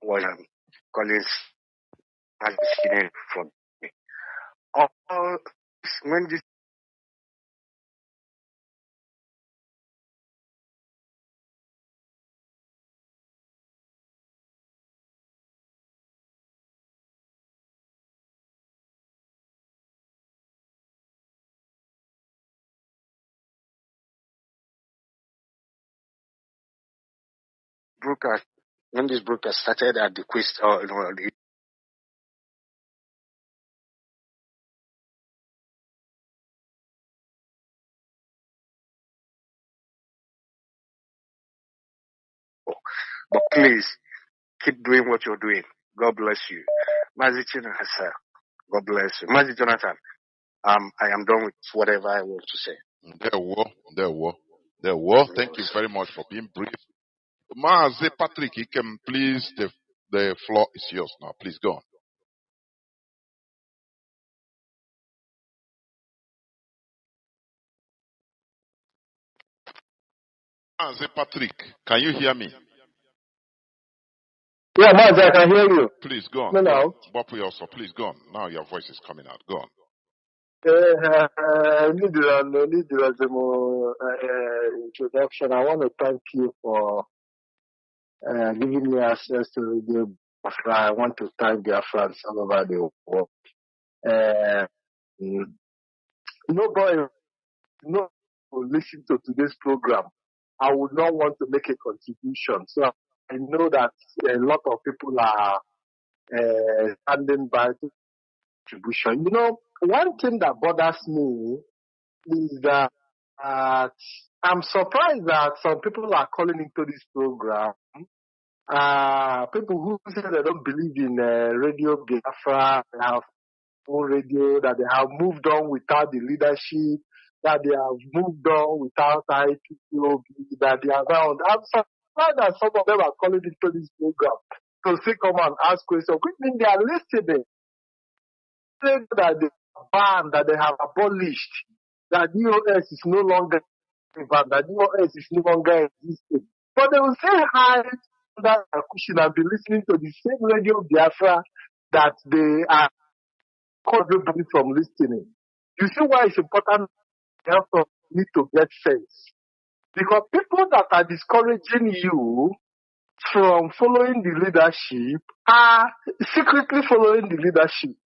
was Collins from me. All when this broadcast started at the quest but please keep doing what you're doing. God bless you. Mazi Chinasa, God bless you. Mazi Jonathan, I am done with whatever I want to say. There were. Thank you very much for being brief. Mazi Patrick, you can please, the floor is yours now. Please go on. Mazi Patrick, can you hear me? Yeah, Mazi, I can hear you. Please go on. No. Bopu also, please go on. Now your voice is coming out. Go on. Introduction. I want to thank you for giving me access to Radio Biafra. I want to thank Biafrans all over the world. Nobody listen to today's program. I would not want to make a contribution. So I know that a lot of people are standing by to contribution. One thing that bothers me is that I'm surprised that some people are calling into this program. People who say they don't believe in Radio Biafra, they have own radio, that they have moved on without the leadership, that they have moved on without IPOB, that they are around. I'm surprised that some of them are calling into this program to still come and ask questions, which means they are listening. That they have banned, that they have abolished, that DOS is no longer that DOS is no longer existing. But they will say hi that cushion and be listening to the same Radio Biafra that they are calling everybody from listening. You see why it's important for me to get sense. Because people that are discouraging you from following the leadership are secretly following the leadership.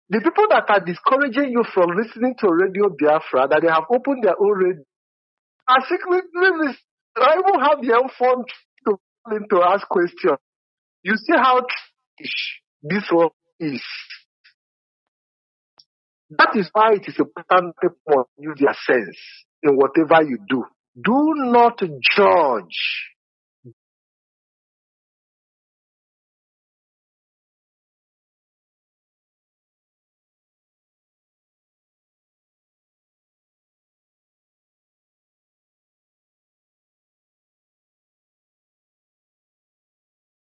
The people that are discouraging you from listening to Radio Biafra, that they have opened their own radio, are secretly listening. I even have their own phone to ask questions. You see how this one is. That is why it is important people use their sense in whatever you do. Do not judge.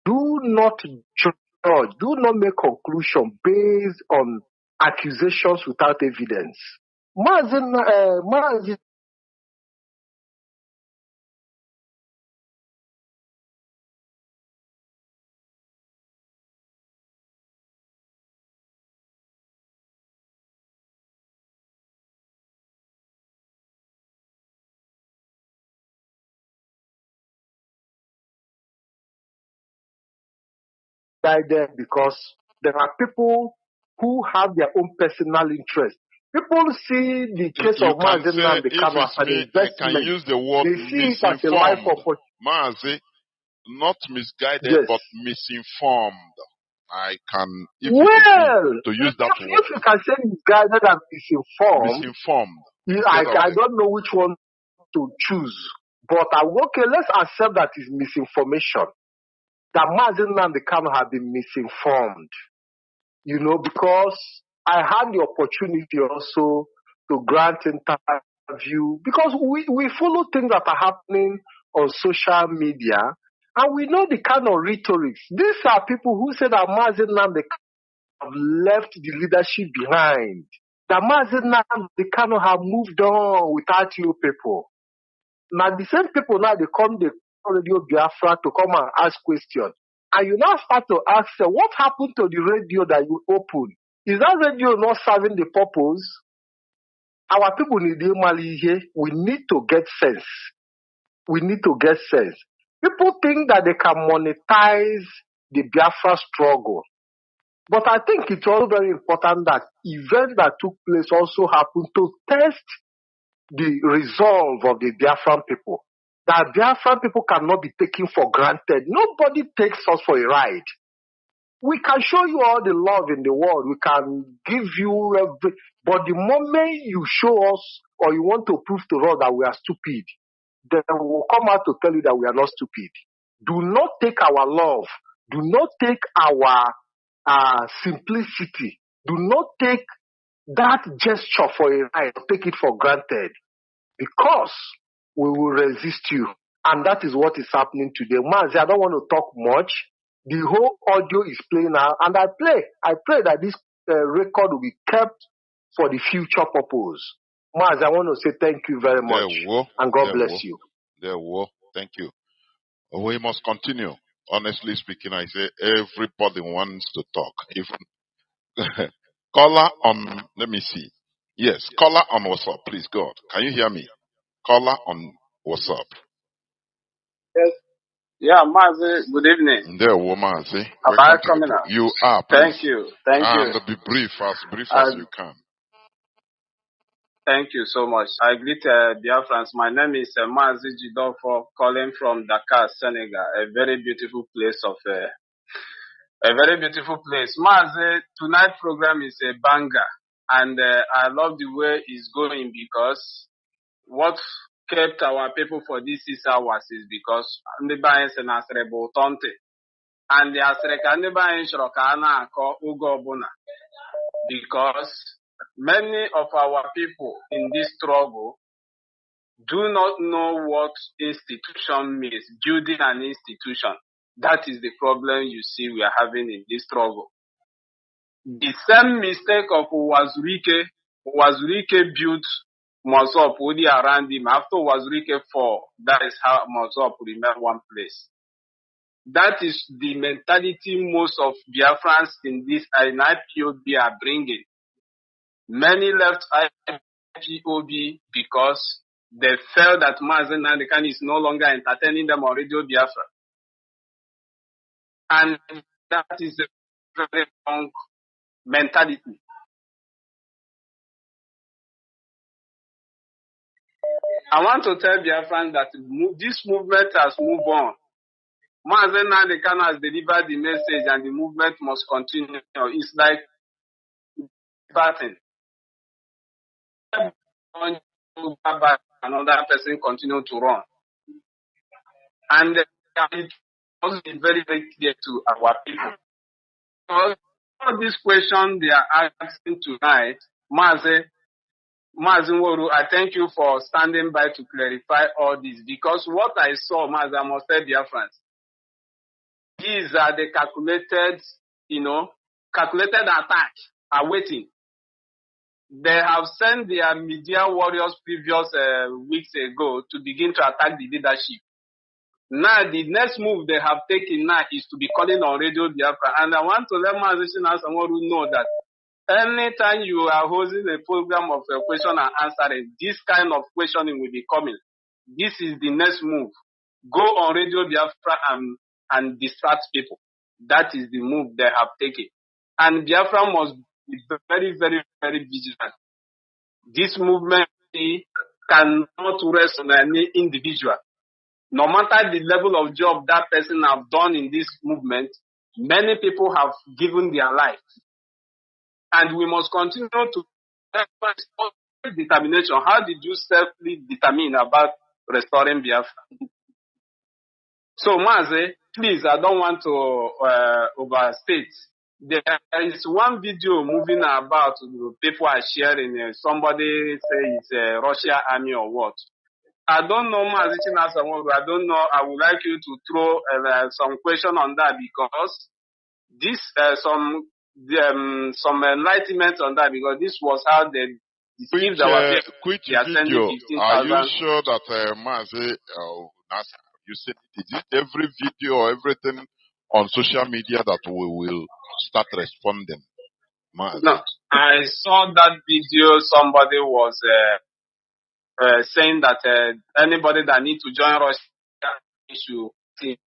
Do not judge. Do not make conclusion based on accusations without evidence. Mazi guided because there are people who have their own personal interest. People see the case of Mazi Nnamdi Kanu as an investment. I can use the word they see it as a life opportunity. Mazi, not misguided, yes, but misinformed. I can, to use that word. If you can say misguided and misinformed, I don't know which one to choose. But let's accept that is misinformation. That Mazi Nnamdi Kanu have been misinformed. Because I had the opportunity also to grant interview, because we follow things that are happening on social media, and we know the kind of rhetorics. These are people who say that Mazi Nnamdi have left the leadership behind. that Mazi Nnamdi Kanu have moved on without you people. Now the same people now they come the radio Biafra to come and ask questions. And you now start to ask what happened to the radio that you opened? Is that radio not serving the purpose? Our people need the here. We need to get sense. We need to get sense. People think that they can monetize the Biafra struggle. But I think it's also very important that events that took place also happened to test the resolve of the Biafran people. That Biafran people cannot be taken for granted. Nobody takes us for a ride. We can show you all the love in the world. We can give you every... But the moment you show us or you want to prove to us that we are stupid, then we will come out to tell you that we are not stupid. Do not take our love. Do not take our simplicity. Do not take that gesture for a ride. Take it for granted. Because we will resist you. And that is what is happening today. Mazi, I don't want to talk much. The whole audio is playing now. And I pray that this record will be kept for the future purpose. Mazi, I want to say thank you very much. And God bless you. Thank you. We must continue. Honestly speaking, I say everybody wants to talk. Even caller on, let me see. Yes, caller on WhatsApp, please, God. Can you hear me? Caller on WhatsApp. Yes. Yeah, Mazi, good evening. There, Mazi. Am I coming out? You are, please. Thank you. Thank you. And be brief as you can. Thank you so much. I greet Biafrans. My name is Mazi Jidofo, calling from Dakar, Senegal, a very beautiful place Mazi, tonight's program is a banger, and I love the way it's going because what kept our people for these 6 hours is because ndị be anyị sị na asịrị bụ ụtọ ntị, and the asịrị ka ndị be anyị chọrọ ka a na-akọ oge ọbụla, because many of our people in this struggle do not know what institution means, building an institution. That is the problem you see we are having in this struggle. The same mistake of Wazurike built Mosop only around him. After Wazurike fall, that is how Mosop remained one place. That is the mentality most of Biafrans in this IPOB are bringing. Many left IPOB because they felt that Mazi Nnamdi Kanu is no longer entertaining them on Radio Biafra. And that is a very wrong mentality. I want to tell Biafrans that this movement has moved on. Mazi Nnamdi Kanu has delivered the message and the movement must continue. It's like batting. Another person continue to run. And it must be very, very clear to our people. So, all these questions they are asking tonight, Mazi Nworu, I thank you for standing by to clarify all this, because what I saw, Mazi, I must tell Biafrans, these are the calculated attack are waiting. They have sent their media warriors previous weeks ago to begin to attack the leadership. Now, the next move they have taken now is to be calling on Radio Biafra. And I want to let Mazi Nworu know that anytime you are hosting a program of question and answering, this kind of questioning will be coming. This is the next move. Go on Radio Biafra and distract people. That is the move they have taken. And Biafra must be very, very, very vigilant. This movement cannot rest on any individual. No matter the level of job that person have done in this movement, many people have given their life. And we must continue to determination. How did you self-determine about restoring Biafra? So, Mazi, please, I don't want to overstate. There is one video moving about, people are sharing, somebody say it's a Russia army or what. I don't know, Mazi Nworu, I don't know. I would like you to throw some question on that, because this some some enlightenment on that, because this was how they deceived our people. Which They are sending video? 15,000. Are you sure that Mazi, you said is it every video or everything on social media that we will start responding? Mazi? No, I saw that video. Somebody was saying that anybody that needs to join Russia should see.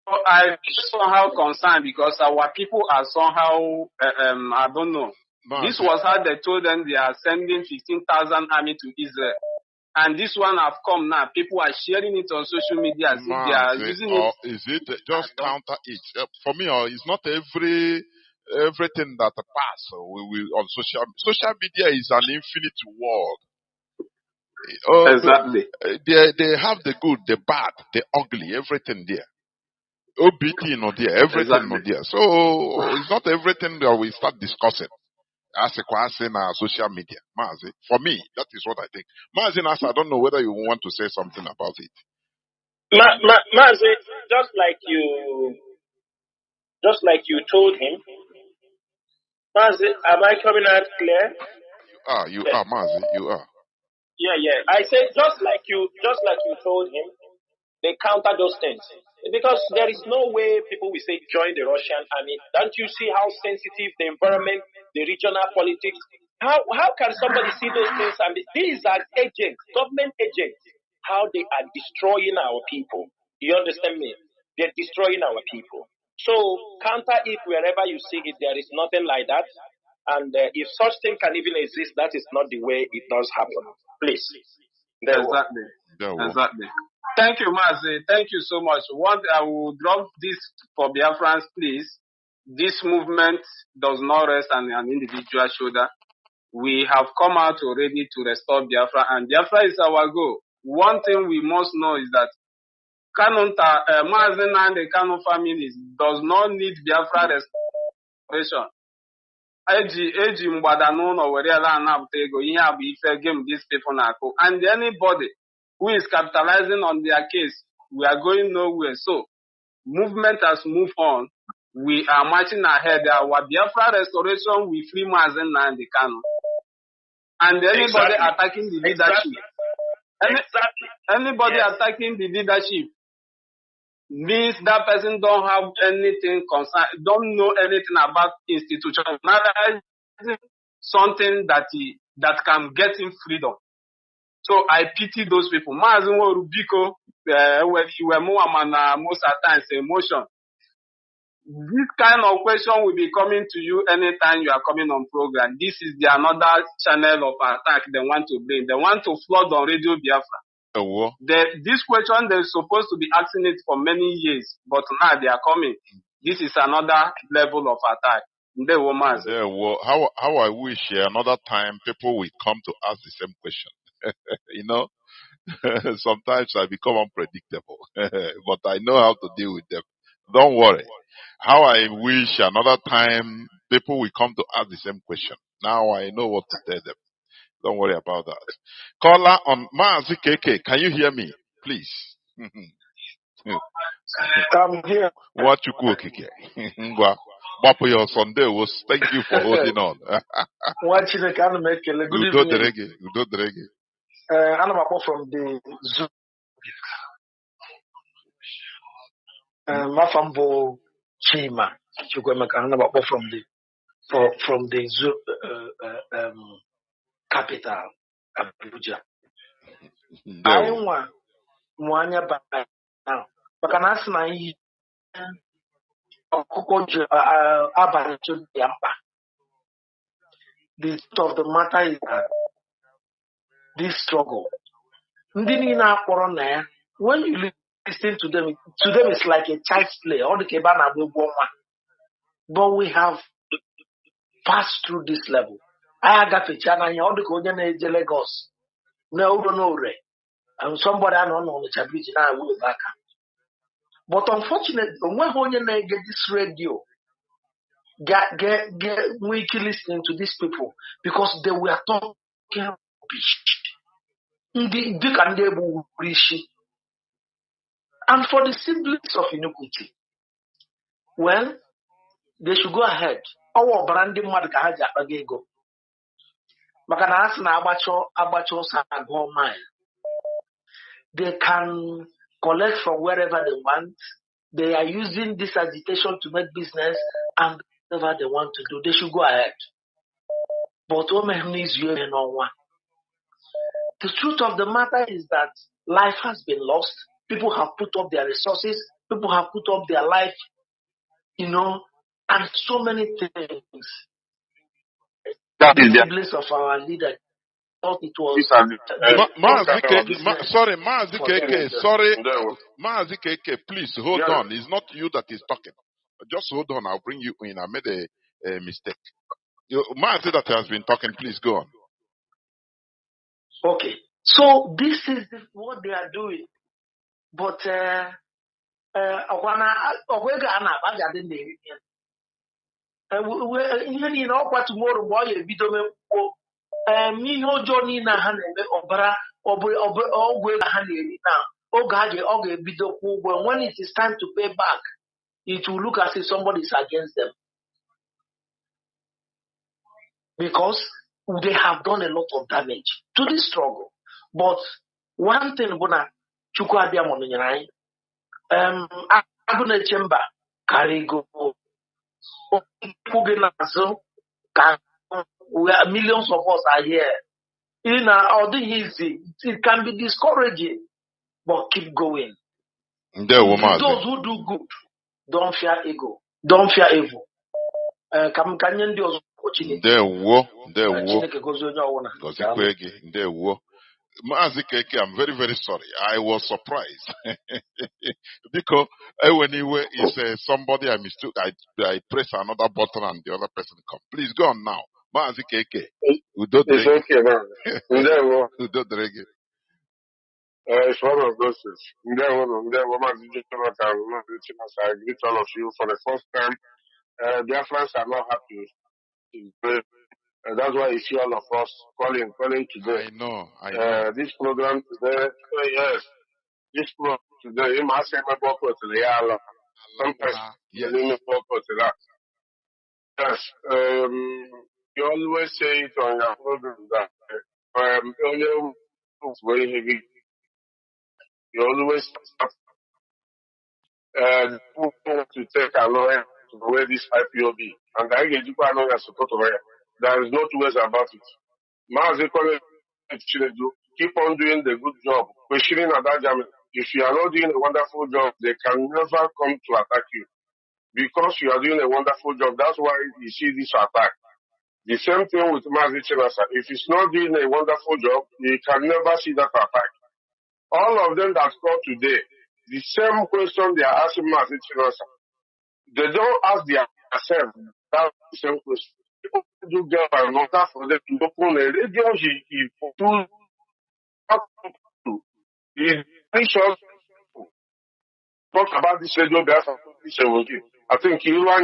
So I feel somehow concerned because our people are somehow, I don't know. Mazi. This was how they told them they are sending 15,000 army to Israel. And this one have come now. People are sharing it on social media as if they are using it. Is it just counter it? For me, it's not everything that pass we will on social media is an infinite world. Exactly. They have the good, the bad, the ugly, everything there. OBT not there, everything not there. So it's not everything that we start discussing as a question on social media. Mazi, for me, that is what I think. Mazi, I don't know whether you want to say something about it. Mazi, just like you told him, Mazi, am I coming out clear? You are, Mazi, you are. Yeah. I said just like you told him, they counter those things. Because there is no way people will say join the Russian army. Don't you see how sensitive the environment, the regional politics? How can somebody see those things? And these are agents, government agents, how they are destroying our people. You understand me? They're destroying our people. So counter it wherever you see it. There is nothing like that. And if such thing can even exist, that is not the way it does happen. Please. Exactly. Thank you, Mazi. Thank you so much. I will drop this for Biafrans, please. This movement does not rest on an individual shoulder. We have come out already to restore Biafra, and Biafra is our goal. One thing we must know is that Mazi and the Kanu families does not need Biafra restoration. Eji mgbada n'ụlọ were ala anapụta ego ihe a bụ ife game these people na-akụ, and anybody who is capitalizing on their case, we are going nowhere. So movement has moved on. We are marching ahead. Our Biafra restoration will free Mazi and the Kanu. And anybody attacking the leadership, anybody attacking the leadership means that person don't have anything don't know anything about institutionalizing something that can get him freedom. So I pity those people. Mazi Rubiko, when you were more most at times emotion. This kind of question will be coming to you anytime you are coming on program. This is another channel of attack they want to bring. They want to flood on Radio Biafra. This question, they're supposed to be asking it for many years, but now they are coming. This is another level of attack. How I wish another time people will come to ask the same question. You know, sometimes I become unpredictable, but I know how to deal with them. Don't worry. How I wish another time people will come to ask the same question. Now I know what to tell them. Don't worry about that. Caller on Mazi KK, can you hear me? Please. I'm here. What you cook, KK? Bapo your Sunday was. Thank you for holding on. Watching the kind of make a good evening. Udo Drege. I'm from the zoo. Mafambo Chima. From the zoo capital, Abuja. I want Mwanya Bana now. But can ask my the truth of the matter is that this struggle, when you listen to them it's like a child's play. All the Kebana will go on. But we have passed through this level. I got a channel in all the Korean Lagos. No, and somebody I don't know the Chabridge now will back. But unfortunately, when you get this radio, get weekly listening to these people because they were talking rubbish. And for the siblings of iniquity, well, they should go ahead ọwa ọbara ndị mmadụ ka ha ji akpaga ego maka na ha sị na agbacha ọsọ agụọ mile. They can collect from wherever they want. They are using this agitation to make business and whatever they want to do. They should go ahead. But the truth of the matter is that life has been lost. People have put up their resources. People have put up their life, and so many things. That is the place of our leader. Thought it was Mazi KK, Mazi KK, please hold on. It's not you that is talking. Just hold on. I'll bring you in. I made a mistake. Mazi that has been talking, please go on. Okay. So this is what they are doing. But tomorrow ihe ọjọọ niile ha na-eme ọbara ọgwụ ego ha na-eri na oge ọ ga-ebido kwụ ụgwọ. When it is time to pay back, it will look as if somebody is against them, because they have done a lot of damage to this struggle. But one thing bụ na Chukwu abịa ma nyere anyị agụ na-eche mba karịa ego oge na-azụ ka millions of us are here. Easy. It can be discouraging, but keep going. Those who do good, don't fear ego. Don't fear evil. Mazi KK, I'm very, very sorry. I was surprised. Because when he says somebody I mistook, I press another button and the other person comes. Please go on now. Mazi KK. It's okay, man. It's one of those things. I greet all of you for the first time. Biafrans are not happy. That's why you see all of us calling today. I know. This program today, yes. This program today, yes. You always say it on your program that very heavy. You always to take a lawyer to wear this IPOB. And I get you support of it. There is no two ways about it. Mazi Chindu, keep on doing the good job. Questioning Adajami. If you are not doing a wonderful job, they can never come to attack you. Because you are doing a wonderful job, that's why you see this attack. The same thing with Mazi Chinasa. If he's not doing a wonderful job, you can never see that attack. All of them that called today, the same question they are asking Mazi Chinasa. They don't ask themselves that same question. People do get another for them to open a radio. He talk about this radio Biafra. I think you run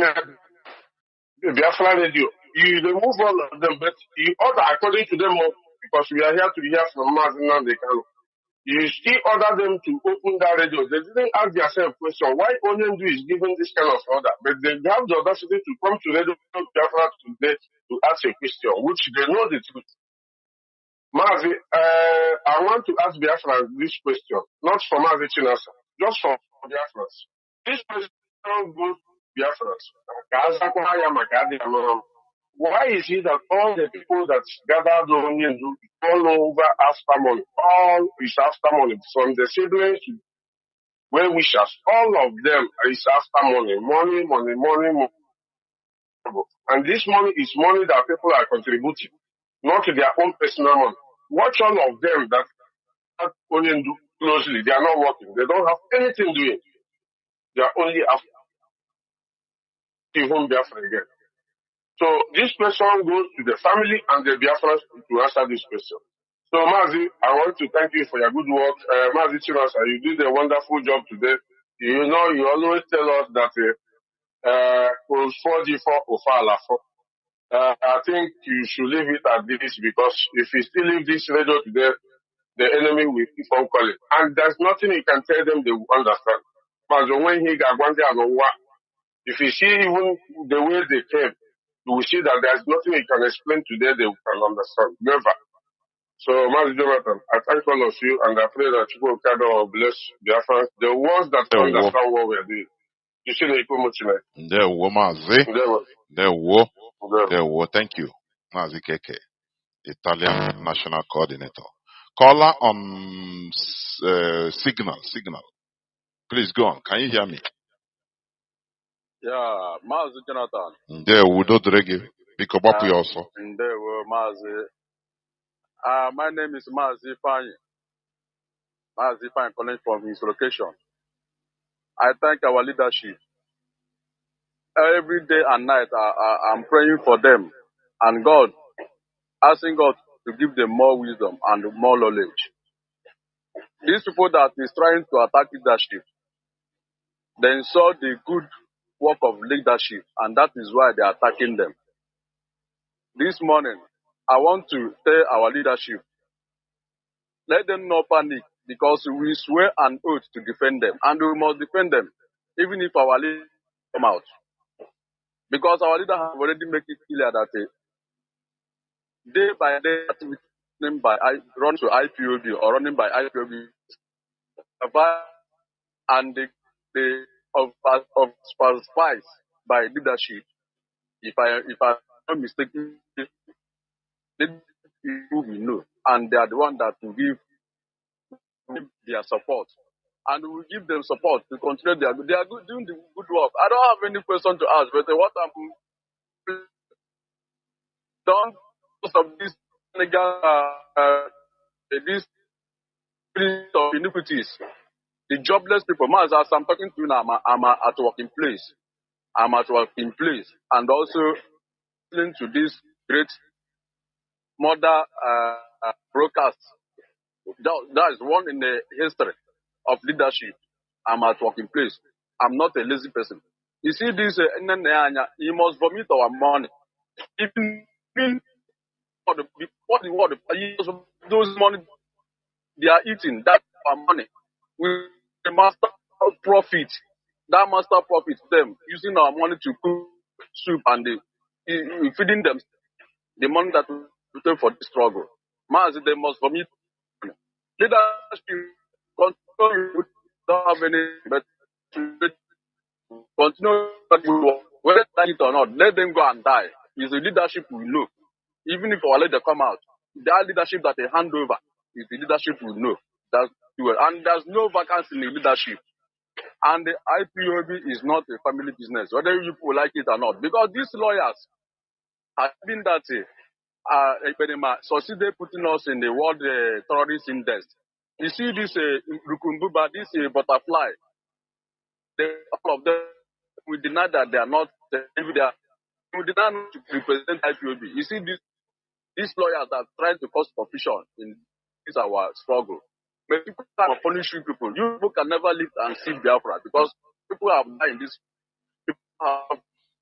the Biafra radio. You remove all of them, but you order according to them, because we are here to hear from Mazi and Kanu. You still order them to open that radio. They didn't ask themselves question why Onyendu is giving this kind of order, but they have the audacity to come to Radio Biafra today to ask a question, which they know the truth. Mazi, I want to ask Biafra this question, not for Mazi Chinasa, just for Biafrans. This question goes to Biafrans. Why is it that all the people that gathered Onyendu all over after money, all is after money, from the siblings to well wishers, all of them is after money. And this money is money that people are contributing, not their own personal money. Watch all of them that Onyendu closely. They are not working. They don't have anything doing. They are only after home Biafra again. So this question goes to the family and the Biafrans to answer this question. So Mazi, I want to thank you for your good work. Mazi Chinasa, you did a wonderful job today. You know, you always tell us that close 4G4 Ofalafo. I think you should leave it at this, because if you still leave this radio today, the enemy will keep on calling. And there's nothing you can tell them they will understand. But when he got one day, if you see even the way they came, you will see that there's nothing you can explain today they can understand. Never. So, Mazi Jonathan, I thank all of you, and I pray that you will bless Biafrans, the ones that understand what we are doing. You see the Ikumochine. Mazi. Thank you. Mazi Keke, Italian National Coordinator. Caller on Signal. Please go on. Can you hear me? Yeah, Mazi Jonathan. Pick up also. Mazi. My name is Mazi Fine. Mazi Fine calling from his location. I thank our leadership. Every day and night I'm praying for them. And God, asking God to give them more wisdom and more knowledge. These people that is trying to attack leadership, they saw the good work of leadership, and that is why they are attacking them. This morning, I want to tell our leadership, let them not panic, because we swear an oath to defend them, and we must defend them, even if our leader come out. Because our leader has already made it clear that day by day, running by run to IPOB or running by IPOB, and the of spies by leadership. If I'm not mistaken, we know, and they are the one that will give their support, and we will give them support to continue their good. They are good, doing the good work. I don't have any question to ask, but what I'm done because of this this of iniquities, the jobless people. As I'm talking to you now, I'm at working place. I'm at working place, and also listening to this great mother broadcast. That is one in the history of leadership. I'm at working place. I'm not a lazy person. You see this, you must vomit our money. Even those money they are eating, that's our money. We the master profit. That master profit them using our money to cook soup and feeding them the money that we take for the struggle. Mazi, they must vomit. Leadership continue don't have any, but continue whether they like it or not, let them go and die. It's the leadership we know. Even if our leader come out, that leadership that they hand over is the leadership we know. And there's no vacancy in the leadership. And the IPOB is not a family business, whether you people like it or not. Because these lawyers have been that succeeded putting us in the World Terrorist Index. You see this Rukumbuba, this butterfly, all of them, we deny that they are not, we deny not to represent IPOB. You see these lawyers that are trying to cause confusion in this our struggle. But people are punishing people. You people can never live and see Biafra because people have died in this. People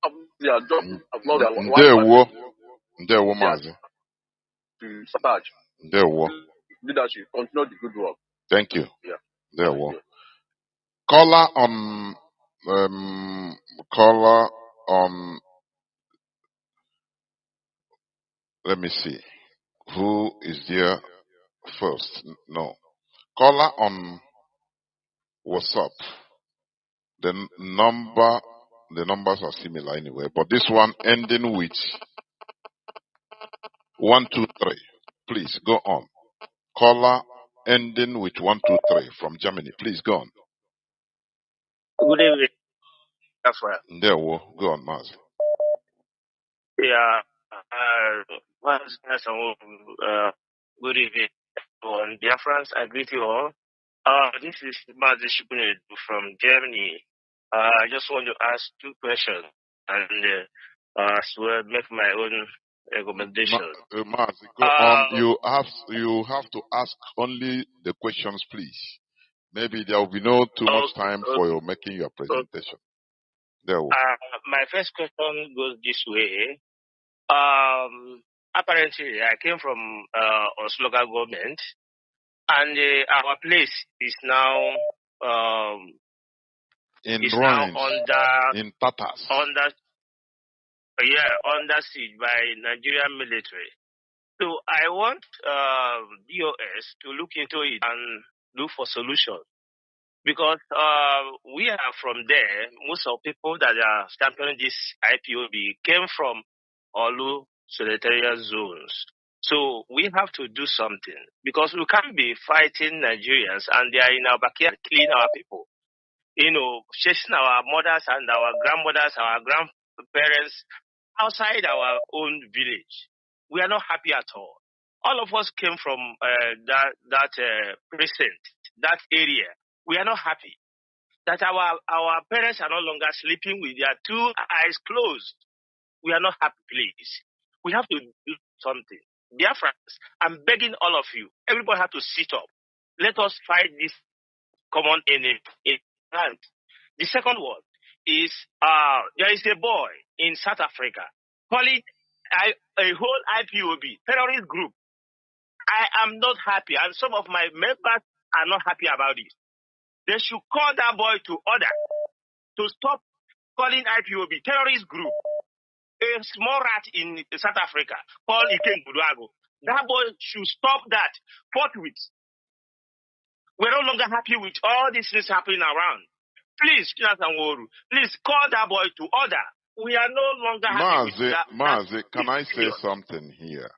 have their job, have lost their wife. Mazi. To sabotage. Leadership, continue the good work. Thank you. Yeah. Caller on. Let me see. Who is there first? No. Caller on WhatsApp. The numbers are similar anyway, but this one ending with 123. Please go on. Caller ending with 123 from Germany. Please go on. Good evening. That's right. There we go on, Mazi. Yeah. Good evening. On Biafrans, I greet you all. This is Mazi from Germany. I just want to ask two questions and as well make my own recommendations. Mazi, go on. You have to ask only the questions, please. Maybe there will be no too much time for you making your presentation. There we. My first question goes this way. Apparently, I came from Oslo government, and our place is now in ruins, now under in tatters. under siege by Nigerian military. So I want DOS to look into it and look for solutions. Because we are from there, most of people that are championing this IPOB came from Olu solitarian zones. So we have to do something because we can't be fighting Nigerians and they are in our backyard killing our people. Chasing our mothers and our grandmothers, our grandparents outside our own village. We are not happy at all. All of us came from that precinct, that area. We are not happy that our parents are no longer sleeping with their two eyes closed. We are not happy, please. We have to do something. Biafrans, I'm begging all of you. Everybody have to sit up. Let us fight this common enemy. The second one is there is a boy in South Africa calling a whole IPOB terrorist group. I am not happy, and some of my members are not happy about it. They should call that boy to order to stop calling IPOB terrorist group. A small rat in South Africa called Iken Buduago. That boy should stop that forthwith. We're no longer happy with all these things happening around. Please, please call that boy to order. We are no longer happy with that. Mazi, can I say something here?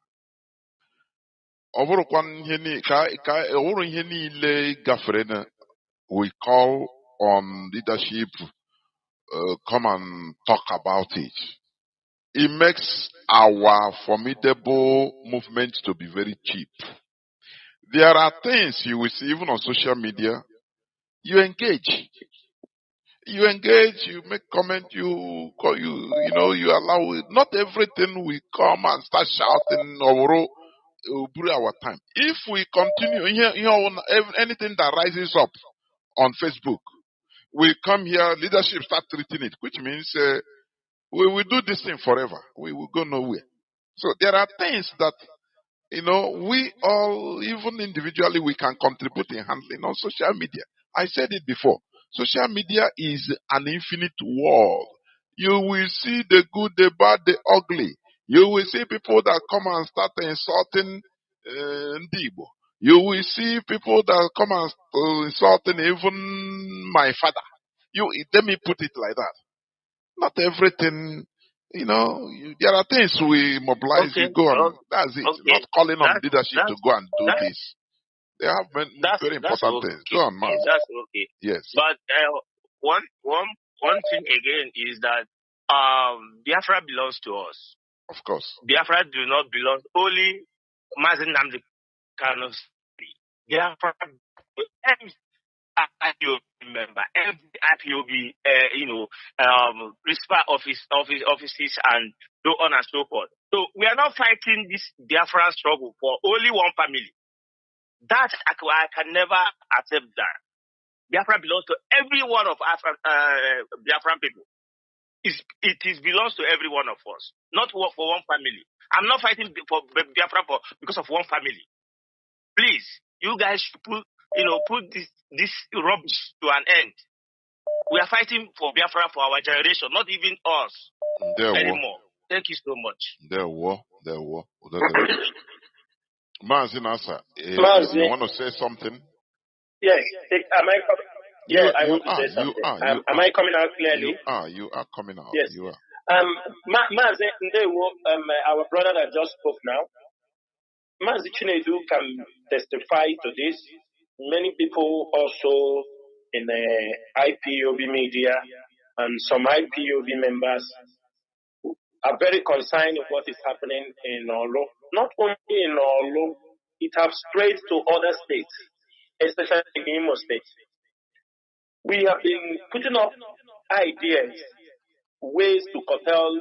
We call on leadership, come and talk about it. It makes our formidable movement to be very cheap. There are things you will see even on social media. You engage, you make comment, you allow it. Not everything we come and start shouting or bury our time. If we continue anything that rises up on Facebook, we come here, leadership start treating it, which means we will do this thing forever. We will go nowhere. So there are things that, we all, even individually, we can contribute in handling on social media. I said it before. Social media is an infinite world. You will see the good, the bad, the ugly. You will see people that come and start insulting Ndibo. You will see people that come and insulting even my father. Let me put it like that. Not everything, there are things we mobilize, we go on. That's it. Not calling on leadership to go and do this. They have very important things. Go on, Mazi. That's okay. Yes. But one thing again is that Biafra belongs to us. Of course. Biafra do not belong only Mazi Nnamdi Kanu. Biafra, every IPOB member, every IPOB, principal offices, and so on and so forth. So we are not fighting this Biafra struggle for only one family. That I can never accept that. Biafra belongs to every one of Biafran people. It belongs to every one of us, not for one family. I'm not fighting for Biafra because of one family. Please, you guys should put this rubbish to an end. We are fighting for Biafra for our generation, not even us anymore. Thank you so much. There were. Mazi Nasa, you want to say something? Yes. Am I coming? Yeah, I want to say something. Am I coming out clearly? You are coming out. Yes. You are. Mazi Ndewo, our brother that just spoke now, Mazi Chindu can testify to this. Many people also in the IPOB media and some IPOB members are very concerned with what is happening in Olo. Not only in Olo, it has spread to other states, especially in Imo State. We have been putting up ideas, ways to curtail,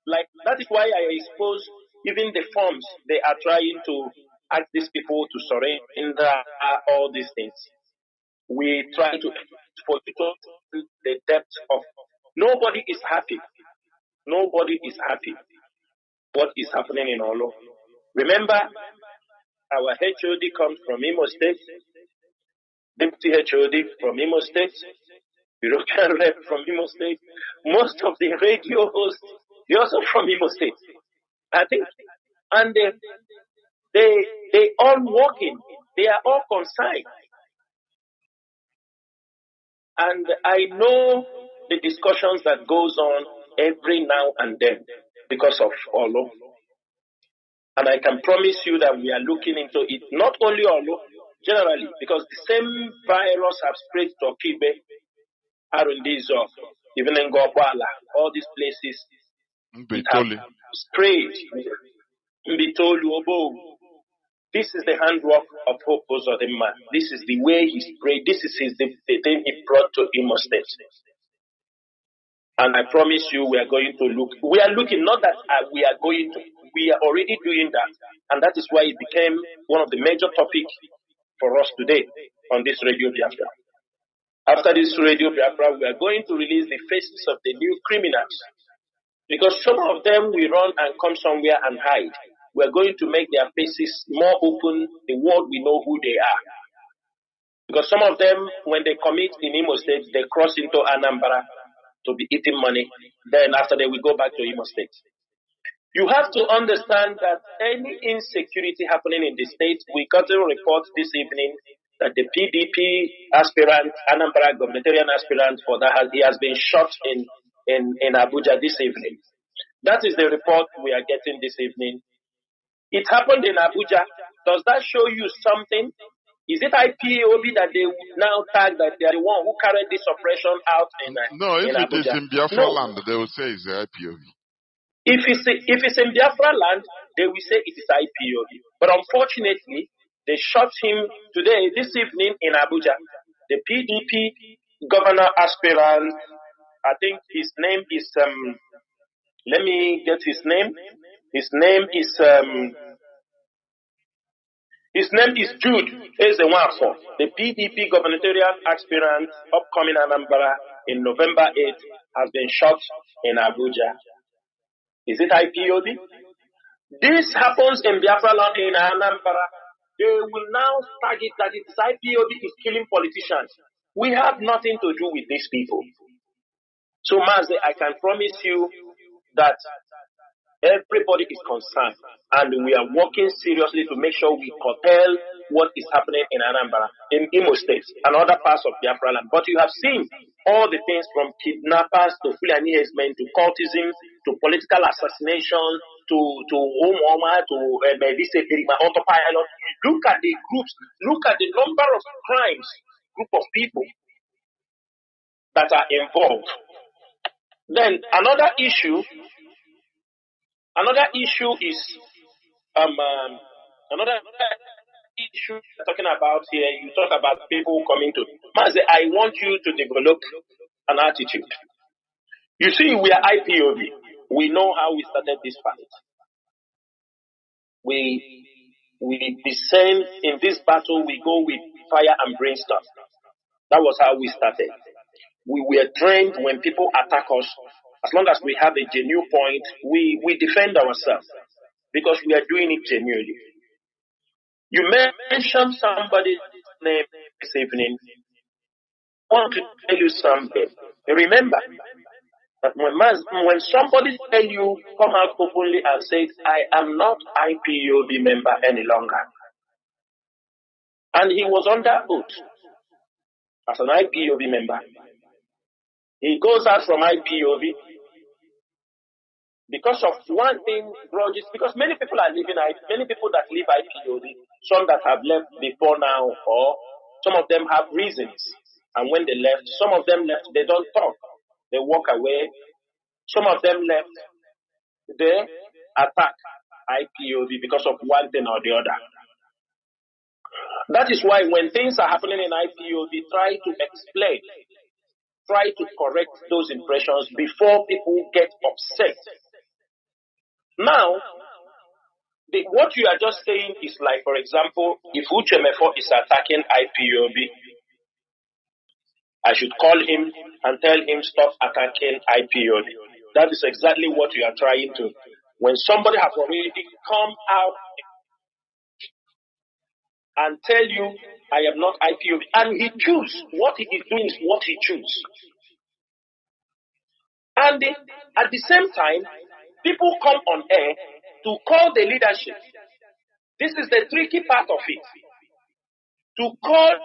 like that is why I expose even the forms they are trying to ask these people to surrender all these things. We try to expose the depth of nobody is happy. Nobody is happy. What is happening in Olo? Remember, our HOD comes from Imo State, Deputy HOD from Imo State, European rep from Imo State. Most of the radio hosts They're also from Imo State, I think. And they all working. They are all concerned. And I know the discussions that goes on every now and then because of Olo. And I can promise you that we are looking into it, not only Olo, generally, because the same virus has spread to Kibe, Arundizo, even in Gobala, all these places, it has spread. Mbitolu, Obo. This is the handwork of Hope Uzodinma. This is the way he prayed. This is the thing he brought to Imo State. And I promise you, we are going to look. We are looking, not that we are going to. We are already doing that. And that is why it became one of the major topics for us today on this Radio Biafra. After this Radio Biafra, we are going to release the faces of the new criminals. Because some of them will run and come somewhere and hide. We are going to make their faces more open. The world will know who they are. Because some of them, when they commit in Imo State, they cross into Anambra to be eating money. Then after they will go back to Imo State. You have to understand that any insecurity happening in the state, we got a report this evening that the PDP aspirant, Anambra gubernatorial aspirant for that, he has been shot in Abuja this evening. That is the report we are getting this evening. It happened in Abuja. Does that show you something? Is it IPOB that they would now tag that they are the one who carried this oppression out in Abuja? No, if it is in Biafra land, they will say it's the IPOB. If it's in Biafra land, they will say it is IPOB. But unfortunately, they shot him today, this evening in Abuja. The PDP governor aspirant, I think his name is, let me get his name. His name is Jude Ezewafo, the PDP gubernatorial aspirant upcoming Anambra in November 8th has been shot in Abuja. Is it IPOB? This happens in Biafra land in Anambra. They will now target that it is IPOB is killing politicians. We have nothing to do with these people. So Mazi, I can promise you that everybody is concerned, and we are working seriously to make sure we curtail what is happening in Anambra, in Imo State, and other parts of Biafra land. But you have seen all the things from kidnappers to Fulani herdsmen to cultism to political assassination to Umoma to autopilot. Look at the groups, look at the number of crimes, group of people that are involved. Then another issue is another issue we're talking about here. You talk about people coming to Mazi. I want you to develop an attitude. You see, we are IPOB. We know how we started this fight. We descend in this battle. We go with fire and brimstone. That was how we started. We were trained when people attack us. As long as we have a genuine point, we defend ourselves because we are doing it genuinely. You mentioned somebody's name this evening. I want to tell you something. Remember that when somebody tell you, come out openly and say, I am not IPOB member any longer. And he was under oath as an IPOB member. He goes out from IPOB because of one thing, grudges, because many people that leave IPOB, some that have left before now, or some of them have reasons. And when they left, some of them left, they don't talk. They walk away. Some of them left, they attack IPOB because of one thing or the other. That is why when things are happening in IPOB, try to explain, try to correct those impressions before people get upset. Now, what you are just saying is like, for example, if Uchemefo is attacking IPOB, I should call him and tell him stop attacking IPOB. That is exactly what you are trying to. When somebody has already come out and tell you, I am not IPOB, and he chooses, what he is doing is what he chooses. And at the same time, people come on air to call the leadership. This is the tricky part of it. To call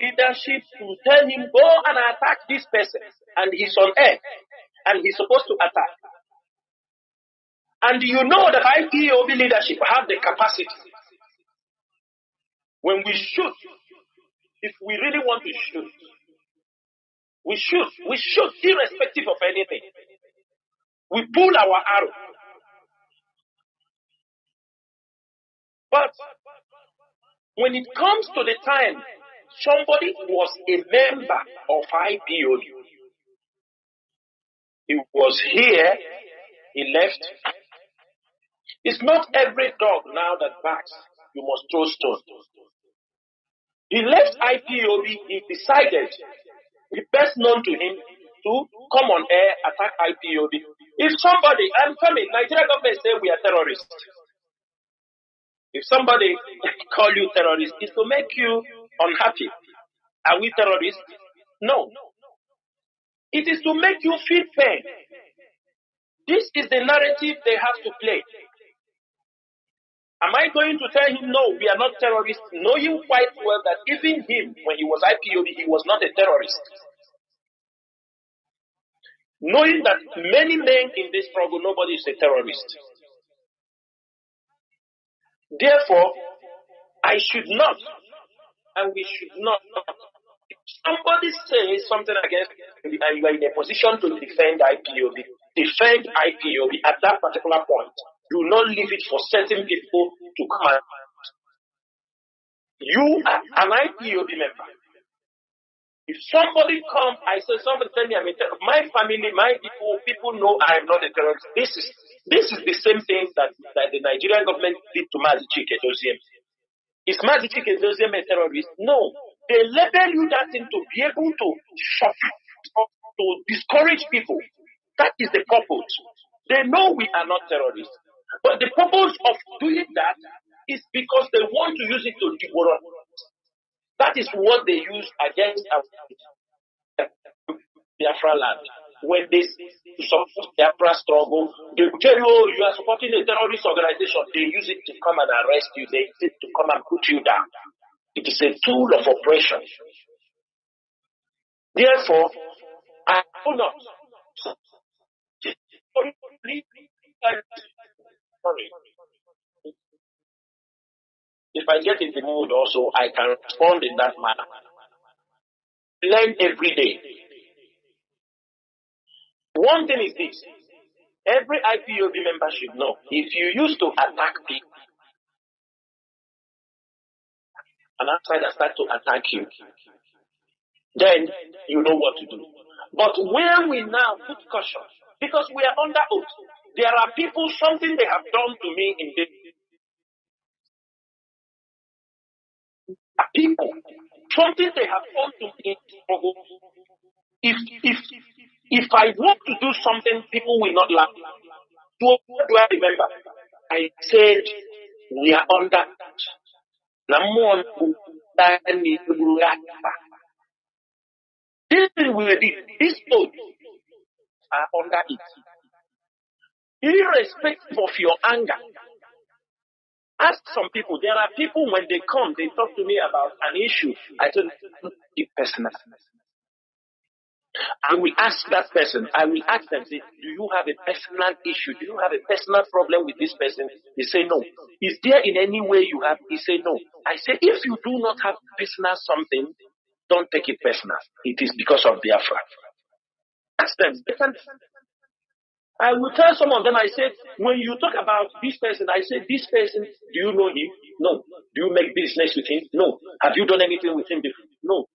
leadership to tell him, go and attack this person. And he's on air. And he's supposed to attack. And you know that IPOB leadership have the capacity. When we shoot, if we really want to shoot, we shoot irrespective of anything. We pull our arrow. But when it comes to the time somebody was a member of IPOB, he was here, he left. It's not every dog now that barks, you must throw stones. He left IPOB, he decided, the best known to him, to come on air, attack IPOB. If somebody, I'm coming, Nigeria government say we are terrorists. If somebody call you terrorist, it's to make you unhappy. Are we terrorists? No. It is to make you feel pain. This is the narrative they have to play. Am I going to tell him, no, we are not terrorists, knowing quite well that even him, when he was IPOB, he was not a terrorist? Knowing that many men in this struggle, nobody is a terrorist. Therefore, I should not, and we should not. If somebody says something against me and you are in a position to defend IPOB at that particular point. Do not leave it for certain people to come out. You are an IPOB member. If somebody comes, I say somebody tell me I'm a terrorist. My family, my people know I am not a terrorist. This is the same thing that the Nigerian government did to Mazi. Is Mazi a terrorist? No. They label you that thing to be able to shock, to discourage people. That is the purpose. They know we are not terrorists. But the purpose of doing that is because they want to use it to demoralize. That is what they use against our Biafra land. When they support Biafra struggle, they tell you, oh, you are supporting a terrorist organization. They use it to come and arrest you. They use it to come and put you down. It is a tool of oppression. Therefore, I do not. Sorry. If I get in the mood also, I can respond in that manner. Learn every day. One thing is this. Every IPOB member should know, if you used to attack people, an outsider start to attack you, then you know what to do. But where we now put caution, because we are under oath, there are people, something they have done to me in this. People, something they have done to me in struggle. If I want to do something, people will not laugh. What do I remember? I said, we are under. These oaths are under it. Irrespective of your anger. Ask some people. There are people, when they come, they talk to me about an issue. I don't take personal. I will ask that person. I will ask them, say, do you have a personal issue? Do you have a personal problem with this person? They say no. Is there in any way you have? They say no. I say, if you do not have personal something, don't take it personal. It is because of Biafra. Ask them. I will tell some of them, I said, when you talk about this person, I said, this person, do you know him? No. Do you make business with him? No. Have you done anything with him before? No.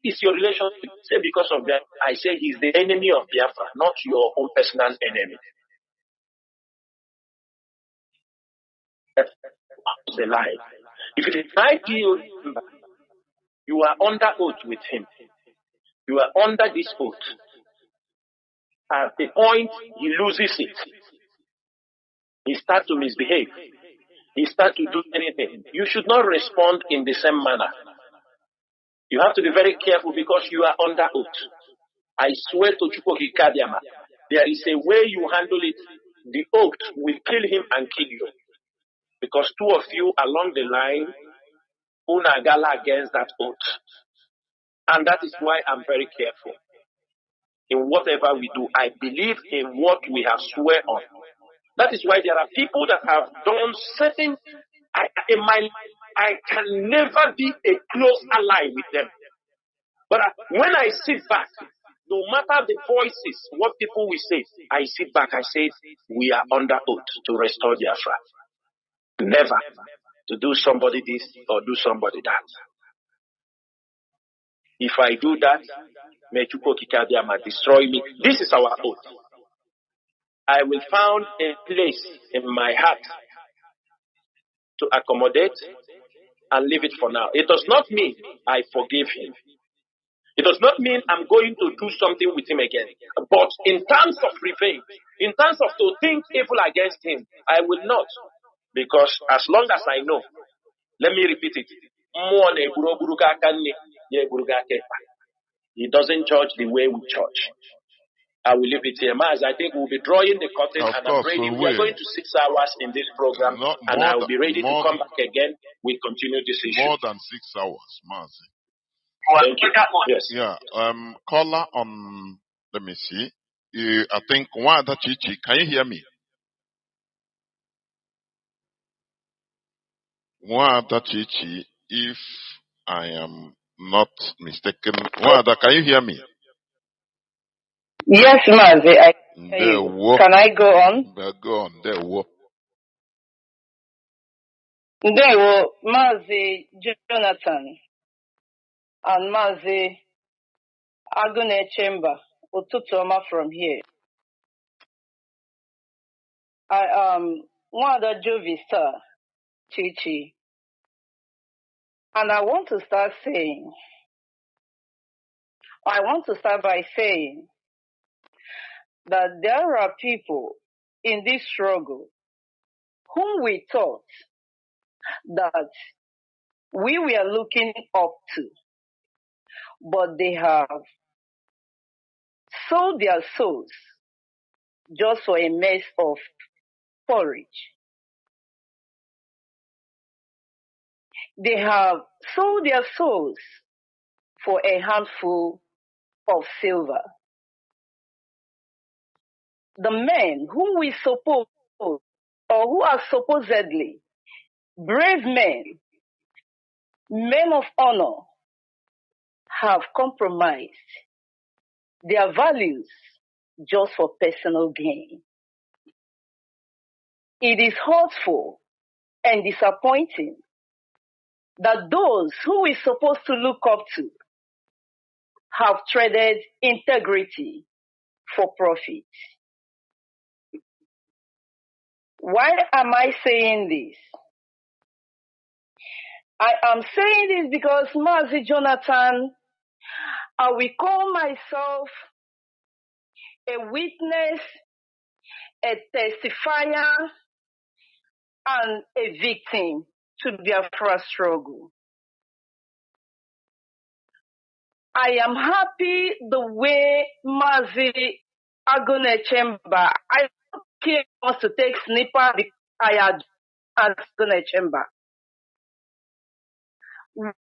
Is your relationship? Say because of that, I say he's the enemy of Biafra, not your own personal enemy. That's the lie. If it is IPO, you are under oath with him. You are under this oath. At the point he loses it, he starts to misbehave. He starts to do anything. You should not respond in the same manner. You have to be very careful because you are under oath. I swear to Chukwuka Kadiama, there is a way you handle it the oath will kill him and kill you. Because two of you along the line, una gala against that oath. And that is why I'm very careful. In whatever we do, I believe in what we have swear on. That is why there are people that have done certain, I can never be a close ally with them. But when I sit back, no matter the voices, what people will say, I sit back, I say, we are under oath to restore Biafra. Never to do somebody this or do somebody that. If I do that, may Chukwu Kikadiama destroy me. This is our oath. I will found a place in my heart to accommodate and leave it for now. It does not mean I forgive him. It does not mean I'm going to do something with him again. But in terms of revenge, in terms of to think evil against him, I will not. Because as long as I know, let me repeat it. He doesn't judge the way we judge. I will leave it here. Mazi, I think we'll be drawing the curtain, and I'm ready. We are going to 6 hours in this program, and I will be ready to come back again. We continue this issue. More than 6 hours, Mazi. Thank you. Yes. Yeah. Caller on. Let me see. I think Wada Chichi. Can you hear me? Wada Chichi, if I am not mistaken. Wada, can you hear me? Yes, Mazi. Can I go on? Go on. There Mazi Jonathan and Mazi Agune Chamber, Ututoma from here. I am Wada Jovista Chichi, and I want to start by saying that there are people in this struggle whom we thought that we were looking up to, but they have sold their souls just for a mess of porridge. They have sold their souls for a handful of silver. The men whom we suppose, or who are supposedly brave men, men of honor, have compromised their values just for personal gain. It is hurtful and disappointing that those who we're supposed to look up to have traded integrity for profit. Why am I saying this? I am saying this because Mazi Jonathan, I will call myself a witness, a testifier, and a victim to Biafra struggle. I am happy the way Mazi Agone Chamber, I don't care wants to take snipper because I had Agone Chamber.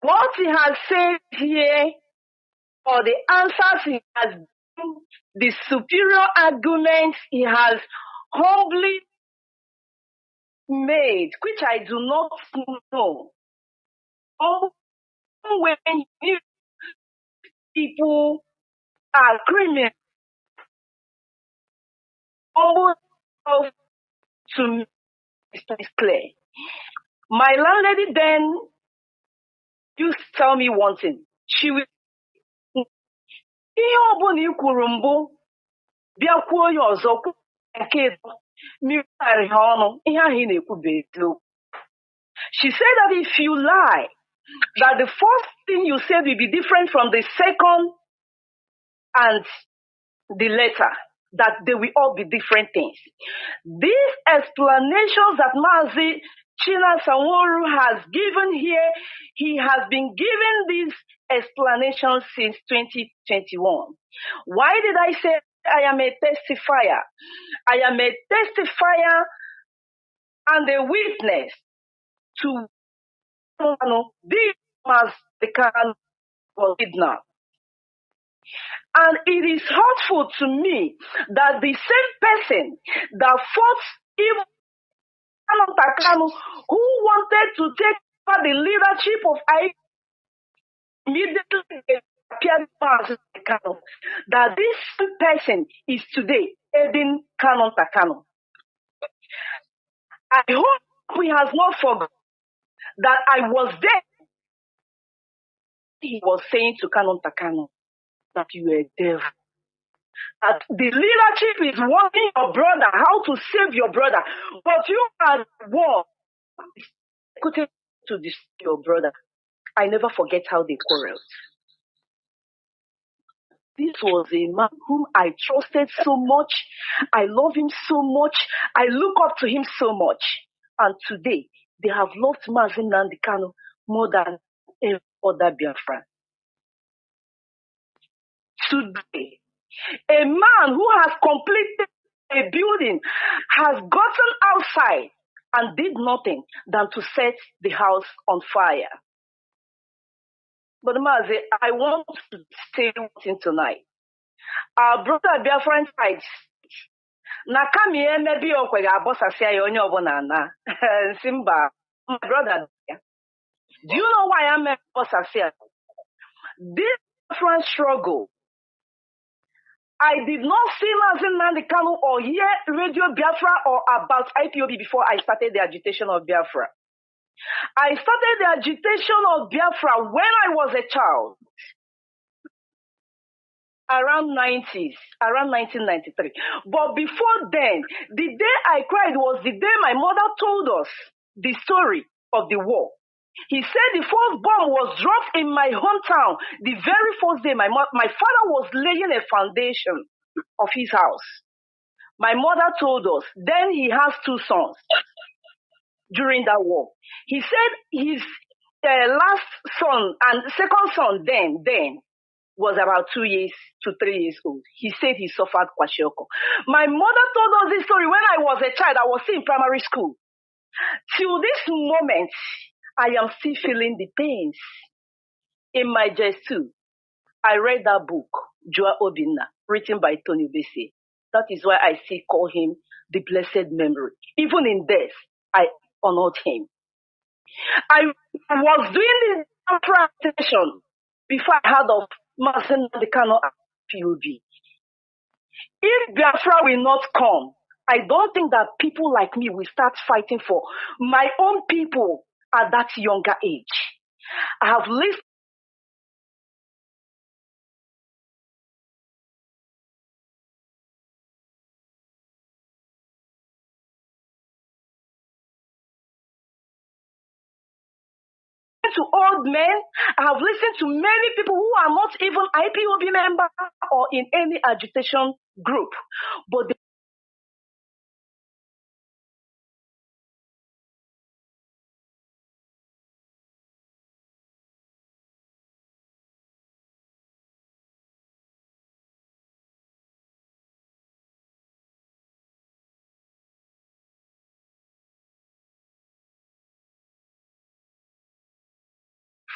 What he has said here, or the answers he has given, the superior arguments he has humbly made, which I do not know. When people are criminals, to me is clear. My landlady then used to tell me one thing. She will ihe ọbụla I kwuru mbụ bịa kwuo ya ọzọ nke ịtọ mmiri ha ọnụ ihe ahụ ị na-ekwu bụ eziokwu. She said that if you lie, that the first thing you said will be different from the second and the later, that they will all be different things. These explanations that Mazi China Sanworu has given here, he has been giving these explanations since 2021. Why did I say I am a testifier. I am a testifier and a witness to this as the Kanu was kidnapped. And it is hurtful to me that the same person that fought even Kanu, who wanted to take over the leadership of I immediately appeared as Kanu, that this same person is today aiding Kanu. I hope he has not forgotten that I was there. He was saying to Kanu that you are a devil. That the leadership is warning your brother how to save your brother, but you are war couldn't to destroy your brother. I never forget how they quarreled. This was a man whom I trusted so much. I love him so much. I look up to him so much. And today, they have loved Mazi Nnamdi Kanu more than any other Biafran. Today, a man who has completed a building has gotten outside and did nothing than to set the house on fire. But Mazi, I want to say something tonight. Our brother Biafran fights. Na kami maybe okwega boss asia onye obona na. Simba, my brother. Do you know why I'm a boss asia? This Biafran struggle, I did not see Mazi Nnamdi Kanu or hear Radio Biafra or about IPOB before I started the agitation of Biafra. I started the agitation of Biafra when I was a child. Around 1993. But before then, the day I cried was the day my mother told us the story of the war. He said the first bomb was dropped in my hometown. The very first day, my father was laying a foundation of his house. My mother told us, then he has 2 sons during that war. He said his last son and second son then was about 2 years to 3 years old. He said he suffered kwashiorkor. My mother told us this story when I was a child. I was still in primary school. Till this moment, I am still feeling the pains. In my JS2, I read that book, Joa Obinna, written by Tony Bese. That is why I still call him the blessed memory. Even in death, I honored him. I was doing this presentation before I heard of Mazi Nnamdi Kanu at POB. If Biafra will not come, I don't think that people like me will start fighting for my own people at that younger age. I have listened to old men. I have listened to many people who are not even IPOB members or in any agitation group, but they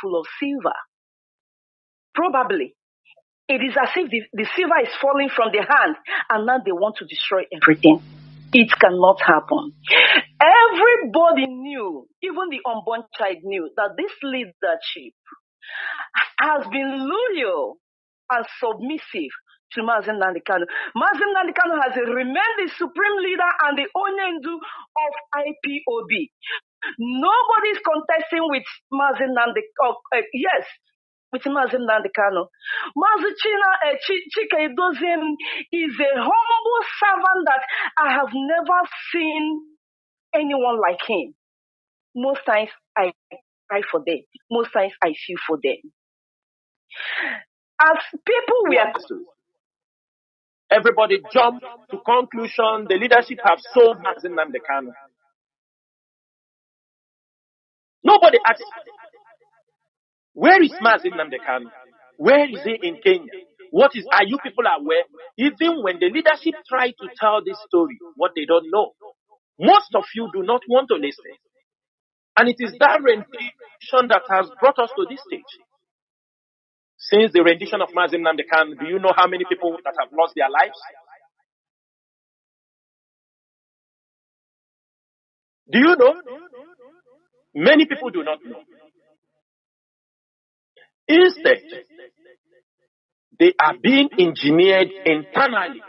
full of silver. Probably. It is as if the silver is falling from their hand and now they want to destroy everything. It cannot happen. Everybody knew, even the unborn child knew, that this leadership has been loyal and submissive to Mazi Nnamdi Kanu. Mazi Nnamdi Kanu has remained the supreme leader and the Onyendu of IPOB. Nobody is contesting with Mazi Nnamdi. Yes, with Mazi Nnamdi Kanu. Mazi Chika Edoziem is a humble servant that I have never seen anyone like him. Most times I cry for them. Most times I feel for them. As people we are, everybody jumped to conclusion. The leadership have sold Mazi Nnamdi Kanu. Nobody asked, where is Mazi Nnamdi Kanu? Where is he in Kenya? Are you people aware? Even when the leadership try to tell this story, what they don't know, most of you do not want to listen. And it is that rendition that has brought us to this stage. Since the rendition of Mazi Nnamdi Kanu, do you know how many people that have lost their lives? Do you know? Many people do not know. Instead, they are being engineered internally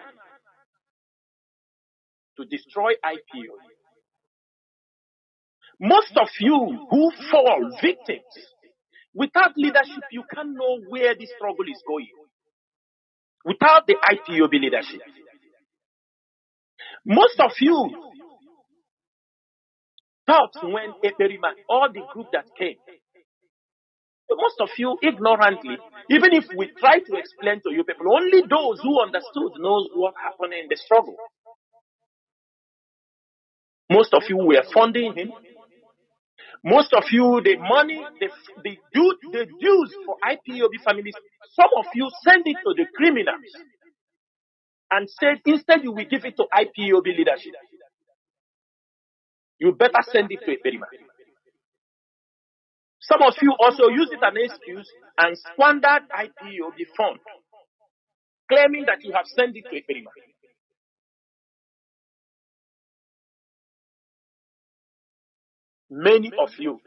to destroy IPO. Most of you who fall victims, without leadership, you can't know where this struggle is going. Without the IPOB leadership. Most of you thought when Eperima, all the group that came, most of you ignorantly, even if we try to explain to you people, only those who understood knows what happened in the struggle. Most of you were funding him. Most of you, the money, the dues for IPOB families, some of you send it to the criminals and said, instead you will give it to IPOB leadership. You better send it to Eperima. Some of you also use it as an excuse and squandered IPOB fund, claiming that you have sent it to Eperima. Many of you.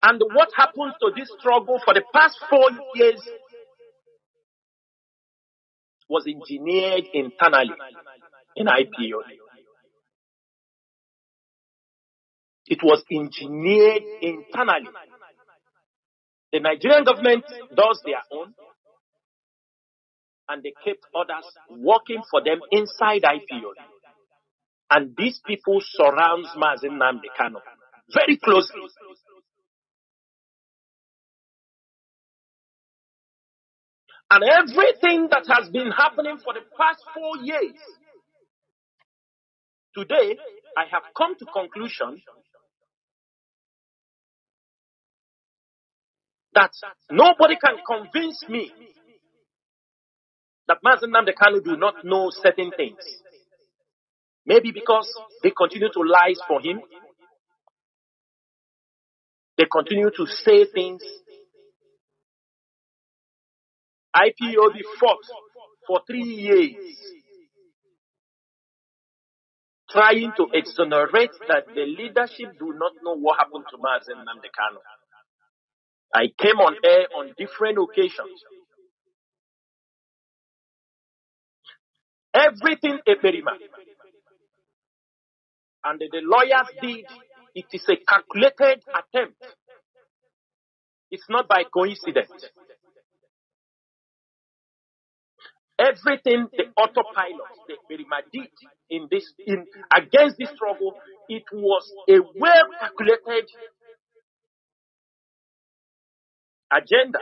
And what happens to this struggle for the past 4 years was engineered internally in IPOB. It was engineered internally. The Nigerian government does their own, and they kept others working for them inside IPOB. And these people surround Mazi Nnamdi Kanu very closely. And everything that has been happening for the past 4 years, today I have come to conclusion that nobody can convince me that Mazi Nnamdi Kanu do not know certain things. Maybe because they continue to lie for him. They continue to say things. IPOB fought for 3 years trying to exonerate that the leadership do not know what happened to Mazi Nnamdi Kanu. I came on air on different occasions. Everything Eperima and the lawyers did, it is a calculated attempt. It's not by coincidence. Everything the autopilot, the Eperima did against this struggle, it was a well calculated agenda.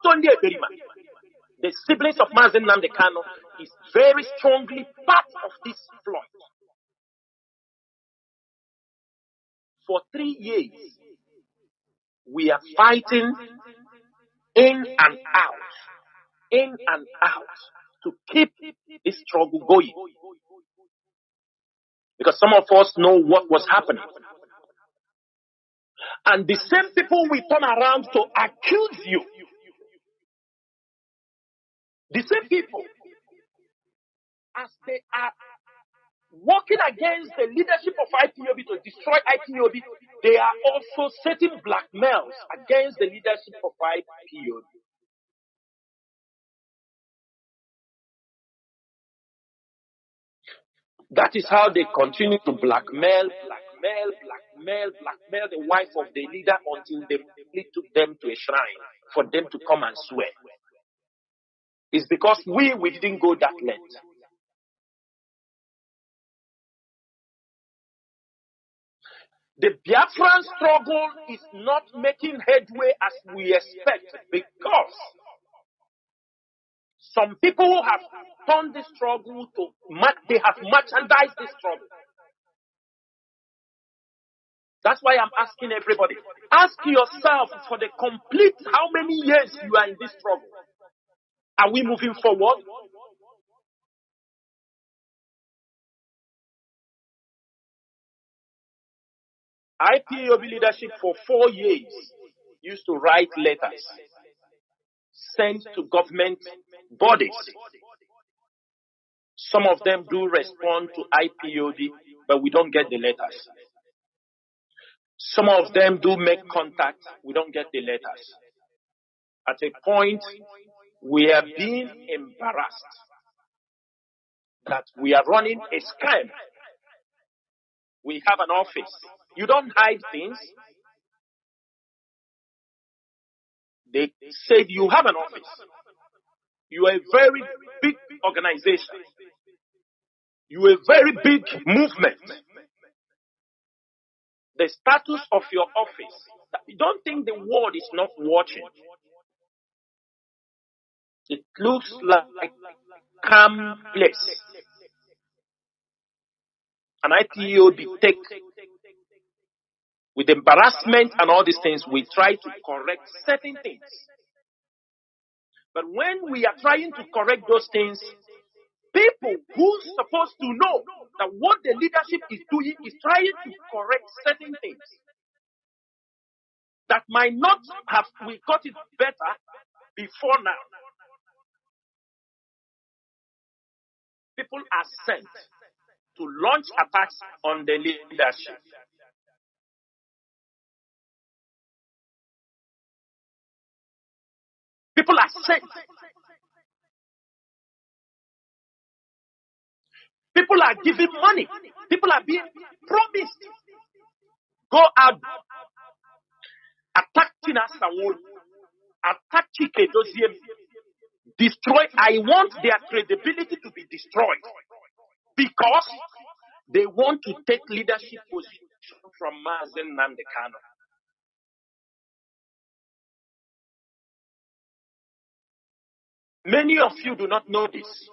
Only Eperima, the siblings of Mazi Nnamdi Kanu, is very strongly part of this plot. For 3 years, we are fighting in and out to keep this struggle going. Because some of us know what was happening. And the same people will turn around to accuse you. The same people, as they are working against the leadership of IPOB to destroy IPOB, they are also setting blackmails against the leadership of IPOB. That is how they continue to blackmail the wife of the leader until they took them to a shrine for them to come and swear. It's because we didn't go that length. The Biafran struggle is not making headway as we expect because some people have turned the struggle to, they have merchandised the struggle. That's why I'm asking everybody. Ask yourself for the complete how many years you are in this struggle. Are we moving forward? IPOB leadership for 4 years used to write letters sent to government bodies. Some of them do respond to IPOB, but we don't get the letters. Some of them do make contact, we don't get the letters. At a point, we are being embarrassed that we are running a scam. We have an office. You don't hide things. They said you have an office. You are a very big organization. You are a very big movement. The status of your office. You don't think the world is not watching. It looks like a calm place. An IPOB take with embarrassment and all these things, we try to correct certain things. But when we are trying to correct those things, people who's supposed to know that what the leadership is doing is trying to correct certain things that might not have, we got it better before now. People are sent to launch attacks on the leadership. People are sent. People are giving money. People are being promised. Go out, attack Tina Sawol, attack Chike Doziem, destroy. I want their credibility to be destroyed because they want to take leadership position from Mazi and Nnamdi Kanu. Many of you do not know this.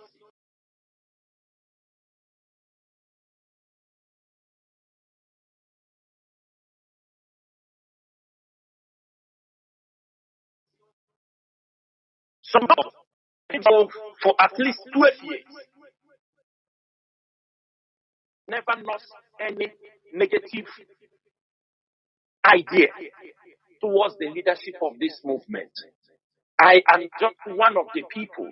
Some people for at least 12 years never lost any negative idea towards the leadership of this movement. I am just one of the people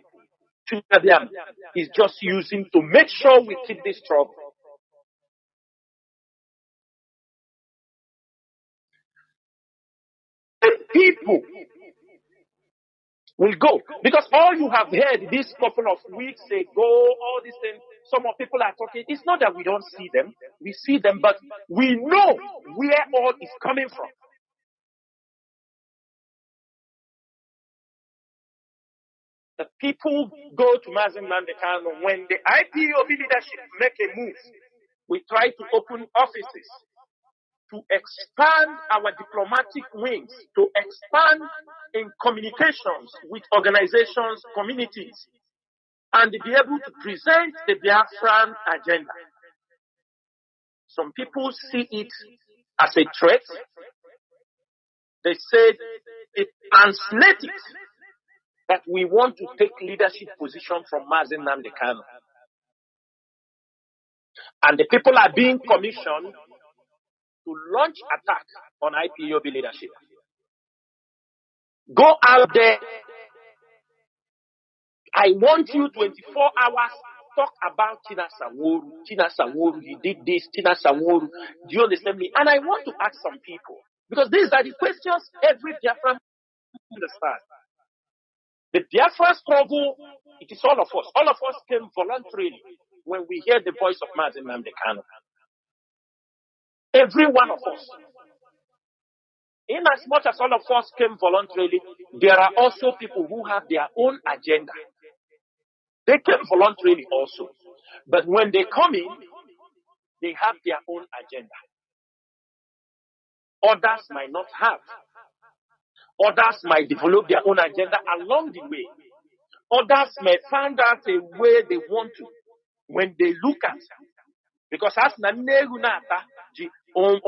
Chukadiam is just using to make sure we keep this trouble. The people will go. Because all you have heard this couple of weeks ago, all these things, some of people are talking. It's not that we don't see them. We see them, but we know where all is coming from. The people go to Mazi and Nnamdi Kanu. When the IPOB leadership make a move, we try to open offices, to expand our diplomatic wings, to expand in communications with organizations, communities, and be able to present the Biafran agenda. Some people see it as a threat. They said it translates it that we want to take leadership position from Mazi and Nnamdi Kanu. And the people are being commissioned to launch attack on IPOB leadership. Go out there. I want you 24 hours talk about Tina Saworu. Tina Saworu, he did this. Tina Saworu, do you understand me? And I want to ask some people, because these are the questions every Biafran understands. The Biafra struggle, it is all of us. All of us came voluntarily when we hear the voice of Mazi and Nnamdi Kanu. Every one of us. In as much as all of us came voluntarily, there are also people who have their own agenda. They came voluntarily also. But when they come in, they have their own agenda. Others might not have. Others might develop their own agenda along the way. Others may find out a way they want to when they look at. Because as Others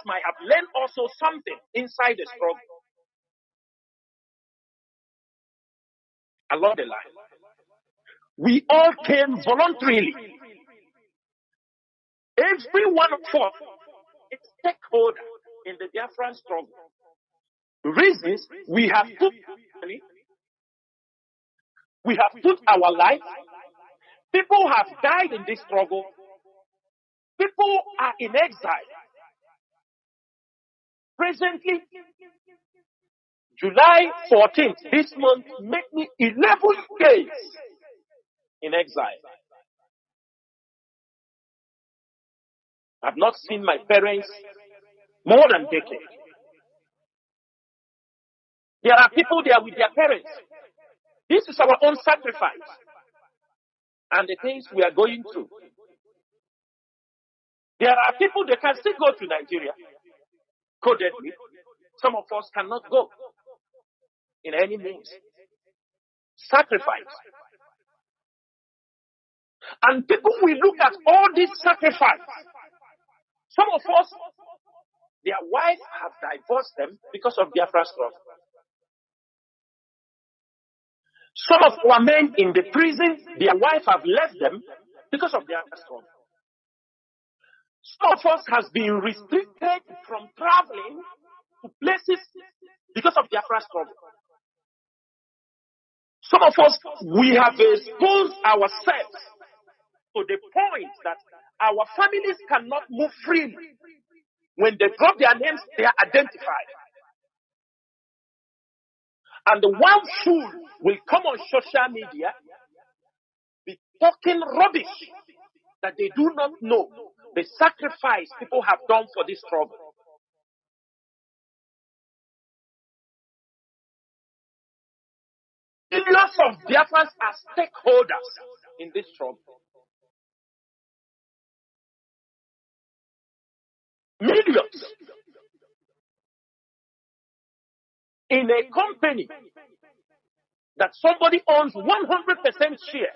might have learned also something inside the struggle along the line. We all came voluntarily. Every one of us is a stakeholder in the Biafran struggle. Reasons we have put money, we have put our life. People have died in this struggle. People are in exile. Presently, July 14th, this month, make me 11 days in exile. I've not seen my parents more than a decade. There are people there with their parents. This is our own sacrifice and the things we are going through. There are people that can still go to Nigeria, codedly. Some of us cannot go in any means. Sacrifice. And people will look at all this sacrifice. Some of us, their wives have divorced them because of Biafra struggle. Some of our men in the prison, their wives have left them because of Biafra struggle. Some of us has been restricted from traveling to places because of Biafra struggle. Some of us, we have exposed ourselves to the point that our families cannot move freely. When they drop their names, they are identified. And the one fool will come on social media, be talking rubbish that they do not know the sacrifice people have done for this struggle. Millions of Biafrans are stakeholders in this struggle. Millions. In a company that somebody owns 100% share,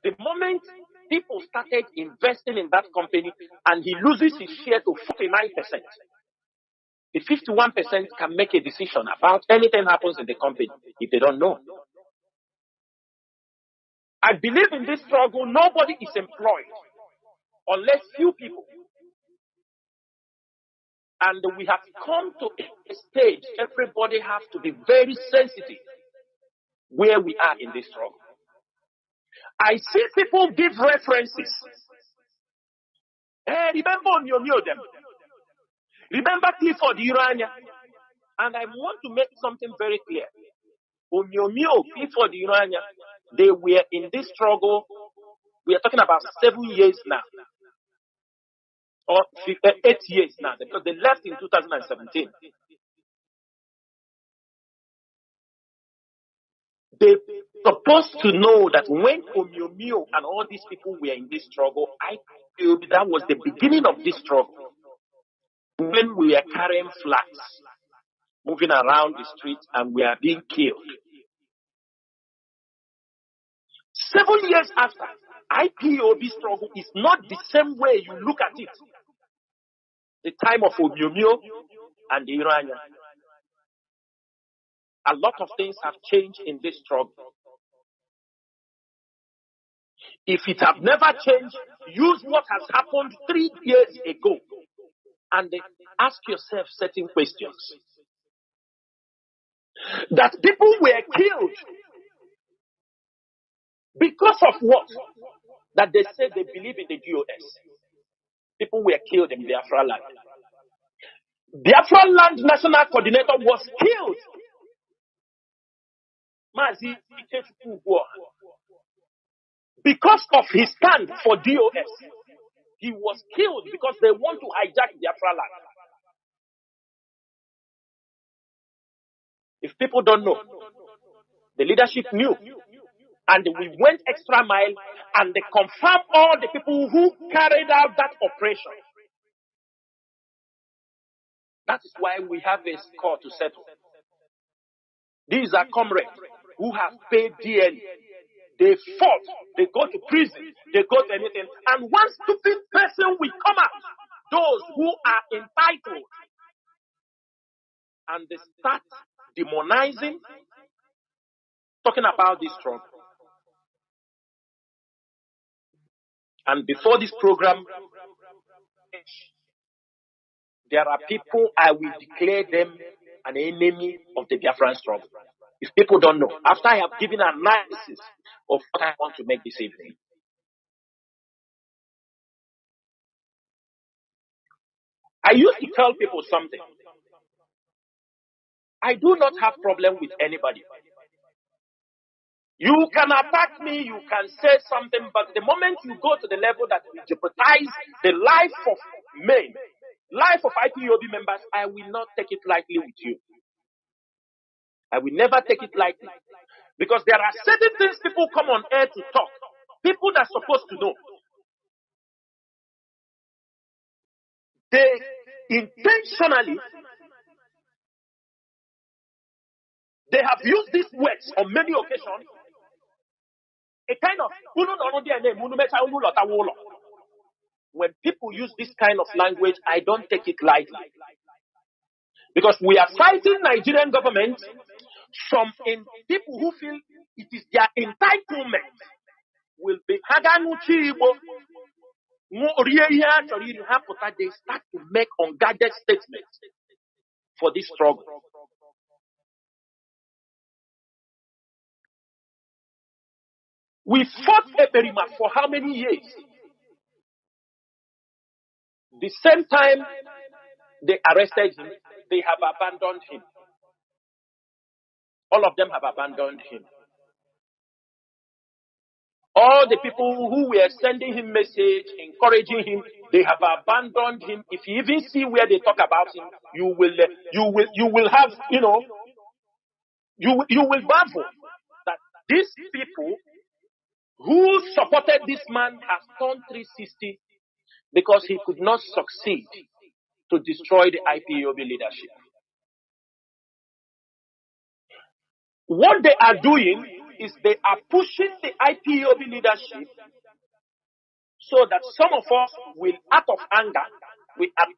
the moment people started investing in that company and he loses his share to 49%, the 51% can make a decision about anything happens in the company if they don't know. I believe in this struggle, nobody is employed unless few people. And we have come to a stage, everybody has to be very sensitive where we are in this struggle. I see people give references. Remember them. Remember Clifford Urania. And I want to make something very clear. Clifford Urania, they were in this struggle. We are talking about 7 years now. Or 8 years now, because they left in 2017. They're supposed to know that when Omyomyo and all these people were in this struggle, I feel that was the beginning of this struggle. When we are carrying flags, moving around the streets, and we are being killed. 7 years after, IPOB struggle is not the same way you look at it. The time of Omyomyo and the Iranian. A lot of things have changed in this struggle. If it have never changed, use what has happened 3 years ago and ask yourself certain questions. That people were killed because of what? That they said they believe in the DOS. People were killed in Biafra land. Biafra land national coordinator was killed. Mazi, because of his stand for DOS. He was killed because they want to hijack Biafra land. If people don't know, the leadership knew. And we went extra mile and they confirmed all the people who carried out that operation. That is why we have a score to settle. These are comrades who have paid dearly. They fought, they go to prison, they go to anything. And one stupid person will come out those who are entitled, and they start demonizing, talking about this struggle. And before this program, there are people, I will declare them an enemy of the Biafran struggle. If people don't know, after I have given an analysis of what I want to make this evening, I used to tell people something. I do not have problem with anybody. You can attack me, you can say something, but the moment you go to the level that will jeopardize the life of men, life of IPOB members, I will not take it lightly with you. I will never take it lightly. Because there are certain things people come on air to talk. People that are supposed to know. They intentionally, they have used these words on many occasions. A kind of, when people use this kind of language, I don't take it lightly. Because we are fighting Nigerian government from people who feel it is their entitlement will be they start to make unguarded statements for this struggle. We fought Eberima for how many years? The same time they arrested him, they have abandoned him. All of them have abandoned him. All the people who were sending him message, encouraging him, they have abandoned him. If you even see where they talk about him, you will have, you will marvel that these people who supported this man has turned 360 because he could not succeed to destroy the IPOB leadership. What they are doing is they are pushing the IPOB leadership so that some of us will, out of anger, will attack